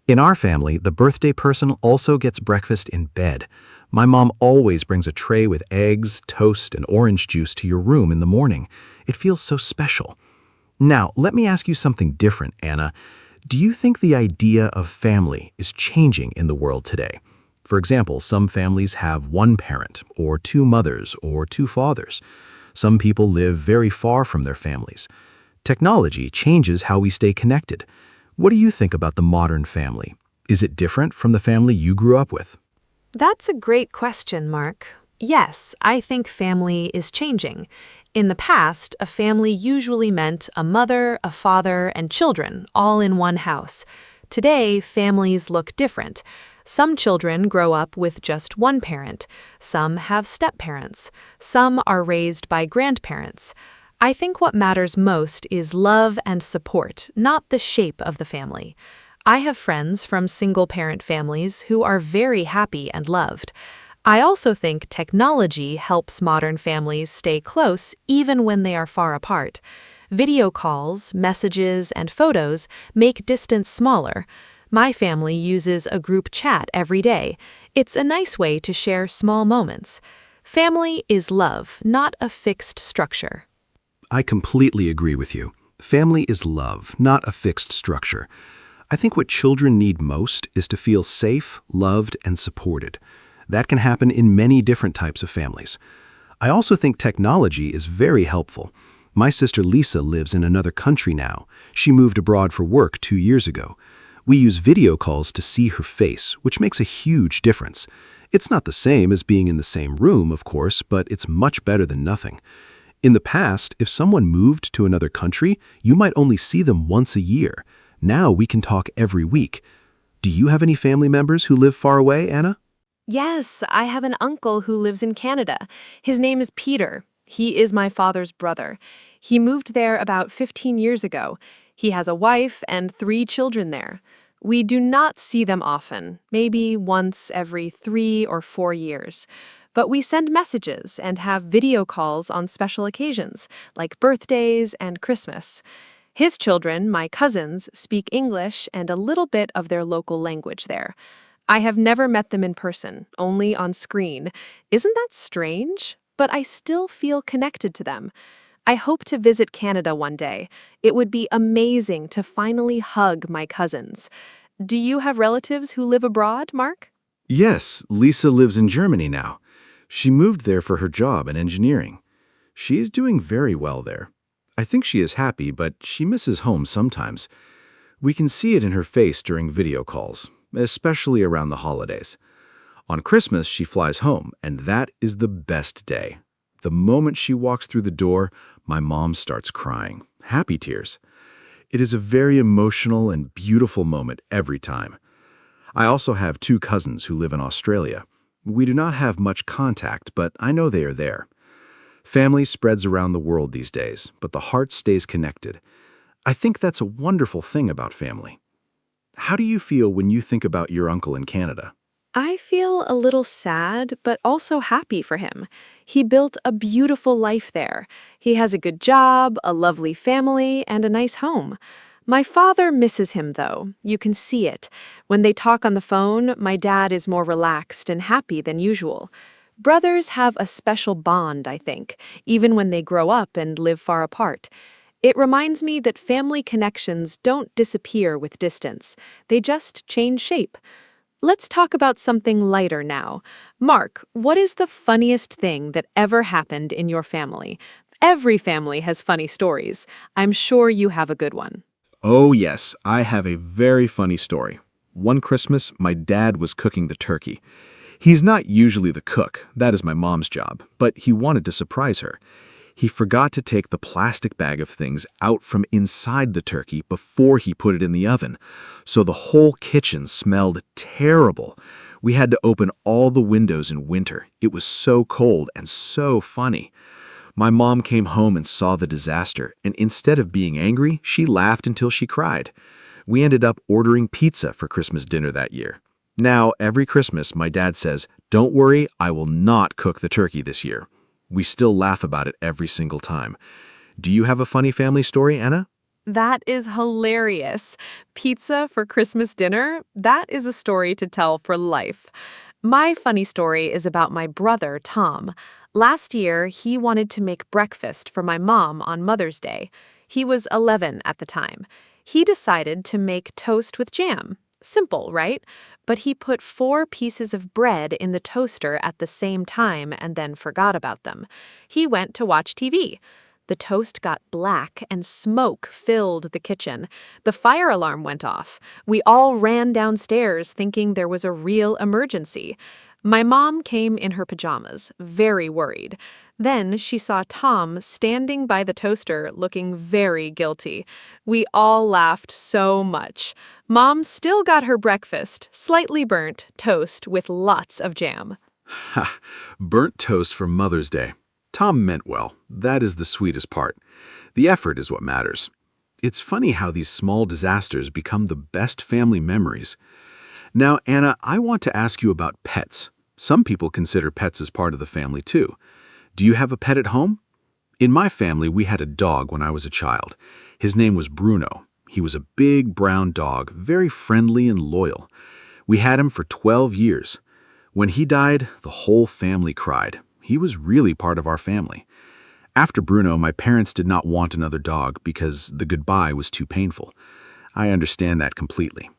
In our family, the birthday person also gets breakfast in bed. My mom always brings a tray with eggs, toast, and orange juice to your room in the morning. It feels so special. Now, let me ask you something different, Anna. Do you think the idea of family is changing in the world today? For example, some families have one parent, or 2 mothers, or 2 fathers. Some people live very far from their families. Technology changes how we stay connected. What do you think about the modern family? Is it different from the family you grew up with? That's a great question, Mark. Yes, I think family is changing. In the past, a family usually meant a mother, a father, and children, all in one house. Today, families look different. Some children grow up with just one parent. Some have step-parents. Some are raised by grandparents. I think what matters most is love and support, not the shape of the family. I have friends from single-parent families who are very happy and loved. I also think technology helps modern families stay close even when they are far apart. Video calls, messages, and photos make distance smaller. My family uses a group chat every day. It's a nice way to share small moments. Family is love, not a fixed structure. I completely agree with you. Family is love, not a fixed structure. I think what children need most is to feel safe, loved, and supported. That can happen in many different types of families. I also think technology is very helpful. My sister Lisa lives in another country now. She moved abroad for work 2 years ago. We use video calls to see her face, which makes a huge difference. It's not the same as being in the same room, of course, but it's much better than nothing. In the past, if someone moved to another country, you might only see them once a year. Now we can talk every week. Do you have any family members who live far away, Anna? Yes, I have an uncle who lives in Canada. His name is Peter. He is my father's brother. He moved there about 15 years ago. He has a wife and 3 children there. We do not see them often, maybe once every 3 or 4 years. But we send messages and have video calls on special occasions, like birthdays and Christmas. His children, my cousins, speak English and a little bit of their local language there. I have never met them in person, only on screen. Isn't that strange? But I still feel connected to them. I hope to visit Canada one day. It would be amazing to finally hug my cousins. Do you have relatives who live abroad, Mark? Yes, Lisa lives in Germany now. She moved there for her job in engineering. She is doing very well there. I think she is happy, but she misses home sometimes. We can see it in her face during video calls, especially around the holidays. On Christmas, she flies home, and that is the best day. The moment she walks through the door, my mom starts crying, happy tears. It is a very emotional and beautiful moment every time. I also have 2 cousins who live in Australia. We do not have much contact, but I know they are there. Family spreads around the world these days, but the heart stays connected. I think that's a wonderful thing about family. How do you feel when you think about your uncle in Canada? I feel a little sad, but also happy for him. He built a beautiful life there. He has a good job, a lovely family, and a nice home. My father misses him, though. You can see it. When they talk on the phone, my dad is more relaxed and happy than usual. Brothers have a special bond, I think, even when they grow up and live far apart. It reminds me that family connections don't disappear with distance. They just change shape. Let's talk about something lighter now. Mark, what is the funniest thing that ever happened in your family? Every family has funny stories. I'm sure you have a good one. Oh yes, I have a very funny story. One Christmas, my dad was cooking the turkey. He's not usually the cook, that is my mom's job, but he wanted to surprise her. He forgot to take the plastic bag of things out from inside the turkey before he put it in the oven, so the whole kitchen smelled terrible. We had to open all the windows in winter. It was so cold and so funny. My mom came home and saw the disaster, and instead of being angry, she laughed until she cried. We ended up ordering pizza for Christmas dinner that year. Now, every Christmas, my dad says, "Don't worry, I will not cook the turkey this year." We still laugh about it every single time. Do you have a funny family story, Anna? That is hilarious. Pizza for Christmas dinner? That is a story to tell for life. My funny story is about my brother, Tom. Last year, he wanted to make breakfast for my mom on Mother's Day. He was 11 at the time. He decided to make toast with jam. Simple, right? But he put 4 pieces of bread in the toaster at the same time and then forgot about them. He went to watch TV. The toast got black and smoke filled the kitchen. The fire alarm went off. We all ran downstairs thinking there was a real emergency. My mom came in her pajamas, very worried. Then she saw Tom standing by the toaster looking very guilty. We all laughed so much. Mom still got her breakfast, slightly burnt toast with lots of jam. Ha! Burnt toast for Mother's Day. Tom meant well. That is the sweetest part. The effort is what matters. It's funny how these small disasters become the best family memories. Now, Anna, I want to ask you about pets. Some people consider pets as part of the family too. Do you have a pet at home? In my family, we had a dog when I was a child. His name was Bruno. He was a big brown dog, very friendly and loyal. We had him for 12 years. When he died, the whole family cried. He was really part of our family. After Bruno, my parents did not want another dog because the goodbye was too painful. I understand that completely.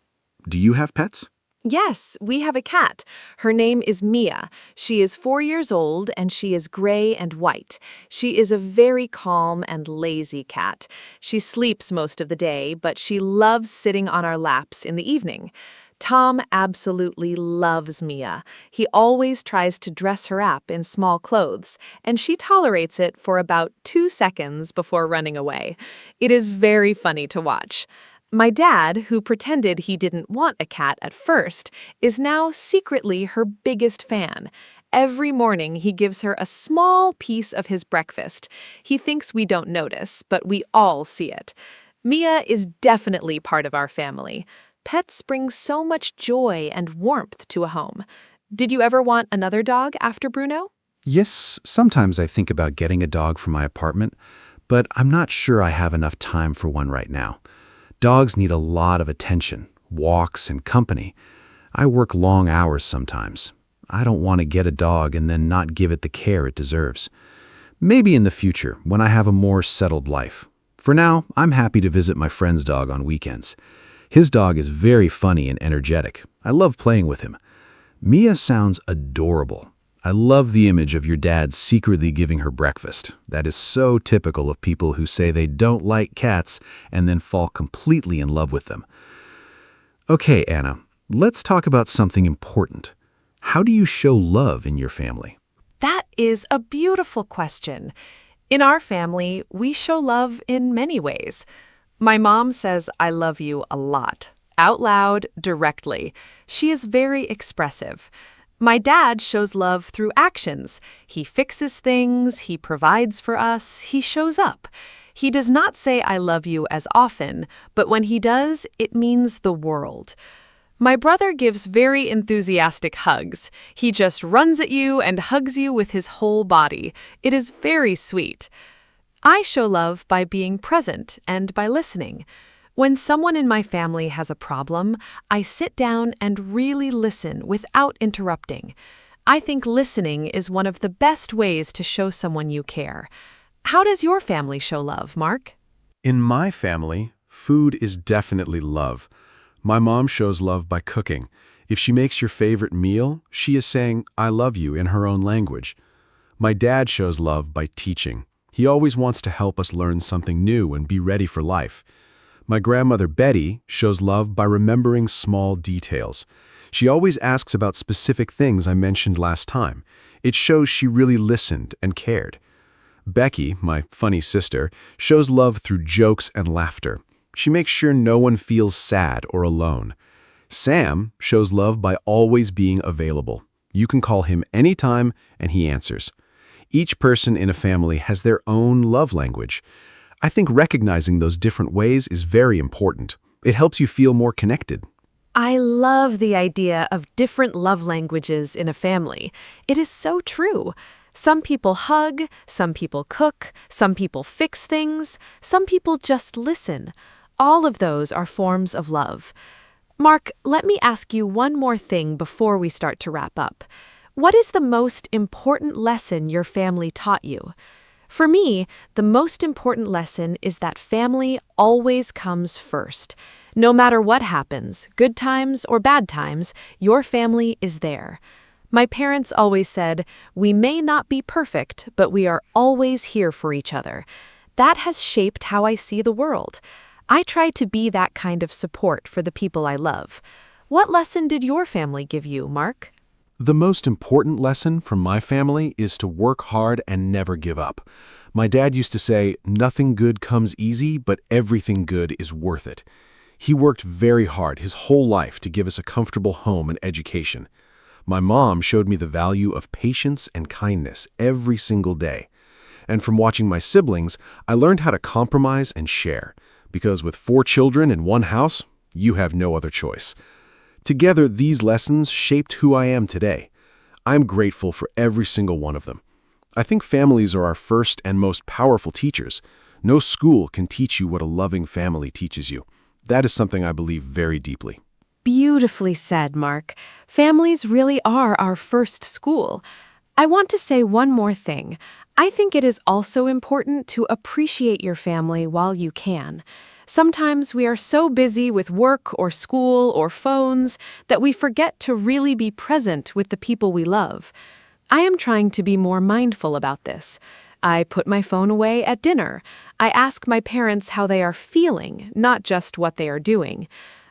Do you have pets? Yes, we have a cat. Her name is Mia. She is 4 years old and she is gray and white. She is a very calm and lazy cat. She sleeps most of the day, but she loves sitting on our laps in the evening. Tom absolutely loves Mia. He always tries to dress her up in small clothes, and she tolerates it for about 2 seconds before running away. It is very funny to watch. My dad, who pretended he didn't want a cat at first, is now secretly her biggest fan. Every morning he gives her a small piece of his breakfast. He thinks we don't notice, but we all see it. Mia is definitely part of our family. Pets bring so much joy and warmth to a home. Did you ever want another dog after Bruno? Yes, sometimes I think about getting a dog for my apartment, but I'm not sure I have enough time for one right now. Dogs need a lot of attention, walks, and company. I work long hours sometimes. I don't want to get a dog and then not give it the care it deserves. Maybe in the future, when I have a more settled life. For now, I'm happy to visit my friend's dog on weekends. His dog is very funny and energetic. I love playing with him. Mia sounds adorable. I love the image of your dad secretly giving her breakfast. That is so typical of people who say they don't like cats and then fall completely in love with them. Okay, Anna, let's talk about something important. How do you show love in your family? That is a beautiful question. In our family, we show love in many ways. My mom says I love you a lot, out loud, directly. She is very expressive. My dad shows love through actions. He fixes things, he provides for us, he shows up. He does not say I love you as often, but when he does, it means the world. My brother gives very enthusiastic hugs. He just runs at you and hugs you with his whole body. It is very sweet. I show love by being present and by listening. When someone in my family has a problem, I sit down and really listen without interrupting. I think listening is one of the best ways to show someone you care. How does your family show love, Mark? In my family, food is definitely love. My mom shows love by cooking. If she makes your favorite meal, she is saying, "I love you" in her own language. My dad shows love by teaching. He always wants to help us learn something new and be ready for life. My grandmother Betty shows love by remembering small details. She always asks about specific things I mentioned last time. It shows she really listened and cared. Becky, my funny sister, shows love through jokes and laughter. She makes sure no one feels sad or alone. Sam shows love by always being available. You can call him anytime and he answers. Each person in a family has their own love language. I think recognizing those different ways is very important. It helps you feel more connected. I love the idea of different love languages in a family. It is so true. Some people hug, some people cook, some people fix things, some people just listen. All of those are forms of love. Mark, let me ask you one more thing before we start to wrap up. What is the most important lesson your family taught you? For me, the most important lesson is that family always comes first. No matter what happens, good times or bad times, your family is there. My parents always said, "We may not be perfect, but we are always here for each other." That has shaped how I see the world. I try to be that kind of support for the people I love. What lesson did your family give you, Mark? The most important lesson from my family is to work hard and never give up. My dad used to say, "Nothing good comes easy, but everything good is worth it." He worked very hard his whole life to give us a comfortable home and education. My mom showed me the value of patience and kindness every single day. And from watching my siblings, I learned how to compromise and share. Because with 4 children in one house, you have no other choice. Together, these lessons shaped who I am today. I'm grateful for every single one of them. I think families are our first and most powerful teachers. No school can teach you what a loving family teaches you. That is something I believe very deeply. Beautifully said, Mark. Families really are our first school. I want to say one more thing. I think it is also important to appreciate your family while you can. Sometimes we are so busy with work or school or phones that we forget to really be present with the people we love. I am trying to be more mindful about this. I put my phone away at dinner. I ask my parents how they are feeling, not just what they are doing.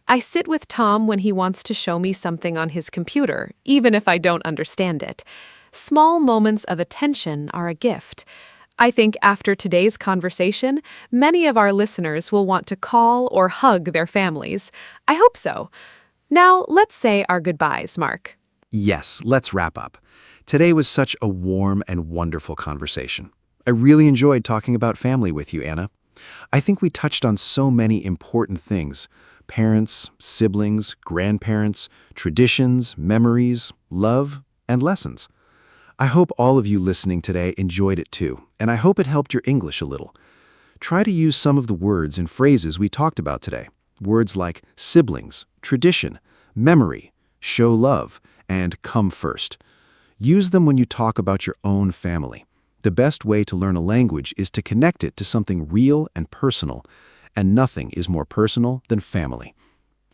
I sit with Tom when he wants to show me something on his computer, even if I don't understand it. Small moments of attention are a gift. I think after today's conversation, many of our listeners will want to call or hug their families. I hope so. Now, let's say our goodbyes, Mark. Yes, let's wrap up. Today was such a warm and wonderful conversation. I really enjoyed talking about family with you, Anna. I think we touched on so many important things: parents, siblings, grandparents, traditions, memories, love, and lessons. I hope all of you listening today enjoyed it too, and I hope it helped your English a little. Try to use some of the words and phrases we talked about today. Words like siblings, tradition, memory, show love, and come first. Use them when you talk about your own family. The best way to learn a language is to connect it to something real and personal, and nothing is more personal than family.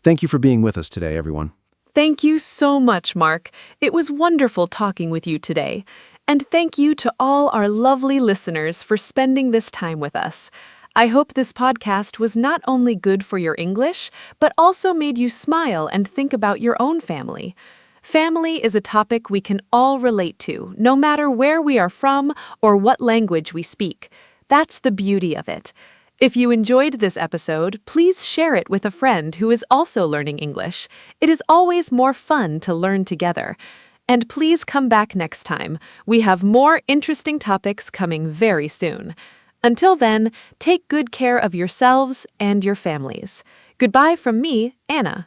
Thank you for being with us today, everyone. Thank you so much, Mark. It was wonderful talking with you today. And thank you to all our lovely listeners for spending this time with us. I hope this podcast was not only good for your English, but also made you smile and think about your own family. Family is a topic we can all relate to, no matter where we are from or what language we speak. That's the beauty of it. If you enjoyed this episode, please share it with a friend who is also learning English. It is always more fun to learn together. And please come back next time. We have more interesting topics coming very soon. Until then, take good care of yourselves and your families. Goodbye from me, Anna.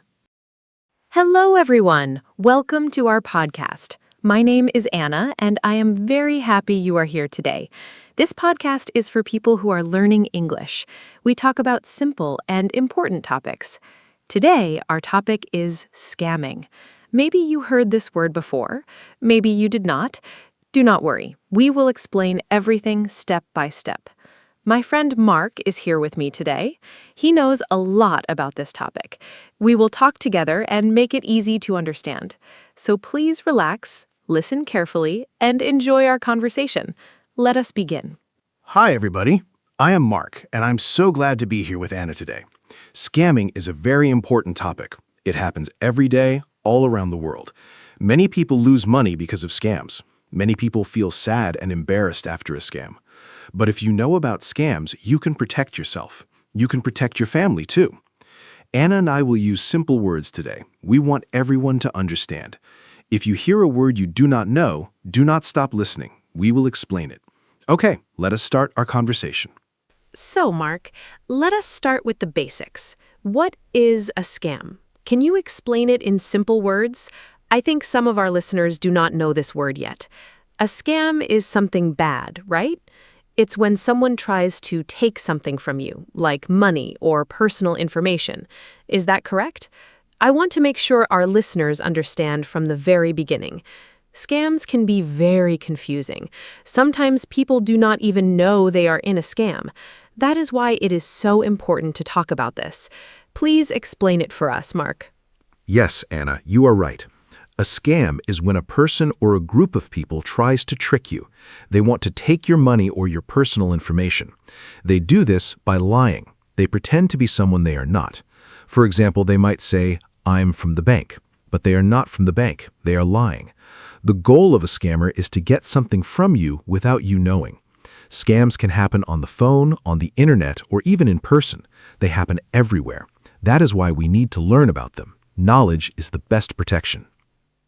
Hello, everyone. Welcome to our podcast. My name is Anna, and I am very happy you are here today. This podcast is for people who are learning English. We talk about simple and important topics. Today, our topic is scamming. Maybe you heard this word before. Maybe you did not. Do not worry. We will explain everything step by step. My friend Mark is here with me today. He knows a lot about this topic. We will talk together and make it easy to understand. So please relax, listen carefully, and enjoy our conversation. Let us begin. Hi, everybody. I am Mark, and I'm so glad to be here with Anna today. Scamming is a very important topic. It happens every day, all around the world. Many people lose money because of scams. Many people feel sad and embarrassed after a scam. But if you know about scams, you can protect yourself. You can protect your family, too. Anna and I will use simple words today. We want everyone to understand. If you hear a word you do not know, do not stop listening. We will explain it. Okay, let us start our conversation. So, Mark, let us start with the basics. What is a scam? Can you explain it in simple words? I think some of our listeners do not know this word yet. A scam is something bad, right? It's when someone tries to take something from you, like money or personal information. Is that correct? I want to make sure our listeners understand from the very beginning. Scams can be very confusing. Sometimes people do not even know they are in a scam. That is why it is so important to talk about this. Please explain it for us, Mark. Yes, Anna, you are right. A scam is when a person or a group of people tries to trick you. They want to take your money or your personal information. They do this by lying. They pretend to be someone they are not. For example, they might say, "I'm from the bank," but they are not from the bank. They are lying. The goal of a scammer is to get something from you without you knowing. Scams can happen on the phone, on the internet, or even in person. They happen everywhere. That is why we need to learn about them. Knowledge is the best protection.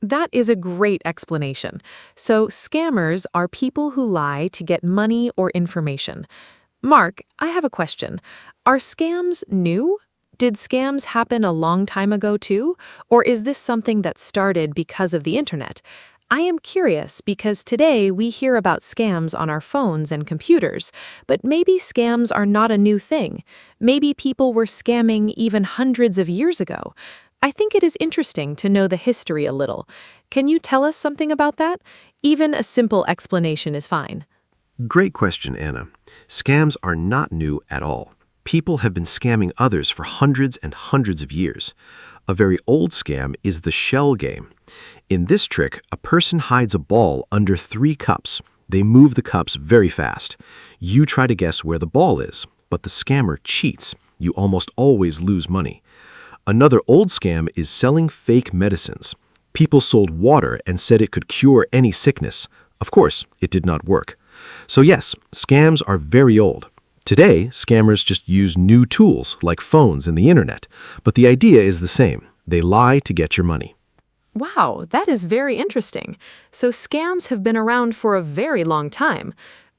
That is a great explanation. So scammers are people who lie to get money or information. Mark, I have a question. Are scams new? Did scams happen a long time ago too? Or is this something that started because of the internet? I am curious because today we hear about scams on our phones and computers, but maybe scams are not a new thing. Maybe people were scamming even hundreds of years ago. I think it is interesting to know the history a little. Can you tell us something about that? Even a simple explanation is fine. Great question, Anna. Scams are not new at all. People have been scamming others for hundreds and hundreds of years. A very old scam is the shell game. In this trick, a person hides a ball under 3 cups. They move the cups very fast. You try to guess where the ball is, but the scammer cheats. You almost always lose money. Another old scam is selling fake medicines. People sold water and said it could cure any sickness. Of course, it did not work. So yes, scams are very old. Today, scammers just use new tools like phones and the internet, but the idea is the same. They lie to get your money. Wow, that is very interesting. So scams have been around for a very long time.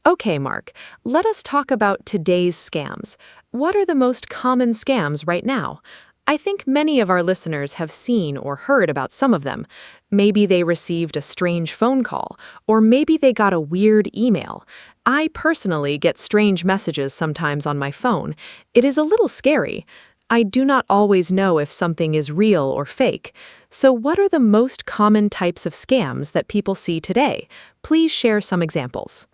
Okay, Mark, let us talk about today's scams. What are the most common scams right now? I think many of our listeners have seen or heard about some of them. Maybe they received a strange phone call, or maybe they got a weird email. I personally get strange messages sometimes on my phone. It is a little scary. I do not always know if something is real or fake. So what are the most common types of scams that people see today? Please share some examples.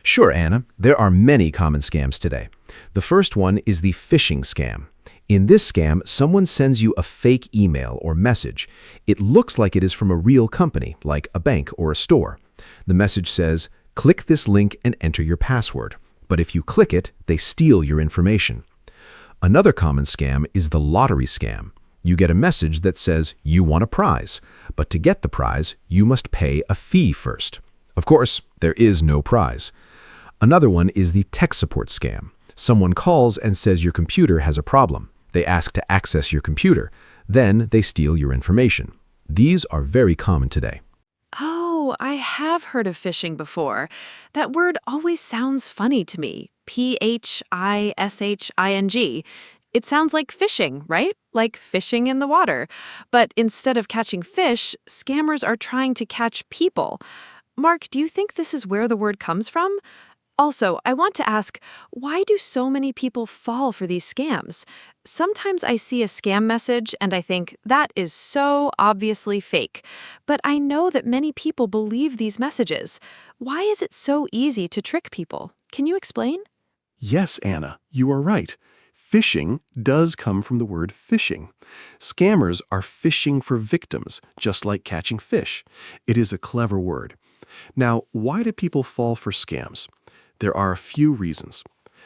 Sure, Anna. There are many common scams today. The first one is the phishing scam. In this scam, someone sends you a fake email or message. It looks like it is from a real company, like a bank or a store. The message says, "Click this link and enter your password." But if you click it, they steal your information. Another common scam is the lottery scam. You get a message that says you won a prize, but to get the prize, you must pay a fee first. Of course, there is no prize. Another one is the tech support scam. Someone calls and says your computer has a problem. They ask to access your computer. Then they steal your information. These are very common today. Oh, I have heard of phishing before. That word always sounds funny to me. phishing. It sounds like fishing, right? Like fishing in the water. But instead of catching fish, scammers are trying to catch people. Mark, do you think this is where the word comes from? Also, I want to ask, why do so many people fall for these scams? Sometimes I see a scam message and I think, that is so obviously fake. But I know that many people believe these messages. Why is it so easy to trick people? Can you explain? Yes, Anna, you are right. Phishing does come from the word fishing. Scammers are fishing for victims, just like catching fish. It is a clever word. Now, why do people fall for scams? There are a few reasons.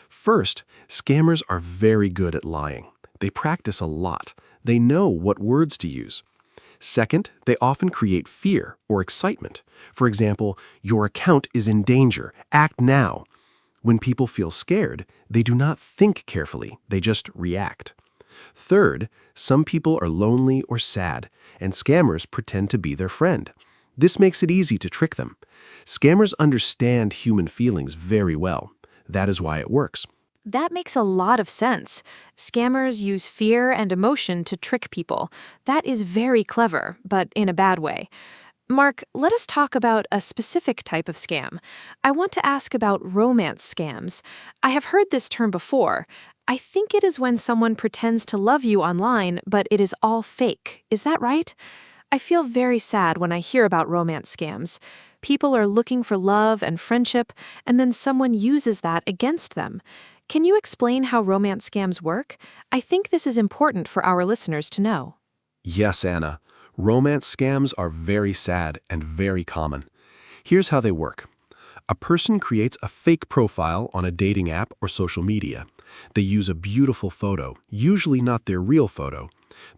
First, scammers are very good at lying. They practice a lot. They know what words to use. Second, they often create fear or excitement. For example, your account is in danger. Act now. When people feel scared, they do not think carefully. They just react. Third, some people are lonely or sad, and scammers pretend to be their friend. This makes it easy to trick them. Scammers understand human feelings very well. That is why it works. That makes a lot of sense. Scammers use fear and emotion to trick people. That is very clever, but in a bad way. Mark, let us talk about a specific type of scam. I want to ask about romance scams. I have heard this term before. I think it is when someone pretends to love you online, but it is all fake. Is that right? I feel very sad when I hear about romance scams. People are looking for love and friendship, and then someone uses that against them. Can you explain how romance scams work? I think this is important for our listeners to know. Yes, Anna. Romance scams are very sad and very common. Here's how they work. A person creates a fake profile on a dating app or social media. They use a beautiful photo, usually not their real photo.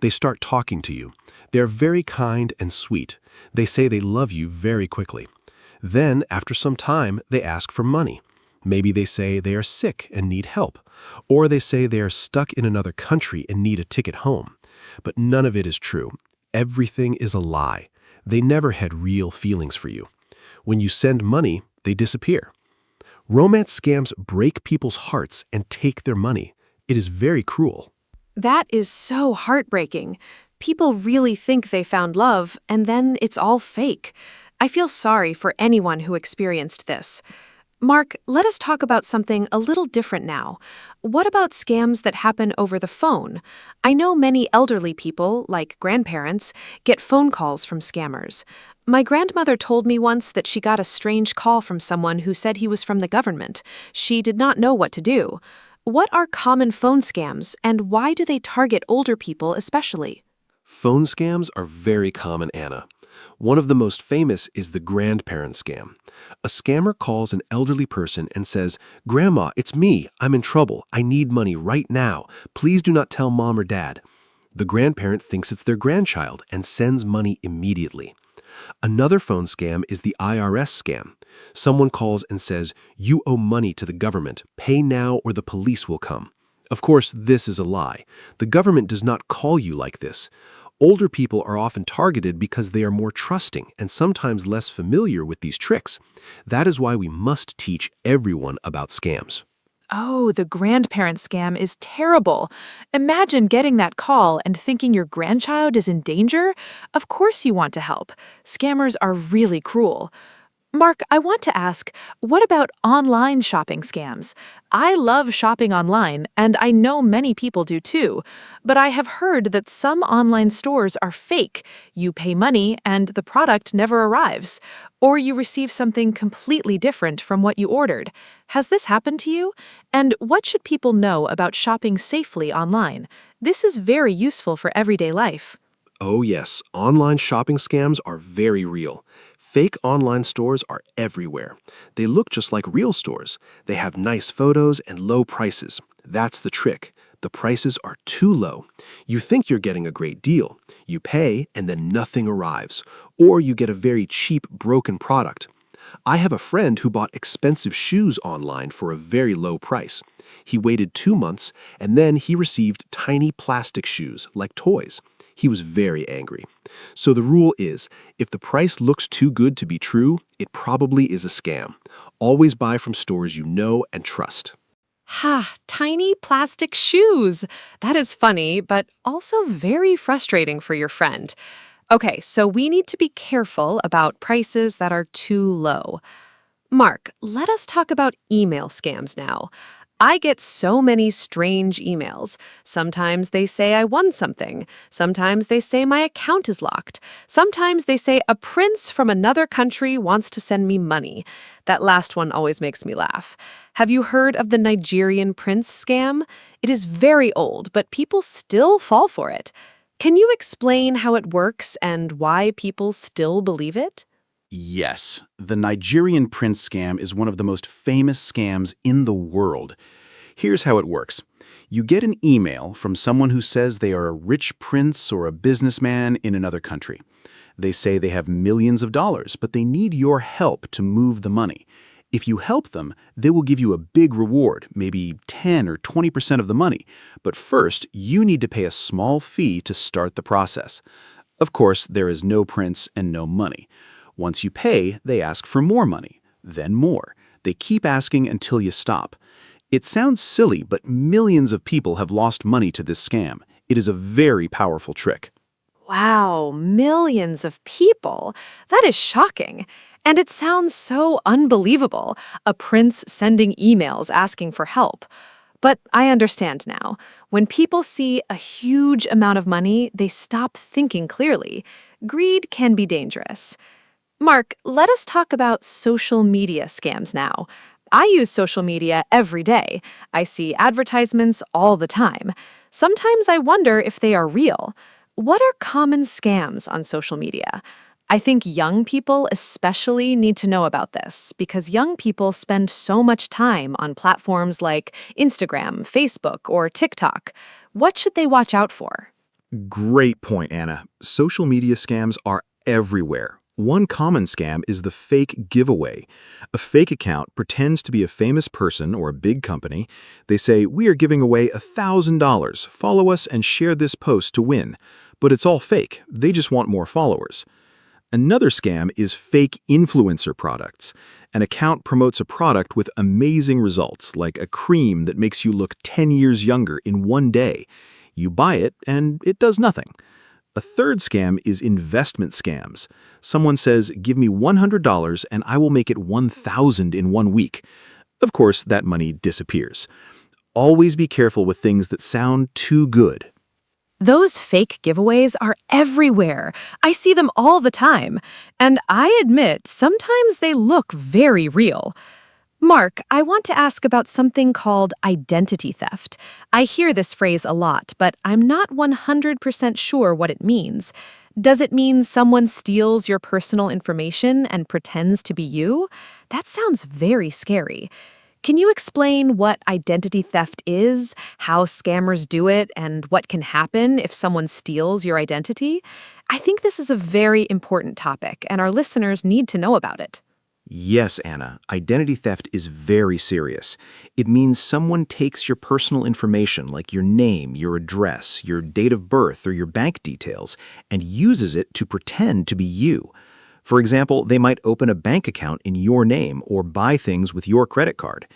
They start talking to you. They're very kind and sweet. They say they love you very quickly. Then, after some time, they ask for money. Maybe they say they are sick and need help. Or they say they are stuck in another country and need a ticket home. But none of it is true. Everything is a lie. They never had real feelings for you. When you send money, they disappear. Romance scams break people's hearts and take their money. It is very cruel. That is so heartbreaking. People really think they found love, and then it's all fake. I feel sorry for anyone who experienced this. Mark, let us talk about something a little different now. What about scams that happen over the phone? I know many elderly people, like grandparents, get phone calls from scammers. My grandmother told me once that she got a strange call from someone who said he was from the government. She did not know what to do. What are common phone scams, and why do they target older people especially? Phone scams are very common, Anna. One of the most famous is the grandparent scam. A scammer calls an elderly person and says, "Grandma, it's me. I'm in trouble. I need money right now. Please do not tell mom or dad." The grandparent thinks it's their grandchild and sends money immediately. Another phone scam is the IRS scam. Someone calls and says, "You owe money to the government. Pay now or the police will come." Of course, this is a lie. The government does not call you like this. Older people are often targeted because they are more trusting and sometimes less familiar with these tricks. That is why we must teach everyone about scams. Oh, the grandparent scam is terrible. Imagine getting that call and thinking your grandchild is in danger. Of course you want to help. Scammers are really cruel. Mark, I want to ask, what about online shopping scams? I love shopping online, and I know many people do too. But I have heard that some online stores are fake. You pay money, and the product never arrives. Or you receive something completely different from what you ordered. Has this happened to you? And what should people know about shopping safely online? This is very useful for everyday life. Oh yes, online shopping scams are very real. Fake online stores are everywhere. They look just like real stores. They have nice photos and low prices. That's the trick. The prices are too low. You think you're getting a great deal. You pay and then nothing arrives. Or you get a very cheap, broken product. I have a friend who bought expensive shoes online for a very low price. He waited 2 months and then he received tiny plastic shoes like toys. He was very angry. So the rule is, if the price looks too good to be true, it probably is a scam. Always buy from stores you know and trust. Ha, tiny plastic shoes. That is funny, but also very frustrating for your friend. Okay, so we need to be careful about prices that are too low. Mark, let us talk about email scams now. I get so many strange emails. Sometimes they say I won something. Sometimes they say my account is locked. Sometimes they say a prince from another country wants to send me money. That last one always makes me laugh. Have you heard of the Nigerian prince scam? It is very old, but people still fall for it. Can you explain how it works and why people still believe it? Yes, the Nigerian prince scam is one of the most famous scams in the world. Here's how it works. You get an email from someone who says they are a rich prince or a businessman in another country. They say they have millions of dollars, but they need your help to move the money. If you help them, they will give you a big reward, maybe 10 or 20% of the money. But first, you need to pay a small fee to start the process. Of course, there is no prince and no money. Once you pay, they ask for more money, then more. They keep asking until you stop. It sounds silly, but millions of people have lost money to this scam. It is a very powerful trick. Wow, millions of people. That is shocking. And it sounds so unbelievable, a prince sending emails asking for help. But I understand now. When people see a huge amount of money, they stop thinking clearly. Greed can be dangerous. Mark, let us talk about social media scams now. I use social media every day. I see advertisements all the time. Sometimes I wonder if they are real. What are common scams on social media? I think young people especially need to know about this because young people spend so much time on platforms like Instagram, Facebook, or TikTok. What should they watch out for? Great point, Anna. Social media scams are everywhere. One common scam is the fake giveaway. A fake account pretends to be a famous person or a big company. They say, "We are giving away $1,000. Follow us and share this post to win." But it's all fake. They just want more followers. Another scam is fake influencer products. An account promotes a product with amazing results, like a cream that makes you look 10 years younger in one day. You buy it, and it does nothing. A third scam is investment scams. Someone says, "Give me $100 and I will make it 1,000 in 1 week." Of course, that money disappears. Always be careful with things that sound too good. Those fake giveaways are everywhere. I see them all the time. And I admit, sometimes they look very real. Mark, I want to ask about something called identity theft. I hear this phrase a lot, but I'm not 100% sure what it means. Does it mean someone steals your personal information and pretends to be you? That sounds very scary. Can you explain what identity theft is, how scammers do it, and what can happen if someone steals your identity? I think this is a very important topic, and our listeners need to know about it. Yes, Anna, identity theft is very serious. It means someone takes your personal information like your name, your address, your date of birth, or your bank details, and uses it to pretend to be you. For example, they might open a bank account in your name or buy things with your credit card.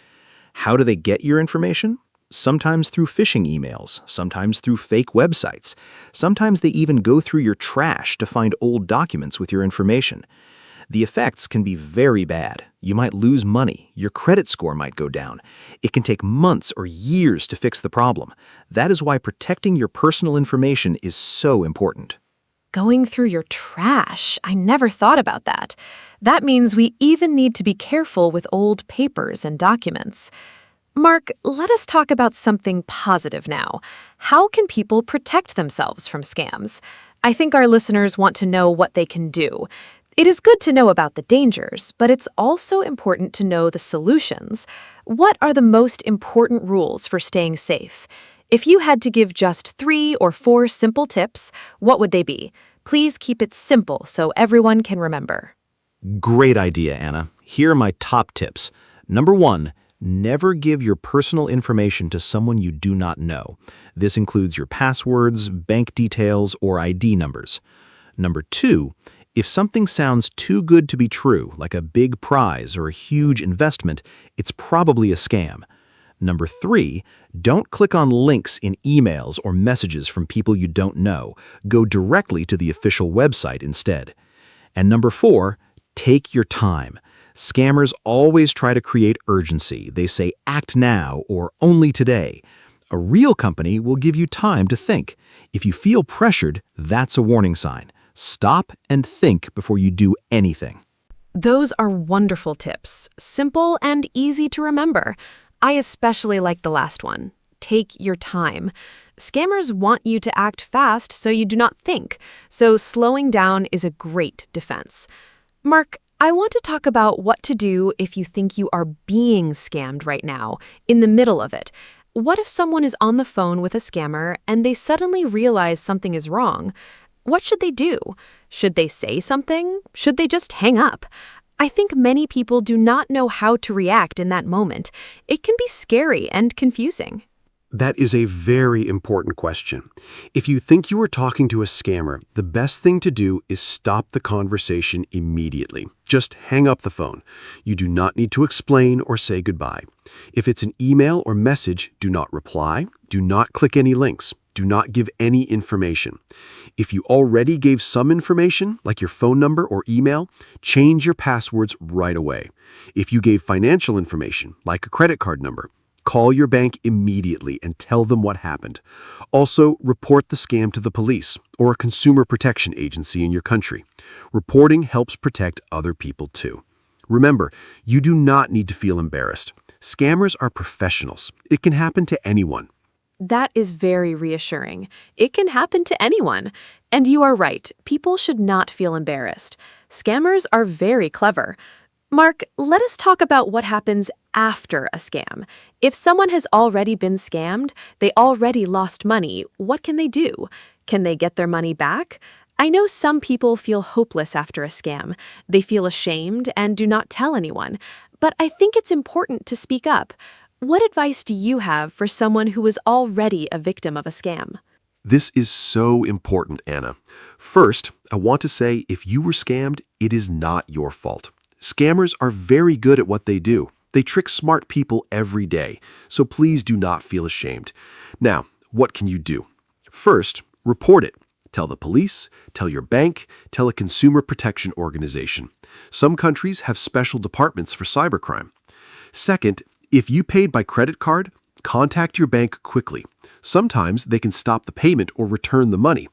How do they get your information? Sometimes through phishing emails, sometimes through fake websites. Sometimes they even go through your trash to find old documents with your information. The effects can be very bad. You might lose money. Your credit score might go down. It can take months or years to fix the problem. That is why protecting your personal information is so important. Going through your trash. I never thought about that. That means we even need to be careful with old papers and documents. Mark, let us talk about something positive now. How can people protect themselves from scams? I think our listeners want to know what they can do. It is good to know about the dangers, but it's also important to know the solutions. What are the most important rules for staying safe? If you had to give just 3 or 4 simple tips, what would they be? Please keep it simple so everyone can remember. Great idea, Anna. Here are my top tips. Number 1, never give your personal information to someone you do not know. This includes your passwords, bank details, or ID numbers. Number 2, if something sounds too good to be true, like a big prize or a huge investment, it's probably a scam. Number 3, don't click on links in emails or messages from people you don't know. Go directly to the official website instead. And number 4, take your time. Scammers always try to create urgency. They say act now or only today. A real company will give you time to think. If you feel pressured, that's a warning sign. Stop and think before you do anything. Those are wonderful tips, simple and easy to remember. I especially like the last one. Take your time. Scammers want you to act fast so you do not think, so slowing down is a great defense. Mark, I want to talk about what to do if you think you are being scammed right now, in the middle of it. What if someone is on the phone with a scammer and they suddenly realize something is wrong? What should they do? Should they say something? Should they just hang up? I think many people do not know how to react in that moment. It can be scary and confusing. That is a very important question. If you think you are talking to a scammer, the best thing to do is stop the conversation immediately. Just hang up the phone. You do not need to explain or say goodbye. If it's an email or message, do not reply. Do not click any links. Do not give any information. If you already gave some information, like your phone number or email, change your passwords right away. If you gave financial information, like a credit card number, call your bank immediately and tell them what happened. Also, report the scam to the police or a consumer protection agency in your country. Reporting helps protect other people too. Remember, you do not need to feel embarrassed. Scammers are professionals. It can happen to anyone. That is very reassuring. It can happen to anyone. And you are right, people should not feel embarrassed. Scammers are very clever. Mark, let us talk about what happens after a scam. If someone has already been scammed, they already lost money, what can they do? Can they get their money back? I know some people feel hopeless after a scam. They feel ashamed and do not tell anyone. But I think it's important to speak up. What advice do you have for someone who is already a victim of a scam? This is so important, Anna. First, I want to say if you were scammed, it is not your fault. Scammers are very good at what they do. They trick smart people every day, so please do not feel ashamed. Now, what can you do? First, report it. Tell the police, tell your bank, tell a consumer protection organization. Some countries have special departments for cybercrime. Second, if you paid by credit card, contact your bank quickly. Sometimes they can stop the payment or return the money.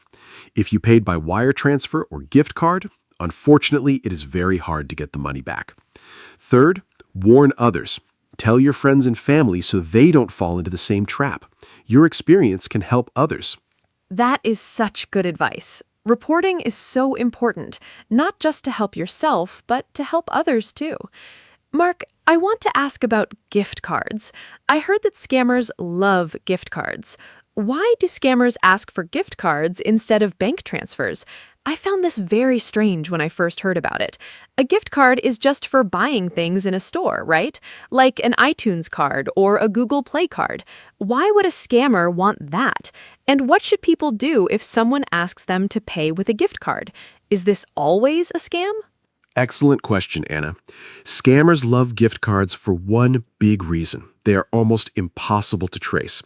If you paid by wire transfer or gift card, unfortunately, it is very hard to get the money back. Third, warn others. Tell your friends and family so they don't fall into the same trap. Your experience can help others. That is such good advice. Reporting is so important, not just to help yourself, but to help others too. Mark, I want to ask about gift cards. I heard that scammers love gift cards. Why do scammers ask for gift cards instead of bank transfers? I found this very strange when I first heard about it. A gift card is just for buying things in a store, right? Like an iTunes card or a Google Play card. Why would a scammer want that? And what should people do if someone asks them to pay with a gift card? Is this always a scam? Excellent question, Anna. Scammers love gift cards for one big reason. They are almost impossible to trace.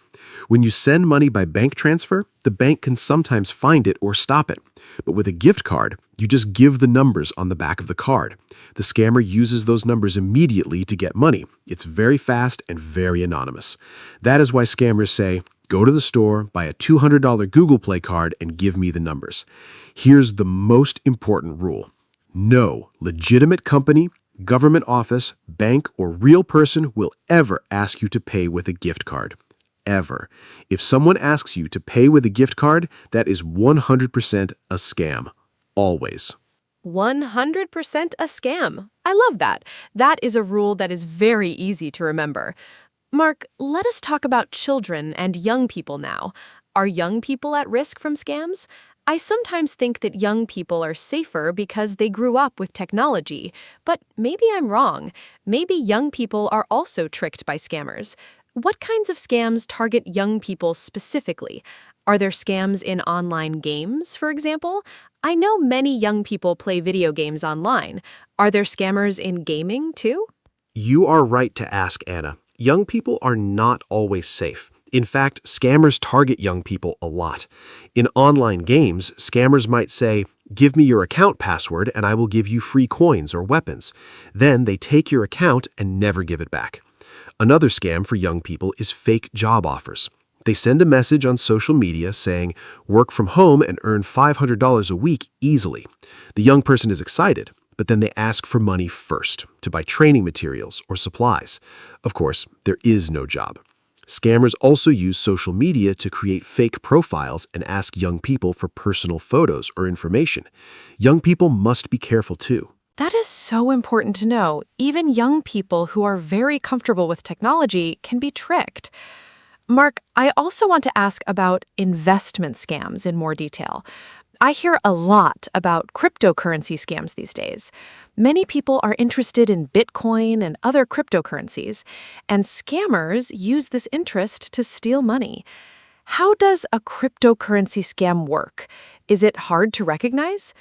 When you send money by bank transfer, the bank can sometimes find it or stop it. But with a gift card, you just give the numbers on the back of the card. The scammer uses those numbers immediately to get money. It's very fast and very anonymous. That is why scammers say, go to the store, buy a $200 Google Play card, and give me the numbers. Here's the most important rule. No legitimate company, government office, bank, or real person will ever ask you to pay with a gift card. Ever. If someone asks you to pay with a gift card, that is 100% a scam. Always. 100% a scam. I love that. That is a rule that is very easy to remember. Mark, let us talk about children and young people now. Are young people at risk from scams? I sometimes think that young people are safer because they grew up with technology, but maybe I'm wrong. Maybe young people are also tricked by scammers. What kinds of scams target young people specifically? Are there scams in online games, for example? I know many young people play video games online. Are there scammers in gaming, too? You are right to ask, Anna. Young people are not always safe. In fact, scammers target young people a lot. In online games, scammers might say, "Give me your account password and I will give you free coins or weapons." Then they take your account and never give it back. Another scam for young people is fake job offers. They send a message on social media saying, "Work from home and earn $500 a week easily." The young person is excited, but then they ask for money first to buy training materials or supplies. Of course, there is no job. Scammers also use social media to create fake profiles and ask young people for personal photos or information. Young people must be careful too. That is so important to know. Even young people who are very comfortable with technology can be tricked. Mark, I also want to ask about investment scams in more detail. I hear a lot about cryptocurrency scams these days. Many people are interested in Bitcoin and other cryptocurrencies, and scammers use this interest to steal money. How does a cryptocurrency scam work? Is it hard to recognize?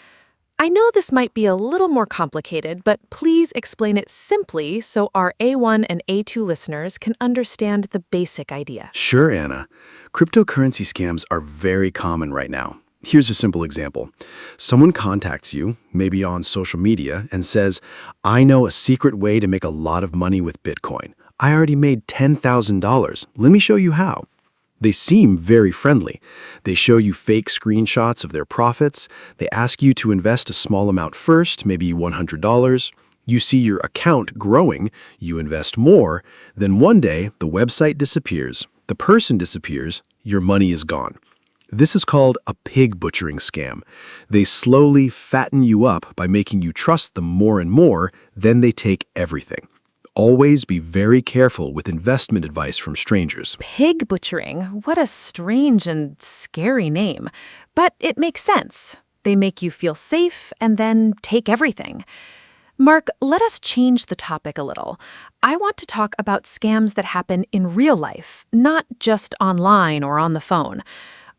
I know this might be a little more complicated, but please explain it simply so our A1 and A2 listeners can understand the basic idea. Sure, Anna. Cryptocurrency scams are very common right now. Here's a simple example. Someone contacts you, maybe on social media, and says, "I know a secret way to make a lot of money with Bitcoin. I already made $10,000. Let me show you how." They seem very friendly. They show you fake screenshots of their profits. They ask you to invest a small amount first, maybe $100. You see your account growing, you invest more, then one day the website disappears, the person disappears, your money is gone. This is called a pig butchering scam. They slowly fatten you up by making you trust them more and more, then they take everything. Always be very careful with investment advice from strangers. Pig butchering? What a strange and scary name. But it makes sense. They make you feel safe and then take everything. Mark, let us change the topic a little. I want to talk about scams that happen in real life, not just online or on the phone.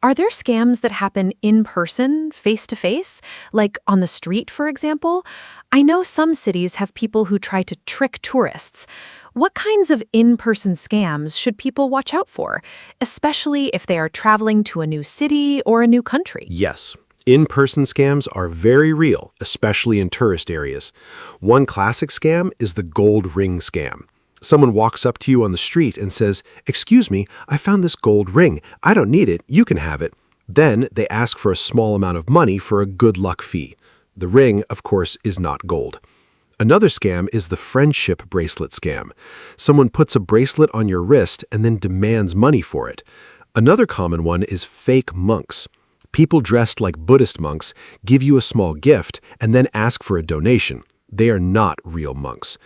Are there scams that happen in person, face-to-face, like on the street, for example? I know some cities have people who try to trick tourists. What kinds of in-person scams should people watch out for, especially if they are traveling to a new city or a new country? Yes, In-person scams are very real, especially in tourist areas. One classic scam is the gold ring scam. Someone walks up to you on the street and says, "Excuse me, I found this gold ring. I don't need it. You can have it." Then they ask for a small amount of money for a good luck fee. The ring, of course, is not gold. Another scam is the friendship bracelet scam. Someone puts a bracelet on your wrist and then demands money for it. Another common one is fake monks. People dressed like Buddhist monks give you a small gift and then ask for a donation. They are not real monks.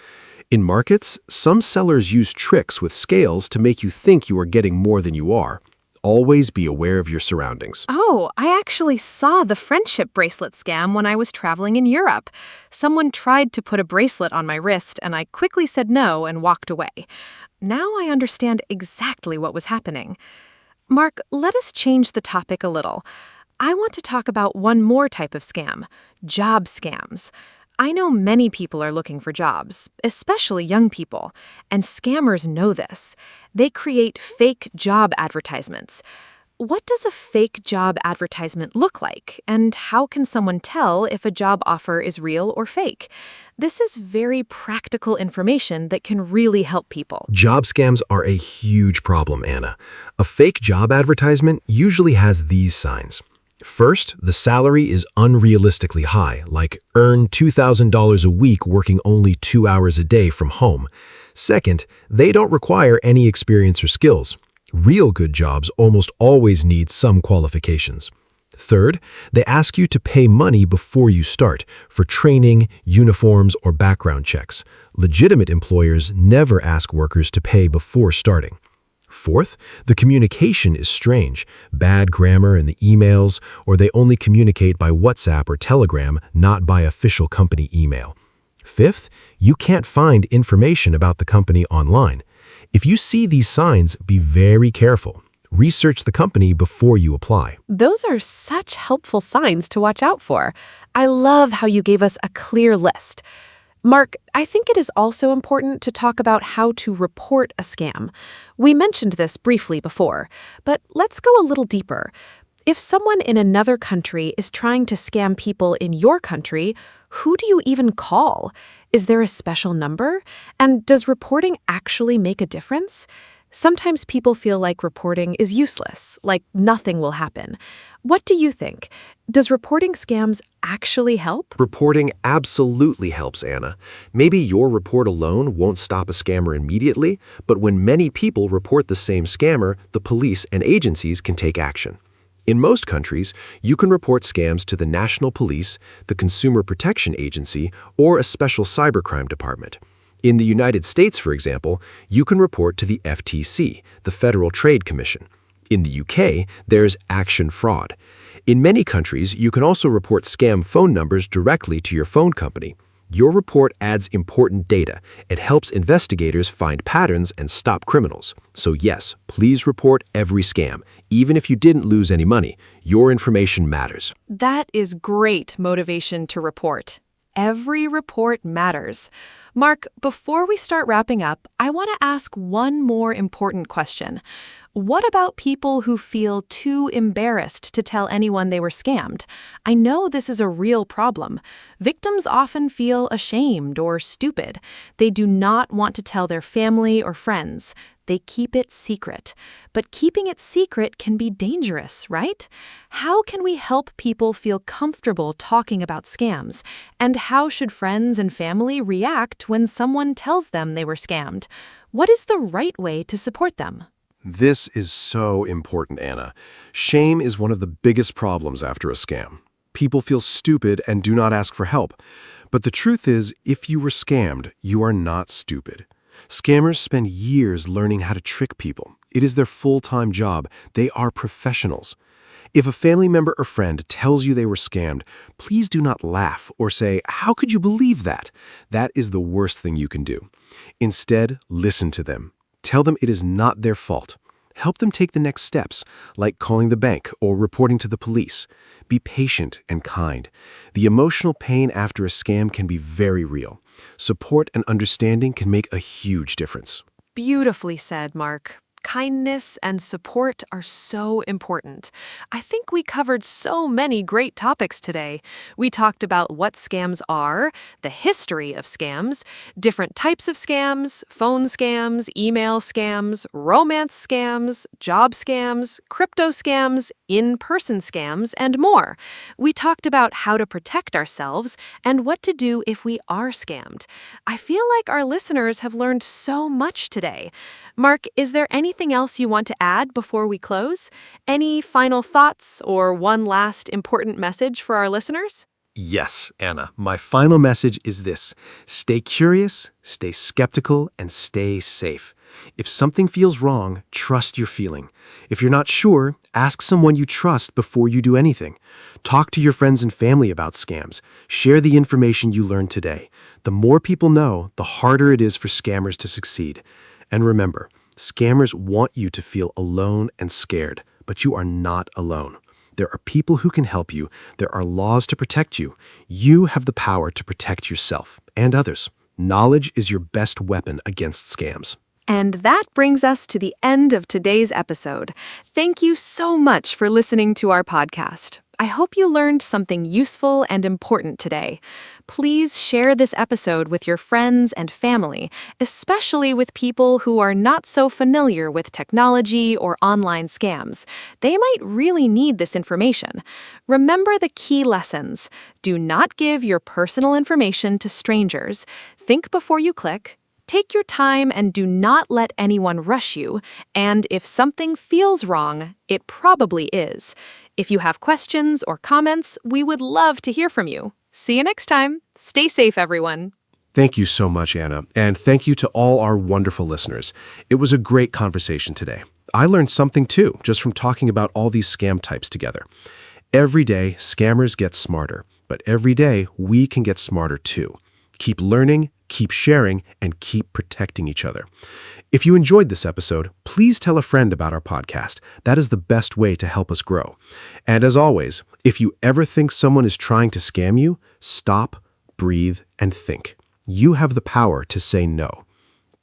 In markets, some sellers use tricks with scales to make you think you are getting more than you are. Always be aware of your surroundings. Oh, I actually saw the friendship bracelet scam when I was traveling in Europe. Someone tried to put a bracelet on my wrist, and I quickly said no and walked away. Now I understand exactly what was happening. Mark, let us change the topic a little. I want to talk about one more type of scam, job scams. I know many people are looking for jobs, especially young people, and scammers know this. They create fake job advertisements. What does a fake job advertisement look like, and how can someone tell if a job offer is real or fake? This is very practical information that can really help people. Job scams are a huge problem, Anna. A fake job advertisement usually has these signs. First, the salary is unrealistically high, like earn $2,000 a week working only 2 hours a day from home. Second, they don't require any experience or skills. Real good jobs almost always need some qualifications. Third, they ask you to pay money before you start for training, uniforms, or background checks. Legitimate employers never ask workers to pay before starting. Fourth, the communication is strange, bad grammar in the emails, or they only communicate by WhatsApp or Telegram, not by official company email. Fifth, you can't find information about the company online. If you see these signs, be very careful. Research the company before you apply. Those are such helpful signs to watch out for. I love how you gave us a clear list. Mark, I think it is also important to talk about how to report a scam. We mentioned this briefly before, but let's go a little deeper. If someone in another country is trying to scam people in your country, who do you even call? Is there a special number? And does reporting actually make a difference? Sometimes people feel like reporting is useless, like nothing will happen. What do you think? Does reporting scams actually help? Reporting absolutely helps, Anna. Maybe your report alone won't stop a scammer immediately, but when many people report the same scammer, the police and agencies can take action. In most countries, you can report scams to the National Police, the Consumer Protection Agency, or a special cybercrime department. In the United States, for example, you can report to the FTC, the Federal Trade Commission. In the UK, there's Action Fraud. In many countries, you can also report scam phone numbers directly to your phone company. Your report adds important data. It helps investigators find patterns and stop criminals. So yes, please report every scam. Even if you didn't lose any money, your information matters. That is great motivation to report. Every report matters. Mark, before we start wrapping up, I want to ask one more important question. What about people who feel too embarrassed to tell anyone they were scammed? I know this is a real problem. Victims often feel ashamed or stupid. They do not want to tell their family or friends. They keep it secret. But keeping it secret can be dangerous, right? How can we help people feel comfortable talking about scams? And how should friends and family react when someone tells them they were scammed? What is the right way to support them? This is so important, Anna. Shame is one of the biggest problems after a scam. People feel stupid and do not ask for help. But the truth is, if you were scammed, you are not stupid. Scammers spend years learning how to trick people. It is their full-time job. They are professionals. If a family member or friend tells you they were scammed, please do not laugh or say, "How could you believe that?" That is the worst thing you can do. Instead, listen to them. Tell them it is not their fault. Help them take the next steps, like calling the bank or reporting to the police. Be patient and kind. The emotional pain after a scam can be very real. Support and understanding can make a huge difference. Beautifully said, Mark. kindness, and support are so important. I think we covered so many great topics today. We talked about what scams are, the history of scams, different types of scams, phone scams, email scams, romance scams, job scams, crypto scams, in-person scams, and more. We talked about how to protect ourselves and what to do if we are scammed. I feel like our listeners have learned so much today. Mark, is there anything else you want to add before we close? Any final thoughts or one last important message for our listeners? Yes, Anna. My final message is this. Stay curious, stay skeptical, and stay safe. If something feels wrong, trust your feeling. If you're not sure, ask someone you trust before you do anything. Talk to your friends and family about scams. Share the information you learned today. The more people know, the harder it is for scammers to succeed. And remember, scammers want you to feel alone and scared, but you are not alone. There are people who can help you. There are laws to protect you. You have the power to protect yourself and others. Knowledge is your best weapon against scams. And that brings us to the end of today's episode. Thank you so much for listening to our podcast. I hope you learned something useful and important today. Please share this episode with your friends and family, especially with people who are not so familiar with technology or online scams. They might really need this information. Remember the key lessons. Do not give your personal information to strangers. Think before you click. Take your time and do not let anyone rush you. And if something feels wrong, it probably is. If you have questions or comments, we would love to hear from you. See you next time. Stay safe, everyone. Thank you so much, Anna, and thank you to all our wonderful listeners. It was a great conversation today. I learned something too, just from talking about all these scam types together. Every day, scammers get smarter, but every day, we can get smarter too. Keep learning, keep sharing, and keep protecting each other. If you enjoyed this episode, please tell a friend about our podcast. That is the best way to help us grow. And as always, if you ever think someone is trying to scam you, stop, breathe, and think. You have the power to say no.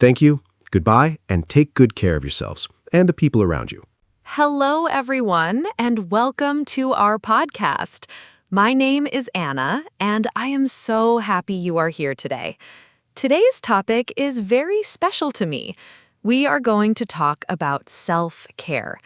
Thank you, goodbye, and take good care of yourselves and the people around you. Hello, everyone, and welcome to our podcast. My name is Anna, and I am so happy you are here today. Today's topic is very special to me. We are going to talk about self-care.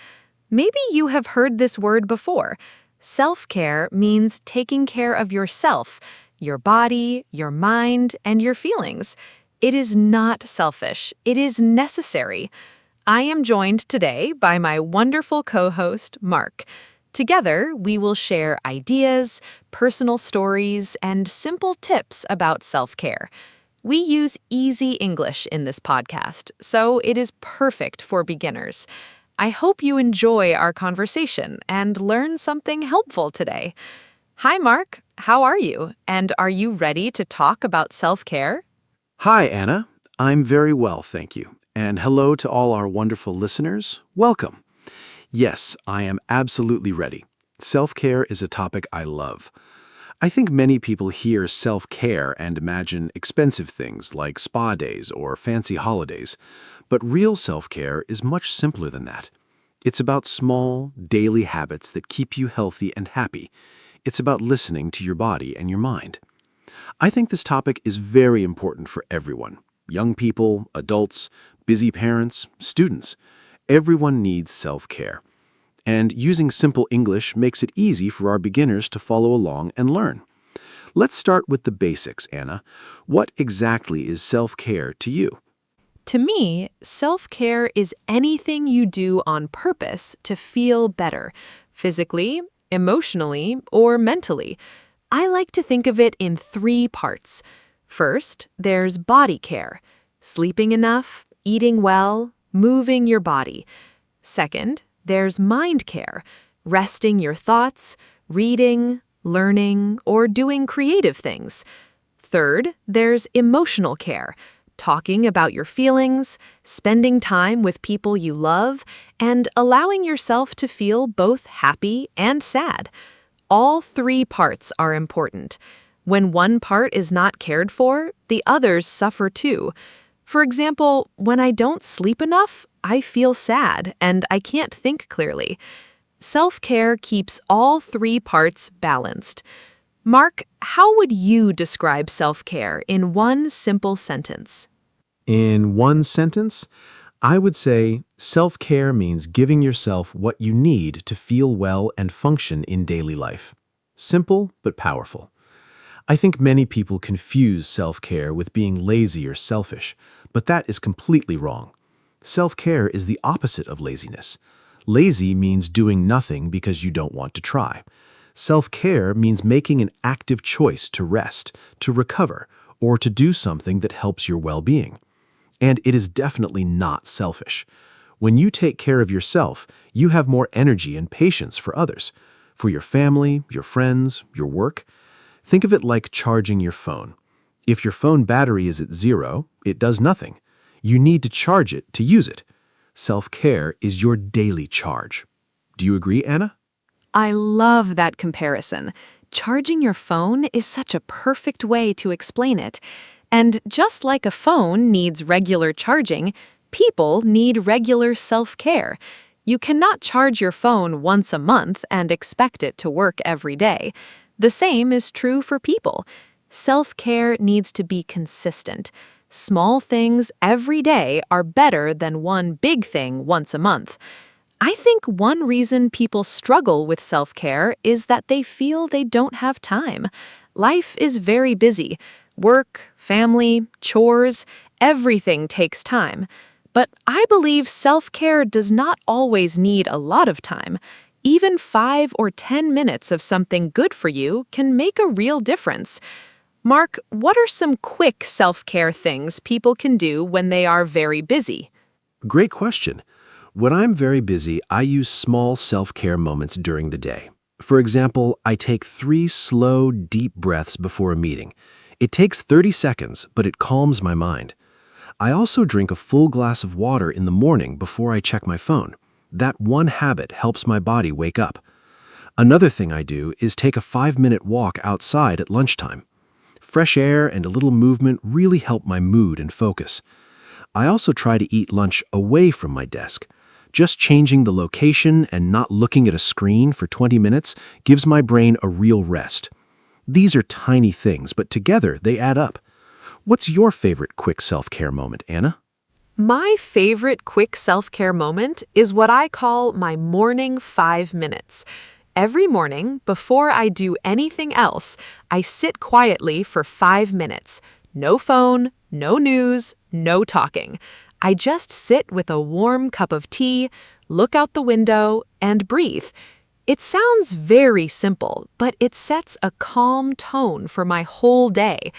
Maybe you have heard this word before. Self-care means taking care of yourself, your body, your mind, and your feelings. It is not selfish. It is necessary. I am joined today by my wonderful co-host, Mark. Together, we will share ideas, personal stories, and simple tips about self-care. We use easy English in this podcast, so it is perfect for beginners. I hope you enjoy our conversation and learn something helpful today. Hi, Mark. How are you? And are you ready to talk about self-care? Hi, Anna. I'm very well, thank you. And hello to all our wonderful listeners. Welcome. Yes, I am absolutely ready. Self-care is a topic I love. I think many people hear self-care and imagine expensive things like spa days or fancy holidays, but real self-care is much simpler than that. It's about small, daily habits that keep you healthy and happy. It's about listening to your body and your mind. I think this topic is very important for everyone. Young people, adults, busy parents, students. Everyone needs self-care. And using simple English makes it easy for our beginners to follow along and learn. Let's start with the basics, Anna. What exactly is self-care to you? To me, self-care is anything you do on purpose to feel better, physically, emotionally, or mentally. I like to think of it in 3 parts. First, there's body care, sleeping enough, eating well, moving your body. Second, there's mind care, resting your thoughts, reading, learning, or doing creative things. Third, there's emotional care, talking about your feelings, spending time with people you love, and allowing yourself to feel both happy and sad. All 3 parts are important. When one part is not cared for, the others suffer too. For example, when I don't sleep enough, I feel sad and I can't think clearly. Self-care keeps all three parts balanced. Mark, how would you describe self-care in one simple sentence? In one sentence, I would say self-care means giving yourself what you need to feel well and function in daily life. Simple but powerful. I think many people confuse self-care with being lazy or selfish, but that is completely wrong. Self-care is the opposite of laziness. Lazy means doing nothing because you don't want to try. Self-care means making an active choice to rest, to recover, or to do something that helps your well-being. And it is definitely not selfish. When you take care of yourself, you have more energy and patience for others, for your family, your friends, your work. Think of it like charging your phone. If your phone battery is at 0, it does nothing. You need to charge it to use it. Self-care is your daily charge. Do you agree, Anna? I love that comparison. Charging your phone is such a perfect way to explain it. And just like a phone needs regular charging, people need regular self-care. You cannot charge your phone once a month and expect it to work every day. The same is true for people. Self-care needs to be consistent. Small things every day are better than one big thing once a month. I think one reason people struggle with self-care is that they feel they don't have time. Life is very busy. Work, family, chores, everything takes time. But I believe self-care does not always need a lot of time. Even 5 or 10 minutes of something good for you can make a real difference. Mark, what are some quick self-care things people can do when they are very busy? Great question. When I'm very busy, I use small self-care moments during the day. For example, I take 3 slow, deep breaths before a meeting. It takes 30 seconds, but it calms my mind. I also drink a full glass of water in the morning before I check my phone. That one habit helps my body wake up. Another thing I do is take a 5-minute walk outside at lunchtime. Fresh air and a little movement really help my mood and focus. I also try to eat lunch away from my desk. Just changing the location and not looking at a screen for 20 minutes gives my brain a real rest. These are tiny things, but together they add up. What's your favorite quick self-care moment, Anna? My favorite quick self-care moment is what I call my morning 5 minutes. Every morning, before I do anything else, I sit quietly for 5 minutes. No phone, no news, no talking. I just sit with a warm cup of tea, look out the window, and breathe. It sounds very simple, but it sets a calm tone for my whole day.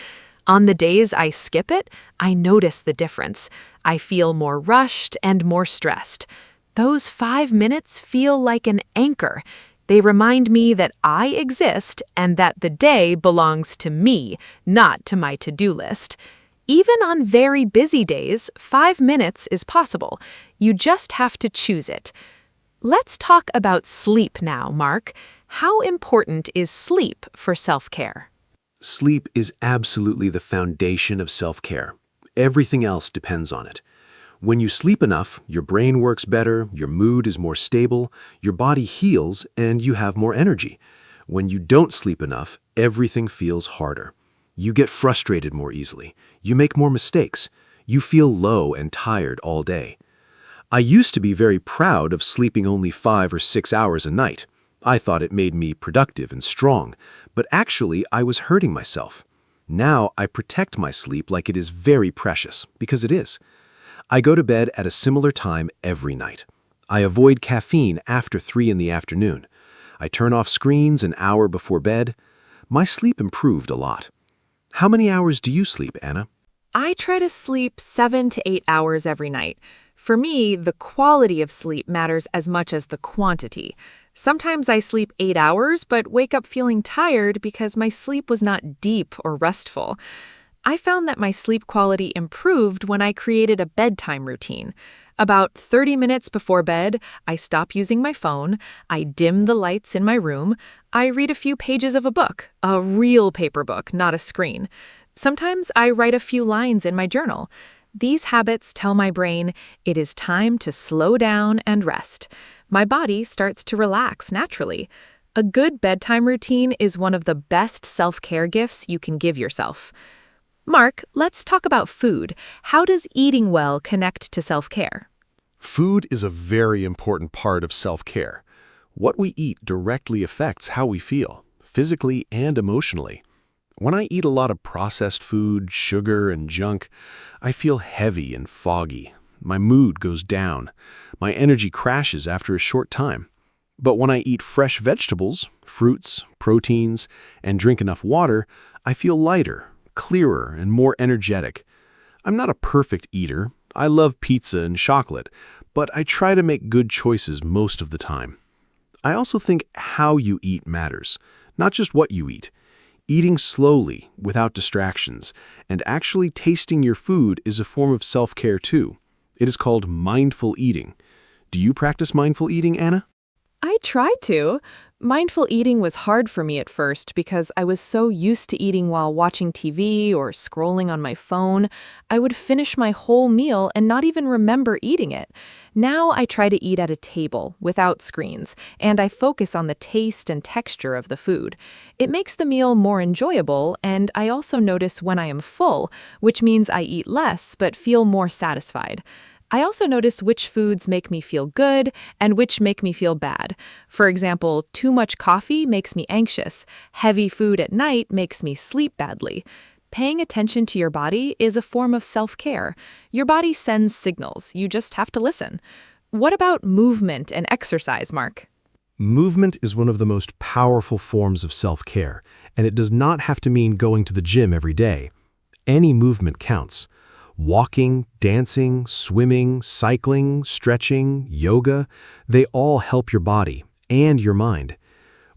On the days I skip it, I notice the difference. I feel more rushed and more stressed. Those 5 minutes feel like an anchor. They remind me that I exist and that the day belongs to me, not to my to-do list. Even on very busy days, 5 minutes is possible. You just have to choose it. Let's talk about sleep now, Mark. How important is sleep for self-care? Sleep is absolutely the foundation of self-care. Everything else depends on it. When you sleep enough, your brain works better, your mood is more stable, your body heals, and you have more energy. When you don't sleep enough, everything feels harder. You get frustrated more easily. You make more mistakes. You feel low and tired all day. I used to be very proud of sleeping only 5 or 6 hours a night. I thought it made me productive and strong, but actually I was hurting myself. Now I protect my sleep like it is very precious, because it is. I go to bed at a similar time every night. I avoid caffeine after 3 in the afternoon. I turn off screens an hour before bed. My sleep improved a lot. How many hours do you sleep, Anna? I try to sleep 7 to 8 hours every night. For me, the quality of sleep matters as much as the quantity. Sometimes I sleep 8 hours, but wake up feeling tired because my sleep was not deep or restful. I found that my sleep quality improved when I created a bedtime routine. About 30 minutes before bed, I stop using my phone, I dim the lights in my room, I read a few pages of a book, a real paper book, not a screen. Sometimes I write a few lines in my journal. These habits tell my brain it is time to slow down and rest. My body starts to relax naturally. A good bedtime routine is one of the best self-care gifts you can give yourself. Mark, let's talk about food. How does eating well connect to self-care? Food is a very important part of self-care. What we eat directly affects how we feel, physically and emotionally. When I eat a lot of processed food, sugar, and junk, I feel heavy and foggy. My mood goes down. My energy crashes after a short time. But when I eat fresh vegetables, fruits, proteins, and drink enough water, I feel lighter, clearer, and more energetic. I'm not a perfect eater. I love pizza and chocolate, but I try to make good choices most of the time. I also think how you eat matters, not just what you eat. Eating slowly, without distractions, and actually tasting your food is a form of self-care too. It is called mindful eating. Do you practice mindful eating, Anna? I try to. Mindful eating was hard for me at first because I was so used to eating while watching TV or scrolling on my phone. I would finish my whole meal and not even remember eating it. Now I try to eat at a table without screens, and I focus on the taste and texture of the food. It makes the meal more enjoyable, and I also notice when I am full, which means I eat less but feel more satisfied. I also notice which foods make me feel good and which make me feel bad. For example, too much coffee makes me anxious. Heavy food at night makes me sleep badly. Paying attention to your body is a form of self-care. Your body sends signals. You just have to listen. What about movement and exercise, Mark? Movement is one of the most powerful forms of self-care, and it does not have to mean going to the gym every day. Any movement counts. Walking, dancing, swimming, cycling, stretching, yoga, they all help your body and your mind.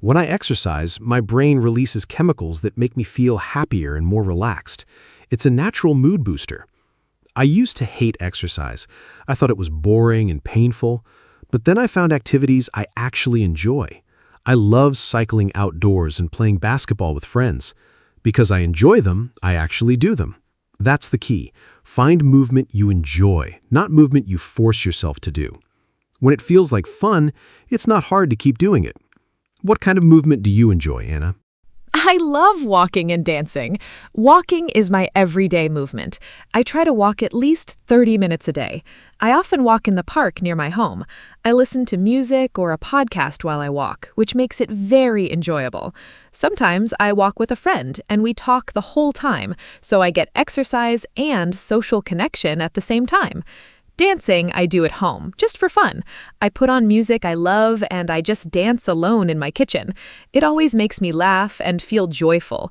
When I exercise, my brain releases chemicals that make me feel happier and more relaxed. It's a natural mood booster. I used to hate exercise. I thought it was boring and painful, but then I found activities I actually enjoy. I love cycling outdoors and playing basketball with friends. Because I enjoy them, I actually do them. That's the key. Find movement you enjoy, not movement you force yourself to do. When it feels like fun, it's not hard to keep doing it. What kind of movement do you enjoy, Anna? I love walking and dancing. Walking is my everyday movement. I try to walk at least 30 minutes a day. I often walk in the park near my home. I listen to music or a podcast while I walk, which makes it very enjoyable. Sometimes I walk with a friend and we talk the whole time, so I get exercise and social connection at the same time. Dancing I do at home, just for fun. I put on music I love and I just dance alone in my kitchen. It always makes me laugh and feel joyful.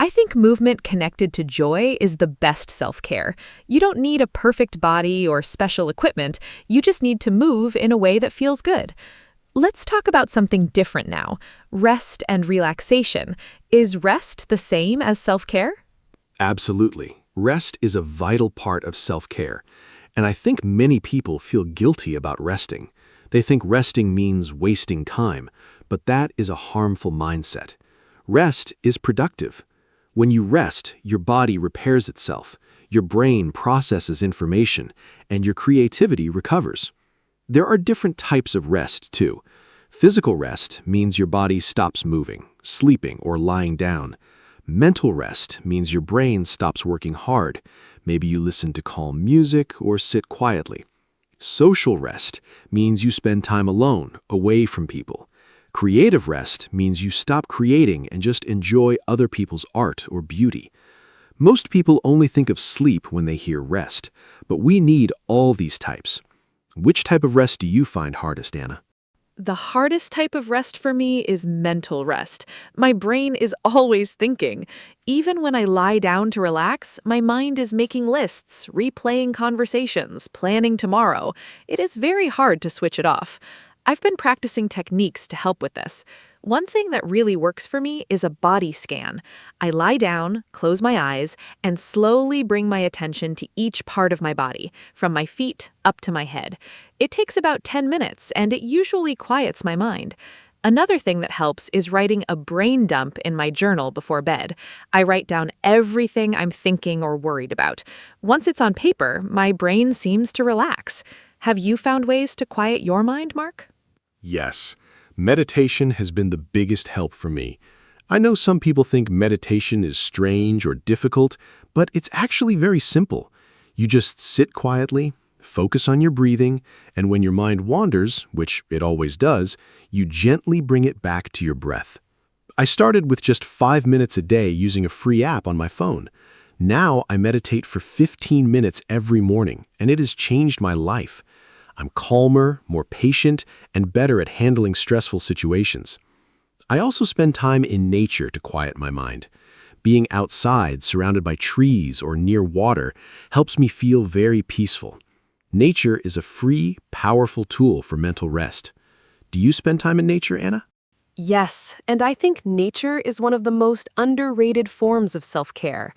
I think movement connected to joy is the best self-care. You don't need a perfect body or special equipment. You just need to move in a way that feels good. Let's talk about something different now. Rest and relaxation. Is rest the same as self-care? Absolutely. Rest is a vital part of self-care. And I think many people feel guilty about resting. They think resting means wasting time, but that is a harmful mindset. Rest is productive. When you rest, your body repairs itself, your brain processes information, and your creativity recovers. There are different types of rest, too. Physical rest means your body stops moving, sleeping, or lying down. Mental rest means your brain stops working hard. Maybe you listen to calm music or sit quietly. Social rest means you spend time alone, away from people. Creative rest means you stop creating and just enjoy other people's art or beauty. Most people only think of sleep when they hear rest, but we need all these types. Which type of rest do you find hardest, Anna? The hardest type of rest for me is mental rest. My brain is always thinking. Even when I lie down to relax, my mind is making lists, replaying conversations, planning tomorrow. It is very hard to switch it off. I've been practicing techniques to help with this. One thing that really works for me is a body scan. I lie down, close my eyes, and slowly bring my attention to each part of my body, from my feet up to my head. It takes about 10 minutes, and it usually quiets my mind. Another thing that helps is writing a brain dump in my journal before bed. I write down everything I'm thinking or worried about. Once it's on paper, my brain seems to relax. Have you found ways to quiet your mind, Mark? Yes, meditation has been the biggest help for me. I know some people think meditation is strange or difficult, but it's actually very simple. You just sit quietly, focus on your breathing, and when your mind wanders, which it always does, you gently bring it back to your breath. I started with just 5 minutes a day using a free app on my phone. Now I meditate for 15 minutes every morning, and it has changed my life. I'm calmer, more patient, and better at handling stressful situations. I also spend time in nature to quiet my mind. Being outside, surrounded by trees or near water, helps me feel very peaceful. Nature is a free, powerful tool for mental rest. Do you spend time in nature, Anna? Yes, and I think nature is one of the most underrated forms of self-care.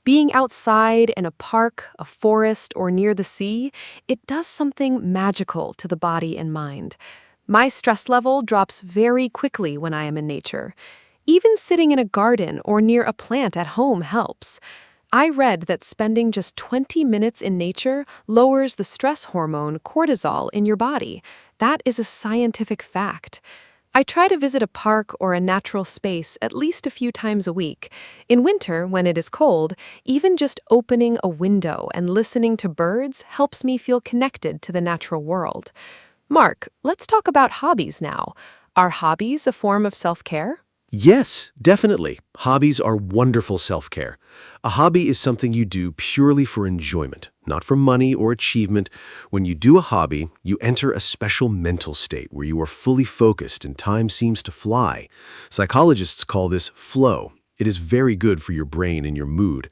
Being outside in a park, a forest, or near the sea, it does something magical to the body and mind. My stress level drops very quickly when I am in nature. Even sitting in a garden or near a plant at home helps. I read that spending just 20 minutes in nature lowers the stress hormone cortisol in your body. That is a scientific fact. I try to visit a park or a natural space at least a few times a week. In winter, when it is cold, even just opening a window and listening to birds helps me feel connected to the natural world. Mark, let's talk about hobbies now. Are hobbies a form of self-care? Yes, definitely. Hobbies are wonderful self-care. A hobby is something you do purely for enjoyment, not for money or achievement. When you do a hobby, you enter a special mental state where you are fully focused and time seems to fly. Psychologists call this flow. It is very good for your brain and your mood.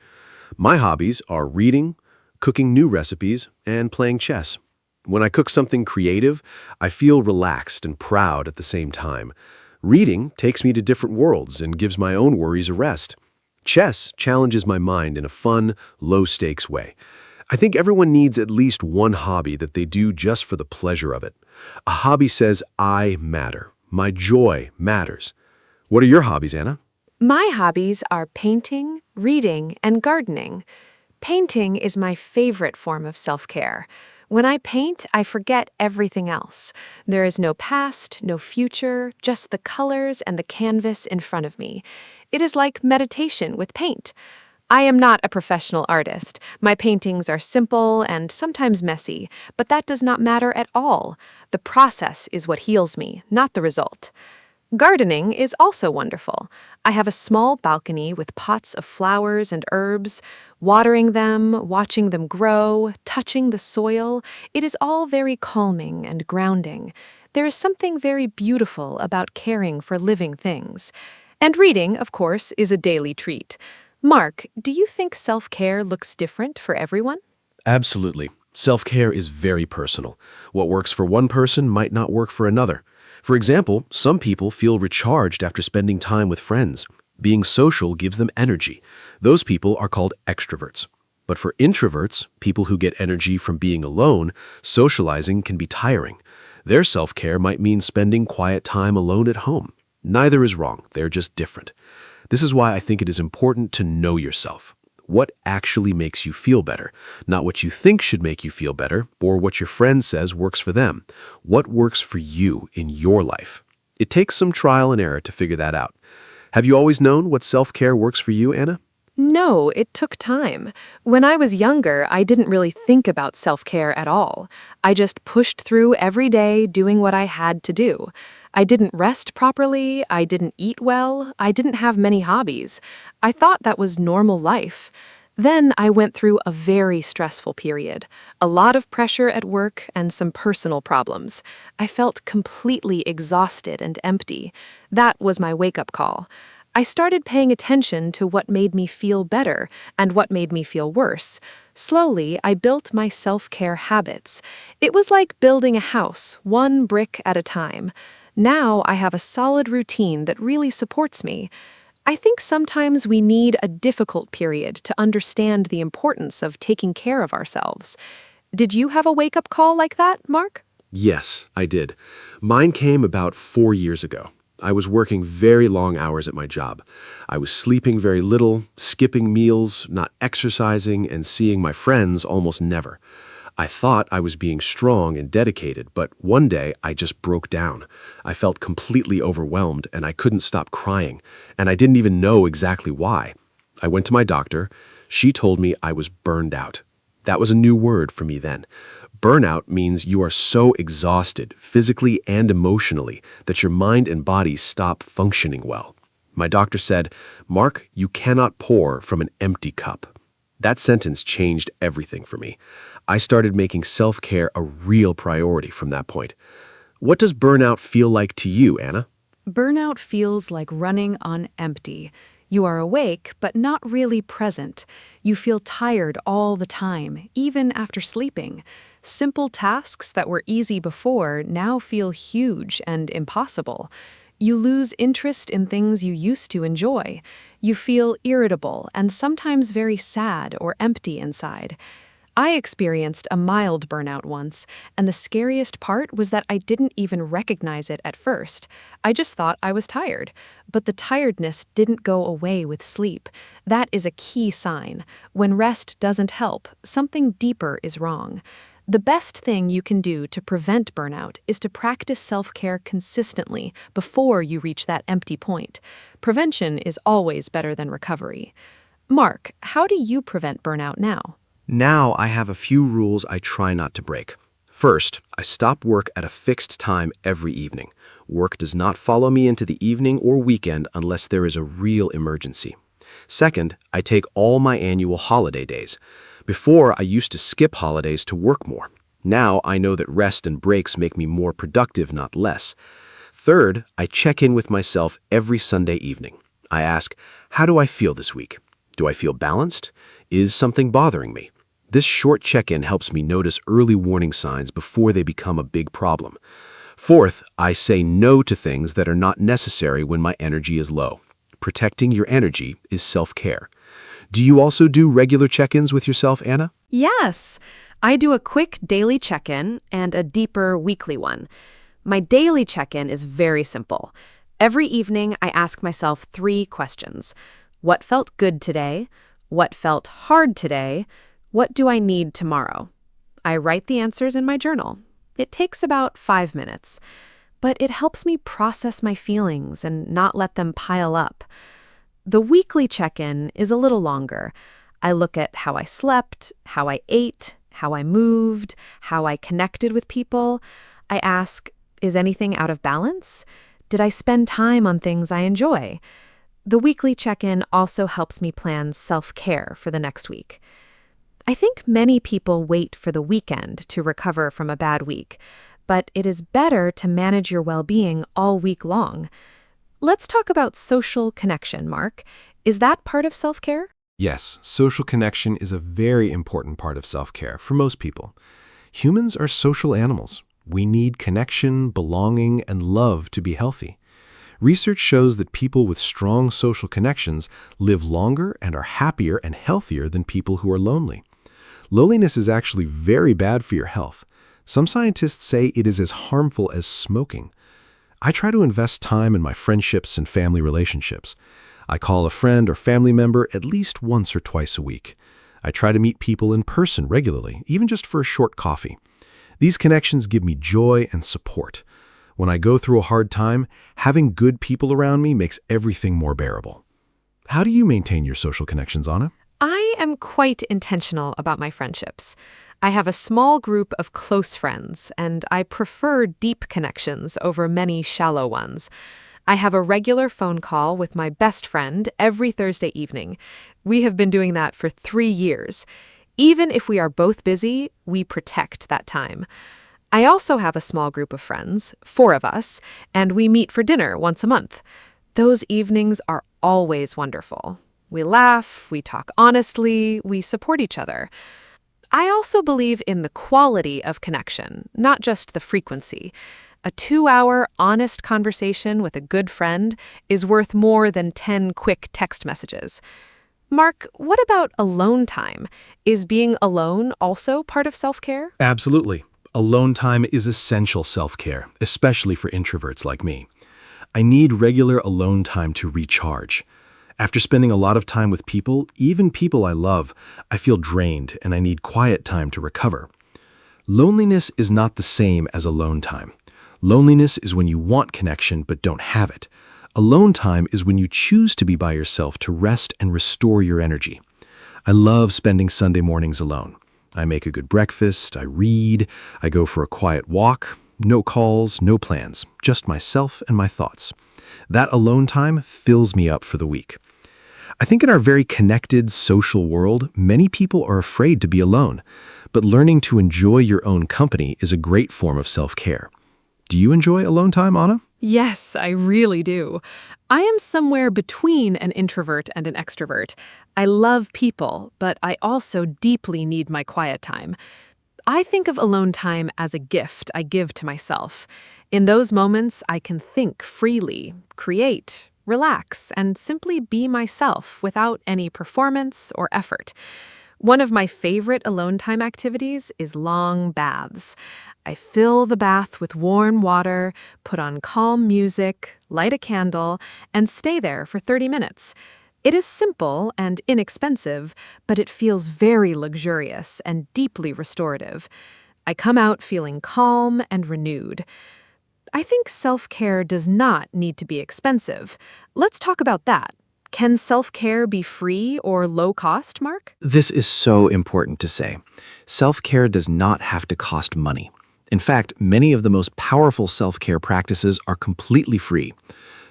My hobbies are reading, cooking new recipes, and playing chess. When I cook something creative, I feel relaxed and proud at the same time. Reading takes me to different worlds and gives my own worries a rest. Chess challenges my mind in a fun, low-stakes way. I think everyone needs at least one hobby that they do just for the pleasure of it. A hobby says, I matter. My joy matters. What are your hobbies, Anna? My hobbies are painting, reading, and gardening. Painting is my favorite form of self-care. When I paint, I forget everything else. There is no past, no future, just the colors and the canvas in front of me. It is like meditation with paint. I am not a professional artist. My paintings are simple and sometimes messy, but that does not matter at all. The process is what heals me, not the result. Gardening is also wonderful. I have a small balcony with pots of flowers and herbs. Watering them, watching them grow, touching the soil, it is all very calming and grounding. There is something very beautiful about caring for living things. And reading, of course, is a daily treat. Mark, do you think self-care looks different for everyone? Absolutely. Self-care is very personal. What works for one person might not work for another. For example, some people feel recharged after spending time with friends. Being social gives them energy. Those people are called extroverts. But for introverts, people who get energy from being alone, socializing can be tiring. Their self-care might mean spending quiet time alone at home. Neither is wrong, they're just different. This is why I think it is important to know yourself. What actually makes you feel better? Not what you think should make you feel better, or what your friend says works for them. What works for you in your life? It takes some trial and error to figure that out. Have you always known what self-care works for you, Anna? No, it took time. When I was younger, I didn't really think about self-care at all. I just pushed through every day doing what I had to do. I didn't rest properly, I didn't eat well, I didn't have many hobbies. I thought that was normal life. Then I went through a very stressful period, a lot of pressure at work and some personal problems. I felt completely exhausted and empty. That was my wake-up call. I started paying attention to what made me feel better and what made me feel worse. Slowly, I built my self-care habits. It was like building a house, one brick at a time. Now I have a solid routine that really supports me. I think sometimes we need a difficult period to understand the importance of taking care of ourselves. Did you have a wake-up call like that, Mark? Yes, I did. Mine came about 4 years ago. I was working very long hours at my job. I was sleeping very little, skipping meals, not exercising, and seeing my friends almost never. I thought I was being strong and dedicated, but one day I just broke down. I felt completely overwhelmed, and I couldn't stop crying, and I didn't even know exactly why. I went to my doctor. She told me I was burned out. That was a new word for me then. Burnout means you are so exhausted, physically and emotionally, that your mind and body stop functioning well. My doctor said, "Mark, you cannot pour from an empty cup." That sentence changed everything for me. I started making self-care a real priority from that point. What does burnout feel like to you, Anna? Burnout feels like running on empty. You are awake, but not really present. You feel tired all the time, even after sleeping. Simple tasks that were easy before now feel huge and impossible. You lose interest in things you used to enjoy. You feel irritable and sometimes very sad or empty inside. I experienced a mild burnout once, and the scariest part was that I didn't even recognize it at first. I just thought I was tired. But the tiredness didn't go away with sleep. That is a key sign. When rest doesn't help, something deeper is wrong. The best thing you can do to prevent burnout is to practice self-care consistently before you reach that empty point. Prevention is always better than recovery. Mark, how do you prevent burnout now? Now I have a few rules I try not to break. First, I stop work at a fixed time every evening. Work does not follow me into the evening or weekend unless there is a real emergency. Second, I take all my annual holiday days. Before, I used to skip holidays to work more. Now I know that rest and breaks make me more productive, not less. Third, I check in with myself every Sunday evening. I ask, how do I feel this week? Do I feel balanced? Is something bothering me? This short check-in helps me notice early warning signs before they become a big problem. Fourth, I say no to things that are not necessary when my energy is low. Protecting your energy is self-care. Do you also do regular check-ins with yourself, Anna? Yes, I do a quick daily check-in and a deeper weekly one. My daily check-in is very simple. Every evening, I ask myself 3 questions. What felt good today? What felt hard today? What do I need tomorrow? I write the answers in my journal. It takes about 5 minutes, but it helps me process my feelings and not let them pile up. The weekly check-in is a little longer. I look at how I slept, how I ate, how I moved, how I connected with people. I ask, is anything out of balance? Did I spend time on things I enjoy? The weekly check-in also helps me plan self-care for the next week. I think many people wait for the weekend to recover from a bad week, but it is better to manage your well-being all week long. Let's talk about social connection, Mark. Is that part of self-care? Yes, social connection is a very important part of self-care for most people. Humans are social animals. We need connection, belonging, and love to be healthy. Research shows that people with strong social connections live longer and are happier and healthier than people who are lonely. Loneliness is actually very bad for your health. Some scientists say it is as harmful as smoking. I try to invest time in my friendships and family relationships. I call a friend or family member at least once or twice a week. I try to meet people in person regularly, even just for a short coffee. These connections give me joy and support. When I go through a hard time, having good people around me makes everything more bearable. How do you maintain your social connections, Anna? I am quite intentional about my friendships. I have a small group of close friends, and I prefer deep connections over many shallow ones. I have a regular phone call with my best friend every Thursday evening. We have been doing that for 3 years. Even if we are both busy, we protect that time. I also have a small group of friends, 4 of us, and we meet for dinner once a month. Those evenings are always wonderful. We laugh, we talk honestly, we support each other. I also believe in the quality of connection, not just the frequency. A 2-hour, honest conversation with a good friend is worth more than 10 quick text messages. Mark, what about alone time? Is being alone also part of self-care? Absolutely. Alone time is essential self-care, especially for introverts like me. I need regular alone time to recharge. After spending a lot of time with people, even people I love, I feel drained and I need quiet time to recover. Loneliness is not the same as alone time. Loneliness is when you want connection but don't have it. Alone time is when you choose to be by yourself to rest and restore your energy. I love spending Sunday mornings alone. I make a good breakfast, I read, I go for a quiet walk. No calls, no plans, just myself and my thoughts. That alone time fills me up for the week. I think in our very connected social world, many people are afraid to be alone, but learning to enjoy your own company is a great form of self-care. Do you enjoy alone time, Anna? Yes, I really do. I am somewhere between an introvert and an extrovert. I love people, but I also deeply need my quiet time. I think of alone time as a gift I give to myself. In those moments, I can think freely, create, relax, and simply be myself without any performance or effort. One of my favorite alone time activities is long baths. I fill the bath with warm water, put on calm music, light a candle, and stay there for 30 minutes. It is simple and inexpensive, but it feels very luxurious and deeply restorative. I come out feeling calm and renewed. I think self-care does not need to be expensive. Let's talk about that. Can self-care be free or low cost, Mark? This is so important to say. Self-care does not have to cost money. In fact, many of the most powerful self-care practices are completely free.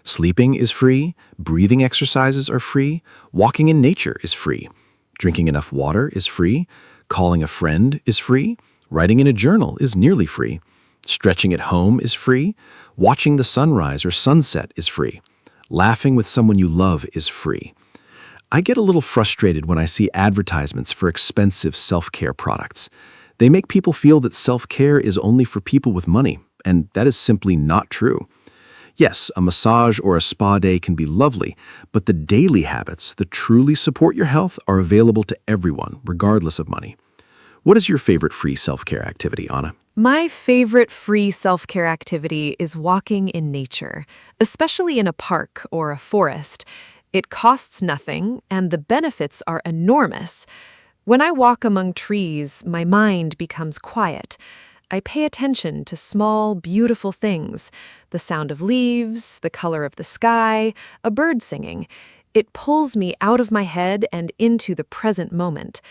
Sleeping is free, breathing exercises are free, walking in nature is free, drinking enough water is free, calling a friend is free, writing in a journal is nearly free, stretching at home is free, watching the sunrise or sunset is free, laughing with someone you love is free. I get a little frustrated when I see advertisements for expensive self-care products. They make people feel that self-care is only for people with money, and that is simply not true. Yes, a massage or a spa day can be lovely, but the daily habits that truly support your health are available to everyone, regardless of money. What is your favorite free self-care activity, Anna? My favorite free self-care activity is walking in nature, especially in a park or a forest. It costs nothing, and the benefits are enormous. When I walk among trees, my mind becomes quiet. I pay attention to small, beautiful things, the sound of leaves, the color of the sky, a bird singing. It pulls me out of my head and into the present moment.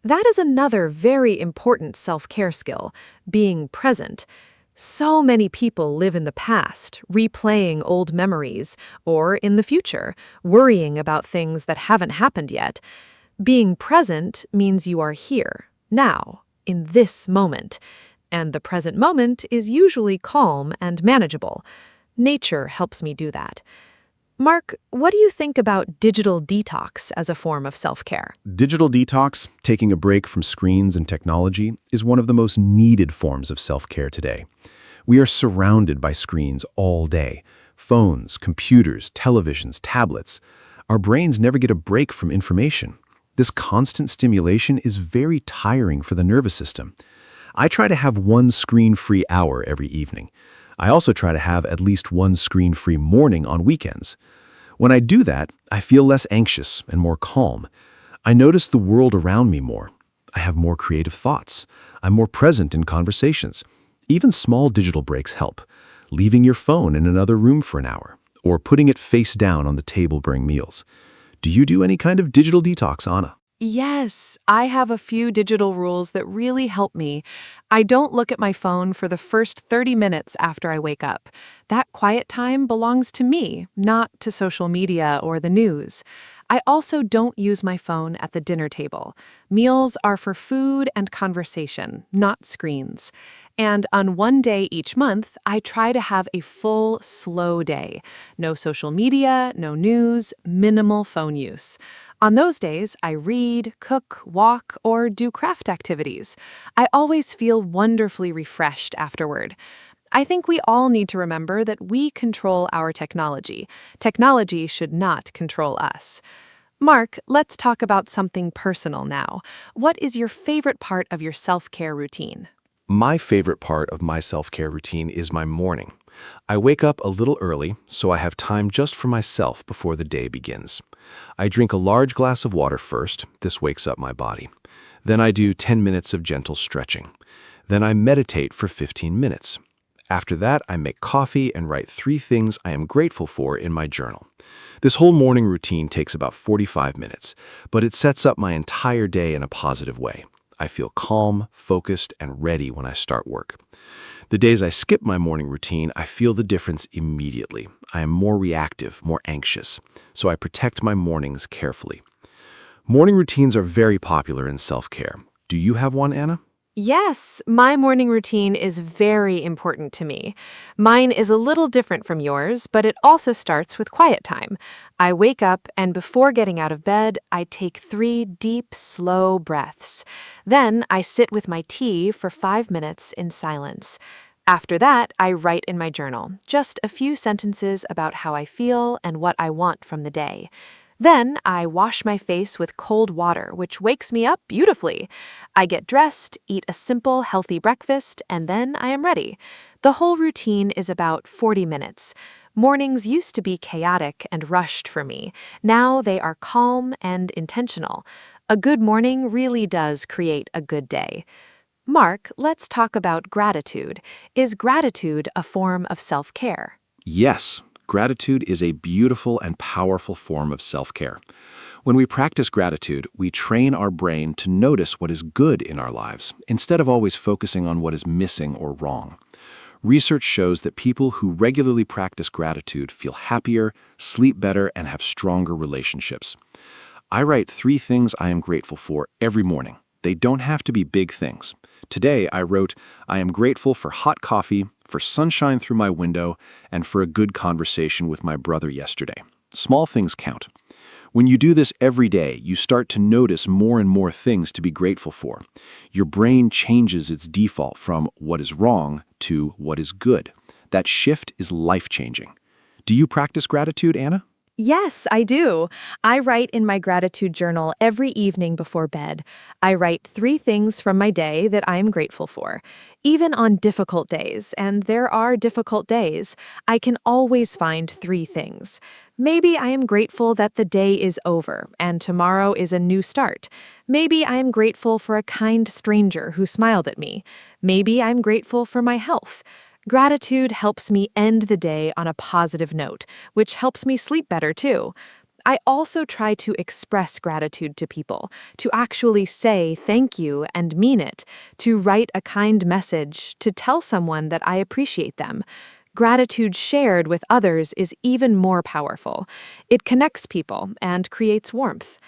That is another very important self-care skill, being present. So many people live in the past, replaying old memories, or in the future, worrying about things that haven't happened yet. Being present means you are here, now, in this moment. And the present moment is usually calm and manageable. Nature helps me do that. Mark, what do you think about digital detox as a form of self-care? Digital detox, taking a break from screens and technology, is one of the most needed forms of self-care today. We are surrounded by screens all day. Phones, computers, televisions, tablets. Our brains never get a break from information. This constant stimulation is very tiring for the nervous system. I try to have one screen-free hour every evening. I also try to have at least one screen-free morning on weekends. When I do that, I feel less anxious and more calm. I notice the world around me more. I have more creative thoughts. I'm more present in conversations. Even small digital breaks help. Leaving your phone in another room for an hour, or putting it face down on the table during meals. Do you do any kind of digital detox, Anna? Yes, I have a few digital rules that really help me. I don't look at my phone for the first 30 minutes after I wake up. That quiet time belongs to me, not to social media or the news. I also don't use my phone at the dinner table. Meals are for food and conversation, not screens. And on one day each month, I try to have a full, slow day. No social media, no news, minimal phone use. On those days, I read, cook, walk, or do craft activities. I always feel wonderfully refreshed afterward. I think we all need to remember that we control our technology. Technology should not control us. Mark, let's talk about something personal now. What is your favorite part of your self-care routine? My favorite part of my self-care routine is my morning. I wake up a little early, so I have time just for myself before the day begins. I drink a large glass of water first. This wakes up my body. Then I do 10 minutes of gentle stretching. Then I meditate for 15 minutes. After that, I make coffee and write 3 things I am grateful for in my journal. This whole morning routine takes about 45 minutes, but it sets up my entire day in a positive way. I feel calm, focused, and ready when I start work. The days I skip my morning routine, I feel the difference immediately. I am more reactive, more anxious, so I protect my mornings carefully. Morning routines are very popular in self-care. Do you have one, Anna? Yes, my morning routine is very important to me. Mine is a little different from yours, but it also starts with quiet time. I wake up, and before getting out of bed, I take 3 deep, slow breaths. Then I sit with my tea for 5 minutes in silence. After that, I write in my journal, just a few sentences about how I feel and what I want from the day. Then I wash my face with cold water, which wakes me up beautifully. I get dressed, eat a simple, healthy breakfast, and then I am ready. The whole routine is about 40 minutes. Mornings used to be chaotic and rushed for me. Now they are calm and intentional. A good morning really does create a good day. Mark, let's talk about gratitude. Is gratitude a form of self-care? Yes, gratitude is a beautiful and powerful form of self-care. When we practice gratitude, we train our brain to notice what is good in our lives, instead of always focusing on what is missing or wrong. Research shows that people who regularly practice gratitude feel happier, sleep better, and have stronger relationships. I write 3 things I am grateful for every morning. They don't have to be big things. Today, I wrote, I am grateful for hot coffee, for sunshine through my window, and for a good conversation with my brother yesterday. Small things count. When you do this every day, you start to notice more and more things to be grateful for. Your brain changes its default from what is wrong to what is good. That shift is life-changing. Do you practice gratitude, Anna? Yes, I do. I write in my gratitude journal every evening before bed. I write 3 things from my day that I am grateful for. Even on difficult days, and there are difficult days, I can always find 3 things. Maybe I am grateful that the day is over and tomorrow is a new start. Maybe I am grateful for a kind stranger who smiled at me. Maybe I'm grateful for my health. Gratitude helps me end the day on a positive note, which helps me sleep better too. I also try to express gratitude to people, to actually say thank you and mean it, to write a kind message, to tell someone that I appreciate them. Gratitude shared with others is even more powerful. It connects people and creates warmth.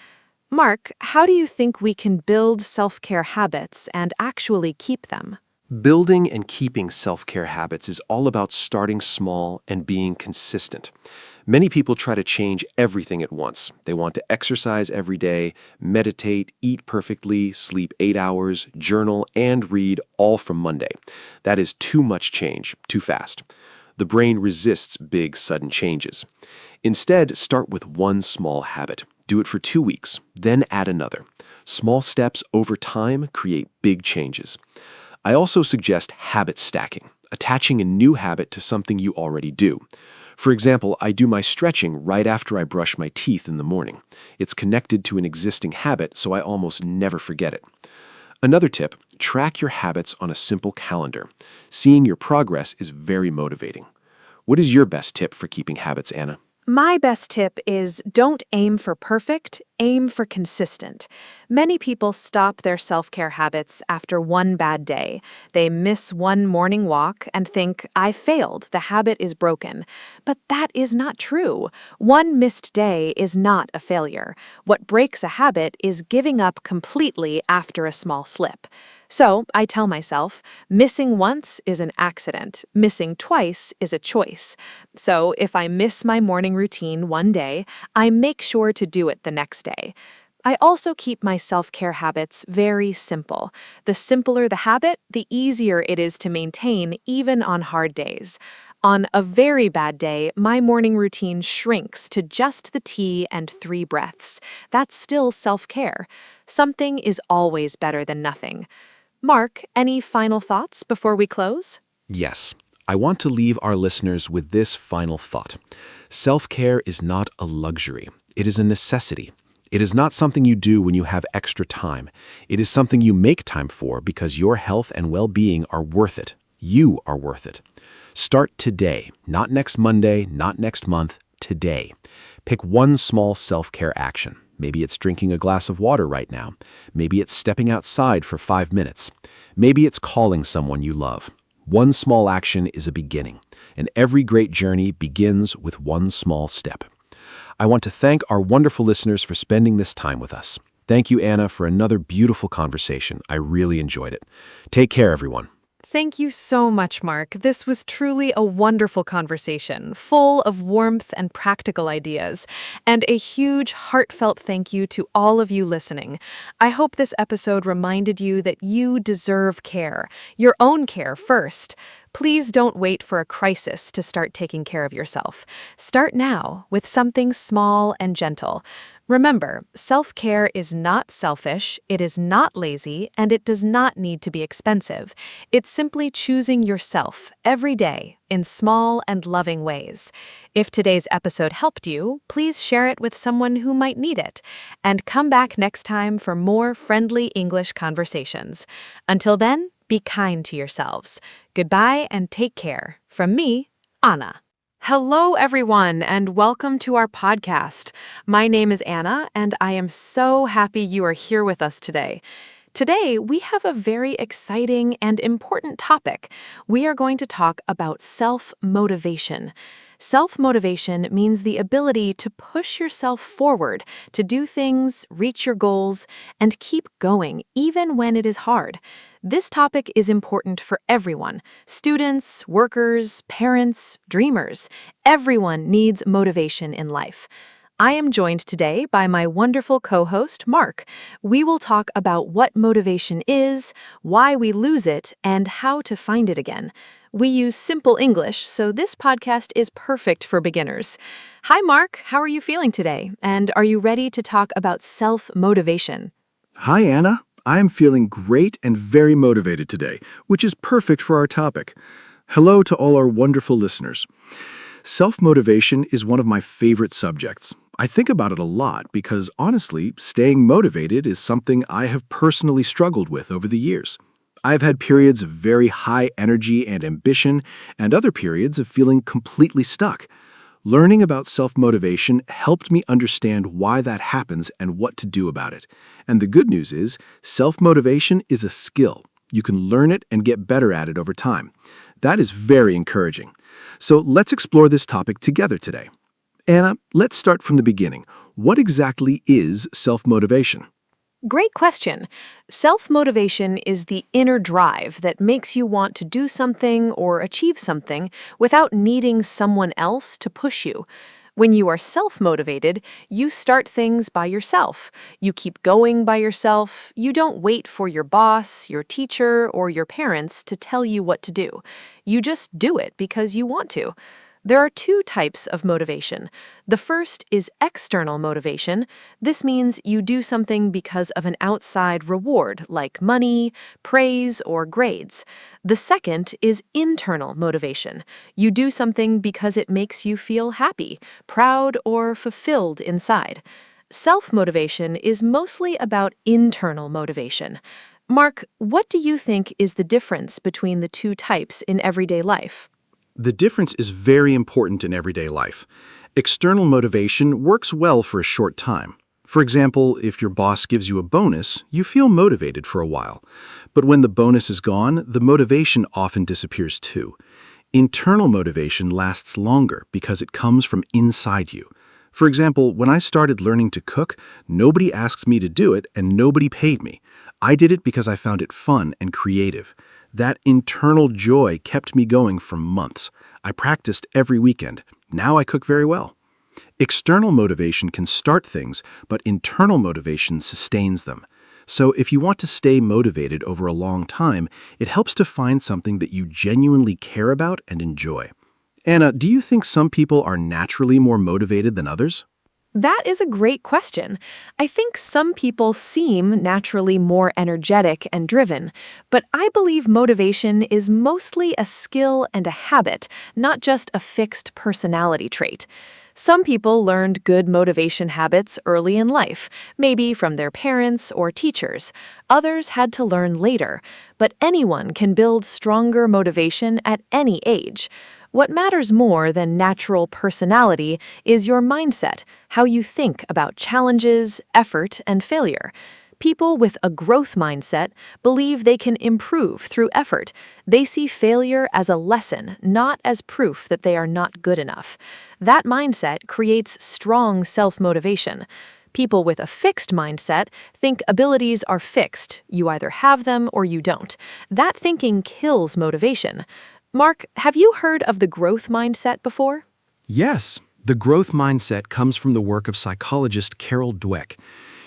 Mark, how do you think we can build self-care habits and actually keep them? Building and keeping self-care habits is all about starting small and being consistent. Many people try to change everything at once. They want to exercise every day, meditate, eat perfectly, sleep 8 hours, journal, and read all from Monday. That is too much change, too fast. The brain resists big, sudden changes. Instead, start with one small habit. Do it for 2 weeks, then add another. Small steps over time create big changes. I also suggest habit stacking, attaching a new habit to something you already do. For example, I do my stretching right after I brush my teeth in the morning. It's connected to an existing habit, so I almost never forget it. Another tip, track your habits on a simple calendar. Seeing your progress is very motivating. What is your best tip for keeping habits, Anna? My best tip is don't aim for perfect, aim for consistent. Many people stop their self-care habits after one bad day. They miss one morning walk and think, I failed, the habit is broken. But that is not true. One missed day is not a failure. What breaks a habit is giving up completely after a small slip. So I tell myself, missing once is an accident, missing twice is a choice. So if I miss my morning routine one day, I make sure to do it the next day. I also keep my self-care habits very simple. The simpler the habit, the easier it is to maintain even on hard days. On a very bad day, my morning routine shrinks to just the tea and 3 breaths. That's still self-care. Something is always better than nothing. Mark, any final thoughts before we close? Yes. I want to leave our listeners with this final thought. Self-care is not a luxury. It is a necessity. It is not something you do when you have extra time. It is something you make time for because your health and well-being are worth it. You are worth it. Start today, not next Monday, not next month, today. Pick one small self-care action. Maybe it's drinking a glass of water right now. Maybe it's stepping outside for 5 minutes. Maybe it's calling someone you love. One small action is a beginning, and every great journey begins with one small step. I want to thank our wonderful listeners for spending this time with us. Thank you, Anna, for another beautiful conversation. I really enjoyed it. Take care, everyone. Thank you so much, Mark. This was truly a wonderful conversation, full of warmth and practical ideas. And a huge, heartfelt thank you to all of you listening. I hope this episode reminded you that you deserve care, your own care first. Please don't wait for a crisis to start taking care of yourself. Start now with something small and gentle. Remember, self-care is not selfish, it is not lazy, and it does not need to be expensive. It's simply choosing yourself every day in small and loving ways. If today's episode helped you, please share it with someone who might need it. And come back next time for more friendly English conversations. Until then, be kind to yourselves. Goodbye and take care. From me, Anna. Hello, everyone, and welcome to our podcast. My name is Anna, and I am so happy you are here with us today. Today, we have a very exciting and important topic. We are going to talk about self-motivation. Self-motivation means the ability to push yourself forward, to do things, reach your goals, and keep going even when it is hard. This topic is important for everyone: students, workers, parents, dreamers. Everyone needs motivation in life. I am joined today by my wonderful co-host, Mark. We will talk about what motivation is, why we lose it, and how to find it again. We use simple English, so this podcast is perfect for beginners. Hi, Mark. How are you feeling today? And are you ready to talk about self-motivation? Hi, Anna. I am feeling great and very motivated today, which is perfect for our topic. Hello to all our wonderful listeners. Self-motivation is one of my favorite subjects. I think about it a lot because, honestly, staying motivated is something I have personally struggled with over the years. I've had periods of very high energy and ambition, and other periods of feeling completely stuck. Learning about self-motivation helped me understand why that happens and what to do about it. And the good news is, self-motivation is a skill. You can learn it and get better at it over time. That is very encouraging. So let's explore this topic together today. Anna, let's start from the beginning. What exactly is self-motivation? Great question. Self-motivation is the inner drive that makes you want to do something or achieve something without needing someone else to push you. When you are self-motivated, you start things by yourself. You keep going by yourself. You don't wait for your boss, your teacher, or your parents to tell you what to do. You just do it because you want to. There are two types of motivation. The first is external motivation. This means you do something because of an outside reward, like money, praise, or grades. The second is internal motivation. You do something because it makes you feel happy, proud, or fulfilled inside. Self-motivation is mostly about internal motivation. Mark, what do you think is the difference between the two types in everyday life? The difference is very important in everyday life. External motivation works well for a short time. For example, if your boss gives you a bonus, you feel motivated for a while. But when the bonus is gone, the motivation often disappears too. Internal motivation lasts longer because it comes from inside you. For example, when I started learning to cook, nobody asked me to do it and nobody paid me. I did it because I found it fun and creative. That internal joy kept me going for months. I practiced every weekend. Now I cook very well. External motivation can start things, but internal motivation sustains them. So if you want to stay motivated over a long time, it helps to find something that you genuinely care about and enjoy. Anna, do you think some people are naturally more motivated than others? That is a great question. I think some people seem naturally more energetic and driven, but I believe motivation is mostly a skill and a habit, not just a fixed personality trait. Some people learned good motivation habits early in life, maybe from their parents or teachers. Others had to learn later, but anyone can build stronger motivation at any age. What matters more than natural personality is your mindset, how you think about challenges, effort, and failure. People with a growth mindset believe they can improve through effort. They see failure as a lesson, not as proof that they are not good enough. That mindset creates strong self-motivation. People with a fixed mindset think abilities are fixed. You either have them or you don't. That thinking kills motivation. Mark, have you heard of the growth mindset before? Yes, the growth mindset comes from the work of psychologist Carol Dweck.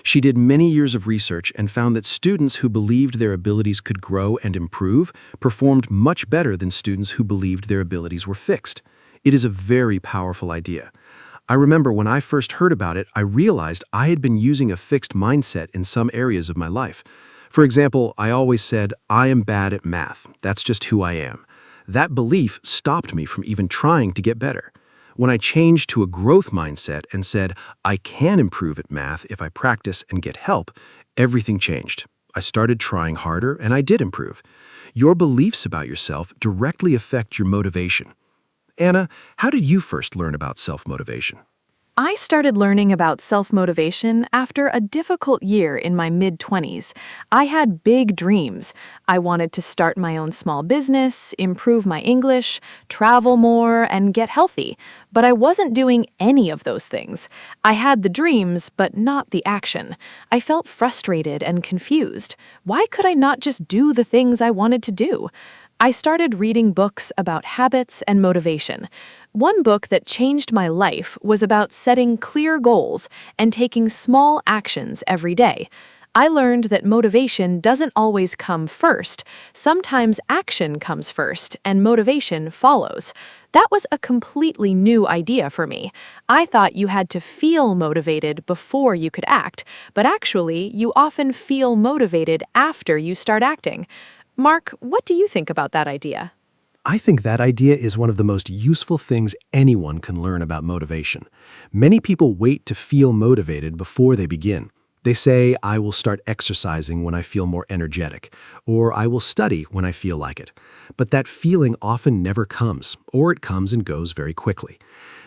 She did many years of research and found that students who believed their abilities could grow and improve performed much better than students who believed their abilities were fixed. It is a very powerful idea. I remember when I first heard about it, I realized I had been using a fixed mindset in some areas of my life. For example, I always said, I am bad at math. That's just who I am. That belief stopped me from even trying to get better. When I changed to a growth mindset and said, I can improve at math if I practice and get help, everything changed. I started trying harder and I did improve. Your beliefs about yourself directly affect your motivation. Anna, how did you first learn about self-motivation? I started learning about self-motivation after a difficult year in my mid-20s. I had big dreams. I wanted to start my own small business, improve my English, travel more, and get healthy. But I wasn't doing any of those things. I had the dreams, but not the action. I felt frustrated and confused. Why could I not just do the things I wanted to do? I started reading books about habits and motivation. One book that changed my life was about setting clear goals and taking small actions every day. I learned that motivation doesn't always come first. Sometimes action comes first and motivation follows. That was a completely new idea for me. I thought you had to feel motivated before you could act, but actually, you often feel motivated after you start acting. Mark, what do you think about that idea? I think that idea is one of the most useful things anyone can learn about motivation. Many people wait to feel motivated before they begin. They say, I will start exercising when I feel more energetic, or I will study when I feel like it. But that feeling often never comes, or it comes and goes very quickly.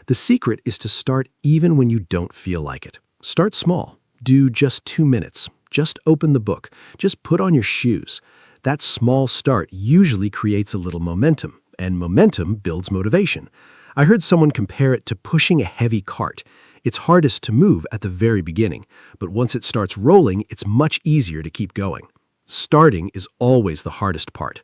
The secret is to start even when you don't feel like it. Start small. Do just 2 minutes. Just open the book. Just put on your shoes. That small start usually creates a little momentum, and momentum builds motivation. I heard someone compare it to pushing a heavy cart. It's hardest to move at the very beginning, but once it starts rolling, it's much easier to keep going. Starting is always the hardest part.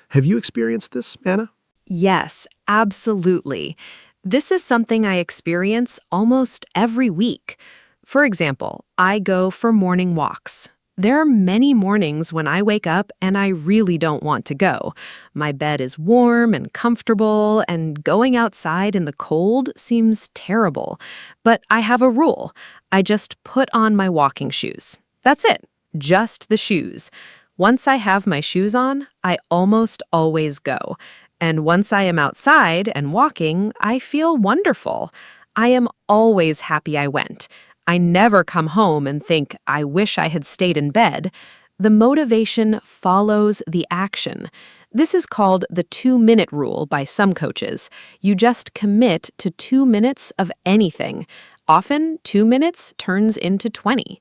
Have you experienced this, Anna? Yes, absolutely. This is something I experience almost every week. For example, I go for morning walks. There are many mornings when I wake up and I really don't want to go. My bed is warm and comfortable, and going outside in the cold seems terrible. But I have a rule. I just put on my walking shoes. That's it. Just the shoes. Once I have my shoes on, I almost always go. And once I am outside and walking, I feel wonderful. I am always happy I went. I never come home and think, I wish I had stayed in bed. The motivation follows the action. This is called the 2-minute rule by some coaches. You just commit to 2 minutes of anything. Often, 2 minutes turns into 20.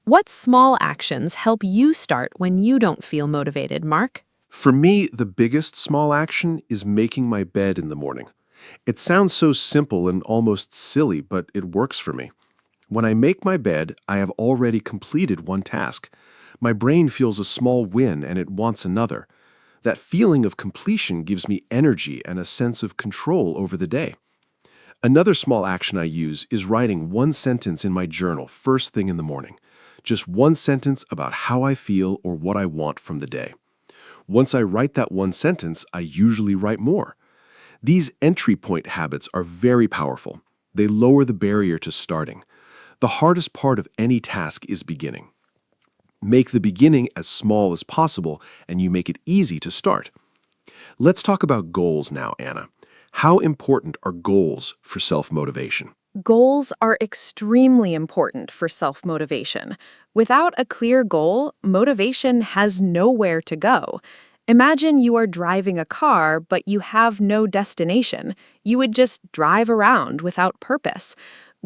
What small actions help you start when you don't feel motivated, Mark? For me, the biggest small action is making my bed in the morning. It sounds so simple and almost silly, but it works for me. When I make my bed, I have already completed one task. My brain feels a small win and it wants another. That feeling of completion gives me energy and a sense of control over the day. Another small action I use is writing one sentence in my journal first thing in the morning. Just one sentence about how I feel or what I want from the day. Once I write that one sentence, I usually write more. These entry point habits are very powerful. They lower the barrier to starting. The hardest part of any task is beginning. Make the beginning as small as possible, and you make it easy to start. Let's talk about goals now, Anna. How important are goals for self-motivation? Goals are extremely important for self-motivation. Without a clear goal, motivation has nowhere to go. Imagine you are driving a car, but you have no destination. You would just drive around without purpose.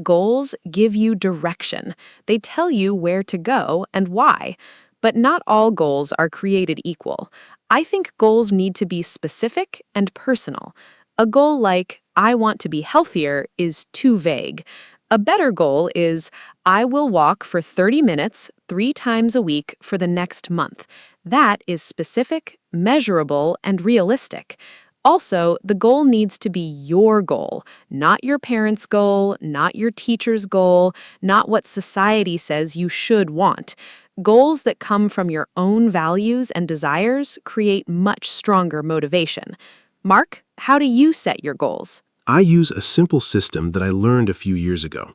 Goals give you direction. They tell you where to go and why. But not all goals are created equal. I think goals need to be specific and personal. A goal like, I want to be healthier, is too vague. A better goal is, I will walk for 30 minutes 3 times a week for the next month. That is specific, measurable, and realistic. Also, the goal needs to be your goal, not your parents' goal, not your teacher's goal, not what society says you should want. Goals that come from your own values and desires create much stronger motivation. Mark, how do you set your goals? I use a simple system that I learned a few years ago.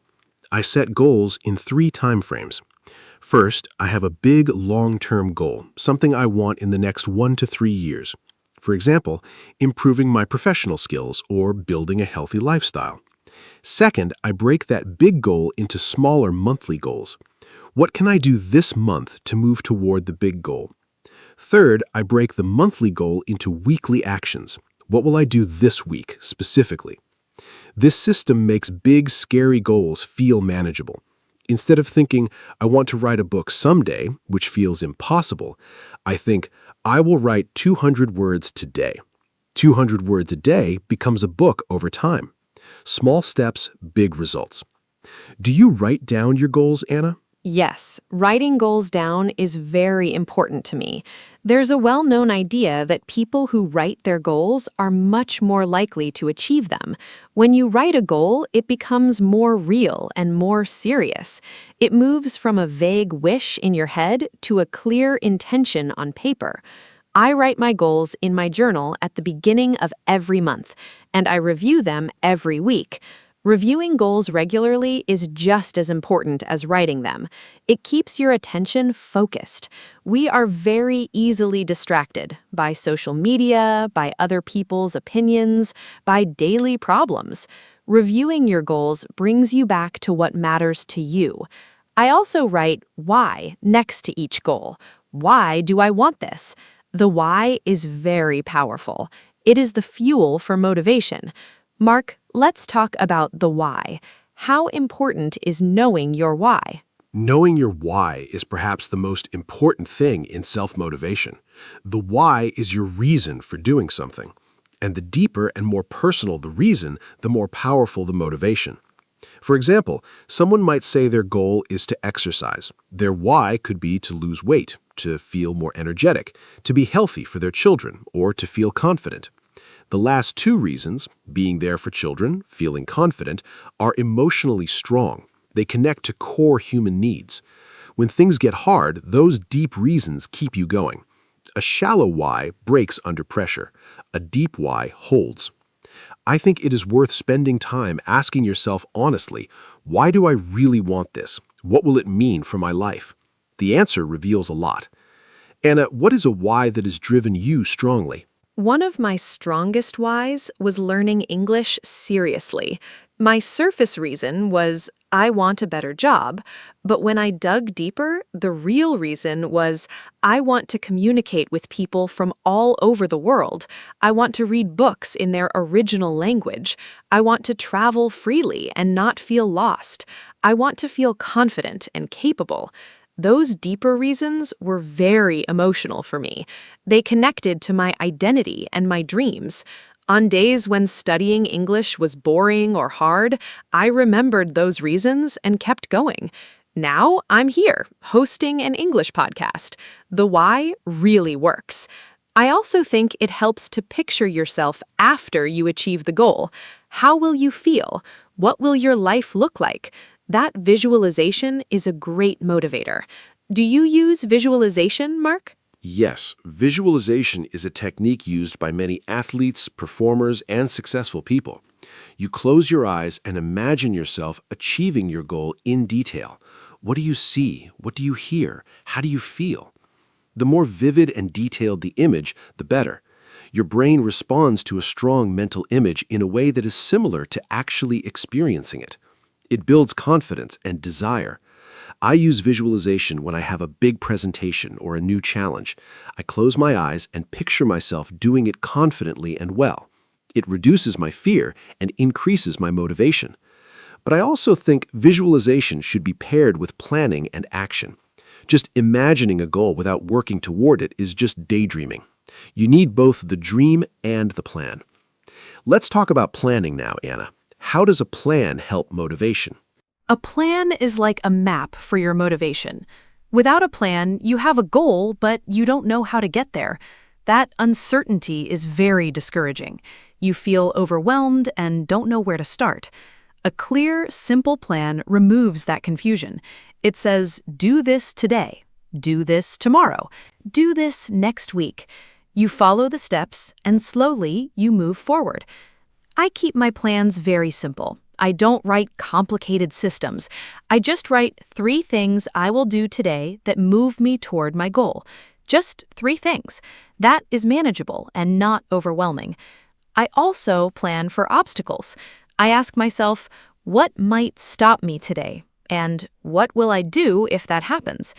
I set goals in 3 time frames. First, I have a big long-term goal, something I want in the next 1 to 3 years. For example, improving my professional skills or building a healthy lifestyle. Second, I break that big goal into smaller monthly goals. What can I do this month to move toward the big goal? Third, I break the monthly goal into weekly actions. What will I do this week, specifically? This system makes big, scary goals feel manageable. Instead of thinking, I want to write a book someday, which feels impossible, I think, I will write 200 words today. 200 words a day becomes a book over time. Small steps, big results. Do you write down your goals, Anna? Yes, writing goals down is very important to me. There's a well-known idea that people who write their goals are much more likely to achieve them. When you write a goal, it becomes more real and more serious. It moves from a vague wish in your head to a clear intention on paper. I write my goals in my journal at the beginning of every month, and I review them every week. Reviewing goals regularly is just as important as writing them. It keeps your attention focused. We are very easily distracted by social media, by other people's opinions, by daily problems. Reviewing your goals brings you back to what matters to you. I also write why next to each goal. Why do I want this? The why is very powerful. It is the fuel for motivation. Mark, let's talk about the why. How important is knowing your why? Knowing your why is perhaps the most important thing in self-motivation. The why is your reason for doing something. And the deeper and more personal the reason, the more powerful the motivation. For example, someone might say their goal is to exercise. Their why could be to lose weight, to feel more energetic, to be healthy for their children, or to feel confident. The last 2 reasons, being there for children, feeling confident, are emotionally strong. They connect to core human needs. When things get hard, those deep reasons keep you going. A shallow why breaks under pressure. A deep why holds. I think it is worth spending time asking yourself honestly, why do I really want this? What will it mean for my life? The answer reveals a lot. Anna, what is a why that has driven you strongly? One of my strongest whys was learning English seriously. My surface reason was, I want a better job, but when I dug deeper, the real reason was, I want to communicate with people from all over the world. I want to read books in their original language. I want to travel freely and not feel lost. I want to feel confident and capable. Those deeper reasons were very emotional for me. They connected to my identity and my dreams. On days when studying English was boring or hard, I remembered those reasons and kept going. Now I'm here, hosting an English podcast. The why really works. I also think it helps to picture yourself after you achieve the goal. How will you feel? What will your life look like? That visualization is a great motivator. Do you use visualization, Mark? Yes, visualization is a technique used by many athletes, performers, and successful people. You close your eyes and imagine yourself achieving your goal in detail. What do you see? What do you hear? How do you feel? The more vivid and detailed the image, the better. Your brain responds to a strong mental image in a way that is similar to actually experiencing it. It builds confidence and desire. I use visualization when I have a big presentation or a new challenge. I close my eyes and picture myself doing it confidently and well. It reduces my fear and increases my motivation. But I also think visualization should be paired with planning and action. Just imagining a goal without working toward it is just daydreaming. You need both the dream and the plan. Let's talk about planning now, Anna. How does a plan help motivation? A plan is like a map for your motivation. Without a plan, you have a goal, but you don't know how to get there. That uncertainty is very discouraging. You feel overwhelmed and don't know where to start. A clear, simple plan removes that confusion. It says, do this today, do this tomorrow, do this next week. You follow the steps, and slowly you move forward. I keep my plans very simple. I don't write complicated systems. I just write 3 things I will do today that move me toward my goal. Just 3 things. That is manageable and not overwhelming. I also plan for obstacles. I ask myself, what might stop me today? And what will I do if that happens?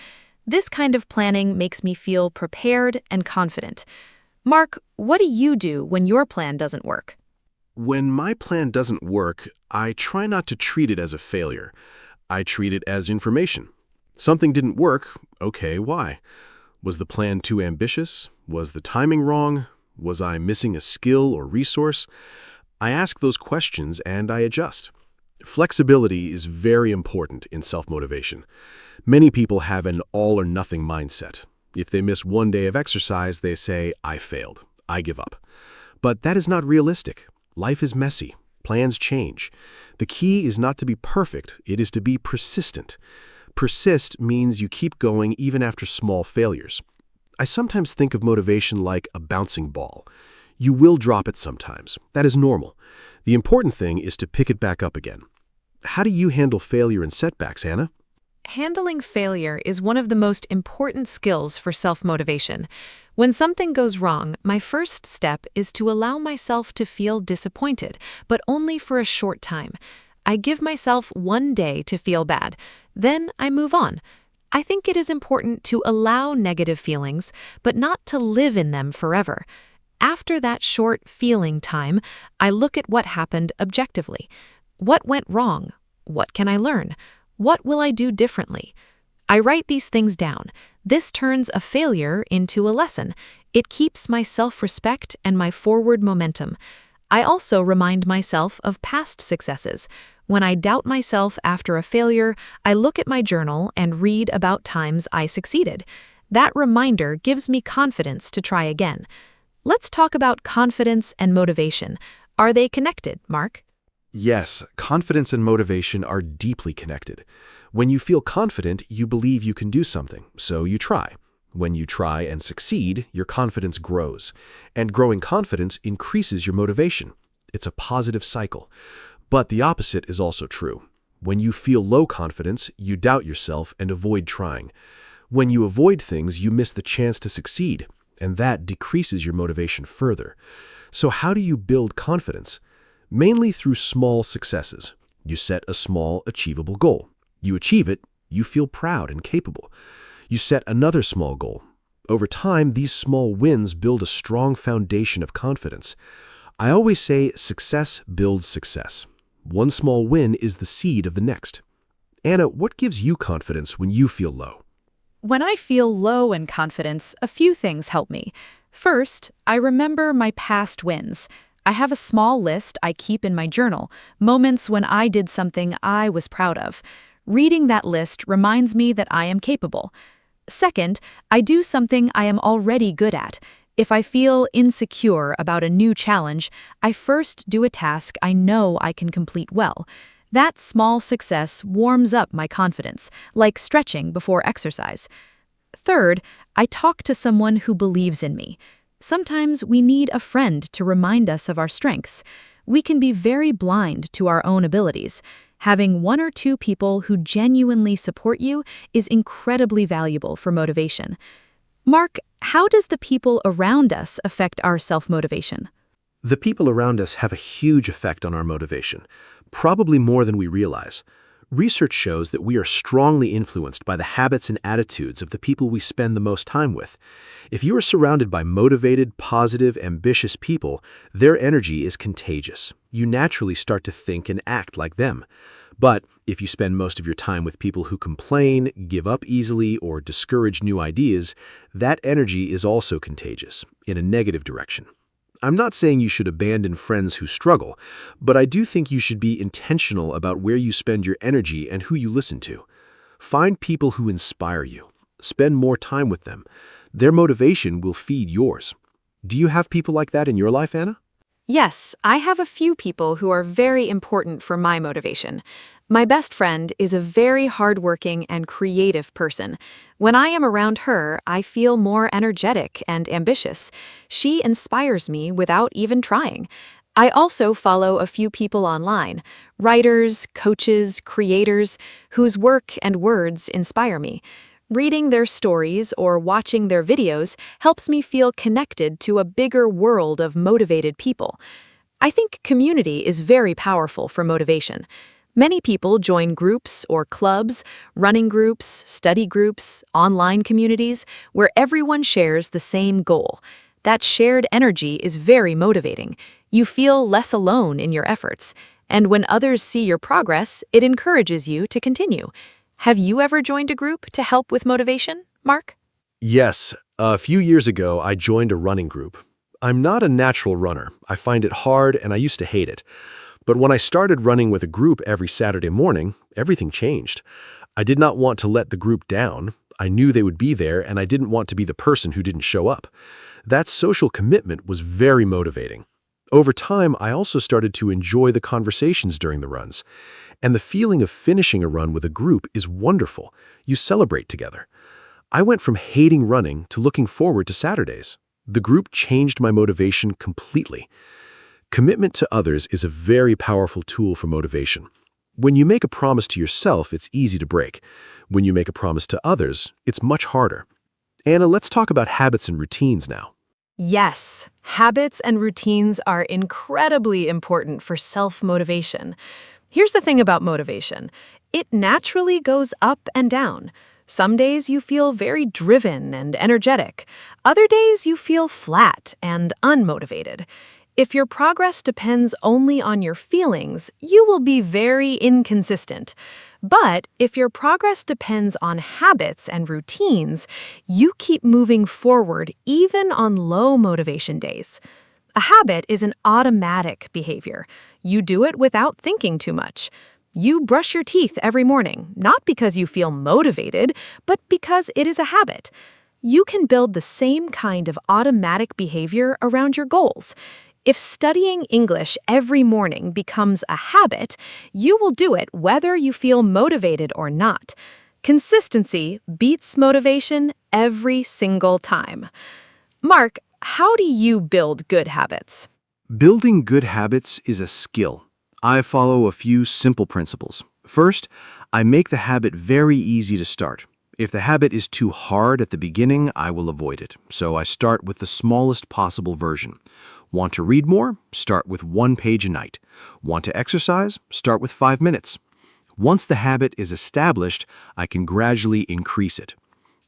This kind of planning makes me feel prepared and confident. Mark, what do you do when your plan doesn't work? When my plan doesn't work, I try not to treat it as a failure. I treat it as information. Something didn't work. Okay, why? Was the plan too ambitious? Was the timing wrong? Was I missing a skill or resource? I ask those questions and I adjust. Flexibility is very important in self-motivation. Many people have an all-or-nothing mindset. If they miss one day of exercise, they say, I failed. I give up. But that is not realistic. Life is messy. Plans change. The key is not to be perfect, it is to be persistent. Persist means you keep going even after small failures. I sometimes think of motivation like a bouncing ball. You will drop it sometimes. That is normal. The important thing is to pick it back up again. How do you handle failure and setbacks, Anna? Handling failure is one of the most important skills for self-motivation. When something goes wrong, my first step is to allow myself to feel disappointed, but only for a short time. I give myself 1 day to feel bad. Then I move on. I think it is important to allow negative feelings, but not to live in them forever. After that short feeling time, I look at what happened objectively. What went wrong? What can I learn? What will I do differently? I write these things down. This turns a failure into a lesson. It keeps my self-respect and my forward momentum. I also remind myself of past successes. When I doubt myself after a failure, I look at my journal and read about times I succeeded. That reminder gives me confidence to try again. Let's talk about confidence and motivation. Are they connected, Mark? Yes, confidence and motivation are deeply connected. When you feel confident, you believe you can do something, so you try. When you try and succeed, your confidence grows. And growing confidence increases your motivation. It's a positive cycle. But the opposite is also true. When you feel low confidence, you doubt yourself and avoid trying. When you avoid things, you miss the chance to succeed, and that decreases your motivation further. So how do you build confidence? Mainly through small successes. You set a small, achievable goal. You achieve it, you feel proud and capable. You set another small goal. Over time, these small wins build a strong foundation of confidence. I always say success builds success. One small win is the seed of the next. Anna, what gives you confidence when you feel low? When I feel low in confidence, a few things help me. First, I remember my past wins. I have a small list I keep in my journal, moments when I did something I was proud of. Reading that list reminds me that I am capable. Second, I do something I am already good at. If I feel insecure about a new challenge, I first do a task I know I can complete well. That small success warms up my confidence, like stretching before exercise. Third, I talk to someone who believes in me. Sometimes we need a friend to remind us of our strengths. we can be very blind to our own abilities. Having one or two people who genuinely support you is incredibly valuable for motivation. Mark, how does the people around us affect our self-motivation? The people around us have a huge effect on our motivation, probably more than we realize. Research shows that we are strongly influenced by the habits and attitudes of the people we spend the most time with. If you are surrounded by motivated, positive, ambitious people, their energy is contagious. You naturally start to think and act like them. But if you spend most of your time with people who complain, give up easily, or discourage new ideas, that energy is also contagious, in a negative direction. I'm not saying you should abandon friends who struggle, but I do think you should be intentional about where you spend your energy and who you listen to. Find people who inspire you. Spend more time with them. Their motivation will feed yours. Do you have people like that in your life, Anna? Yes, I have a few people who are very important for my motivation. My best friend is a very hardworking and creative person. When I am around her, I feel more energetic and ambitious. She inspires me without even trying. I also follow a few people online, writers, coaches, creators, whose work and words inspire me. Reading their stories or watching their videos helps me feel connected to a bigger world of motivated people. I think community is very powerful for motivation. Many people join groups or clubs, running groups, study groups, online communities, where everyone shares the same goal. That shared energy is very motivating. You feel less alone in your efforts, and when others see your progress, it encourages you to continue. Have you ever joined a group to help with motivation, Mark? Yes. A few years ago, I joined a running group. I'm not a natural runner. I find it hard, and I used to hate it. But when I started running with a group every Saturday morning, everything changed. I did not want to let the group down. I knew they would be there, and I didn't want to be the person who didn't show up. That social commitment was very motivating. Over time, I also started to enjoy the conversations during the runs. And the feeling of finishing a run with a group is wonderful. You celebrate together. I went from hating running to looking forward to Saturdays. The group changed my motivation completely. Commitment to others is a very powerful tool for motivation. When you make a promise to yourself, it's easy to break. When you make a promise to others, it's much harder. Anna, let's talk about habits and routines now. Yes, habits and routines are incredibly important for self-motivation. Here's the thing about motivation. It naturally goes up and down. Some days you feel very driven and energetic. Other days you feel flat and unmotivated. If your progress depends only on your feelings, you will be very inconsistent. But if your progress depends on habits and routines, you keep moving forward even on low motivation days. A habit is an automatic behavior. You do it without thinking too much. You brush your teeth every morning, not because you feel motivated, but because it is a habit. You can build the same kind of automatic behavior around your goals. If studying English every morning becomes a habit, you will do it whether you feel motivated or not. Consistency beats motivation every single time. Mark, how do you build good habits? Building good habits is a skill. I follow a few simple principles. First, I make the habit very easy to start. If the habit is too hard at the beginning, I will avoid it. So I start with the smallest possible version. Want to read more? Start with 1 page a night. Want to exercise? Start with 5 minutes. Once the habit is established, I can gradually increase it.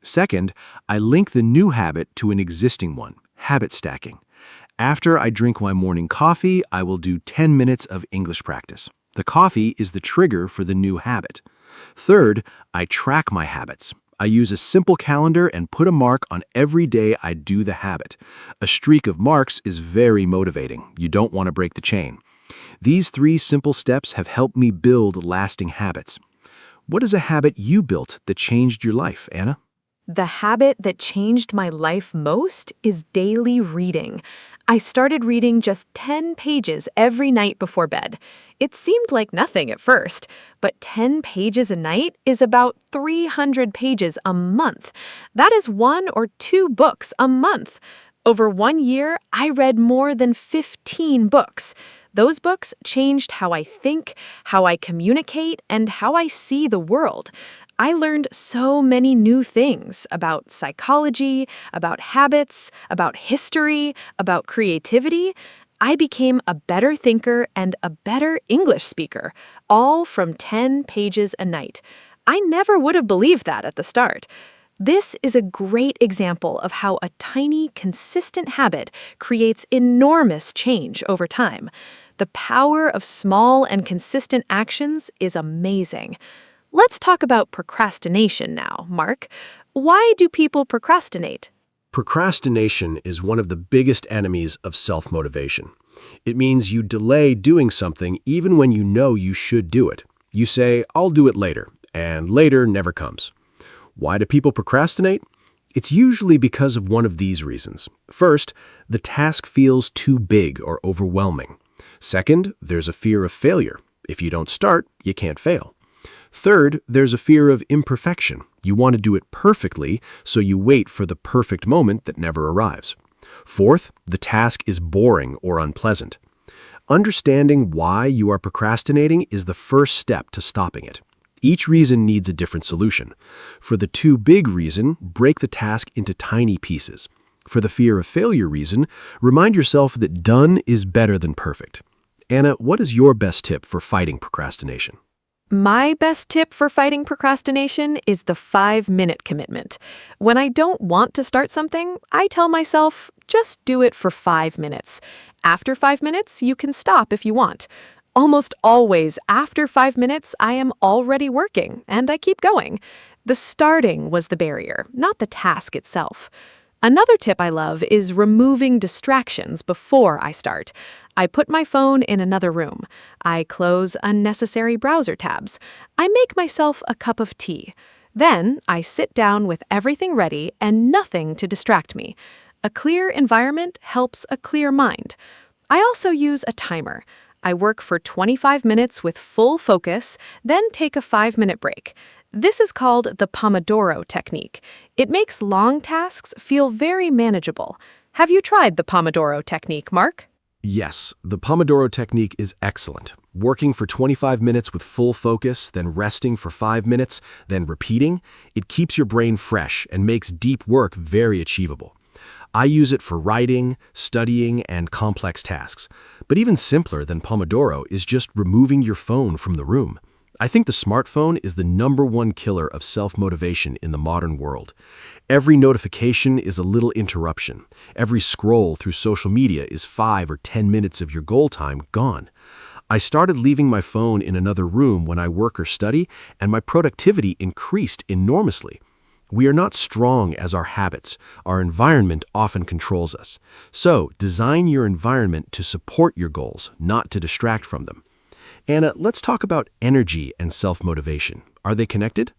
Second, I link the new habit to an existing one, habit stacking. After I drink my morning coffee, I will do 10 minutes of English practice. The coffee is the trigger for the new habit. Third, I track my habits. I use a simple calendar and put a mark on every day I do the habit. A streak of marks is very motivating. You don't want to break the chain. These 3 simple steps have helped me build lasting habits. What is a habit you built that changed your life, Anna? The habit that changed my life most is daily reading. I started reading just 10 pages every night before bed. It seemed like nothing at first, but 10 pages a night is about 300 pages a month. That is 1 or 2 books a month. Over 1 year, I read more than 15 books. Those books changed how I think, how I communicate, and how I see the world. I learned so many new things about psychology, about habits, about history, about creativity. I became a better thinker and a better English speaker, all from 10 pages a night. I never would have believed that at the start. This is a great example of how a tiny, consistent habit creates enormous change over time. The power of small and consistent actions is amazing. Let's talk about procrastination now, Mark. Why do people procrastinate? Procrastination is one of the biggest enemies of self-motivation. It means you delay doing something even when you know you should do it. You say, "I'll do it later," and later never comes. Why do people procrastinate? It's usually because of one of these reasons. First, the task feels too big or overwhelming. Second, there's a fear of failure. If you don't start, you can't fail. Third, there's a fear of imperfection. You want to do it perfectly, so you wait for the perfect moment that never arrives. Fourth, the task is boring or unpleasant. Understanding why you are procrastinating is the first step to stopping it. Each reason needs a different solution. For the too big reason, break the task into tiny pieces. For the fear of failure reason, remind yourself that done is better than perfect. Anna, what is your best tip for fighting procrastination? My best tip for fighting procrastination is the 5-minute commitment. When I don't want to start something, I tell myself, just do it for 5 minutes. After 5 minutes, you can stop if you want. Almost always after 5 minutes, I am already working, and I keep going. The starting was the barrier, not the task itself. Another tip I love is removing distractions before I start. I put my phone in another room. I close unnecessary browser tabs. I make myself a cup of tea. Then I sit down with everything ready and nothing to distract me. A clear environment helps a clear mind. I also use a timer. I work for 25 minutes with full focus, then take a 5-minute break. This is called the Pomodoro technique. It makes long tasks feel very manageable. Have you tried the Pomodoro technique, Mark? Yes, the Pomodoro technique is excellent. Working for 25 minutes with full focus, then resting for 5 minutes, then repeating, it keeps your brain fresh and makes deep work very achievable. I use it for writing, studying, and complex tasks. But even simpler than Pomodoro is just removing your phone from the room. I think the smartphone is the #1 killer of self-motivation in the modern world. Every notification is a little interruption. Every scroll through social media is 5 or 10 minutes of your goal time gone. I started leaving my phone in another room when I work or study, and my productivity increased enormously. We are not strong as our habits. Our environment often controls us. So, design your environment to support your goals, not to distract from them. Anna, let's talk about energy and self-motivation. Are they connected?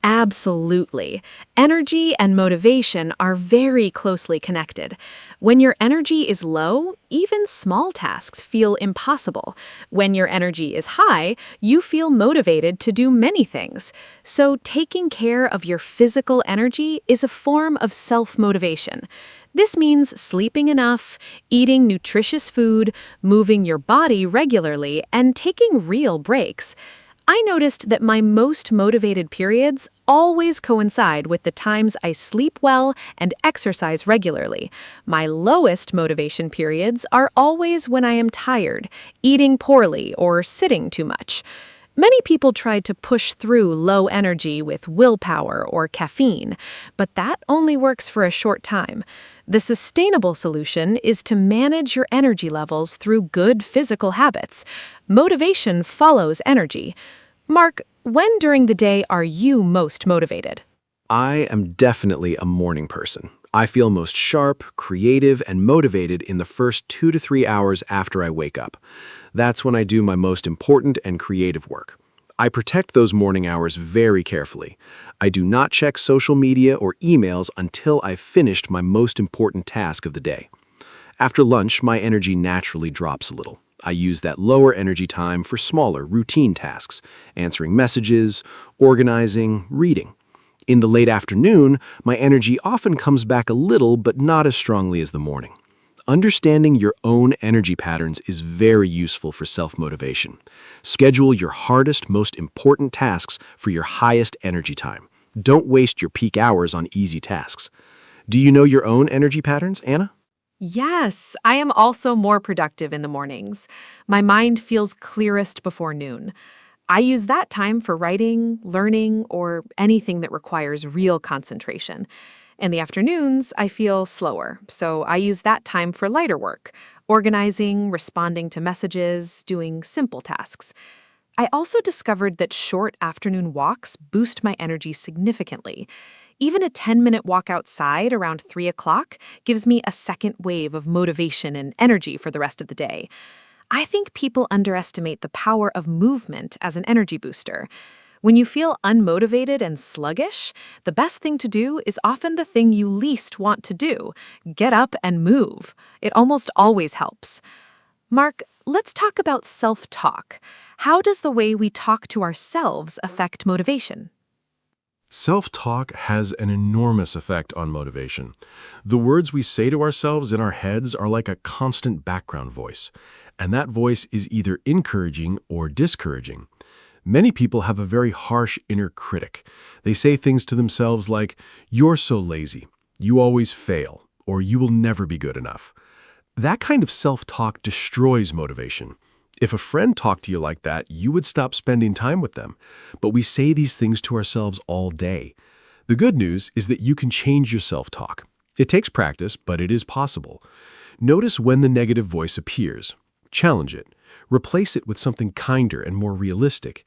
Absolutely. Energy and motivation are very closely connected. When your energy is low, even small tasks feel impossible. When your energy is high, you feel motivated to do many things. So taking care of your physical energy is a form of self-motivation. This means sleeping enough, eating nutritious food, moving your body regularly, and taking real breaks. I noticed that my most motivated periods always coincide with the times I sleep well and exercise regularly. My lowest motivation periods are always when I am tired, eating poorly, or sitting too much. Many people try to push through low energy with willpower or caffeine, but that only works for a short time. The sustainable solution is to manage your energy levels through good physical habits. Motivation follows energy. Mark, when during the day are you most motivated? I am definitely a morning person. I feel most sharp, creative, and motivated in the first 2 to 3 hours after I wake up. That's when I do my most important and creative work. I protect those morning hours very carefully. I do not check social media or emails until I've finished my most important task of the day. After lunch, my energy naturally drops a little. I use that lower energy time for smaller, routine tasks, answering messages, organizing, reading. In the late afternoon, my energy often comes back a little, but not as strongly as the morning. Understanding your own energy patterns is very useful for self-motivation. Schedule your hardest, most important tasks for your highest energy time. Don't waste your peak hours on easy tasks. Do you know your own energy patterns, Anna? Yes, I am also more productive in the mornings. My mind feels clearest before noon. I use that time for writing, learning, or anything that requires real concentration. In the afternoons, I feel slower, so I use that time for lighter work, organizing, responding to messages, doing simple tasks. I also discovered that short afternoon walks boost my energy significantly. Even a 10-minute walk outside around 3 o'clock gives me a second wave of motivation and energy for the rest of the day. I think people underestimate the power of movement as an energy booster. When you feel unmotivated and sluggish, the best thing to do is often the thing you least want to do. Get up and move. It almost always helps. Mark, let's talk about self-talk. How does the way we talk to ourselves affect motivation? Self-talk has an enormous effect on motivation. The words we say to ourselves in our heads are like a constant background voice, and that voice is either encouraging or discouraging. Many people have a very harsh inner critic. They say things to themselves like, "You're so lazy," "You always fail," or "You will never be good enough." That kind of self-talk destroys motivation. If a friend talked to you like that, you would stop spending time with them. But we say these things to ourselves all day. The good news is that you can change your self-talk. It takes practice, but it is possible. Notice when the negative voice appears. Challenge it. Replace it with something kinder and more realistic.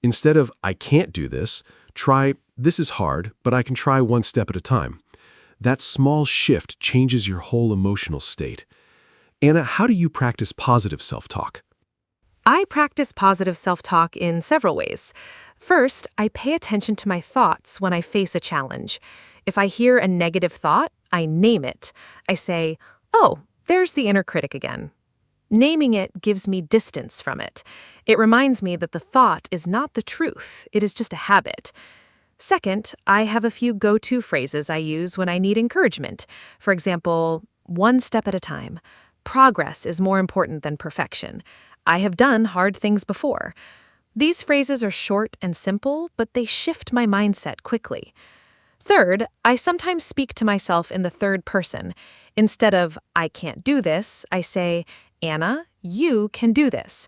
Instead of, "I can't do this," try, "This is hard, but I can try one step at a time." That small shift changes your whole emotional state. Anna, how do you practice positive self-talk? I practice positive self-talk in several ways. First, I pay attention to my thoughts when I face a challenge. If I hear a negative thought, I name it. I say, "Oh, there's the inner critic again." Naming it gives me distance from it. It reminds me that the thought is not the truth, it is just a habit. Second, I have a few go-to phrases I use when I need encouragement. For example, "One step at a time." "Progress is more important than perfection." "I have done hard things before." These phrases are short and simple, but they shift my mindset quickly. Third, I sometimes speak to myself in the third person. Instead of, "I can't do this," I say, "Anna, you can do this."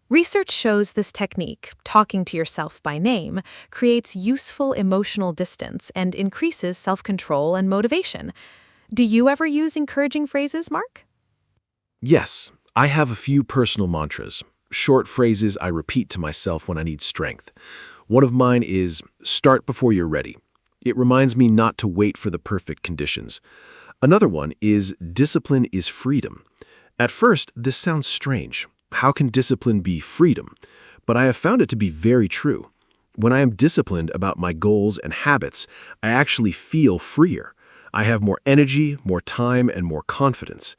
Research shows this technique, talking to yourself by name, creates useful emotional distance and increases self-control and motivation. Do you ever use encouraging phrases, Mark? Yes, I have a few personal mantras, short phrases I repeat to myself when I need strength. One of mine is, "Start before you're ready." It reminds me not to wait for the perfect conditions. Another one is, "Discipline is freedom." At first, this sounds strange. How can discipline be freedom? But I have found it to be very true. When I am disciplined about my goals and habits, I actually feel freer. I have more energy, more time, and more confidence.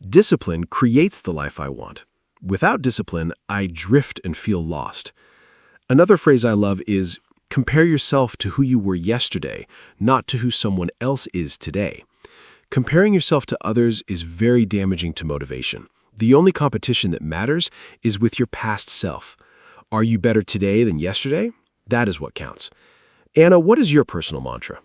Discipline creates the life I want. Without discipline, I drift and feel lost. Another phrase I love is, "Compare yourself to who you were yesterday, not to who someone else is today." Comparing yourself to others is very damaging to motivation. The only competition that matters is with your past self. Are you better today than yesterday? That is what counts. Anna, what is your personal mantra?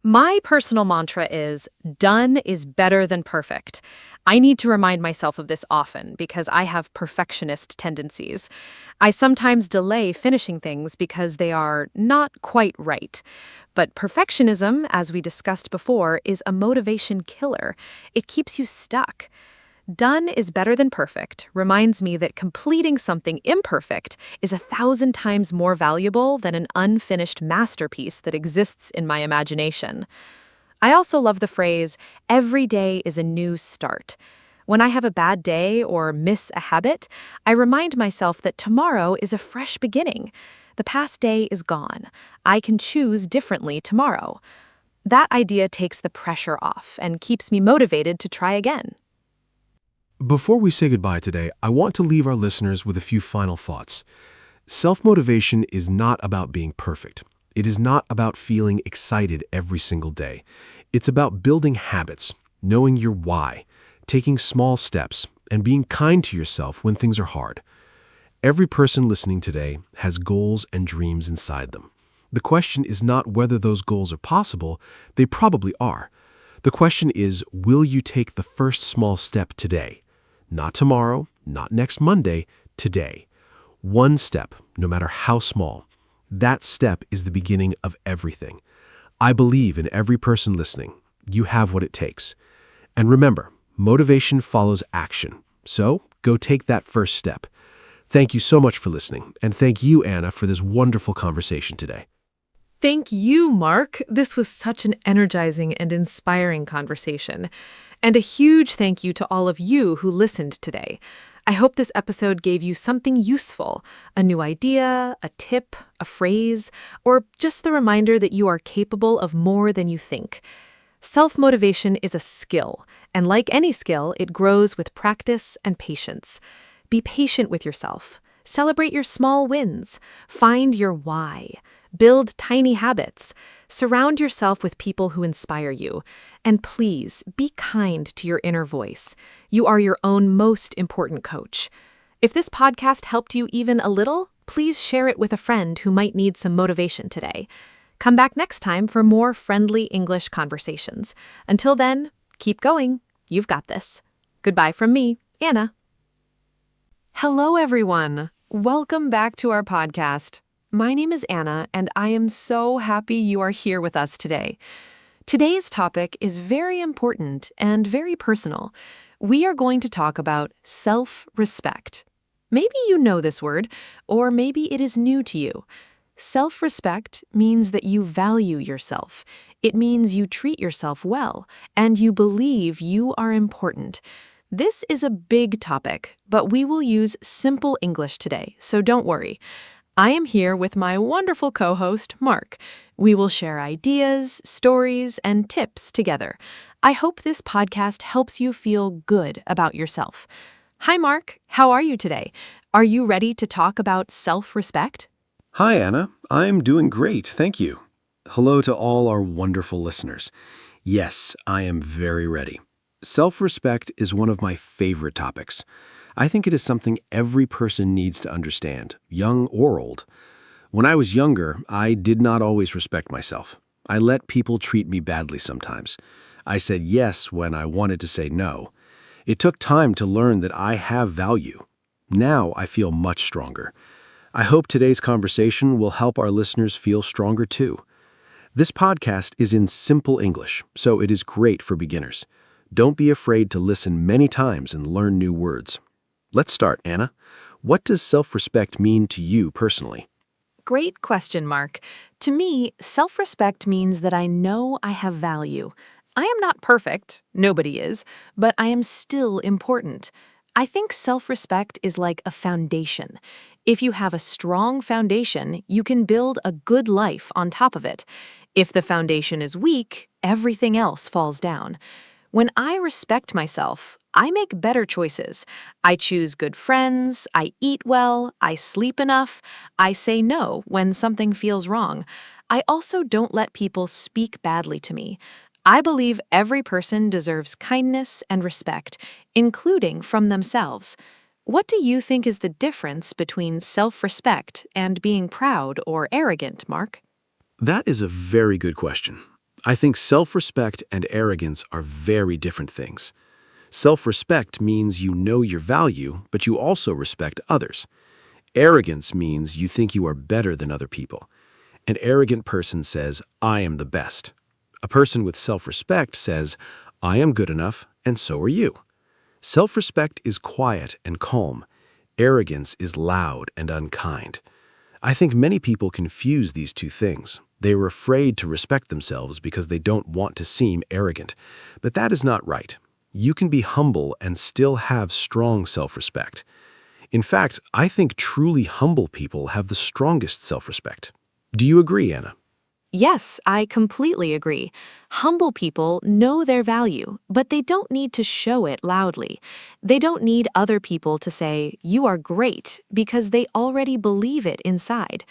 My personal mantra is, "Done is better than perfect." I need to remind myself of this often because I have perfectionist tendencies. I sometimes delay finishing things because they are not quite right. But perfectionism, as we discussed before, is a motivation killer. It keeps you stuck. Done is better than perfect reminds me that completing something imperfect is 1,000 times more valuable than an unfinished masterpiece that exists in my imagination. I also love the phrase, "Every day is a new start." When I have a bad day or miss a habit, I remind myself that tomorrow is a fresh beginning. The past day is gone. I can choose differently tomorrow. That idea takes the pressure off and keeps me motivated to try again. Before we say goodbye today, I want to leave our listeners with a few final thoughts. Self-motivation is not about being perfect. It is not about feeling excited every single day. It's about building habits, knowing your why, taking small steps, and being kind to yourself when things are hard. Every person listening today has goals and dreams inside them. The question is not whether those goals are possible, they probably are. The question is, will you take the first small step today? Not tomorrow, not next Monday, today. One step, no matter how small. That step is the beginning of everything. I believe in every person listening. You have what it takes. And remember, motivation follows action. So go take that first step. Thank you so much for listening, and thank you, Anna, for this wonderful conversation today. Thank you, Mark. This was such an energizing and inspiring conversation. And a huge thank you to all of you who listened today. I hope this episode gave you something useful, a new idea, a tip, a phrase, or just the reminder that you are capable of more than you think. Self-motivation is a skill, and like any skill, it grows with practice and patience. Be patient with yourself. Celebrate your small wins. Find your why. Build tiny habits. Surround yourself with people who inspire you. And please, be kind to your inner voice. You are your own most important coach. If this podcast helped you even a little, please share it with a friend who might need some motivation today. Come back next time for more friendly English conversations. Until then, keep going. You've got this. Goodbye from me, Anna. Hello, everyone. Welcome back to our podcast. My name is Anna, and I am so happy you are here with us today. Today's topic is very important and very personal. We are going to talk about self-respect. Maybe you know this word, or maybe it is new to you. Self-respect means that you value yourself. It means you treat yourself well, and you believe you are important. This is a big topic, but we will use simple English today, so don't worry. I am here with my wonderful co-host, Mark. We will share ideas, stories, and tips together. I hope this podcast helps you feel good about yourself. Hi, Mark. How are you today? Are you ready to talk about self-respect? Hi, Anna. I'm doing great, thank you. Hello to all our wonderful listeners. Yes, I am very ready. Self-respect is one of my favorite topics. I think it is something every person needs to understand, young or old. When I was younger, I did not always respect myself. I let people treat me badly sometimes. I said yes when I wanted to say no. It took time to learn that I have value. Now I feel much stronger. I hope today's conversation will help our listeners feel stronger too. This podcast is in simple English, so it is great for beginners. Don't be afraid to listen many times and learn new words. Let's start, Anna. What does self-respect mean to you personally? Great question, Mark. To me, self-respect means that I know I have value. I am not perfect, nobody is, but I am still important. I think self-respect is like a foundation. If you have a strong foundation, you can build a good life on top of it. If the foundation is weak, everything else falls down. When I respect myself, I make better choices. I choose good friends, I eat well, I sleep enough, I say no when something feels wrong. I also don't let people speak badly to me. I believe every person deserves kindness and respect, including from themselves. What do you think is the difference between self-respect and being proud or arrogant, Mark? That is a very good question. I think self-respect and arrogance are very different things. Self-respect means you know your value, but you also respect others. Arrogance means you think you are better than other people. An arrogant person says, I am the best. A person with self-respect says, I am good enough, and so are you. Self-respect is quiet and calm. Arrogance is loud and unkind. I think many people confuse these two things. They are afraid to respect themselves because they don't want to seem arrogant. But that is not right. You can be humble and still have strong self-respect. In fact, I think truly humble people have the strongest self-respect. Do you agree, Anna? Yes, I completely agree. Humble people know their value, but they don't need to show it loudly. They don't need other people to say, you are great, because they already believe it inside.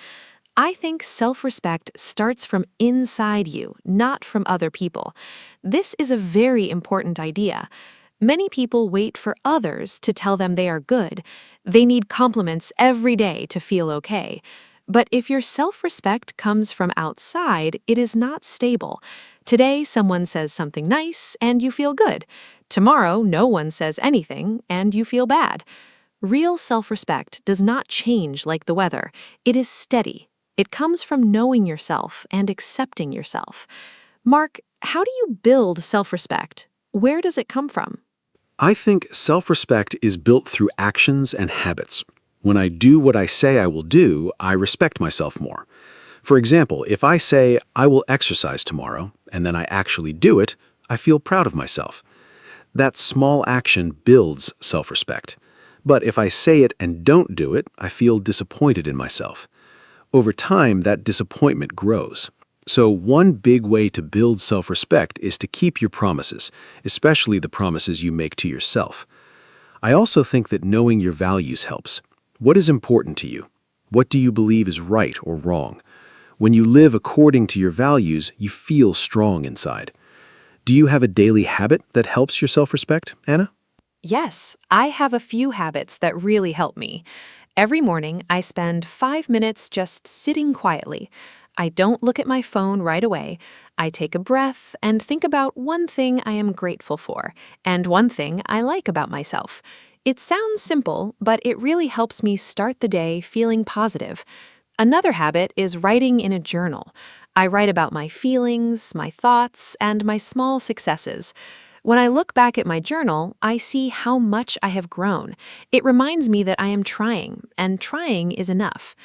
I think self-respect starts from inside you, not from other people. This is a very important idea. Many people wait for others to tell them they are good. They need compliments every day to feel okay. But if your self-respect comes from outside, it is not stable. Today, someone says something nice and you feel good. Tomorrow, no one says anything and you feel bad. Real self-respect does not change like the weather. It is steady. It comes from knowing yourself and accepting yourself. Mark, how do you build self-respect? Where does it come from? I think self-respect is built through actions and habits. When I do what I say I will do, I respect myself more. For example, if I say, I will exercise tomorrow, and then I actually do it, I feel proud of myself. That small action builds self-respect. But if I say it and don't do it, I feel disappointed in myself. Over time, that disappointment grows. So one big way to build self-respect is to keep your promises, especially the promises you make to yourself. I also think that knowing your values helps. What is important to you? What do you believe is right or wrong? When you live according to your values, you feel strong inside. Do you have a daily habit that helps your self-respect, Anna? Yes, I have a few habits that really help me. Every morning, I spend 5 minutes just sitting quietly. I don't look at my phone right away. I take a breath and think about one thing I am grateful for and one thing I like about myself. It sounds simple, but it really helps me start the day feeling positive. Another habit is writing in a journal. I write about my feelings, my thoughts, and my small successes. When I look back at my journal, I see how much I have grown. It reminds me that I am trying, and trying is enough.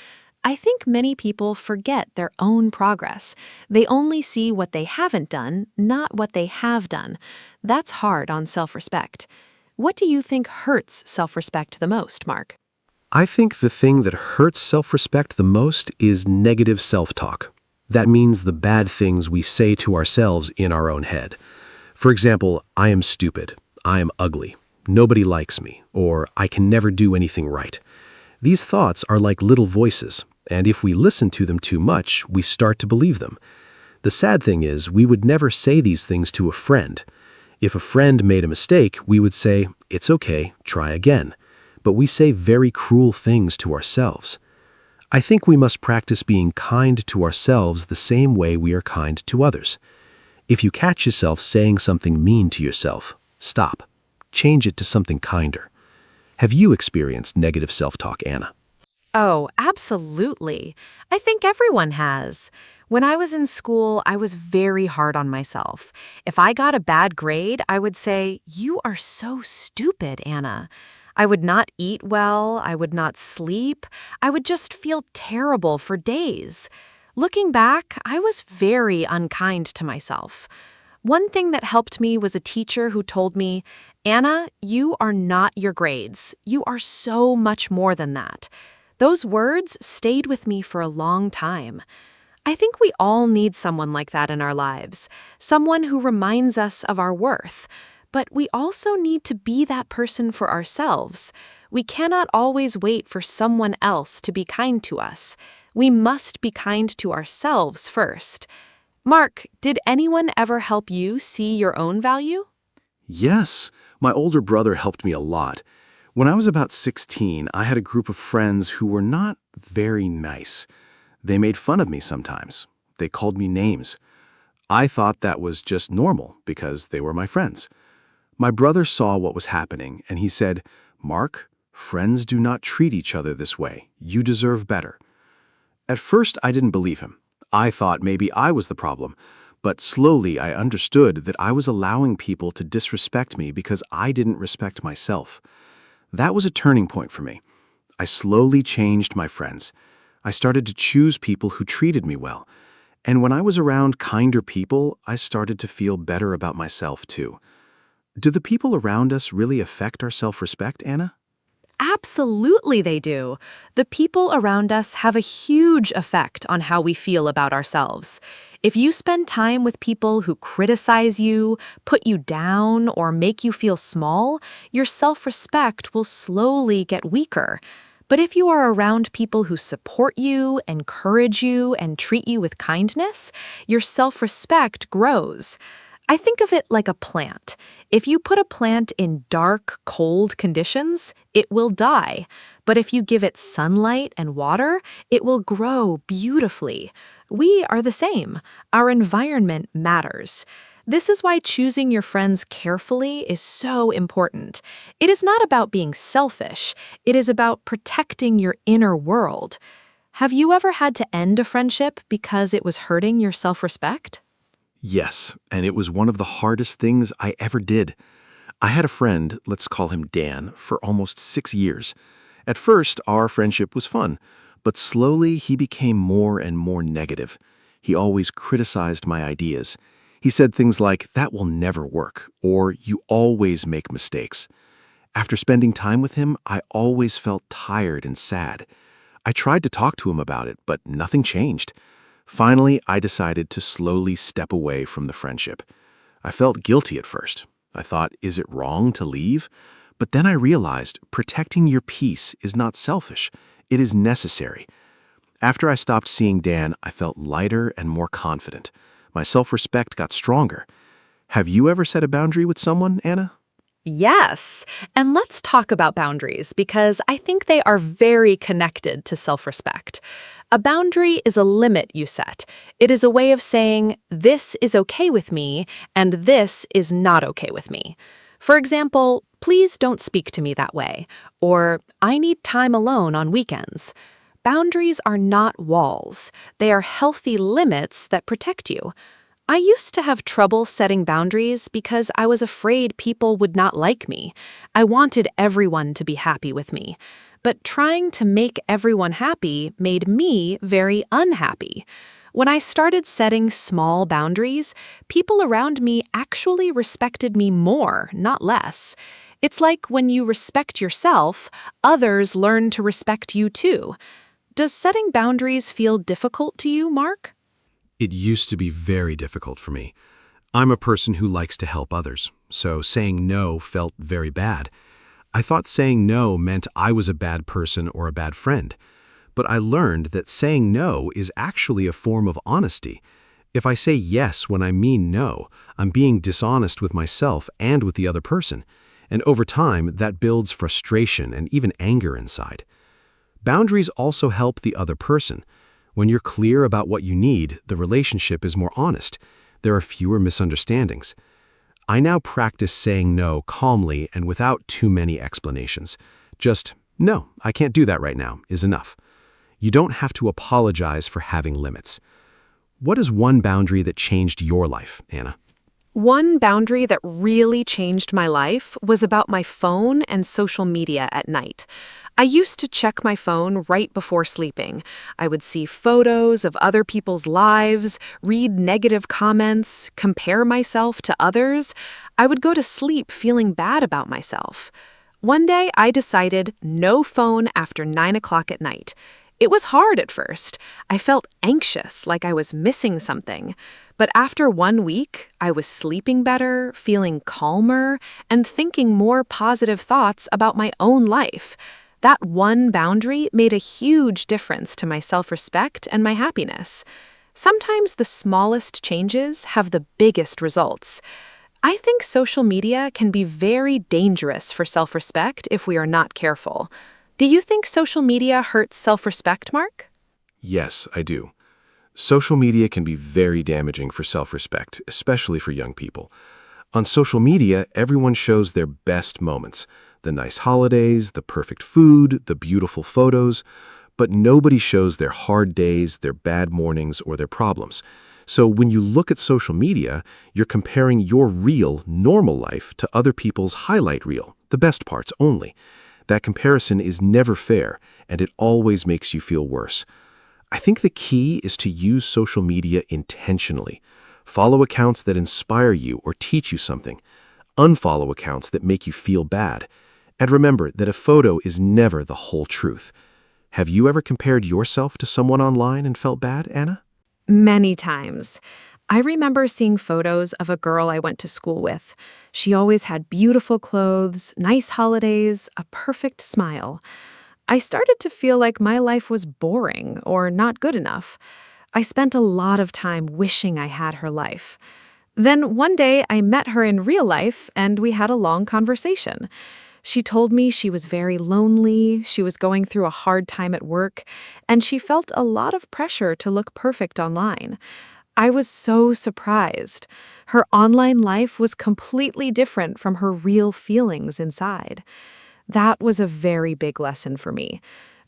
I think many people forget their own progress. They only see what they haven't done, not what they have done. That's hard on self-respect. What do you think hurts self-respect the most, Mark? I think the thing that hurts self-respect the most is negative self-talk. That means the bad things we say to ourselves in our own head. For example, I am stupid, I am ugly, nobody likes me, or I can never do anything right. These thoughts are like little voices, and if we listen to them too much, we start to believe them. The sad thing is, we would never say these things to a friend. If a friend made a mistake, we would say, "It's okay, try again." But we say very cruel things to ourselves. I think we must practice being kind to ourselves the same way we are kind to others. If you catch yourself saying something mean to yourself, stop. Change it to something kinder. Have you experienced negative self-talk, Anna? Oh, absolutely. I think everyone has. When I was in school, I was very hard on myself. If I got a bad grade, I would say, "You are so stupid, Anna." I would not eat well, I would not sleep, I would just feel terrible for days. Looking back, I was very unkind to myself. One thing that helped me was a teacher who told me, "Anna, you are not your grades. You are so much more than that." Those words stayed with me for a long time. I think we all need someone like that in our lives, someone who reminds us of our worth. But we also need to be that person for ourselves. We cannot always wait for someone else to be kind to us. We must be kind to ourselves first. Mark, did anyone ever help you see your own value? Yes, my older brother helped me a lot. When I was about 16, I had a group of friends who were not very nice. They made fun of me sometimes. They called me names. I thought that was just normal because they were my friends. My brother saw what was happening and he said, "Mark, friends do not treat each other this way. You deserve better." At first, I didn't believe him. I thought maybe I was the problem, but slowly I understood that I was allowing people to disrespect me because I didn't respect myself. That was a turning point for me. I slowly changed my friends. I started to choose people who treated me well. And when I was around kinder people, I started to feel better about myself too. Do the people around us really affect our self-respect, Anna? Absolutely, they do. The people around us have a huge effect on how we feel about ourselves. If you spend time with people who criticize you, put you down, or make you feel small, your self-respect will slowly get weaker. But if you are around people who support you, encourage you, and treat you with kindness, your self-respect grows. I think of it like a plant. If you put a plant in dark, cold conditions, it will die. But if you give it sunlight and water, it will grow beautifully. We are the same. Our environment matters. This is why choosing your friends carefully is so important. It is not about being selfish. It is about protecting your inner world. Have you ever had to end a friendship because it was hurting your self-respect? Yes, and it was one of the hardest things I ever did. I had a friend, let's call him Dan, for almost 6 years. At first, our friendship was fun, but slowly he became more and more negative. He always criticized my ideas. He said things like, "That will never work," or "You always make mistakes." After spending time with him, I always felt tired and sad. I tried to talk to him about it, but nothing changed. Finally, I decided to slowly step away from the friendship. I felt guilty at first. I thought, is it wrong to leave? But then I realized protecting your peace is not selfish. It is necessary. After I stopped seeing Dan, I felt lighter and more confident. My self-respect got stronger. Have you ever set a boundary with someone, Anna? Yes, and let's talk about boundaries because I think they are very connected to self-respect. A boundary is a limit you set. It is a way of saying, this is okay with me, and this is not okay with me. For example, please don't speak to me that way, or I need time alone on weekends. Boundaries are not walls. They are healthy limits that protect you. I used to have trouble setting boundaries because I was afraid people would not like me. I wanted everyone to be happy with me. But trying to make everyone happy made me very unhappy. When I started setting small boundaries, people around me actually respected me more, not less. It's like when you respect yourself, others learn to respect you too. Does setting boundaries feel difficult to you, Mark? It used to be very difficult for me. I'm a person who likes to help others, so saying no felt very bad. I thought saying no meant I was a bad person or a bad friend. But I learned that saying no is actually a form of honesty. If I say yes when I mean no, I'm being dishonest with myself and with the other person. And over time, that builds frustration and even anger inside. Boundaries also help the other person. When you're clear about what you need, the relationship is more honest. There are fewer misunderstandings. I now practice saying no calmly and without too many explanations. Just, "No, I can't do that right now," is enough. You don't have to apologize for having limits. What is one boundary that changed your life, Anna? One boundary that really changed my life was about my phone and social media at night. I used to check my phone right before sleeping. I would see photos of other people's lives, read negative comments, compare myself to others. I would go to sleep feeling bad about myself. One day, I decided no phone after 9 o'clock at night. It was hard at first. I felt anxious, like I was missing something. But after 1 week, I was sleeping better, feeling calmer, and thinking more positive thoughts about my own life. That one boundary made a huge difference to my self-respect and my happiness. Sometimes the smallest changes have the biggest results. I think social media can be very dangerous for self-respect if we are not careful. Do you think social media hurts self-respect, Mark? Yes, I do. Social media can be very damaging for self-respect, especially for young people. On social media, everyone shows their best moments, the nice holidays, the perfect food, the beautiful photos, but nobody shows their hard days, their bad mornings, or their problems. So when you look at social media, you're comparing your real, normal life to other people's highlight reel, the best parts only. That comparison is never fair, and it always makes you feel worse. I think the key is to use social media intentionally. Follow accounts that inspire you or teach you something. Unfollow accounts that make you feel bad. And remember that a photo is never the whole truth. Have you ever compared yourself to someone online and felt bad, Anna? Many times. I remember seeing photos of a girl I went to school with. She always had beautiful clothes, nice holidays, a perfect smile. I started to feel like my life was boring or not good enough. I spent a lot of time wishing I had her life. Then one day I met her in real life and we had a long conversation. She told me she was very lonely, she was going through a hard time at work, and she felt a lot of pressure to look perfect online. I was so surprised. Her online life was completely different from her real feelings inside. That was a very big lesson for me.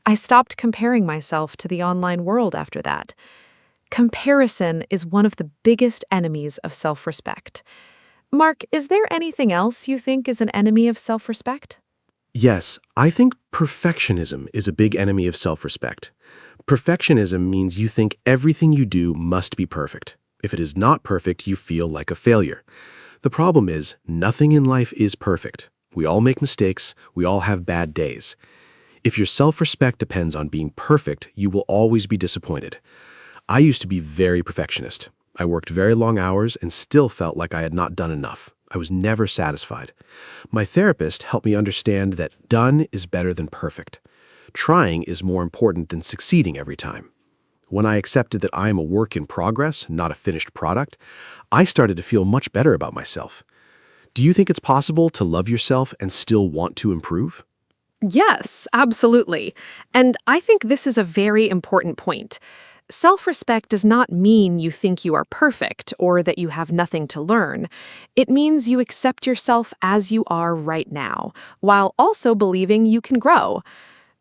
I stopped comparing myself to the online world after that. Comparison is one of the biggest enemies of self-respect. Mark, is there anything else you think is an enemy of self-respect? Yes, I think perfectionism is a big enemy of self-respect. Perfectionism means you think everything you do must be perfect. If it is not perfect, you feel like a failure. The problem is, nothing in life is perfect. We all make mistakes, we all have bad days. If your self-respect depends on being perfect, you will always be disappointed. I used to be very perfectionist. I worked very long hours and still felt like I had not done enough. I was never satisfied. My therapist helped me understand that done is better than perfect. Trying is more important than succeeding every time. When I accepted that I am a work in progress, not a finished product, I started to feel much better about myself. Do you think it's possible to love yourself and still want to improve? Yes, absolutely. And I think this is a very important point. Self-respect does not mean you think you are perfect or that you have nothing to learn. It means you accept yourself as you are right now, while also believing you can grow.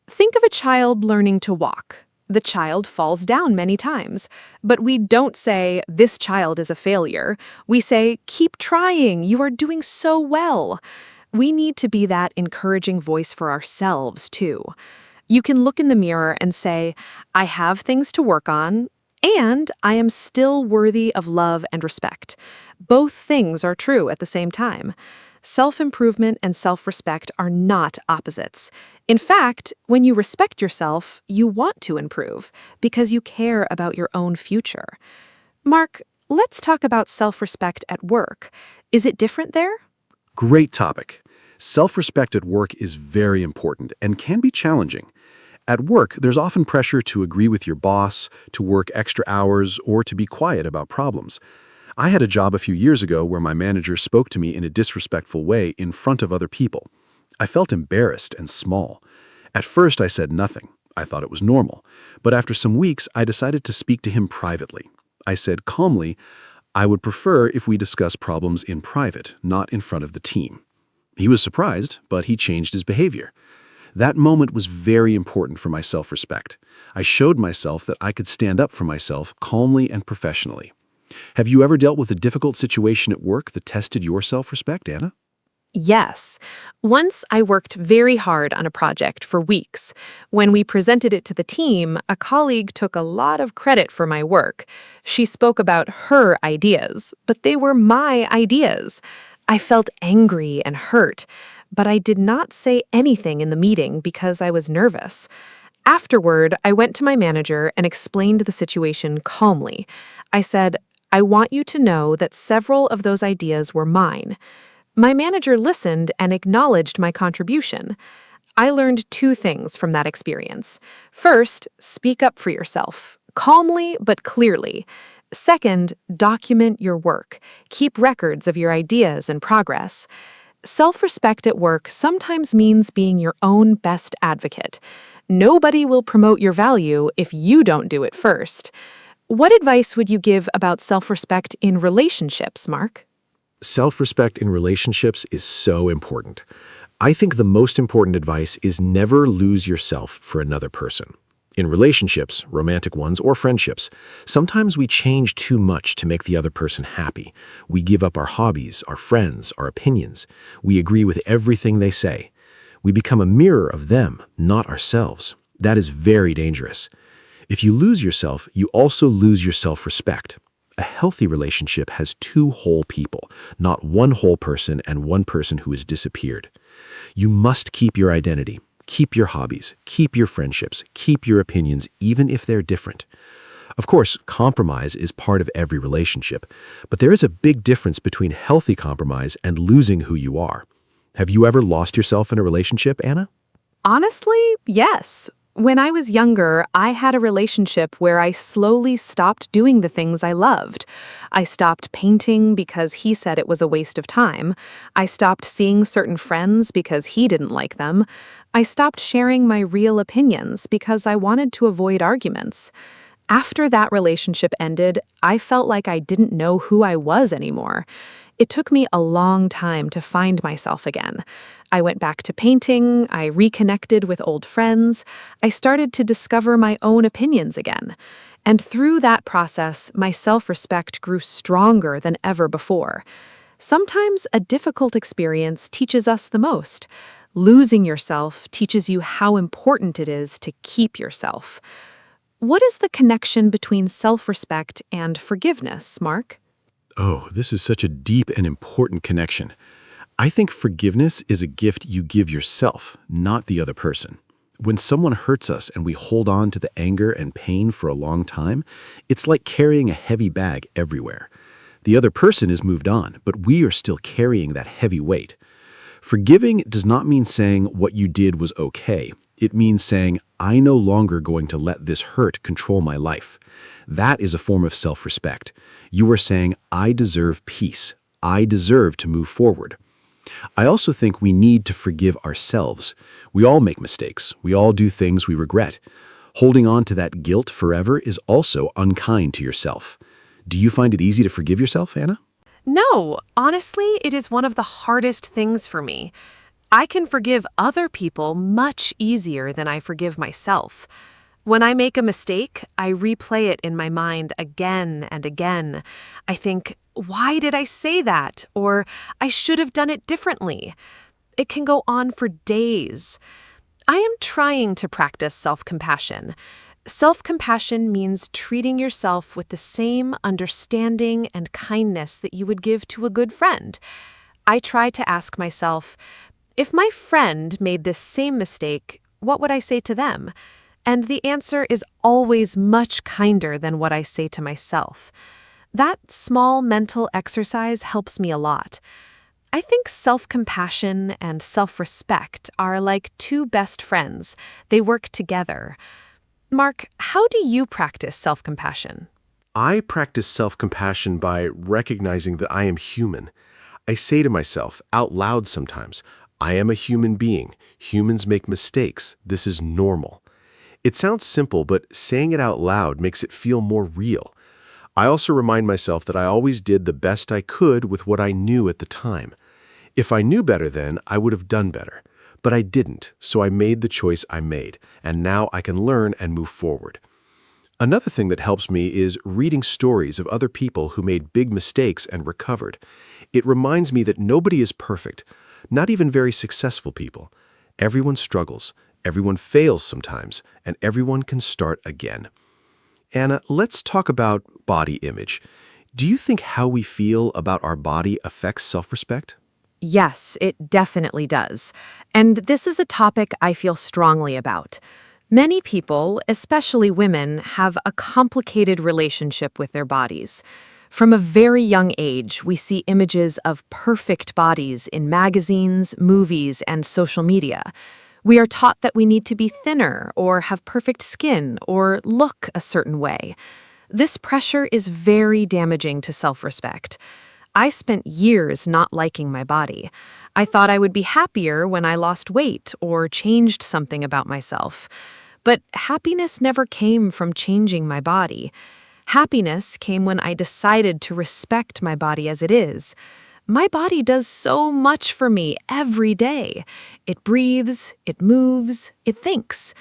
Think of a child learning to walk. The child falls down many times, but we don't say, "This child is a failure." We say, "Keep trying, you are doing so well." We need to be that encouraging voice for ourselves, too. You can look in the mirror and say, "I have things to work on, and I am still worthy of love and respect." Both things are true at the same time. Self-improvement and self-respect are not opposites. In fact, when you respect yourself, you want to improve because you care about your own future. Mark, let's talk about self-respect at work. Is it different there? Great topic. Self-respect at work is very important and can be challenging. At work, there's often pressure to agree with your boss, to work extra hours, or to be quiet about problems. I had a job a few years ago where my manager spoke to me in a disrespectful way in front of other people. I felt embarrassed and small. At first, I said nothing. I thought it was normal. But after some weeks, I decided to speak to him privately. I said calmly, "I would prefer if we discuss problems in private, not in front of the team." He was surprised, but he changed his behavior. That moment was very important for my self-respect. I showed myself that I could stand up for myself calmly and professionally. Have you ever dealt with a difficult situation at work that tested your self-respect, Anna? Yes. Once I worked very hard on a project for weeks. When we presented it to the team, a colleague took a lot of credit for my work. She spoke about her ideas, but they were my ideas. I felt angry and hurt, but I did not say anything in the meeting because I was nervous. Afterward, I went to my manager and explained the situation calmly. I said, "I want you to know that several of those ideas were mine." My manager listened and acknowledged my contribution. I learned two things from that experience. First, speak up for yourself, calmly but clearly. Second, document your work. Keep records of your ideas and progress. Self-respect at work sometimes means being your own best advocate. Nobody will promote your value if you don't do it first. What advice would you give about self-respect in relationships, Mark? Self-respect in relationships is so important. I think the most important advice is never lose yourself for another person. In relationships, romantic ones or friendships, sometimes we change too much to make the other person happy. We give up our hobbies, our friends, our opinions. We agree with everything they say. We become a mirror of them, not ourselves. That is very dangerous. If you lose yourself, you also lose your self-respect. A healthy relationship has two whole people, not one whole person and one person who has disappeared. You must keep your identity. Keep your hobbies, keep your friendships, keep your opinions, even if they're different. Of course, compromise is part of every relationship, but there is a big difference between healthy compromise and losing who you are. Have you ever lost yourself in a relationship, Anna? Honestly, yes. When I was younger, I had a relationship where I slowly stopped doing the things I loved. I stopped painting because he said it was a waste of time. I stopped seeing certain friends because he didn't like them. I stopped sharing my real opinions because I wanted to avoid arguments. After that relationship ended, I felt like I didn't know who I was anymore. It took me a long time to find myself again. I went back to painting, I reconnected with old friends, I started to discover my own opinions again. And through that process, my self-respect grew stronger than ever before. Sometimes a difficult experience teaches us the most. Losing yourself teaches you how important it is to keep yourself. What is the connection between self-respect and forgiveness, Mark? Oh, this is such a deep and important connection. I think forgiveness is a gift you give yourself, not the other person. When someone hurts us and we hold on to the anger and pain for a long time, it's like carrying a heavy bag everywhere. The other person is moved on, but we are still carrying that heavy weight. Forgiving does not mean saying what you did was okay. It means saying, I'm no longer going to let this hurt control my life. That is a form of self-respect. You are saying, I deserve peace. I deserve to move forward. I also think we need to forgive ourselves. We all make mistakes. We all do things we regret. Holding on to that guilt forever is also unkind to yourself. Do you find it easy to forgive yourself, Anna? No, honestly, it is one of the hardest things for me. I can forgive other people much easier than I forgive myself. When I make a mistake, I replay it in my mind again and again. I think, why did I say that? Or I should have done it differently. It can go on for days. I am trying to practice self-compassion. Self-compassion means treating yourself with the same understanding and kindness that you would give to a good friend. I try to ask myself, if my friend made this same mistake, what would I say to them? And the answer is always much kinder than what I say to myself. That small mental exercise helps me a lot. I think self-compassion and self-respect are like two best friends. They work together. Mark, how do you practice self-compassion? I practice self-compassion by recognizing that I am human. I say to myself out loud sometimes, I am a human being. Humans make mistakes. This is normal. It sounds simple, but saying it out loud makes it feel more real. I also remind myself that I always did the best I could with what I knew at the time. If I knew better then, I would have done better. But I didn't, so I made the choice I made, and now I can learn and move forward. Another thing that helps me is reading stories of other people who made big mistakes and recovered. It reminds me that nobody is perfect, not even very successful people. Everyone struggles. Everyone fails sometimes, and everyone can start again. Anna, let's talk about body image. Do you think how we feel about our body affects self-respect? Yes, it definitely does. And this is a topic I feel strongly about. Many people, especially women, have a complicated relationship with their bodies. From a very young age, we see images of perfect bodies in magazines, movies, and social media. We are taught that we need to be thinner or have perfect skin or look a certain way. This pressure is very damaging to self-respect. I spent years not liking my body. I thought I would be happier when I lost weight or changed something about myself. But happiness never came from changing my body. Happiness came when I decided to respect my body as it is. My body does so much for me every day. It breathes, it moves, it thinks.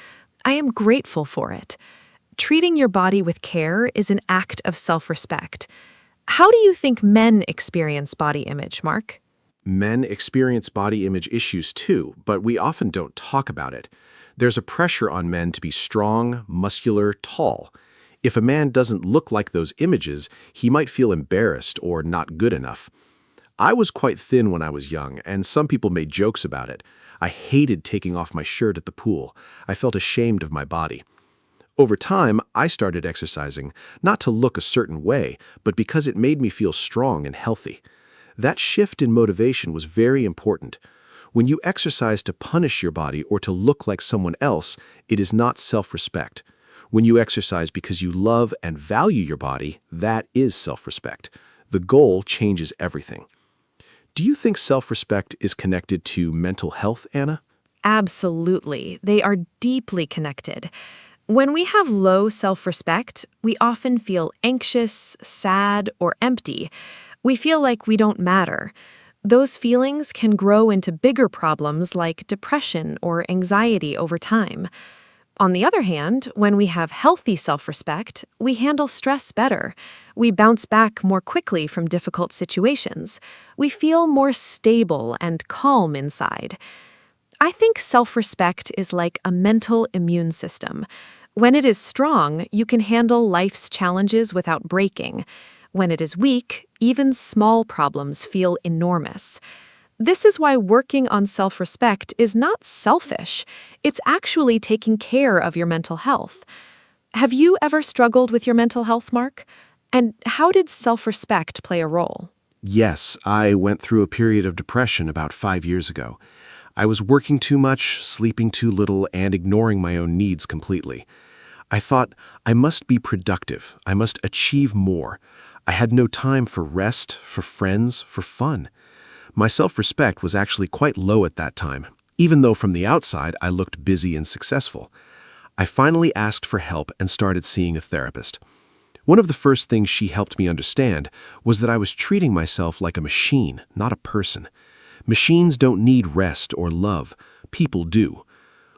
I am grateful for it. Treating your body with care is an act of self-respect. How do you think men experience body image, Mark? Men experience body image issues too, but we often don't talk about it. There's a pressure on men to be strong, muscular, tall. If a man doesn't look like those images, he might feel embarrassed or not good enough. I was quite thin when I was young, and some people made jokes about it. I hated taking off my shirt at the pool. I felt ashamed of my body. Over time, I started exercising, not to look a certain way, but because it made me feel strong and healthy. That shift in motivation was very important. When you exercise to punish your body or to look like someone else, it is not self-respect. When you exercise because you love and value your body, that is self-respect. The goal changes everything. Do you think self-respect is connected to mental health, Anna? Absolutely. They are deeply connected. When we have low self-respect, we often feel anxious, sad, or empty. We feel like we don't matter. Those feelings can grow into bigger problems like depression or anxiety over time. On the other hand, when we have healthy self-respect, we handle stress better. We bounce back more quickly from difficult situations. We feel more stable and calm inside. I think self-respect is like a mental immune system. When it is strong, you can handle life's challenges without breaking. When it is weak, even small problems feel enormous. This is why working on self-respect is not selfish. It's actually taking care of your mental health. Have you ever struggled with your mental health, Mark? And how did self-respect play a role? Yes, I went through a period of depression about 5 years ago. I was working too much, sleeping too little, and ignoring my own needs completely. I thought, I must be productive. I must achieve more. I had no time for rest, for friends, for fun. My self-respect was actually quite low at that time, even though from the outside I looked busy and successful. I finally asked for help and started seeing a therapist. One of the first things she helped me understand was that I was treating myself like a machine, not a person. Machines don't need rest or love. People do.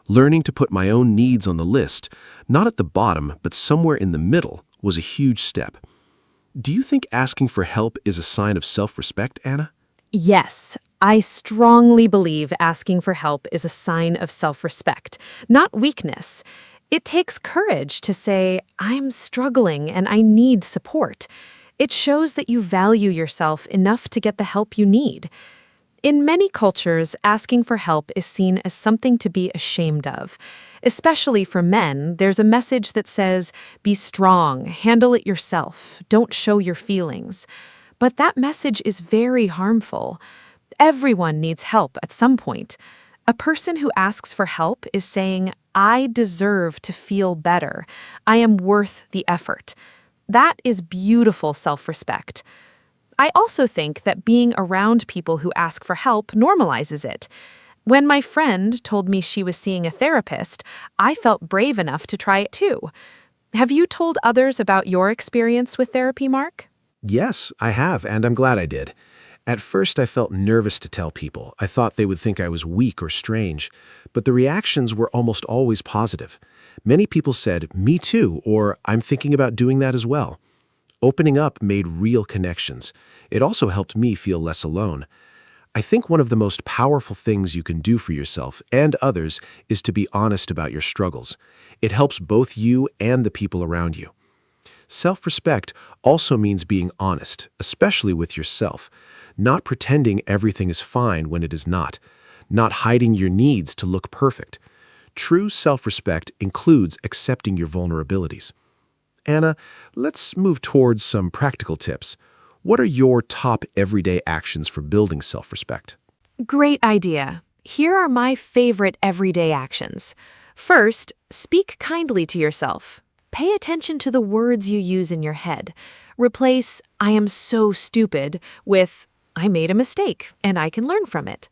Learning to put my own needs on the list, not at the bottom, but somewhere in the middle, was a huge step. Do you think asking for help is a sign of self-respect, Anna? Yes, I strongly believe asking for help is a sign of self-respect, not weakness. It takes courage to say, I'm struggling and I need support. It shows that you value yourself enough to get the help you need. In many cultures, asking for help is seen as something to be ashamed of. Especially for men, there's a message that says, be strong, handle it yourself, don't show your feelings. But that message is very harmful. Everyone needs help at some point. A person who asks for help is saying, I deserve to feel better. I am worth the effort. That is beautiful self-respect. I also think that being around people who ask for help normalizes it. When my friend told me she was seeing a therapist, I felt brave enough to try it too. Have you told others about your experience with therapy, Mark? Yes, I have, and I'm glad I did. At first, I felt nervous to tell people. I thought they would think I was weak or strange, but the reactions were almost always positive. Many people said, me too, or I'm thinking about doing that as well. Opening up made real connections. It also helped me feel less alone. I think one of the most powerful things you can do for yourself and others is to be honest about your struggles. It helps both you and the people around you. Self-respect also means being honest, especially with yourself, not pretending everything is fine when it is not hiding your needs to look perfect. True self-respect includes accepting your vulnerabilities. Anna, let's move towards some practical tips. What are your top everyday actions for building self-respect? Great idea. Here are my favorite everyday actions. First, speak kindly to yourself. Pay attention to the words you use in your head. Replace, I am so stupid, with, I made a mistake and I can learn from it.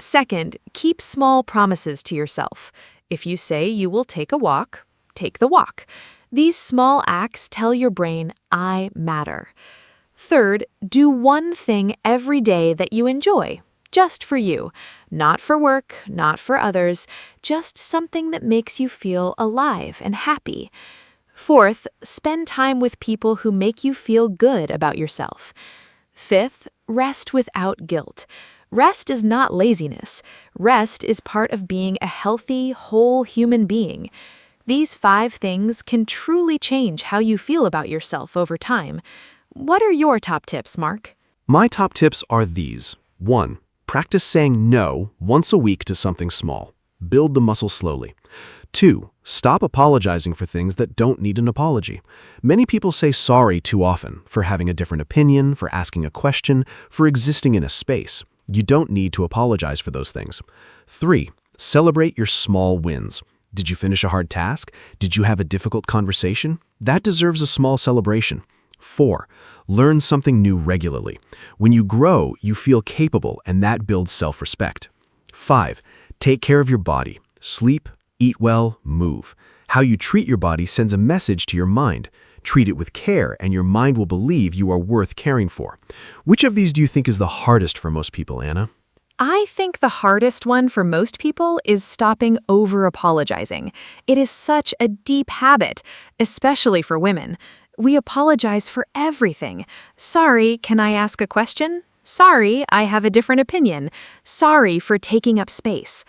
Second, keep small promises to yourself. If you say you will take a walk, take the walk. These small acts tell your brain, I matter. Third, do one thing every day that you enjoy, just for you. Not for work, not for others, just something that makes you feel alive and happy. Fourth, spend time with people who make you feel good about yourself. Fifth, rest without guilt. Rest is not laziness. Rest is part of being a healthy, whole human being. These 5 things can truly change how you feel about yourself over time. What are your top tips, Mark? My top tips are these. 1. Practice saying no once a week to something small. Build the muscle slowly. 2. Stop apologizing for things that don't need an apology. Many people say sorry too often for having a different opinion, for asking a question, for existing in a space. You don't need to apologize for those things. 3. Celebrate your small wins. Did you finish a hard task? Did you have a difficult conversation? That deserves a small celebration. 4. Learn something new regularly. When you grow, you feel capable, and that builds self-respect. 5. Take care of your body. Sleep, eat well, move. How you treat your body sends a message to your mind. Treat it with care, and your mind will believe you are worth caring for. Which of these do you think is the hardest for most people, Anna? I think the hardest one for most people is stopping over-apologizing. It is such a deep habit, especially for women. We apologize for everything. Sorry, can I ask a question? Sorry, I have a different opinion. Sorry for taking up space.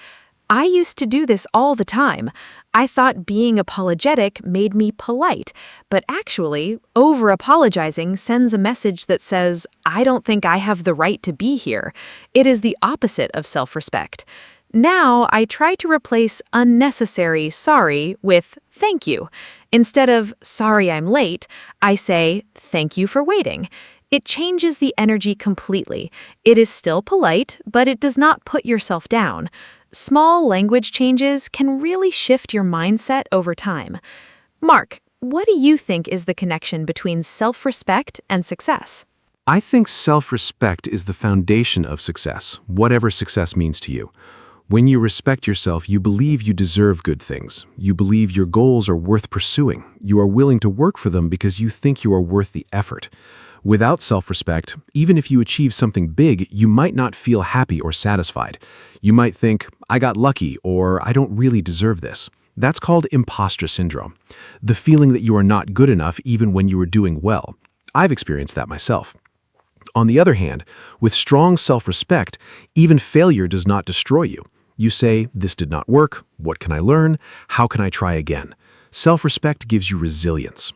I used to do this all the time. I thought being apologetic made me polite, but actually, over-apologizing sends a message that says, I don't think I have the right to be here. It is the opposite of self-respect. Now, I try to replace unnecessary sorry with thank you. Instead of sorry I'm late, I say thank you for waiting. It changes the energy completely. It is still polite, but it does not put yourself down. Small language changes can really shift your mindset over time. Mark, what do you think is the connection between self-respect and success? I think self-respect is the foundation of success, whatever success means to you. When you respect yourself, you believe you deserve good things. You believe your goals are worth pursuing. You are willing to work for them because you think you are worth the effort. Without self-respect, even if you achieve something big, you might not feel happy or satisfied. You might think, I got lucky, or I don't really deserve this. That's called imposter syndrome, the feeling that you are not good enough even when you are doing well. I've experienced that myself. On the other hand, with strong self-respect, even failure does not destroy you. You say, this did not work, what can I learn, how can I try again? Self-respect gives you resilience.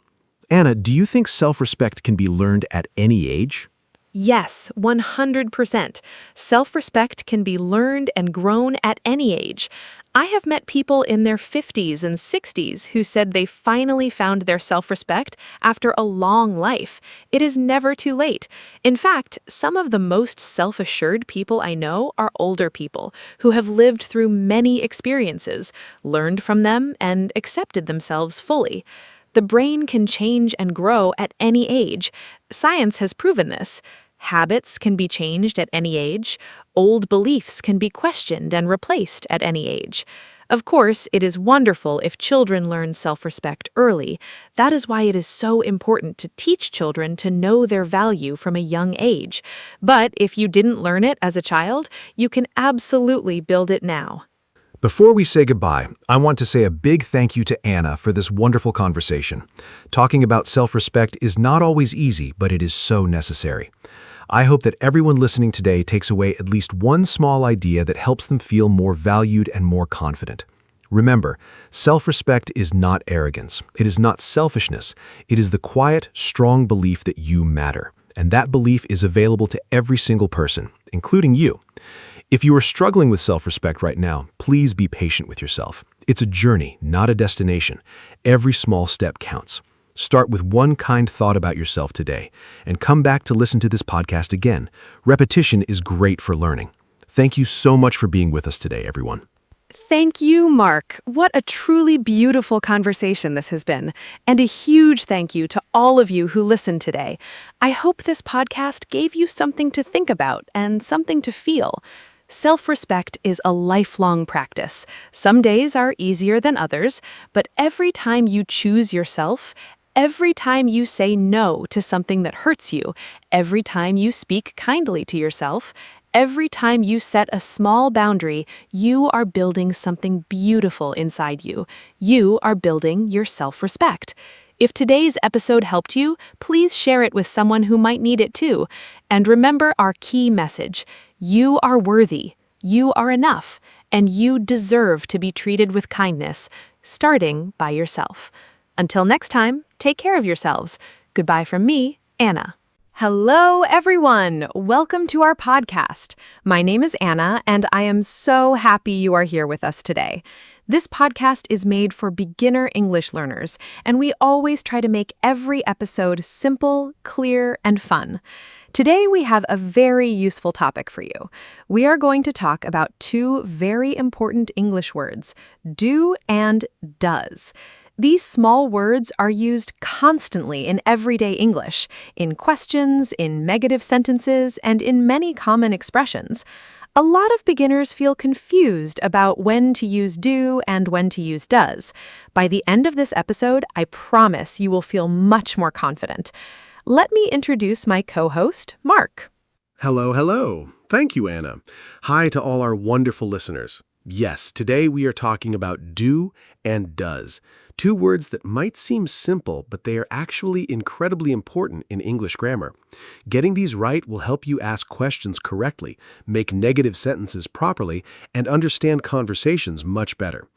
Anna, do you think self-respect can be learned at any age? Yes, 100%. Self-respect can be learned and grown at any age. I have met people in their 50s and 60s who said they finally found their self-respect after a long life. It is never too late. In fact, some of the most self-assured people I know are older people who have lived through many experiences, learned from them, and accepted themselves fully. The brain can change and grow at any age. Science has proven this. Habits can be changed at any age. Old beliefs can be questioned and replaced at any age. Of course, it is wonderful if children learn self-respect early. That is why it is so important to teach children to know their value from a young age. But if you didn't learn it as a child, you can absolutely build it now. Before we say goodbye, I want to say a big thank you to Anna for this wonderful conversation. Talking about self-respect is not always easy, but it is so necessary. I hope that everyone listening today takes away at least one small idea that helps them feel more valued and more confident. Remember, self-respect is not arrogance. It is not selfishness. It is the quiet, strong belief that you matter. And that belief is available to every single person, including you. If you are struggling with self-respect right now, please be patient with yourself. It's a journey, not a destination. Every small step counts. Start with one kind thought about yourself today, and come back to listen to this podcast again. Repetition is great for learning. Thank you so much for being with us today, everyone. Thank you, Mark. What a truly beautiful conversation this has been. And a huge thank you to all of you who listened today. I hope this podcast gave you something to think about and something to feel. Self-respect is a lifelong practice. Some days are easier than others, but every time you choose yourself, every time you say no to something that hurts you, every time you speak kindly to yourself, every time you set a small boundary, you are building something beautiful inside you. You are building your self-respect. If today's episode helped you, please share it with someone who might need it too. And remember our key message: you are worthy, you are enough, and you deserve to be treated with kindness, starting by yourself. Until next time, take care of yourselves. Goodbye from me, Anna. Hello, everyone. Welcome to our podcast. My name is Anna, and I am so happy you are here with us today. This podcast is made for beginner English learners, and we always try to make every episode simple, clear, and fun. Today we have a very useful topic for you. We are going to talk about two very important English words, do and does. These small words are used constantly in everyday English, in questions, in negative sentences, and in many common expressions. A lot of beginners feel confused about when to use do and when to use does. By the end of this episode, I promise you will feel much more confident. Let me introduce my co-host, Mark. Hello, hello. Thank you, Anna. Hi to all our wonderful listeners. Yes, today we are talking about do and does, two words that might seem simple, but they are actually incredibly important in English grammar. Getting these right will help you ask questions correctly, make negative sentences properly, and understand conversations much better.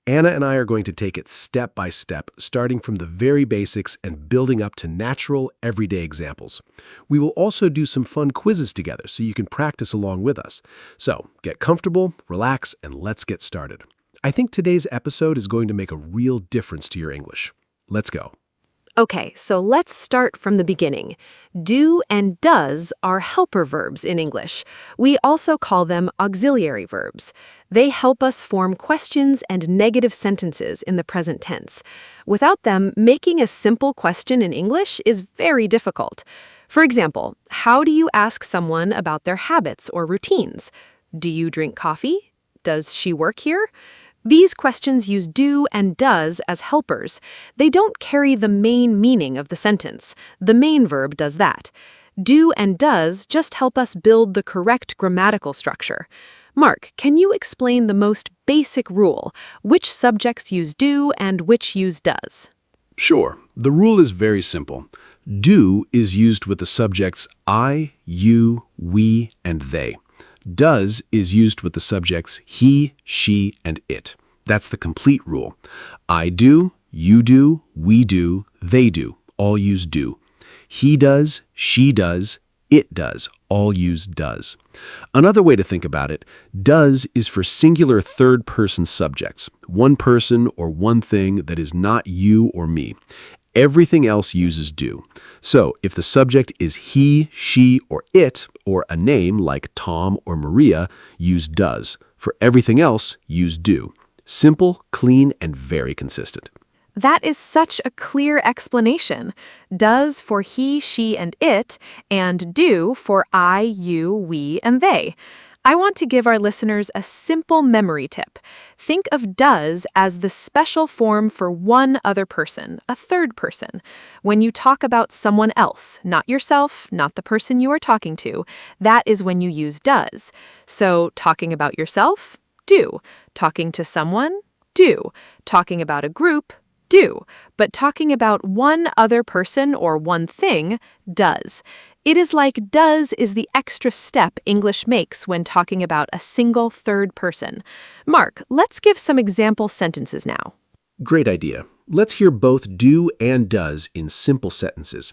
Anna and I are going to take it step by step, starting from the very basics and building up to natural, everyday examples. We will also do some fun quizzes together so you can practice along with us. So, get comfortable, relax, and let's get started. I think today's episode is going to make a real difference to your English. Let's go. Okay, so let's start from the beginning. Do and does are helper verbs in English. We also call them auxiliary verbs. They help us form questions and negative sentences in the present tense. Without them, making a simple question in English is very difficult. For example, how do you ask someone about their habits or routines? Do you drink coffee? Does she work here? These questions use do and does as helpers. They don't carry the main meaning of the sentence. The main verb does that. Do and does just help us build the correct grammatical structure. Mark, can you explain the most basic rule? Which subjects use do and which use does? Sure. The rule is very simple. Do is used with the subjects I, you, we, and they. Does is used with the subjects he, she, and it. That's the complete rule. I do, you do, we do, they do. All use do. He does, she does, it does. All use does. Another way to think about it, does is for singular third-person subjects, one person or one thing that is not you or me. Everything else uses do. So if the subject is he, she, or it, or a name like Tom or Maria, use does. For everything else, use do. Simple, clean, and very consistent. That is such a clear explanation. Does for he, she, and it, and do for I, you, we, and they. I want to give our listeners a simple memory tip. Think of does as the special form for one other person, a third person. When you talk about someone else, not yourself, not the person you are talking to, that is when you use does. So, talking about yourself, do. Talking to someone, do. Talking about a group, do. But talking about one other person or one thing, does. It is like does is the extra step English makes when talking about a single third person. Mark, let's give some example sentences now. Great idea. Let's hear both do and does in simple sentences.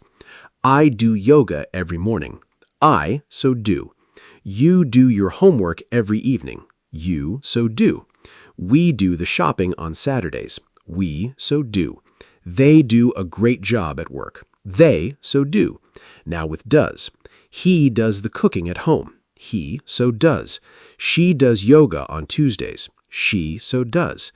I do yoga every morning. I, so do. You do your homework every evening. You, so do. We do the shopping on Saturdays. We, so do. They do a great job at work. They, so do. Now with does. He does the cooking at home. He, so does. She does yoga on Tuesdays. She, so does.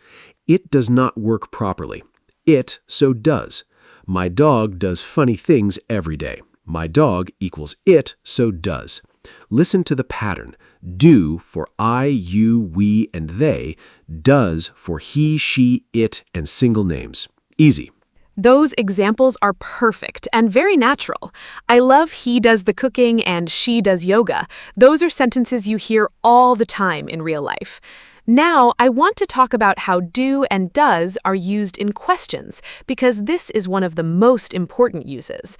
It does not work properly. It, so does. My dog does funny things every day. My dog equals it, so does. Listen to the pattern. Do for I, you, we, and they. Does for he, she, it, and single names. Easy. Those examples are perfect and very natural. I love he does the cooking and she does yoga. Those are sentences you hear all the time in real life. Now, I want to talk about how do and does are used in questions, because this is one of the most important uses.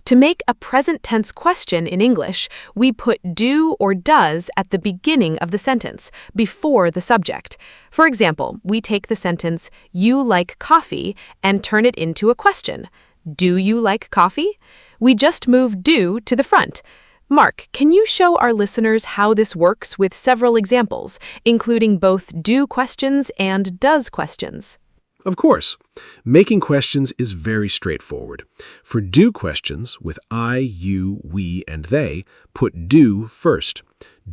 To make a present tense question in English, we put do or does at the beginning of the sentence, before the subject. For example, we take the sentence, you like coffee, and turn it into a question. Do you like coffee? We just move do to the front. Mark, can you show our listeners how this works with several examples, including both do questions and does questions? Of course. Making questions is very straightforward. For do questions with I, you, we, and they, put do first.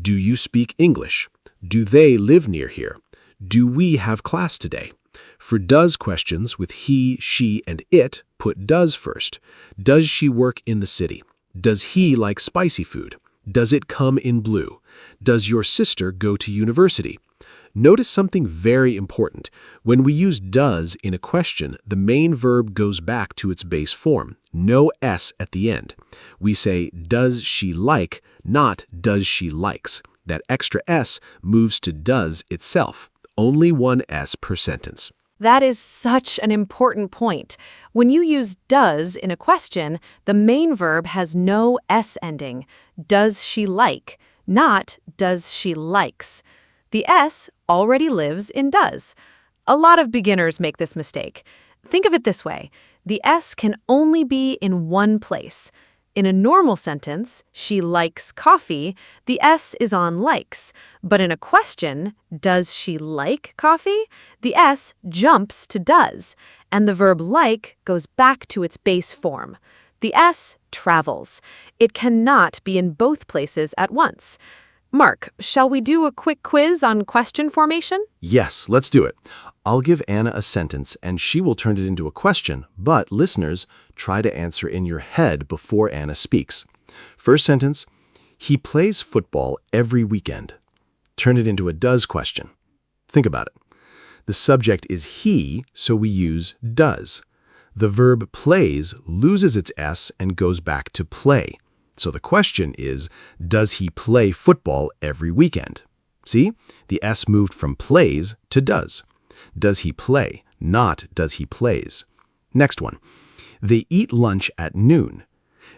Do you speak English? Do they live near here? Do we have class today? For does questions with he, she, and it, put does first. Does she work in the city? Does he like spicy food? Does it come in blue? Does your sister go to university? Notice something very important. When we use does in a question, the main verb goes back to its base form, no s at the end. We say, does she like, not does she likes. That extra s moves to does itself, only one s per sentence. That is such an important point. When you use does in a question, the main verb has no s ending. Does she like, not does she likes. The s already lives in does. A lot of beginners make this mistake. Think of it this way. The s can only be in one place. In a normal sentence, she likes coffee, the s is on likes. But in a question, does she like coffee? The s jumps to does, and the verb like goes back to its base form. The s travels. It cannot be in both places at once. Mark, shall we do a quick quiz on question formation? Yes, let's do it. I'll give Anna a sentence and she will turn it into a question, but listeners, try to answer in your head before Anna speaks. First sentence, he plays football every weekend. Turn it into a does question. Think about it. The subject is he, so we use does. The verb plays loses its s and goes back to play. So the question is, does he play football every weekend? See, the s moved from plays to does. Does he play, not does he plays. Next one. They eat lunch at noon.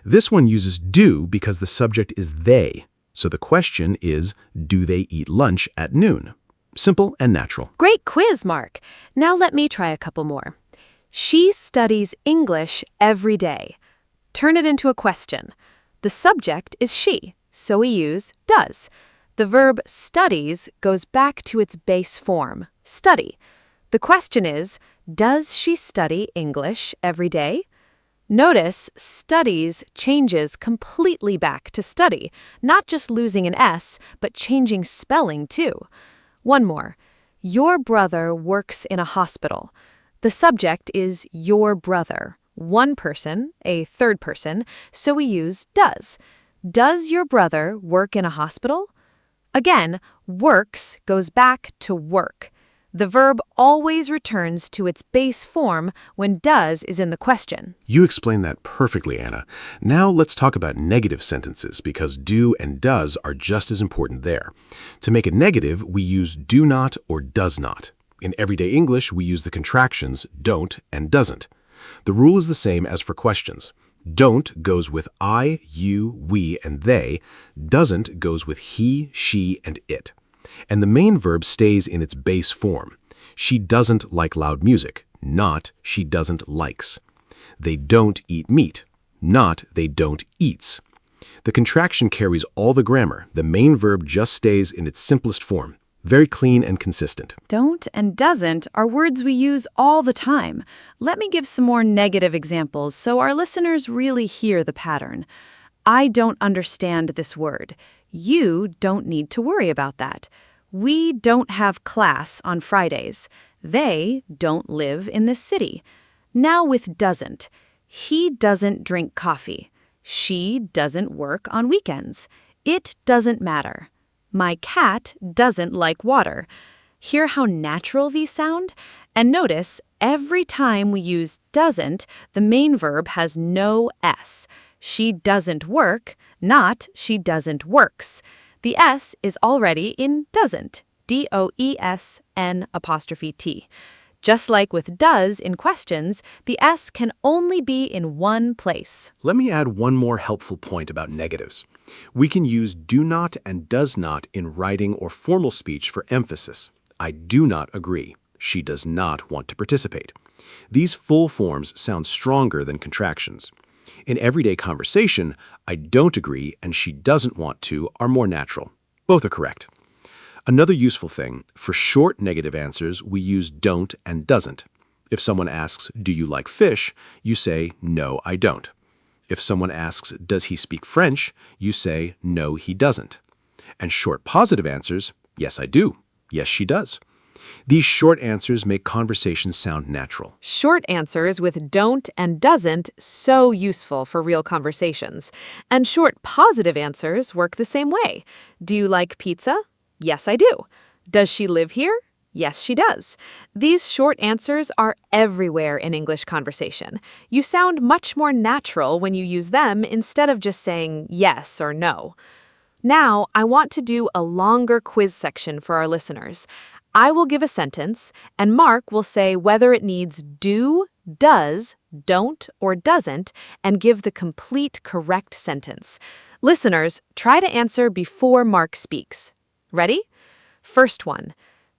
This one uses do because the subject is they. So the question is, do they eat lunch at noon? Simple and natural. Great quiz, Mark. Now let me try a couple more. She studies English every day. Turn it into a question. The subject is she, so we use does. The verb studies goes back to its base form, study. The question is, does she study English every day? Notice studies changes completely back to study, not just losing an S, but changing spelling too. One more. Your brother works in a hospital. The subject is your brother. One person, a third person, so we use does. Does your brother work in a hospital? Again, works goes back to work. The verb always returns to its base form when does is in the question. You explained that perfectly, Anna. Now let's talk about negative sentences because do and does are just as important there. To make it negative, we use do not or does not. In everyday English, we use the contractions don't and doesn't. The rule is the same as for questions. Don't goes with I, you, we, and they. Doesn't goes with he, she, and it. And the main verb stays in its base form. She doesn't like loud music, not she doesn't likes. They don't eat meat, not they don't eats. The contraction carries all the grammar. The main verb just stays in its simplest form. Very clean and consistent. Don't and doesn't are words we use all the time. Let me give some more negative examples so our listeners really hear the pattern. I don't understand this word. You don't need to worry about that. We don't have class on Fridays. They don't live in this city. Now with doesn't. He doesn't drink coffee. She doesn't work on weekends. It doesn't matter. My cat doesn't like water. Hear how natural these sound? And notice, every time we use doesn't, the main verb has no S. She doesn't work, not she doesn't works. The S is already in doesn't, D-O-E-S-N''T. Just like with does in questions, the S can only be in one place. Let me add one more helpful point about negatives. We can use do not and does not in writing or formal speech for emphasis. I do not agree. She does not want to participate. These full forms sound stronger than contractions. In everyday conversation, I don't agree and she doesn't want to are more natural. Both are correct. Another useful thing, for short negative answers, we use don't and doesn't. If someone asks, "Do you like fish?" you say, "No, I don't." If someone asks, "Does he speak French?" you say, "No, he doesn't." And short positive answers, "Yes, I do." "Yes, she does." These short answers make conversations sound natural. Short answers with don't and doesn't so useful for real conversations. And short positive answers work the same way. Do you like pizza? Yes, I do. Does she live here? Yes, she does. These short answers are everywhere in English conversation. You sound much more natural when you use them instead of just saying yes or no. Now, I want to do a longer quiz section for our listeners. I will give a sentence, and Mark will say whether it needs do, does, don't, or doesn't, and give the complete correct sentence. Listeners, try to answer before Mark speaks. Ready? First one.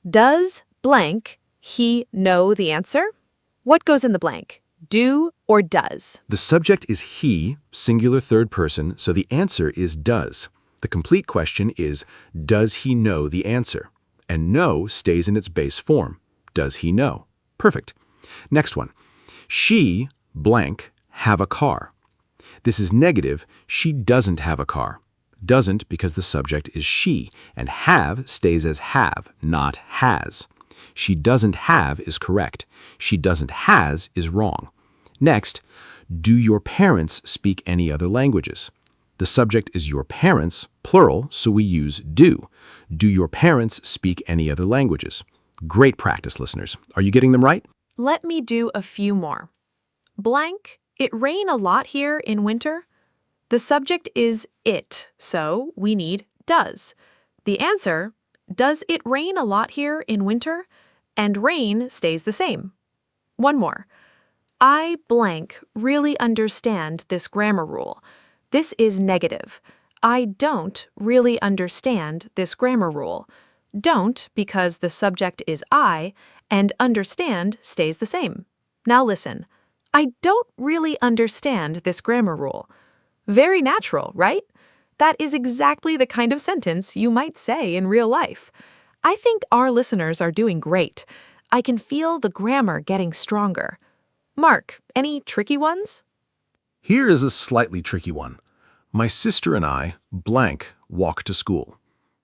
Does blank he know the answer? What goes in the blank? Do or does? The subject is he, singular third person, so the answer is does. The complete question is, does he know the answer? And know stays in its base form. Does he know? Perfect. Next one. She, blank, have a car. This is negative. She doesn't have a car. Doesn't because the subject is she, and have stays as have, not has. She doesn't have is correct. She doesn't has is wrong. Next, do your parents speak any other languages? The subject is your parents, plural, so we use do. Do your parents speak any other languages? Great practice, listeners. Are you getting them right? Let me do a few more. Blank, it rain a lot here in winter. The subject is it, so we need does. The answer, does it rain a lot here in winter? And rain stays the same. One more. I blank really understand this grammar rule. This is negative. I don't really understand this grammar rule. Don't because the subject is I, and understand stays the same. Now listen. I don't really understand this grammar rule. Very natural, right? That is exactly the kind of sentence you might say in real life. I think our listeners are doing great. I can feel the grammar getting stronger. Mark, any tricky ones? Here is a slightly tricky one. My sister and I, blank, walk to school.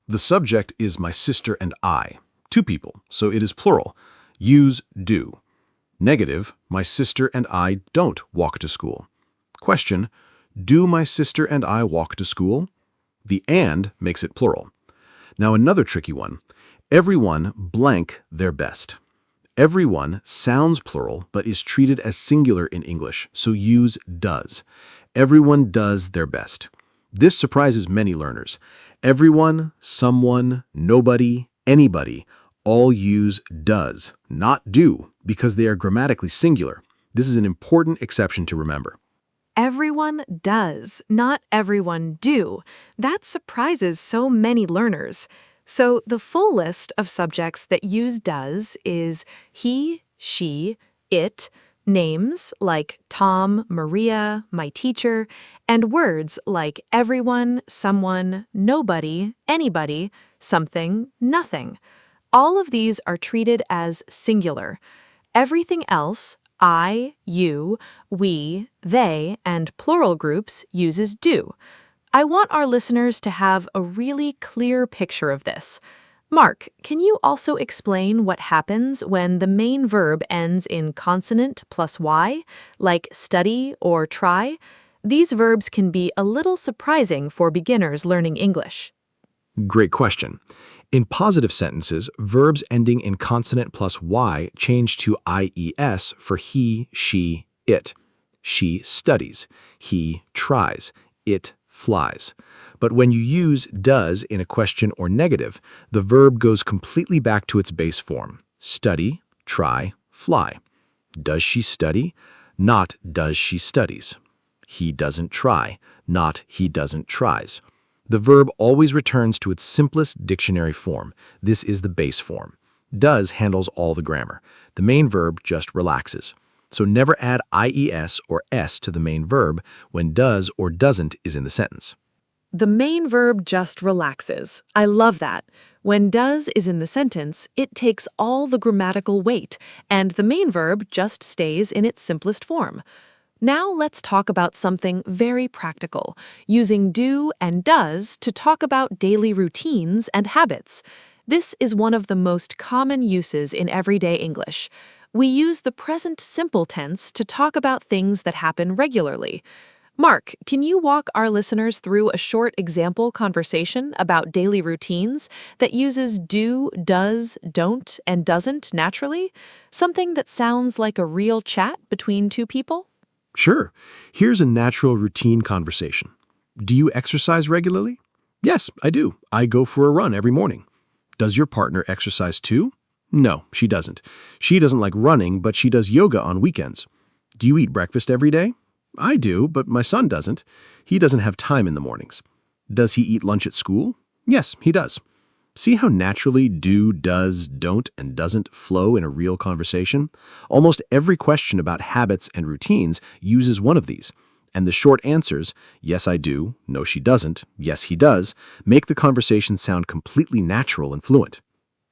The subject is my sister and I, two people, so it is plural. Use do. Negative, my sister and I don't walk to school. Question, do my sister and I walk to school? The and makes it plural. Now another tricky one. Everyone blank their best. Everyone sounds plural but is treated as singular in English, so use does. Everyone does their best. This surprises many learners. Everyone, someone, nobody, anybody all use does, not do, because they are grammatically singular. This is an important exception to remember. Everyone does, not everyone do. That surprises so many learners. So the full list of subjects that use does is he, she, it, names like Tom, Maria, my teacher, and words like everyone, someone, nobody, anybody, something, nothing. All of these are treated as singular. Everything else, I, you, we, they, and plural groups uses do. I want our listeners to have a really clear picture of this. Mark, can you also explain what happens when the main verb ends in consonant plus y, like study or try? These verbs can be a little surprising for beginners learning English. Great question. In positive sentences, verbs ending in consonant plus y change to ies for he, she, it. She studies. He tries. It flies. But when you use does in a question or negative, the verb goes completely back to its base form. Study, try, fly. Does she study? Not does she studies. He doesn't try, not he doesn't tries. The verb always returns to its simplest dictionary form. This is the base form. Does handles all the grammar. The main verb just relaxes. So never add ies or s to the main verb when does or doesn't is in the sentence. The main verb just relaxes. I love that. When does is in the sentence, it takes all the grammatical weight, and the main verb just stays in its simplest form. Now let's talk about something very practical, using do and does to talk about daily routines and habits. This is one of the most common uses in everyday English. We use the present simple tense to talk about things that happen regularly. Mark, can you walk our listeners through a short example conversation about daily routines that uses do, does, don't, and doesn't naturally? Something that sounds like a real chat between two people? Sure. Here's a natural routine conversation. Do you exercise regularly? Yes, I do. I go for a run every morning. Does your partner exercise too? No, she doesn't. She doesn't like running, but she does yoga on weekends. Do you eat breakfast every day? I do, but my son doesn't. He doesn't have time in the mornings. Does he eat lunch at school? Yes, he does. See how naturally do, does, don't, and doesn't flow in a real conversation? Almost every question about habits and routines uses one of these. And the short answers, yes I do, no she doesn't, yes he does, make the conversation sound completely natural and fluent.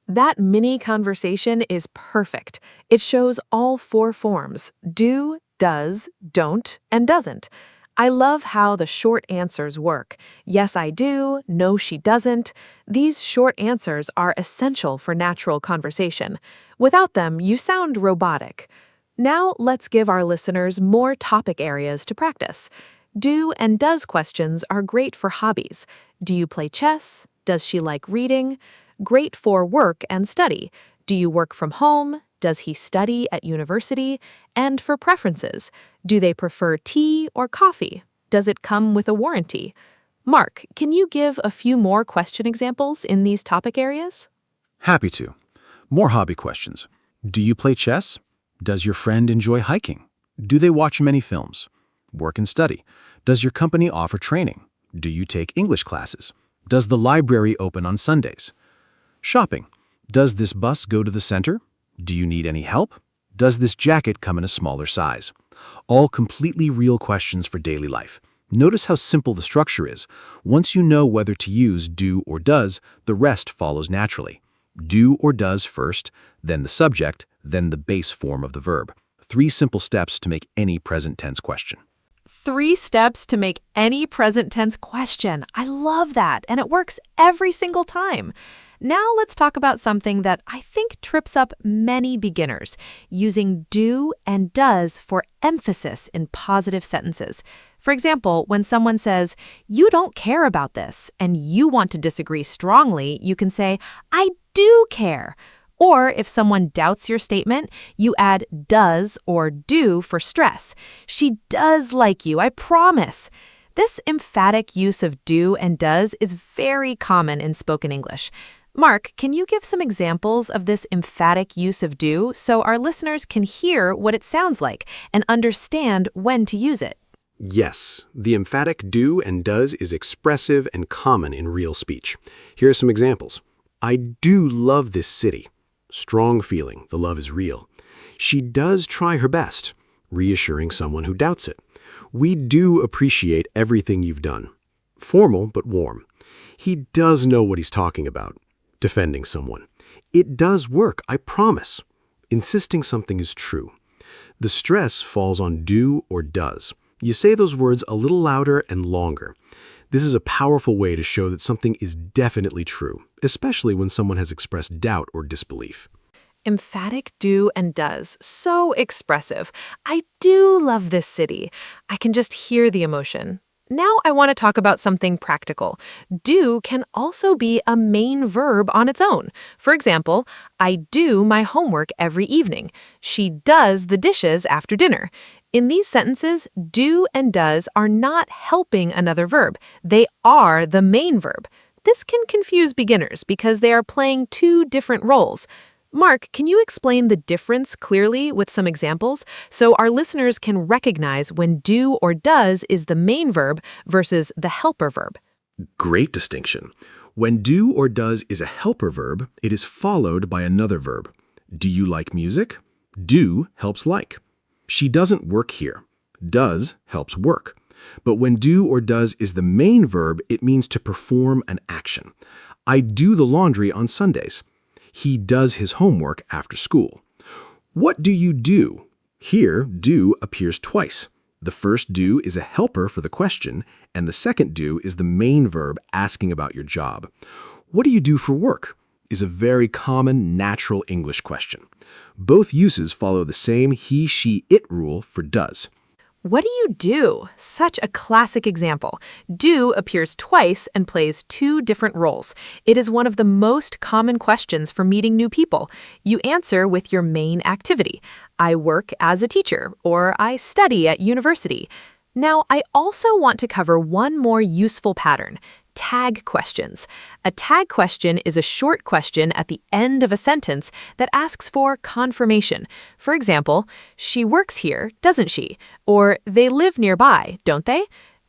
That mini conversation is perfect. It shows all four forms: do, does, don't, and doesn't. I love how the short answers work. Yes, I do. No, she doesn't. These short answers are essential for natural conversation. Without them, you sound robotic. Now, let's give our listeners more topic areas to practice. Do and does questions are great for hobbies. Do you play chess? Does she like reading? Great for work and study. Do you work from home? Does he study at university? And for preferences, do they prefer tea or coffee? Does it come with a warranty? Mark, can you give a few more question examples in these topic areas? Happy to. More hobby questions. Do you play chess? Does your friend enjoy hiking? Do they watch many films? Work and study. Does your company offer training? Do you take English classes? Does the library open on Sundays? Shopping. Does this bus go to the center? Do you need any help? Does this jacket come in a smaller size? All completely real questions for daily life. Notice how simple the structure is. Once you know whether to use do or does, the rest follows naturally. Do or does first, then the subject, then the base form of the verb. 3 simple steps to make any present tense question. 3 steps to make any present tense question. I love that, and it works every single time. Now let's talk about something that I think trips up many beginners, using do and does for emphasis in positive sentences. For example, when someone says, "You don't care about this," and you want to disagree strongly, you can say, "I do care." Or if someone doubts your statement, you add does or do for stress. "She does like you, I promise." This emphatic use of do and does is very common in spoken English. Mark, can you give some examples of this emphatic use of do so our listeners can hear what it sounds like and understand when to use it? Yes, the emphatic do and does is expressive and common in real speech. Here are some examples. I do love this city. Strong feeling, the love is real. She does try her best, reassuring someone who doubts it. We do appreciate everything you've done. Formal but warm. He does know what he's talking about. Defending someone. It does work, I promise. Insisting something is true. The stress falls on do or does. You say those words a little louder and longer. This is a powerful way to show that something is definitely true, especially when someone has expressed doubt or disbelief. Emphatic do and does. So expressive. I do love this city. I can just hear the emotion. Now I want to talk about something practical. Do can also be a main verb on its own. For example, I do my homework every evening. She does the dishes after dinner. In these sentences, do and does are not helping another verb. They are the main verb. This can confuse beginners because they are playing 2 different roles. Mark, can you explain the difference clearly with some examples so our listeners can recognize when do or does is the main verb versus the helper verb? Great distinction. When do or does is a helper verb, it is followed by another verb. Do you like music? Do helps like. She doesn't work here. Does helps work. But when do or does is the main verb, it means to perform an action. I do the laundry on Sundays. He does his homework after school. What do you do? Here, do appears twice. The first do is a helper for the question, and the second do is the main verb asking about your job. What do you do for work? Is a very common natural English question. Both uses follow the same he, she, it rule for does. What do you do? Such a classic example. Do appears twice and plays two different roles. It is one of the most common questions for meeting new people. You answer with your main activity. I work as a teacher, or I study at university. Now, I also want to cover one more useful pattern. Tag questions. A tag question is a short question at the end of a sentence that asks for confirmation. For example, she works here, doesn't she? Or they live nearby, don't they?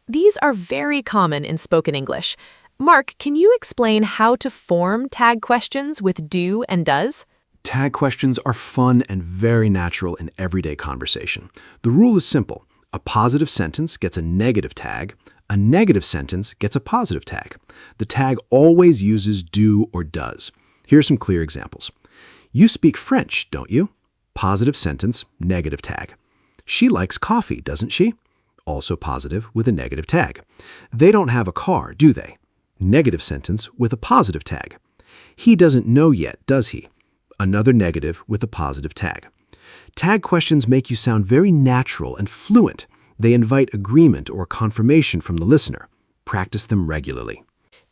These are very common in spoken English. Mark, can you explain how to form tag questions with do and does? Tag questions are fun and very natural in everyday conversation. The rule is simple. A positive sentence gets a negative tag. A negative sentence gets a positive tag. The tag always uses do or does. Here are some clear examples. You speak French, don't you? Positive sentence, negative tag. She likes coffee, doesn't she? Also positive with a negative tag. They don't have a car, do they? Negative sentence with a positive tag. He doesn't know yet, does he? Another negative with a positive tag. Tag questions make you sound very natural and fluent. They invite agreement or confirmation from the listener. Practice them regularly.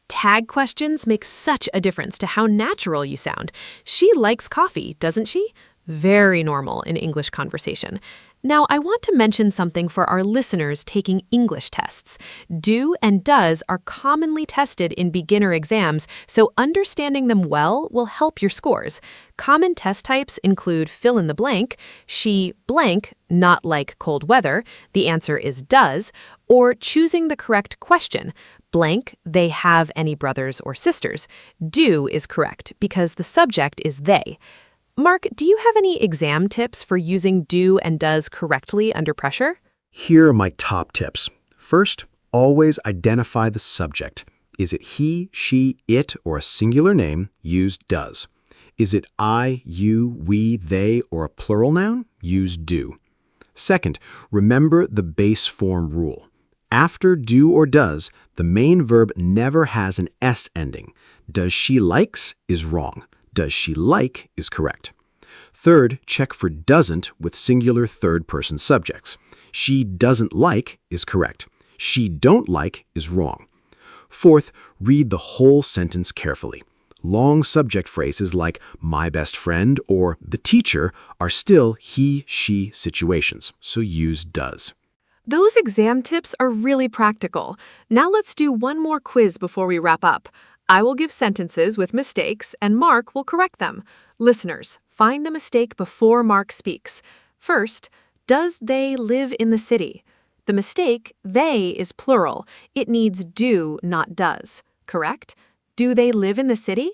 Tag questions make such a difference to how natural you sound. She likes coffee, doesn't she? Very normal in English conversation. Now, I want to mention something for our listeners taking English tests. Do and does are commonly tested in beginner exams, so understanding them well will help your scores. Common test types include fill in the blank, she blank, not like cold weather, the answer is does, or choosing the correct question, blank, they have any brothers or sisters. Do is correct because the subject is they. Mark, do you have any exam tips for using do and does correctly under pressure? Here are my top tips. First, always identify the subject. Is it he, she, it, or a singular name? Use does. Is it I, you, we, they, or a plural noun? Use do. Second, remember the base form rule. After do or does, the main verb never has an S ending. Does she likes is wrong. Does she like is correct. Third, check for doesn't with singular third-person subjects. She doesn't like is correct. She don't like is wrong. Fourth, read the whole sentence carefully. Long subject phrases like my best friend or the teacher are still he, she situations, so use does. Those exam tips are really practical. Now let's do one more quiz before we wrap up. I will give sentences with mistakes, and Mark will correct them. Listeners, find the mistake before Mark speaks. First, does they live in the city? The mistake, they, is plural. It needs do, not does. Correct? Do they live in the city?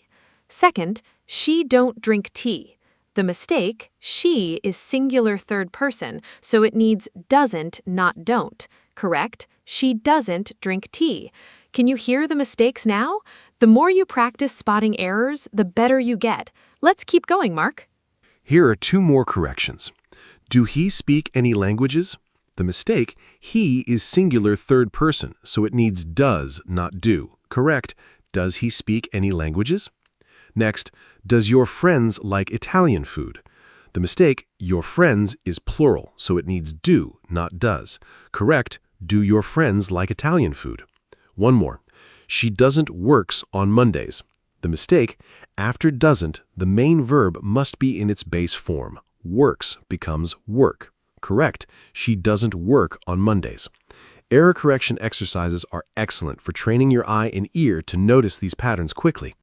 Second, she don't drink tea. The mistake, she, is singular third person, so it needs doesn't, not don't. Correct? She doesn't drink tea. Can you hear the mistakes now? The more you practice spotting errors, the better you get. Let's keep going, Mark. Here are two more corrections. Do he speak any languages? The mistake, he is singular third person, so it needs does, not do. Correct. Does he speak any languages? Next, does your friends like Italian food? The mistake, your friends is plural, so it needs do, not does. Correct. Do your friends like Italian food? One more. She doesn't works on Mondays. The mistake, after doesn't, the main verb must be in its base form. Works becomes work. Correct. She doesn't work on Mondays. Error correction exercises are excellent for training your eye and ear to notice these patterns quickly.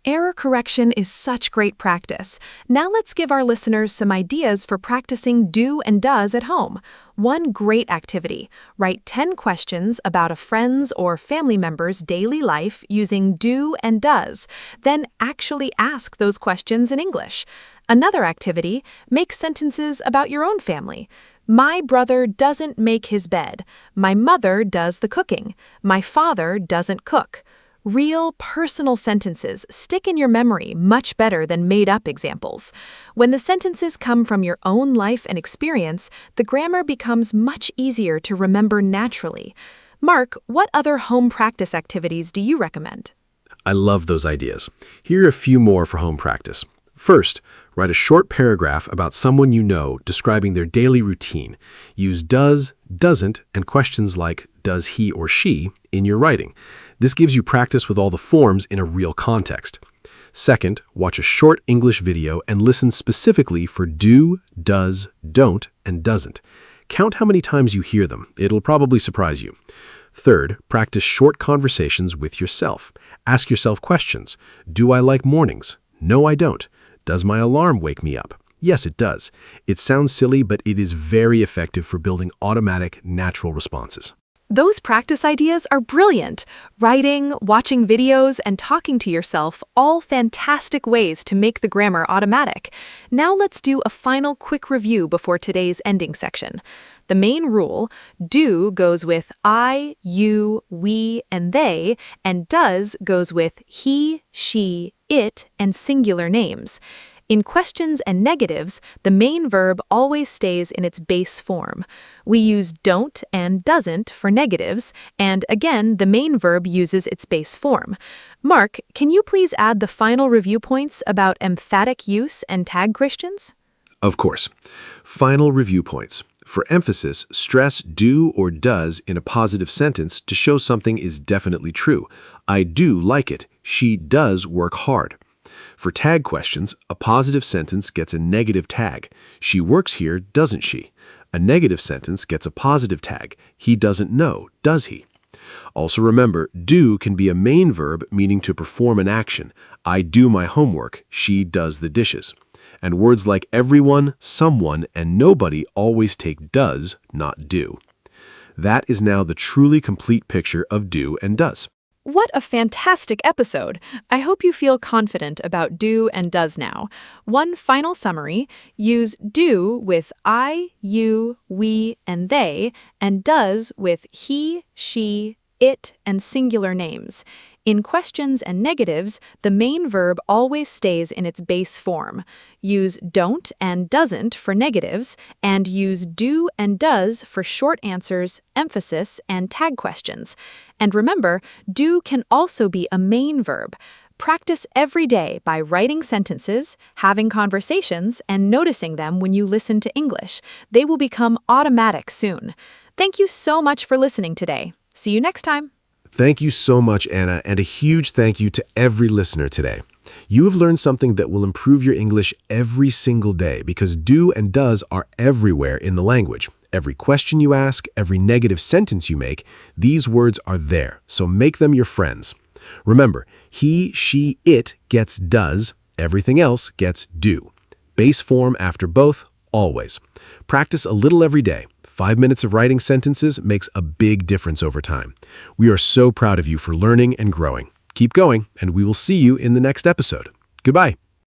Error correction is such great practice. Now let's give our listeners some ideas for practicing do and does at home. One great activity: write 10 questions about a friend's or family member's daily life using do and does, then actually ask those questions in English. Another activity: make sentences about your own family. My brother doesn't make his bed. My mother does the cooking. My father doesn't cook. Real, personal sentences stick in your memory much better than made-up examples. When the sentences come from your own life and experience, the grammar becomes much easier to remember naturally. Mark, what other home practice activities do you recommend? I love those ideas. Here are a few more for home practice. First, write a short paragraph about someone you know describing their daily routine. Use does, doesn't, and questions like does he or she in your writing. This gives you practice with all the forms in a real context. Second, watch a short English video and listen specifically for do, does, don't, and doesn't. Count how many times you hear them. It'll probably surprise you. Third, practice short conversations with yourself. Ask yourself questions. Do I like mornings? No, I don't. Does my alarm wake me up? Yes, it does. It sounds silly, but it is very effective for building automatic, natural responses. Those practice ideas are brilliant. Writing, watching videos, and talking to yourself, all fantastic ways to make the grammar automatic. Now let's do a final quick review before today's ending section. The main rule, do goes with I, you, we, and they, and does goes with he, she, it, and singular names. In questions and negatives, the main verb always stays in its base form. We use don't and doesn't for negatives, and again, the main verb uses its base form. Mark, can you please add the final review points about emphatic use and tag questions? Of course. Final review points. For emphasis, stress do or does in a positive sentence to show something is definitely true. I do like it. She does work hard. For tag questions, a positive sentence gets a negative tag. She works here, doesn't she? A negative sentence gets a positive tag. He doesn't know, does he? Also remember, do can be a main verb meaning to perform an action. I do my homework. She does the dishes. And words like everyone, someone, and nobody always take does, not do. That is now the truly complete picture of do and does. What a fantastic episode! I hope you feel confident about do and does now. One final summary, use do with I, you, we, and they, and does with he, she, it, and singular names. In questions and negatives, the main verb always stays in its base form. Use don't and doesn't for negatives, and use do and does for short answers, emphasis, and tag questions. And remember, do can also be a main verb. Practice every day by writing sentences, having conversations, and noticing them when you listen to English. They will become automatic soon. Thank you so much for listening today. See you next time. Thank you so much, Anna, and a huge thank you to every listener today. You have learned something that will improve your English every single day because do and does are everywhere in the language. Every question you ask, every negative sentence you make, these words are there, so make them your friends. Remember, he, she, it gets does, everything else gets do. Base form after both, always. Practice a little every day. 5 minutes of writing sentences makes a big difference over time. We are so proud of you for learning and growing. Keep going, and we will see you in the next episode. Goodbye.